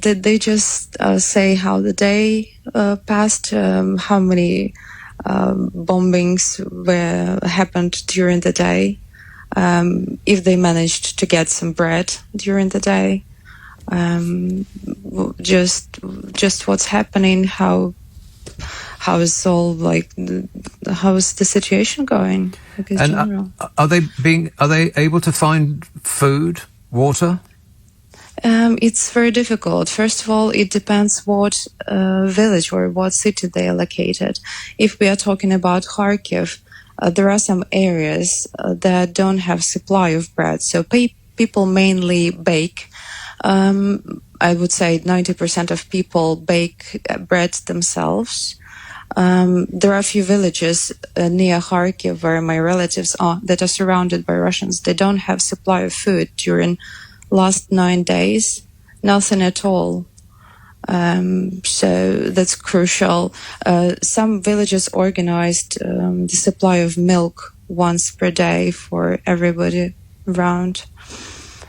Did they just say how the day passed, how many bombings happened during the day, if they managed to get some bread during the day, just what's happening, how is all how is the situation going? And are they able to find food, water? It's very difficult. First of all, it depends what village or what city they are located. If we are talking about Kharkiv, there are some areas that don't have supply of bread. So people mainly bake. I would say 90% of people bake bread themselves. There are a few villages near Kharkiv where my relatives are that are surrounded by Russians. They don't have supply of food during last 9 days, nothing at all. So that's crucial. Some villages organized the supply of milk once per day for everybody around.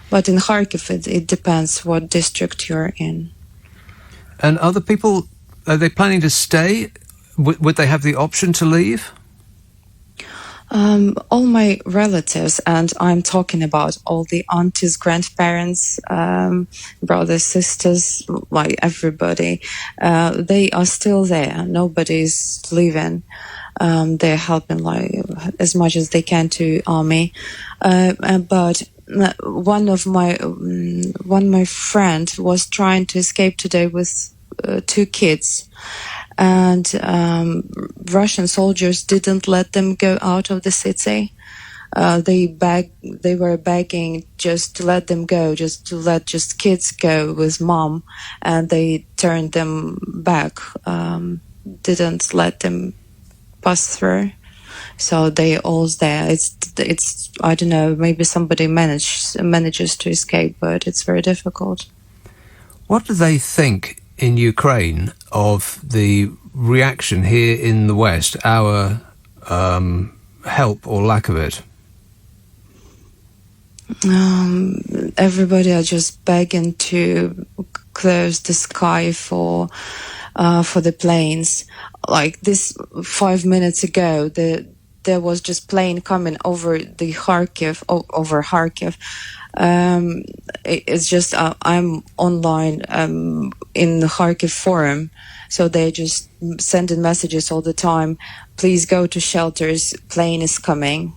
But in Kharkiv, it depends what district you're in. And other people, are they planning to stay? Would they have the option to leave? All my relatives, and I'm talking about all the aunties, grandparents, brothers, sisters, like everybody, they are still there. Nobody's leaving. They're helping as much as they can to army. But one of my friend was trying to escape today with 2 kids. And Russian soldiers didn't let them go out of the city. They were begging just to let them go, just kids go with mom, and they turned them back, didn't let them pass through. So they all there. It's I don't know, maybe somebody manages to escape, but it's very difficult. What do they think in Ukraine of the reaction here in the West, our help or lack of it? Everybody are just begging to close the sky for the planes. Like this 5 minutes ago, there was just plane coming over the Kharkiv, over Kharkiv. It's just I'm online in the Kharkiv forum, so they just sending messages all the time. Please go to shelters. Plane is coming.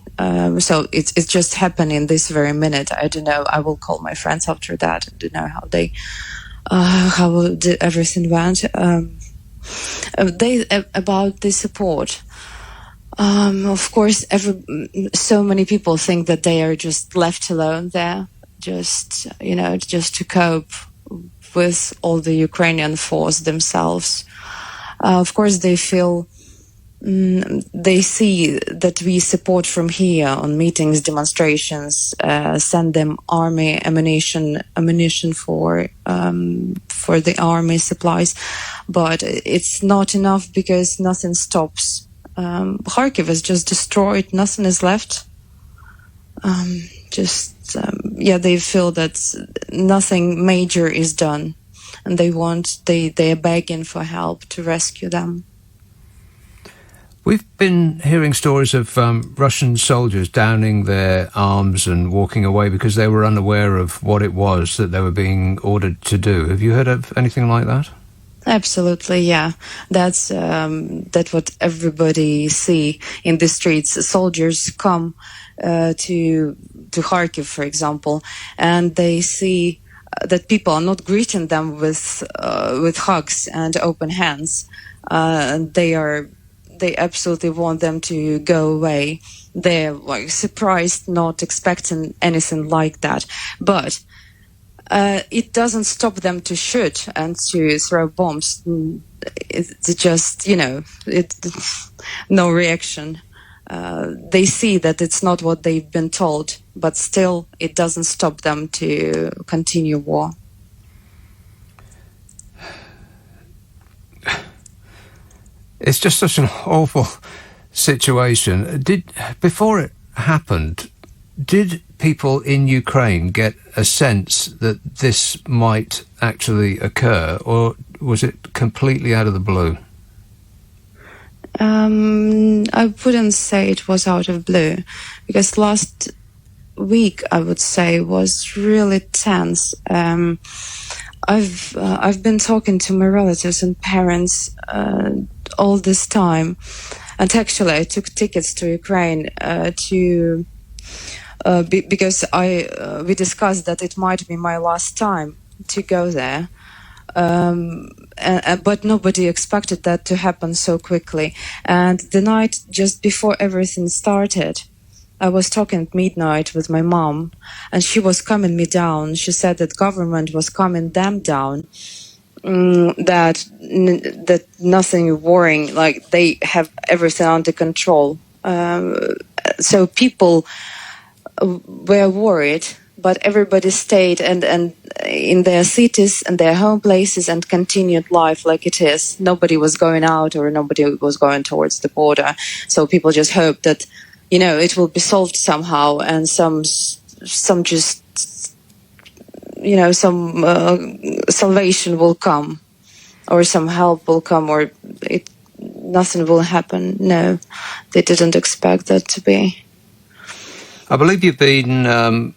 So it's just happening this very minute. I don't know. I will call my friends after that. I don't know how everything went. About the support. Of course, so many people think that they are just left alone there, just to cope with all the Ukrainian force themselves. Of course, they feel. They see that we support from here on meetings, demonstrations, send them army ammunition for the army supplies, but it's not enough because nothing stops. Kharkiv is just destroyed, nothing is left. They feel that nothing major is done, and they are begging for help to rescue them. We've been hearing stories of Russian soldiers downing their arms and walking away because they were unaware of what it was that they were being ordered to do. Have you heard of anything like that? Absolutely, yeah. That's what everybody see in the streets. Soldiers come to Kharkiv, for example, and they see that people are not greeting them with hugs and open hands. They absolutely want them to go away. They're like surprised, not expecting anything like that. But it doesn't stop them to shoot and to throw bombs. It's just, no reaction. They see that it's not what they've been told, but still it doesn't stop them to continue war. It's just such an awful situation. Before it happened, did people in Ukraine get a sense that this might actually occur, or was it completely out of the blue? I wouldn't say it was out of blue, because last week I would say was really tense. I've been talking to my relatives and parents all this time, and actually I took tickets to Ukraine because we discussed that it might be my last time to go there. But nobody expected that to happen so quickly. And the night just before everything started, I was talking at midnight with my mom, and she was calming me down. She said that government was calming them down, that nothing worrying, like they have everything under control. So people were worried, but everybody stayed and in their cities and their home places and continued life like it is. Nobody was going out or nobody was going towards the border. So people just hoped that, it will be solved somehow, and some salvation will come, or some help will come, or nothing will happen. No, they didn't expect that to be. I believe you've been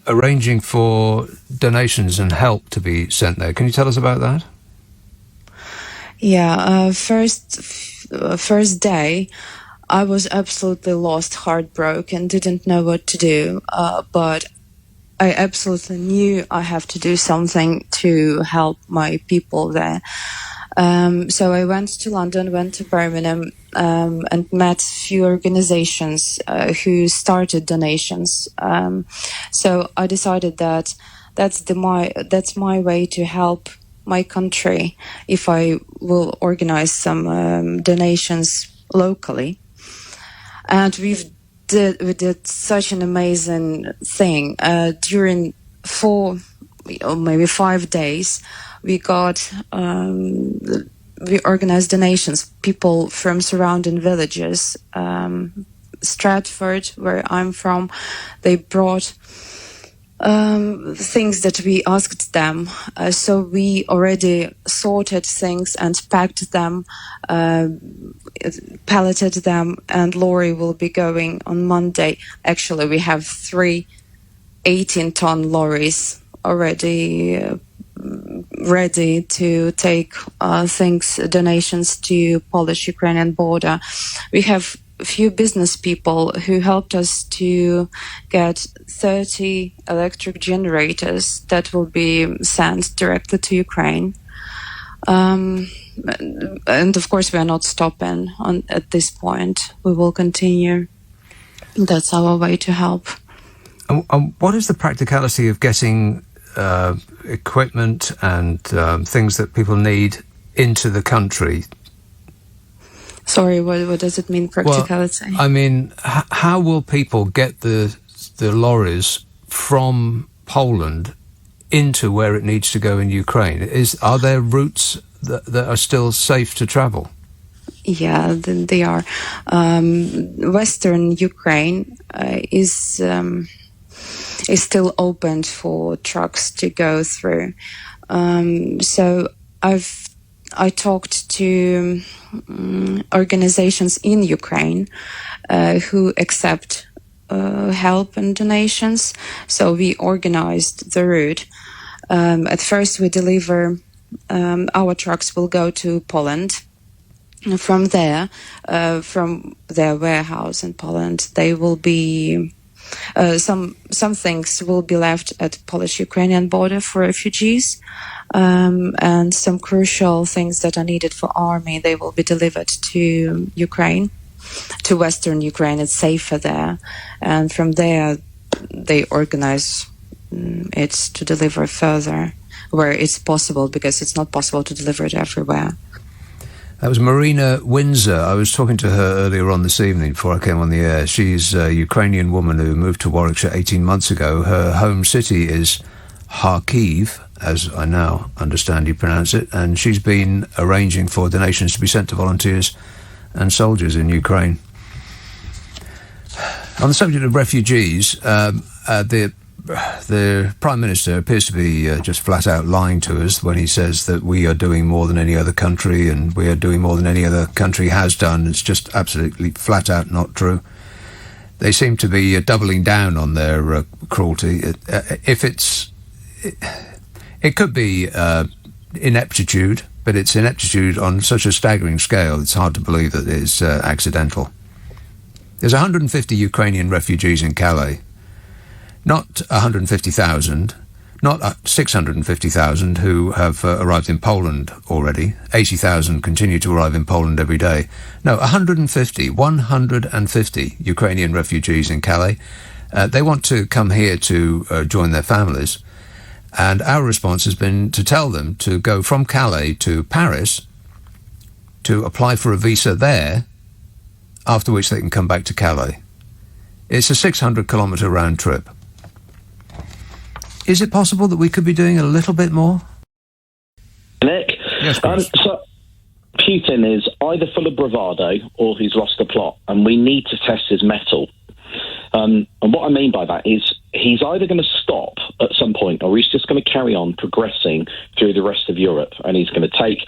arranging for donations and help to be sent there. Can you tell us about that? Yeah, first day, I was absolutely lost, heartbroken, didn't know what to do. But I absolutely knew I have to do something to help my people there. So I went to London, went to Birmingham, and met a few organizations who started donations. So I decided that that's my way to help my country if I will organize some donations locally. And we did such an amazing thing. During 4 or maybe 5 days, we organized donations. People from surrounding villages, Stratford, where I'm from, they brought things that we asked them. So we already sorted things and packed them, palleted them, and lorry will be going on Monday. Actually, we have 3 18-ton lorries already ready to take donations to Polish-Ukrainian border. We have a few business people who helped us to get 30 electric generators that will be sent directly to Ukraine. And of course, we are not stopping at this point. We will continue. That's our way to help. What is the practicality of getting equipment and things that people need into the country? Sorry, what does it mean, practicality? Well, I mean, how will people get the lorries from Poland into where it needs to go in Ukraine? Are there routes that are still safe to travel? Yeah, they are. Western Ukraine is still open for trucks to go through. So I talked to organizations in Ukraine who accept help and donations. So we organized the route. At first, we deliver, our trucks will go to Poland. From there, from their warehouse in Poland, they will be some things will be left at Polish-Ukrainian border for refugees, and some crucial things that are needed for army, they will be delivered to Ukraine, to Western Ukraine. It's safer there, and from there they organize it to deliver further where it's possible, because it's not possible to deliver it everywhere. That was Marina Windsor. I was talking to her earlier on this evening before I came on the air. She's a Ukrainian woman who moved to Warwickshire 18 months ago. Her home city is Kharkiv, as I now understand you pronounce it, and she's been arranging for donations to be sent to volunteers and soldiers in Ukraine. On the subject of refugees, the Prime Minister appears to be just flat out lying to us when he says that we are doing more than any other country and we are doing more than any other country has done. It's just absolutely flat out not true. They seem to be doubling down on their cruelty. It could be ineptitude, but it's ineptitude on such a staggering scale, it's hard to believe that it's accidental. There's 150 Ukrainian refugees in Calais. Not 150,000, not 650,000 who have arrived in Poland already. 80,000 continue to arrive in Poland every day. No, 150 Ukrainian refugees in Calais. They want to come here to join their families. And our response has been to tell them to go from Calais to Paris to apply for a visa there, after which they can come back to Calais. It's a 600-kilometre round trip. Is it possible that we could be doing a little bit more? Nick? Yes, so Putin is either full of bravado or he's lost the plot, and we need to test his mettle. And what I mean by that is he's either going to stop at some point or he's just going to carry on progressing through the rest of Europe, and he's going to take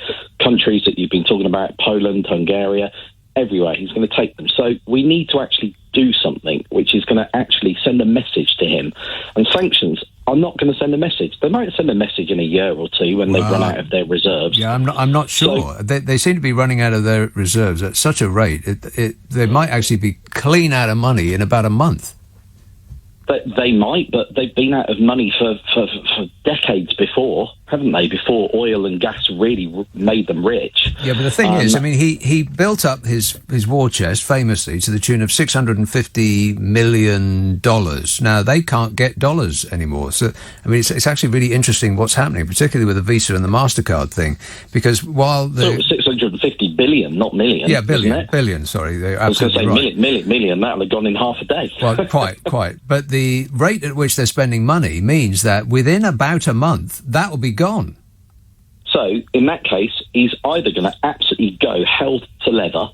countries that you've been talking about, Poland, Hungary, everywhere. He's going to take them. So we need to actually do something which is going to actually send a message to him. And sanctions are not going to send a message. They might send a message in a year or two when they've run out of their reserves. Yeah, I'm not sure. So, they seem to be running out of their reserves at such a rate. They might actually be clean out of money in about a month. They might, but they've been out of money for decades before, haven't they? Before oil and gas really made them rich. Yeah, but the thing is, I mean, he built up his war chest famously to the tune of $650 million. Now, they can't get dollars anymore. So, I mean, it's actually really interesting what's happening, particularly with the Visa and the MasterCard thing, because while the... So 650 billion, not million. Yeah, billion, sorry. They're absolutely right. I was going to say million, that would have gone in half a day. Well, quite. But the rate at which they're spending money means that within about a month, that will be gone. So, in that case, he's either going to absolutely go hell to leather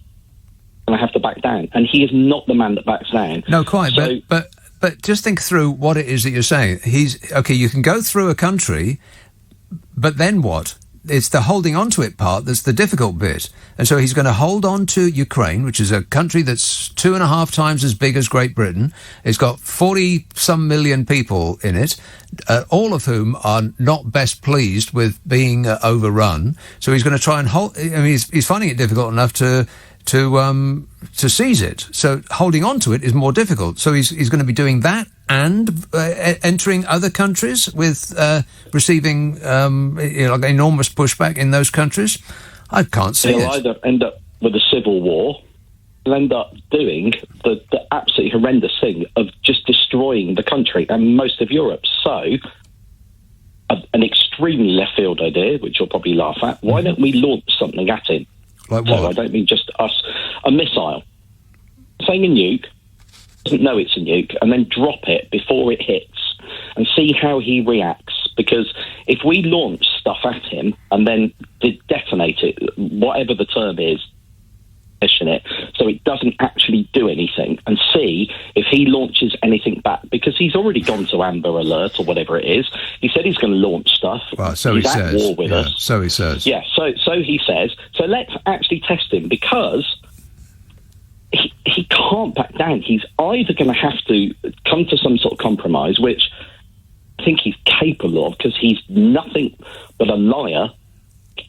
and I have to back down. And he is not the man that backs down. No, quite. So, but But just think through what it is that you're saying. You can go through a country, but then what? It's the holding on to it part that's the difficult bit. And so he's going to hold on to Ukraine, which is a country that's 2.5 times as big as Great Britain. It's got 40-some million people in it, all of whom are not best pleased with being overrun. So he's going to try and hold... I mean, he's finding it difficult enough to seize it. So holding on to it is more difficult. So he's going to be doing that and entering other countries with receiving enormous pushback in those countries. I can't see He'll either end up with a civil war, he'll end up doing the absolutely horrendous thing of just destroying the country and most of Europe. So, an extremely left field idea, which you'll probably laugh at, why don't we launch something at him? Like so what? I don't mean just us. A missile. Saying a nuke, doesn't know it's a nuke, and then drop it before it hits and see how he reacts. Because if we launch stuff at him and then detonate it, whatever the term is, it so it doesn't actually do anything, and see if he launches anything back, because he's already gone to Amber Alert or whatever it is. He said he's going to launch stuff. Well, so he's he at says. war with us. So he says. Yeah, so he says. So let's actually test him, because he can't back down. He's either going to have to come to some sort of compromise, which I think he's capable of, because he's nothing but a liar.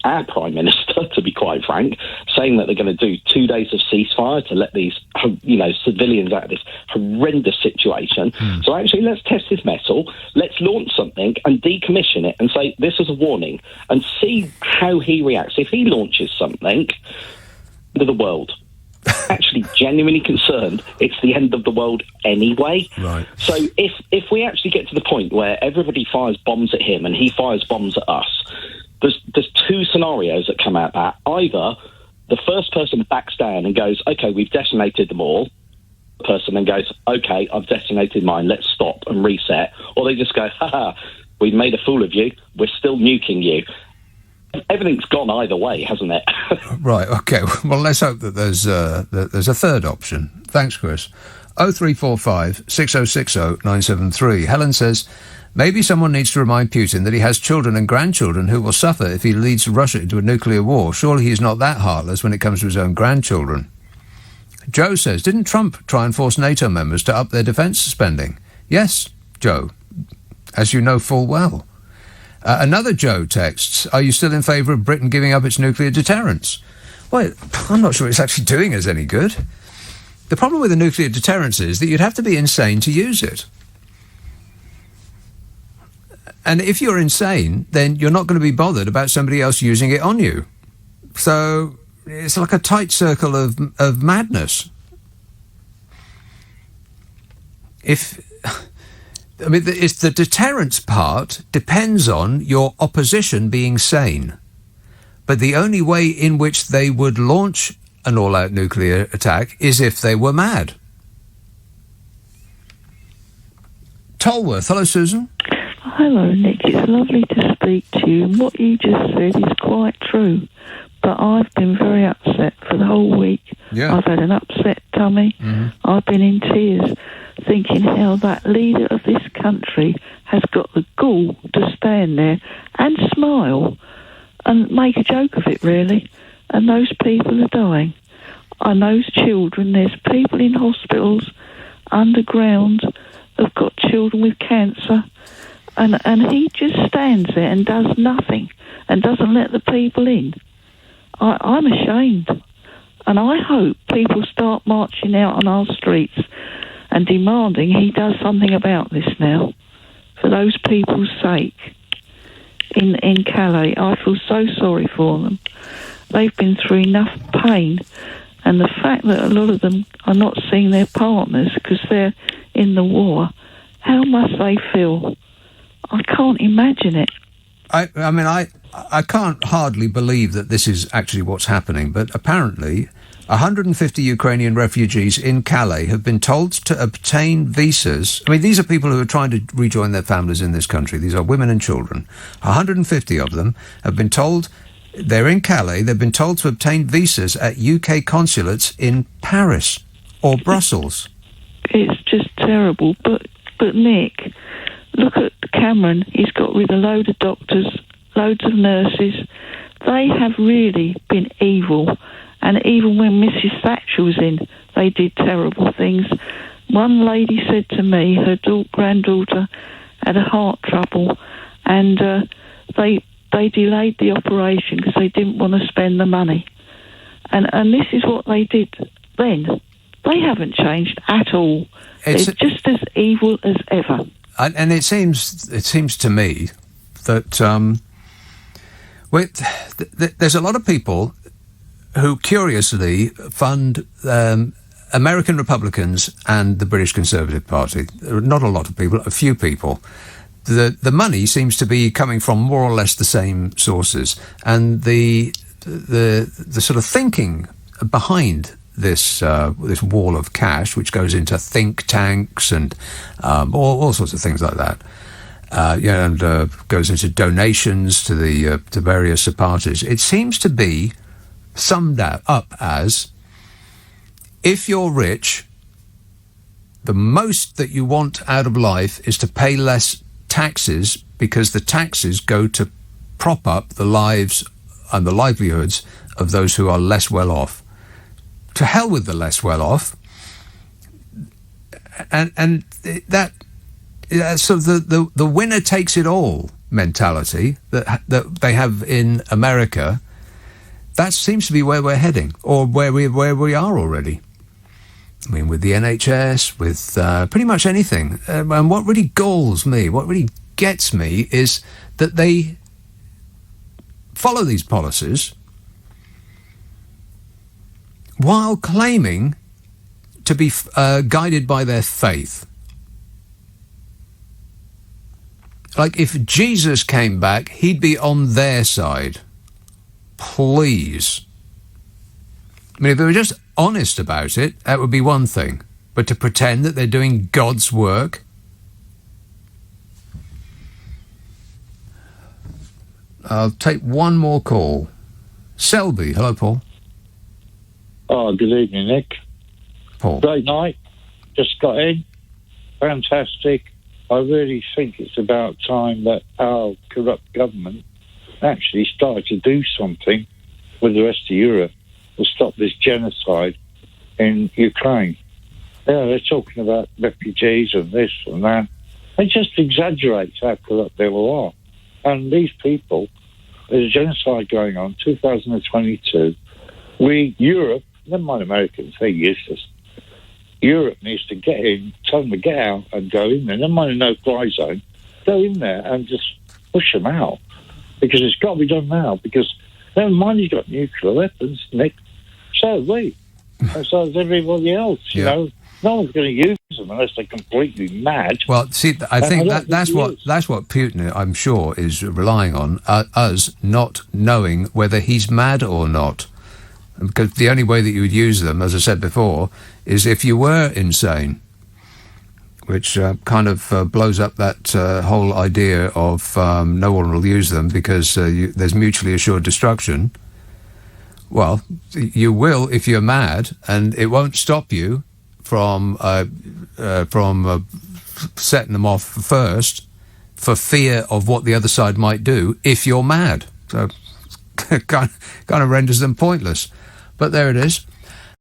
Our Prime Minister, to be quite frank, saying that they're going to do 2 days of ceasefire to let these, civilians out of this horrendous situation. So actually, let's test his mettle. Let's launch something and decommission it and say, this is a warning, and see how he reacts. If he launches something, end of the world. Actually genuinely concerned it's the end of the world anyway. Right. So if we actually get to the point where everybody fires bombs at him and he fires bombs at us, there's two scenarios that come out of that. Either the first person backs down and goes, okay, we've detonated them all. The person then goes, okay, I've detonated mine, let's stop and reset. Or they just go, haha, we've made a fool of you, we're still nuking you. Everything's gone either way, hasn't it? Right, okay. Well, let's hope that there's a third option. Thanks, Chris. 0345 6060 973. Helen says, maybe someone needs to remind Putin that he has children and grandchildren who will suffer if he leads Russia into a nuclear war. Surely he's not that heartless when it comes to his own grandchildren. Joe says, didn't Trump try and force NATO members to up their defence spending? Yes, Joe, as you know full well. Another Joe texts, are you still in favour of Britain giving up its nuclear deterrence? Well, I'm not sure it's actually doing us any good. The problem with a nuclear deterrence is that you'd have to be insane to use it. And if you're insane, then you're not going to be bothered about somebody else using it on you. So it's like a tight circle of madness. It's the deterrence part depends on your opposition being sane. But the only way in which they would launch an all-out nuclear attack is if they were mad. Tolworth. Hello, Susan. Hello, Nick. It's lovely to speak to you. And what you just said is quite true. But I've been very upset for the whole week. Yeah. I've had an upset tummy. Mm-hmm. I've been in tears thinking how that leader of this country has got the gall to stand there and smile and make a joke of it, really. And those people are dying. And those children, there's people in hospitals, underground, have got children with cancer. And he just stands there and does nothing and doesn't let the people in. I'm ashamed. And I hope people start marching out on our streets and demanding he does something about this now, for those people's sake. In Calais, I feel so sorry for them. They've been through enough pain, and the fact that a lot of them are not seeing their partners because they're in the war, how must they feel? I can't imagine it. I can't hardly believe that this is actually what's happening, but apparently 150 Ukrainian refugees in Calais have been told to obtain visas. I mean, these are people who are trying to rejoin their families in this country. These are women and children. 150 of them have been told, they're in Calais, they've been told to obtain visas at UK consulates in Paris or Brussels. It's just terrible. But Nick, look at Cameron. He's got rid of a load of doctors, loads of nurses. They have really been evil. And even when Mrs. Thatcher was in, they did terrible things. One lady said to me her granddaughter had a heart trouble, and they delayed the operation because they didn't want to spend the money. And this is what they did then. They haven't changed at all. They're just as evil as ever. And it seems to me that there's a lot of people who curiously fund American Republicans and the British Conservative Party. Not a lot of people, a few people. The money seems to be coming from more or less the same sources, and the sort of thinking behind this wall of cash, which goes into think tanks and all sorts of things like that, and goes into donations to the to various parties. It seems to be summed up as, if you're rich, the most that you want out of life is to pay less taxes, because the taxes go to prop up the lives and the livelihoods of those who are less well off. To hell with the less well off. And that so the winner takes it all mentality that they have in America, that seems to be where we're heading, or where we are already. I mean, with the NHS, with pretty much anything. And what really galls me, what really gets me, is that they follow these policies while claiming to be guided by their faith. Like, if Jesus came back, he'd be on their side. Please. I mean, if they were just honest about it, that would be one thing. But to pretend that they're doing God's work... I'll take one more call. Selby. Hello, Paul. Oh, good evening, Nick. Paul. Great night. Just got in. Fantastic. I really think it's about time that our corrupt government actually started to do something with the rest of Europe to stop this genocide in Ukraine. Yeah, they're talking about refugees and this and that. They just exaggerate how corrupt they all are. And these people, there's a genocide going on, 2022. Europe, never mind Americans, they're useless. Europe needs to get in, tell them to get out and go in there. Never mind a no-fly zone. Go in there and just push them out. Because it's got to be done now. Because never mind he's got nuclear weapons, Nick. So have we. And so has everybody else, you know. No one's going to use them unless they're completely mad. Well, see, I think that's what Putin, I'm sure, is relying on, us not knowing whether he's mad or not. Because the only way that you would use them, as I said before, is if you were insane, which kind of blows up that whole idea of no one will use them because there's mutually assured destruction. Well, you will if you're mad, and it won't stop you from setting them off first for fear of what the other side might do if you're mad. So kind of renders them pointless. But there it is.